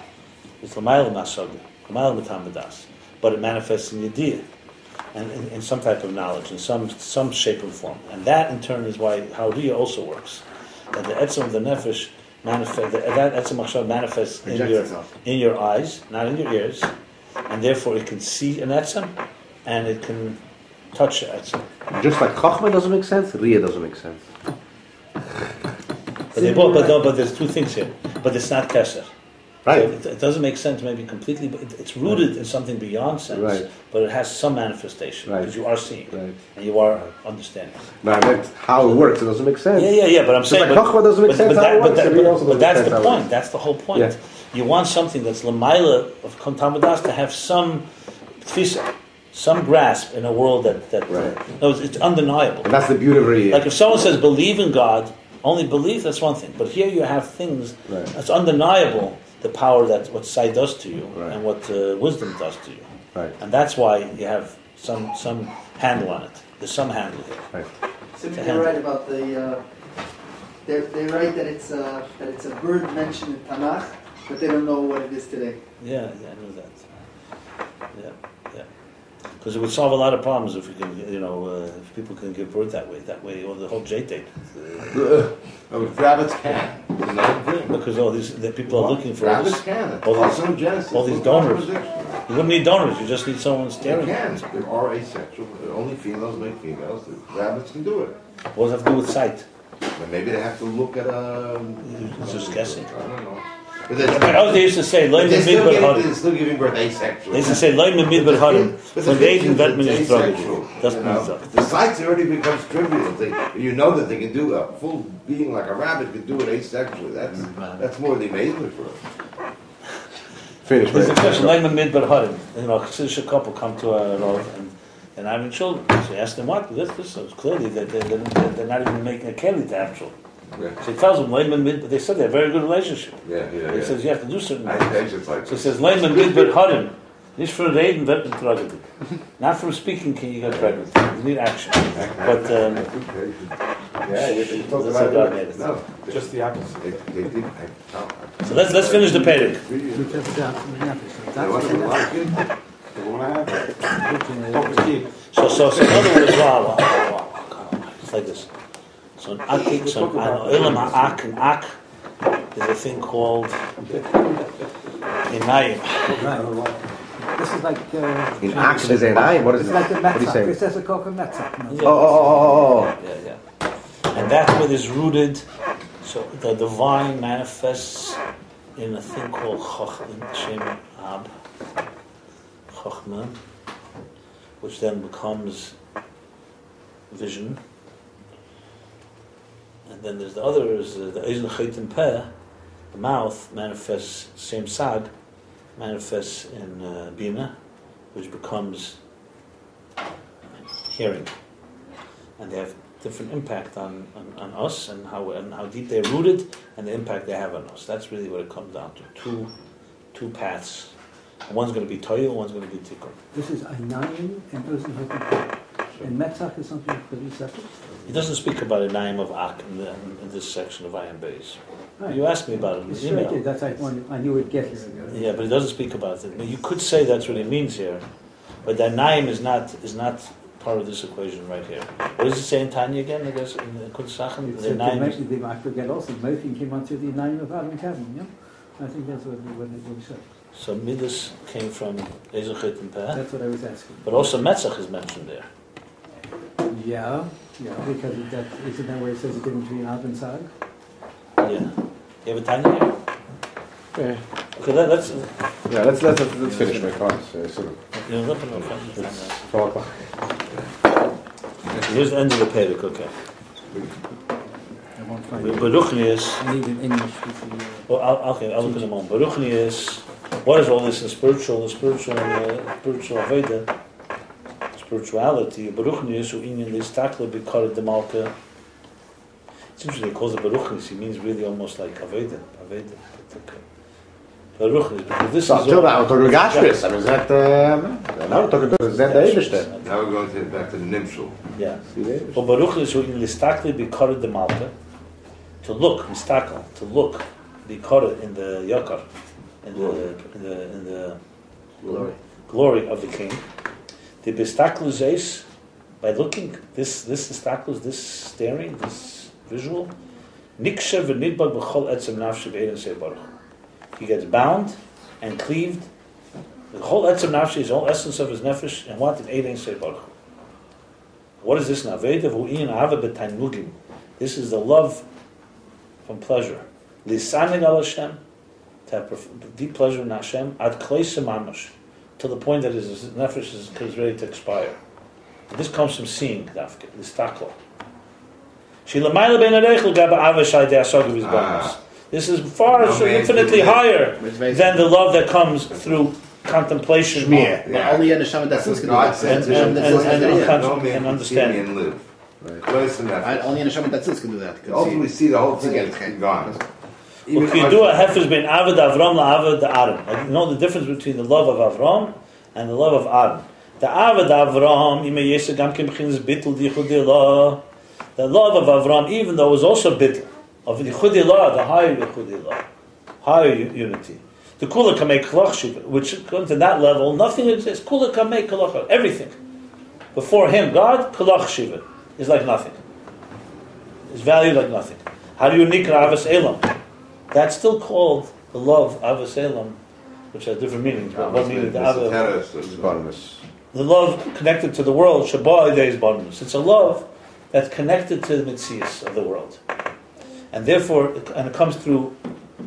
It's L'mayla Masaga, L'mayla Matamadas. But it manifests in Yediyah, and in some type of knowledge, in some shape and form. And that, in turn, is why Hauriya also works. That the Etzem of the Nefesh manifests, that Etzem Machshav manifests in your eyes, not in your ears, and therefore it can see an Etzem, and it can touch an Etzem. Just like Chachma doesn't make sense, Riya doesn't make sense. But there's two things here. But it's not Kesher. Right. So it doesn't make sense maybe completely, but it's rooted in something beyond sense. Right. But it has some manifestation because you are seeing and you are understanding. No, I meant how it works. It doesn't make sense. Yeah. But I'm saying, like Chachma doesn't make sense. But that's the point. That's the whole point. Yeah. You want something that's l'mayla of Tamadas to have some tfisa, some grasp in a world that no, it's undeniable. And that's the beauty of Riya. Like if someone says believe in God, only belief, that's one thing. But here you have things that's undeniable. The power that what sight does to you and what wisdom does to you, and that's why you have some handle on it. There's some handle here. Right. So they're right about the. They write that it's a bird mentioned in Tanakh, but they don't know what it is today. Yeah, I know that. Yeah. Because it would solve a lot of problems if we can, if people can give birth that way, or the whole J date. Rabbits can. Because all these people are looking for rabbits can. All these donors. You wouldn't need donors. You just need someone staring. They can. There are asexual. Only females make females. The rabbits can do it. What does that have to do with sight? But maybe they have to look at a. It's just guessing. I don't know. They used to say, they're still giving birth asexual. They used to say, Loim Mid Ber Harim. But the Asian Batman is the sights already becomes trivial. You know that they can do a full being like a rabbit can do it asexually. That's more the amazement for us. Finish. There's a question, Loim Mid Ber Harim. A Chassidish couple come to a Rav and having children. So he asked them what? This is clearly that they're not even making a keli to have children. Yeah. So he tells them, but they said they have a very good relationship. He says you have to do certain things. So he says, Leiman Midbet Harim, nicht from reden wird betrogen. Not from speaking can you get pregnant. You need action. But just the opposite. So let's finish the Perek. So in other words, wow. It's like this. So an akik, so an ilam ha'ak, an ak is a thing called inayim. This is like... in ak is inayim? What is it? It's like the what do you say? It says a coca metzak. Yeah. And that's what is rooted, so the divine manifests in a thing called Chachma, Shem Ab, Chachma, which then becomes vision. And then there's the others, the Eizn Chaitim Peh, the mouth manifests, same sag, manifests in Bina, which becomes hearing. And they have different impact on us and how deep they're rooted and the impact they have on us. That's really what it comes down to. Two paths. One's going to be Toyo, one's going to be Tikkun. This is Einayim and Eizn Chaitim Peh. And Metzach is something completely separate? He doesn't speak about a naim of Ak in this section of Ayin Beis. Right. You asked me about it in the email. Sure, that's I knew it would get here. Yeah, but he doesn't speak about it. You could say that's what he means here, but that naim is not part of this equation right here. What does it say in Tanya again? I guess in Kudsachem. I forget also. Mofin came on through the naim of Adam Kevin. Yeah, I think that's what he said. So Midas came from Eizn Chaitim Peh. That's what I was asking. But also Metzach is mentioned there. Yeah, because that isn't that where it says it didn't between Ab and Sag? Yeah. You have a Tanya here? Okay. Okay, let's finish my class. Sort of. It's 12 o'clock. Here's the end of the Perek, okay. Baruchnius. I need an English. I'll look at them on. Baruchnius. What is all this in spiritual Aveda? Spirituality, Baruchnius, who Inyan is Takla Bikared the Malka. It's interesting, he calls it Baruchnius, he means really almost like Aveda. Baruchnius, because this is. Now we're talking Gashris. I mean, is that. Now we're talking to Zed Eibishter. Now we're going back to the Nimshul. Yeah. Well, Baruchnius, who Inyan is Takla Bikared the Malka. to look, mistakel, to look, the korah in the yakar, in the glory of the king. The bistaklus eis, by looking, this istaklus, this staring, this visual, niksha v'nidbag b'chol etzem nafshe v'ein sei baruch. He gets bound and cleaved. The whole etzem nafshe, his whole essence of his nefesh, and what? In ein sei baruch. What is this now? This is the love from pleasure. Lisanig al Hashem, to have deep pleasure in Hashem, ad kleisem mamash, to the point that his nefesh is ready to expire. And this comes from seeing, dafke, listaklo. This is far, so infinitely higher than the love that comes through contemplation. Only in Hashem that's and understanding. Only in Hashem that's can do that. Ultimately, see the whole thing is gone. If you do a hefesh ben Avad Avram la'Avad Aaron, you know the difference between the love of Avram and the love of Aaron. The Avad Avram, the love of Avram, even though it was also bitl of Yichudillah, the higher Yichudillah, higher unity. The Kula can make Kalach, which comes to that level, nothing exists. Kula can make Kalach, everything. Before him, God, Kalach Shiva, is like nothing. Is valued like nothing. How do you nikra Avas Elam? That's still called the love Avas Elam, which has different meanings. But what meaning the Avas? The love connected to the world, Shabbat is Barnus. It's a love that's connected to the Metzias of the world. And therefore, and it comes through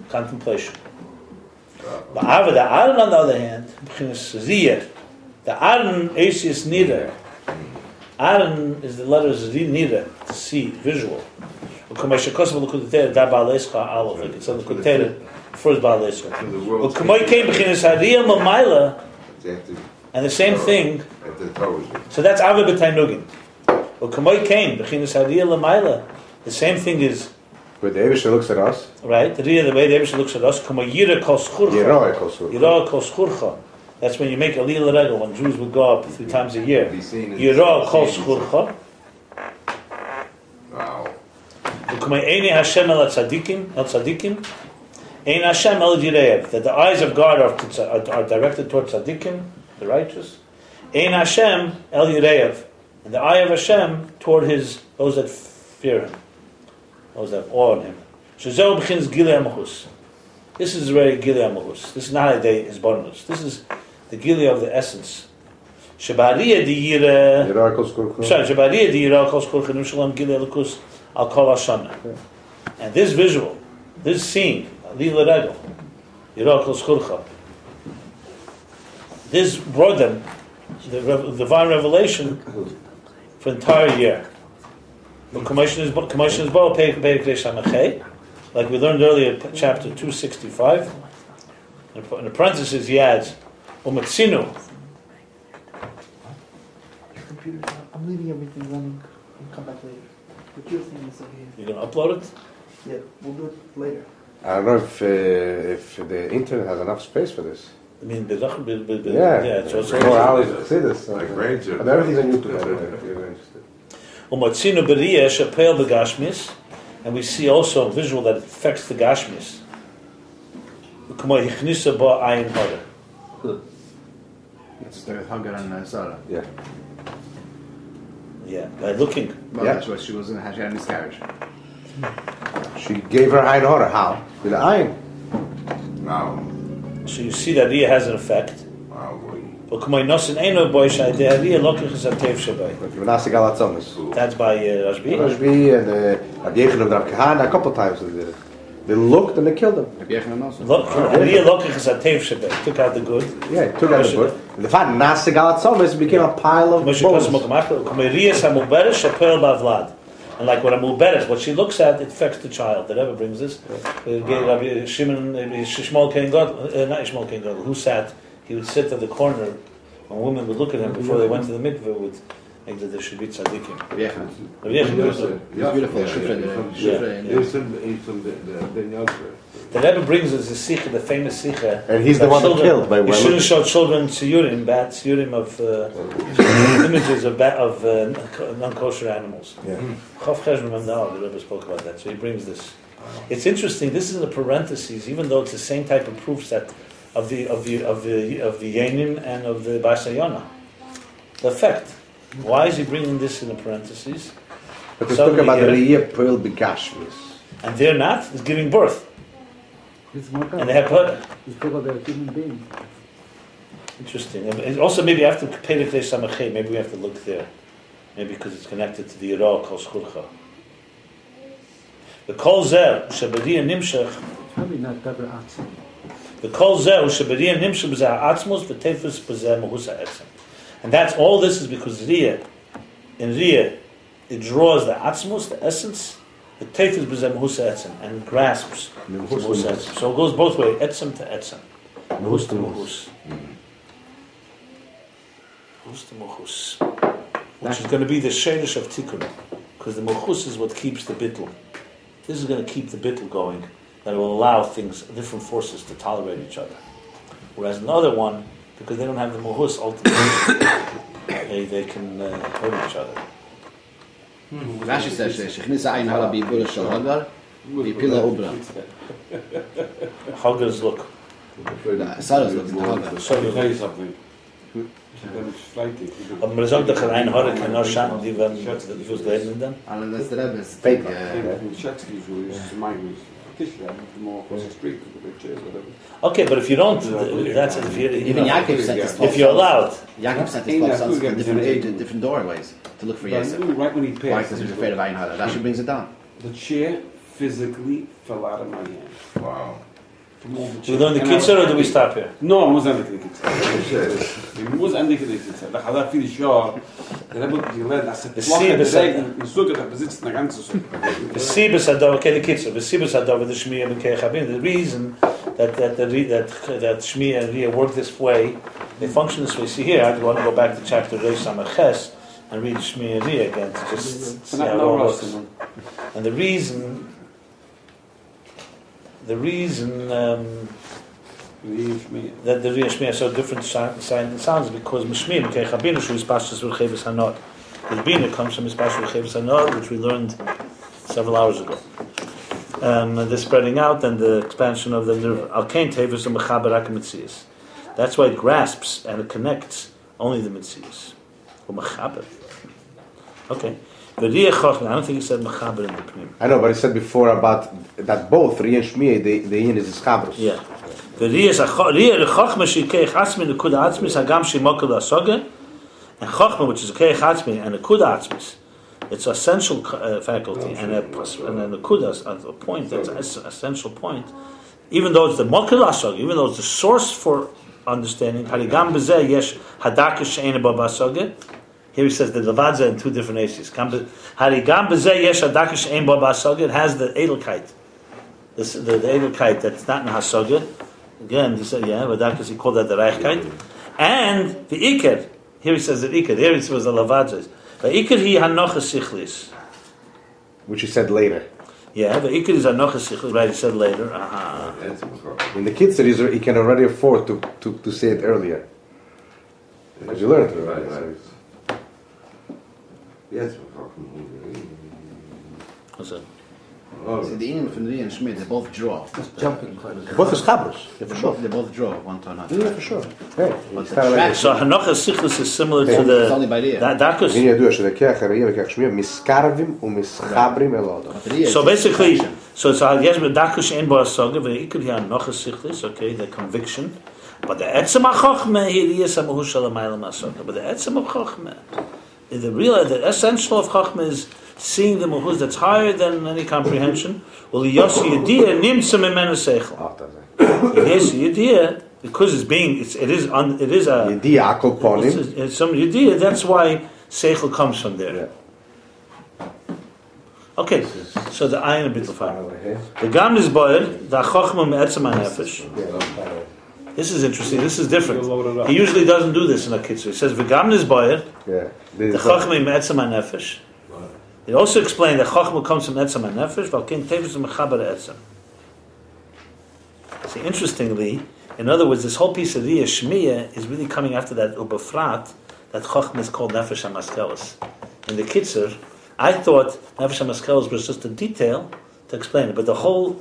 contemplation. But the Aaron, on the other hand, the Aaron Asius Nida. Aaron is the letters Nida, to see, visual. It's on the Kuteira, first Baalescha. And the same thing. So that's Ava B'Tainugin. The same thing is. But the Eibusha looks at us. Right, the way the Eibusha looks at us. Yira kol schurcha. That's when you make a Lila Regel, when Jews would go up 3 times a year. Yira kol schurcha. Wow. Ein Hashem el tzadikim. Ein Hashem el yireyev. That the eyes of God are directed toward tzadikim, the righteous. Ein Hashem el yireyev. And the eye of Hashem toward those that fear him. Those that have awe in him. This is very Gilei Amahus. This is not a day is bonus. This is the Gilei of the essence. Shabariya di yira. Shabariya di yira kol skurcha nimshalam Gilei Lukus al kol hashana. And this visual, this seeing, Lila Regel, yira kol skurcha. This brought them the divine revelation for the entire year. The commission is like we learned earlier, chapter 265. In the parentheses, he adds, "Umatzinu." Your computer's not. I'm leaving everything running. I'll come back later. But your thing is over here. You're going to upload it? Yeah, we'll do it later. I don't know if the internet has enough space for this. I mean, yeah, so it's 4 hours to see this. Like Ranger. But everything's on YouTube. If you're interested. Umatzinu b'riyah shapel b'gashmis, and we see also a visual that affects the gashmis. K'mo hichnisa ba ayin hara. It's the Hagar and Sarah. Yeah. Yeah, by looking. Well, that's what she was in. She had a miscarriage. She gave her ayin hara. How? With the ayin. Wow. So you see that riyah has an effect. Wow, boy. That's by Rashbi. Rashbi and Rabbi Yechon and Rabbi Kahana, a couple of times they did it. They looked and they killed him. Took out the good. Yeah, he took out the good. And the fact Nasi Galat Somis became a pile of bones. And like what a muberes, what she looks at, it affects the child. That ever brings this. Rabbi Shimon, Shmuel King God, not Shmuel King God, who sat. He would sit at the corner when women would look at him before they went to the mikveh, would think that there should be tzaddikim. Beautiful. The Rebbe brings us the sikha, the famous sikha. And he's the one that killed by You shouldn't show children tziyurim, bad tziyurim of images of non-kosher animals. Yeah. Chav Cheshvan Memdal, the Rebbe spoke about that. So he brings this. It's interesting. This is in the parentheses, even though it's the same type of proof set of the Yenim and of the Basayana. The effect. Why is he bringing this in the parentheses? But he's talking about the Re'iyah Pearl Begashmis. And they're not. It's giving birth. And they have put. He's talking about a human being. Interesting. And also, maybe after Perek Reis Samachay, maybe we have to look there. Maybe because it's connected to the Yirah Kol Schurcha. The Kol Zer Shabariya Nimshach. Probably not Daber Atzim. The Kol Zer Shabariya Nimshach B'Zeh Atzmos V'Tefus B'Zeh Mehusa Etzem. And that's all. This is because Riyah, in Riyah, it draws the Atzmos, the essence, the Tefus B'Zeh Mehusa Etzem, and grasps Mehusa Etzem. So it goes both ways, Etzem to Etzem. Mehus to Mehus. Mehus to Mehus. Which is going to be the Sheirish of Tikkun, because the Mehus is what keeps the Bittul. This is going to keep the Bittul going, that will allow things, different forces to tolerate each other. Whereas another one, because they don't have the Mehus, ultimately, they can hurt each other. Rashi says, "Shechnisa Ayin Hara B'Yibura Shel Hagar, B'Yipila Obra." Hagar's look. Sarah's look. Hagar. Aber man sagt doch, ein Haare kann nur schaden, die was leben dann? And that's the Rebbe's fake. Okay, but if you don't, that's if you even Yaakov said if you're allowed. Yaakov sent his 12 sons in different doorways to look for Yosef. Right when he passed. Why? Because he was afraid of Ayin Hara. Rashi brings it down. The chair physically fell out of my hand. Wow. Do we learn the Kitzur or do we stop here? No, I wasn't the Kitzur. I wasn't the Kitzur. Like, I feel sure. The Rebbe gelernt, dass er Floche trägt, in Sukkot, besitzt eine ganze Sukkot. The Sibus Hadar, okay, the Kitzur. The Sibus Hadar with the Shmiya and Kechabin. The reason that Shmiya and Riyah work this way, they function this way. See here, I want to go back to chapter Reish Samaches and read Shmiya and Riyah again to just see how it all works. And the reason that the Riyah Shmiya so different sounds because Mishmiyah Kechabin Shu is Pashtus V'Cheves Hanot. Because Bina comes from his Pashtus V'Cheves Hanot, which we learned several hours ago. The spreading out and the expansion of the nerve. Al-Kain Tevis and Mechaber HaKamitzias. That's why it grasps and it connects only the Mitzias. Or Mechaber. Okay. The Riyah Chochmah, I don't think he said Mechaber in the Pnim. I know, but he said before about that both Riyah and Shmiya, the Yin is Chabrus. Yeah. The Riyah Chochmah Shikeich Atzmi Nekuda Atzmis Hagam Shimokel Asoga, and Chochmah, which is a Keich Atzmi and Nekuda Atzmis. It's an essential faculty and a Nekuda, a point, that's an essential point. Even though it's the Mokel Asoga, even though it's the source for understanding, Harigam B'zeh Yesh Hadakish She'ena Bo B'Asoga. Here he says the Levadza in two different aces. It has the Edelkeit. The Edelkeit that's not in Hasoga. Again, he said, yeah, Vadakas, he called that the Reichkeit. And the Iker. Here he says the Iker. Here it was the Levadza. The Iker he Hanocha Sichlis. Which he said later. Yeah, the Iker is Hanocha Sichlis. Right, he said later. In the Kitzur, he can already afford to say it earlier. Because you learned it. Right. Yes, what's that? So the Inim from the Riyah and Shmiya, they both draw. Just jumping quite a bit. Both is Chabrus. Yeah, for sure. They both draw one to another. Yeah, for sure. Hey, so Hanocha Sichlis is similar to the... It's only by Riyah. So basically, so it's yes, but Dakush Ein Bo Hasoga, V'Ikr Hanocha Sichlis, okay, the conviction. But the Etzem HaChochmeh, he is a Mehush Alamaylam Hasoga. But the Etzem of Chochmeh, the essential of Chochmah is seeing the Mehuz that's higher than any comprehension. Well, Yossi Yediyah nimtza mimenu seichel. Yossi Yediyah, because it is a Yediyah Akol Ponim. It's some Yediyah. That's why seichel comes from there. Okay, so the Ayin Beis. The Gam is boyer the Chochmah me'etzem hanefesh. This is interesting. This is different. He usually doesn't do this in a kitzur. He says v'gam nizboyer the Chochmah me'etzem hanefesh. They also explain that Chochmah comes from etzem hanefesh. V'alkein tevis mechaber etzem. See, interestingly, in other words, this whole piece of Riyah Shmiya is really coming after that ubefrat that Chochmah is called nefesh hamaskelos. In the kitzur, I thought nefesh hamaskelos was just a detail to explain it. But the whole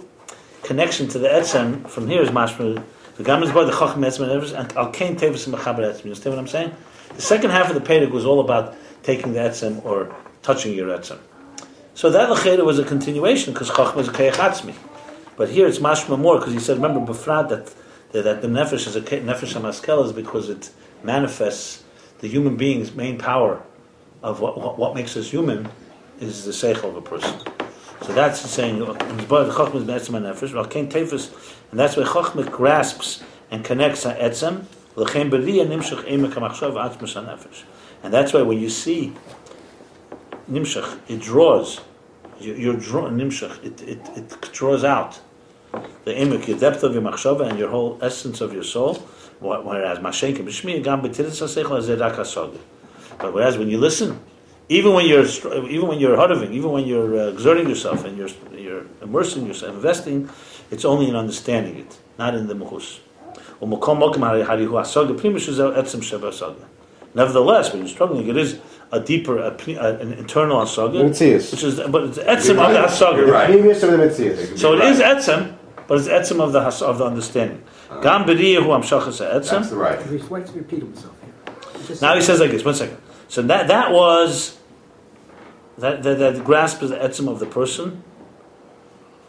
connection to the etzem from here is mashma. The gamas bar the chacham etzem and al kain tevis mechaber etzem. You understand what I'm saying? The second half of the Perek was all about taking the etzem or touching your etzem. So that l'cheda was a continuation because chacham is a kayach atzmi. But here it's mashma more because he said, remember befrat that the nefesh is a nefesh hamaskel is because it manifests the human being's main power of what makes us human is the seichel of a person. So that's saying the chacham is etzem nefesh. Al kain tevis. And that's why Chochmah grasps and connects on etzem. And that's why when you see nimshach, it draws. You're drawn nimshach. It draws out the emek, your depth of your machshava and your whole essence of your soul. Whereas mashenka b'shmi gam b'tiris haseichel azedak hasoga. But whereas when you listen, even when you're hardoving, even when you're exerting yourself and you're immersing yourself, investing. It's only in understanding it, not in the muhus. Nevertheless, when you're struggling, it is a deeper, an internal hasaga, which is, but it's etzem of the hasaga. Right. So it is etzem, but it's etzem of the understanding. Gam b'riyah hu amshachas etzem. That's right. He's going to repeat himself here. Now he says like this. 1 second. So that was that grasp is the etzem of the person.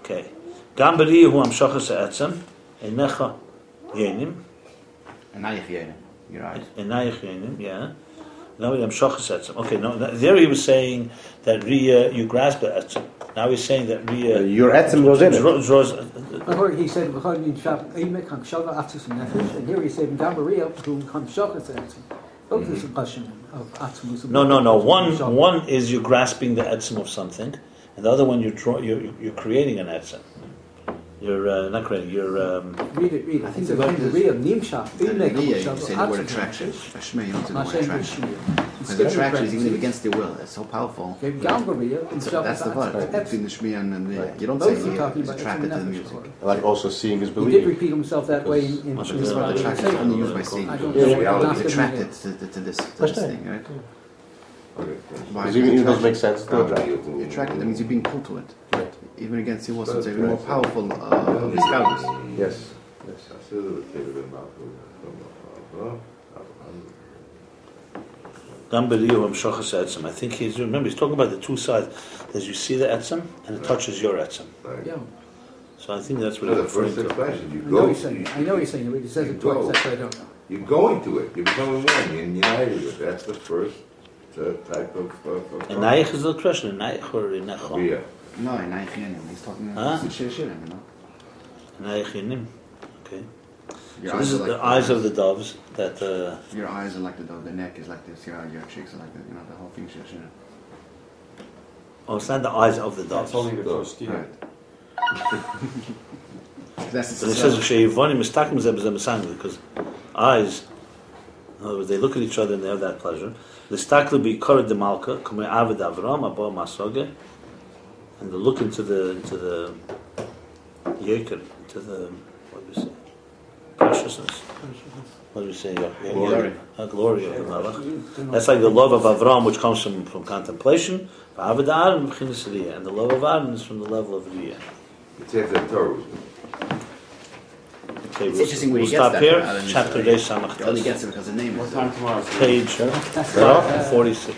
Okay. Gam b'riyah hu amshachas etzem. Enecha yenim. Enayich yenim. Your eyes. Enayich yenim. Yeah. Now we amshachas etzem. Okay. No. There he was saying that riyah you grasp the etzem. Now he's saying that riyah your etzem goes in it. He said and here he said Gam b'riyah hu amshachas etzem. Both is a question of atzmus. No. One is you're grasping the etzem of something, and the other one you're creating an etzem. You're not creating. You're read it. I think the real nimshach. You say the word attraction. Shmei, you don't say the word attraction. Because attraction is even against your will. It's so powerful. So that's the word between the shmei and the. You don't say he is attracted to the music. Like also seeing is He believing. did repeat himself that way in This word attraction is only used by seeing. He's attracted to this thing, right? Because even it doesn't make sense. You're attracted. That means you're being pulled to it. Right. Even against your will, it's even more powerful. Yes. I think he's talking about the two sides. As you see the etzem, and it touches your etzem. Yeah. So I think that's what the first expression. I know he's saying it. He says it twice. That's what I don't know. You're going to it. You're becoming one. You're united with it. That's the first type of. Enayich is the question. Enayich or enecha? Yeah. No, Enayich yenim. He's talking about shirim, you know. Enayich yenim. Okay. Your so this is like the eyes of the doves that. Your eyes are like the dove. The neck is like this. Your cheeks are like that. You know, the whole thing shirim. Oh, it's not the eyes of the doves. That's only the first year. Right. That's but it says because eyes, in other words, they look at each other and they have that pleasure. And they look into the yeker, into the what do we say? Preciousness. What do we say? Glory of the Malach. That's like the love of Avram, which comes from contemplation. And the love of Aaron is from the level of Riyah. It's after the Torah. Okay, it's interesting where we'll he stop gets here. That Chapter Day Samach. He only gets it because the name. What time tomorrow? Page 46.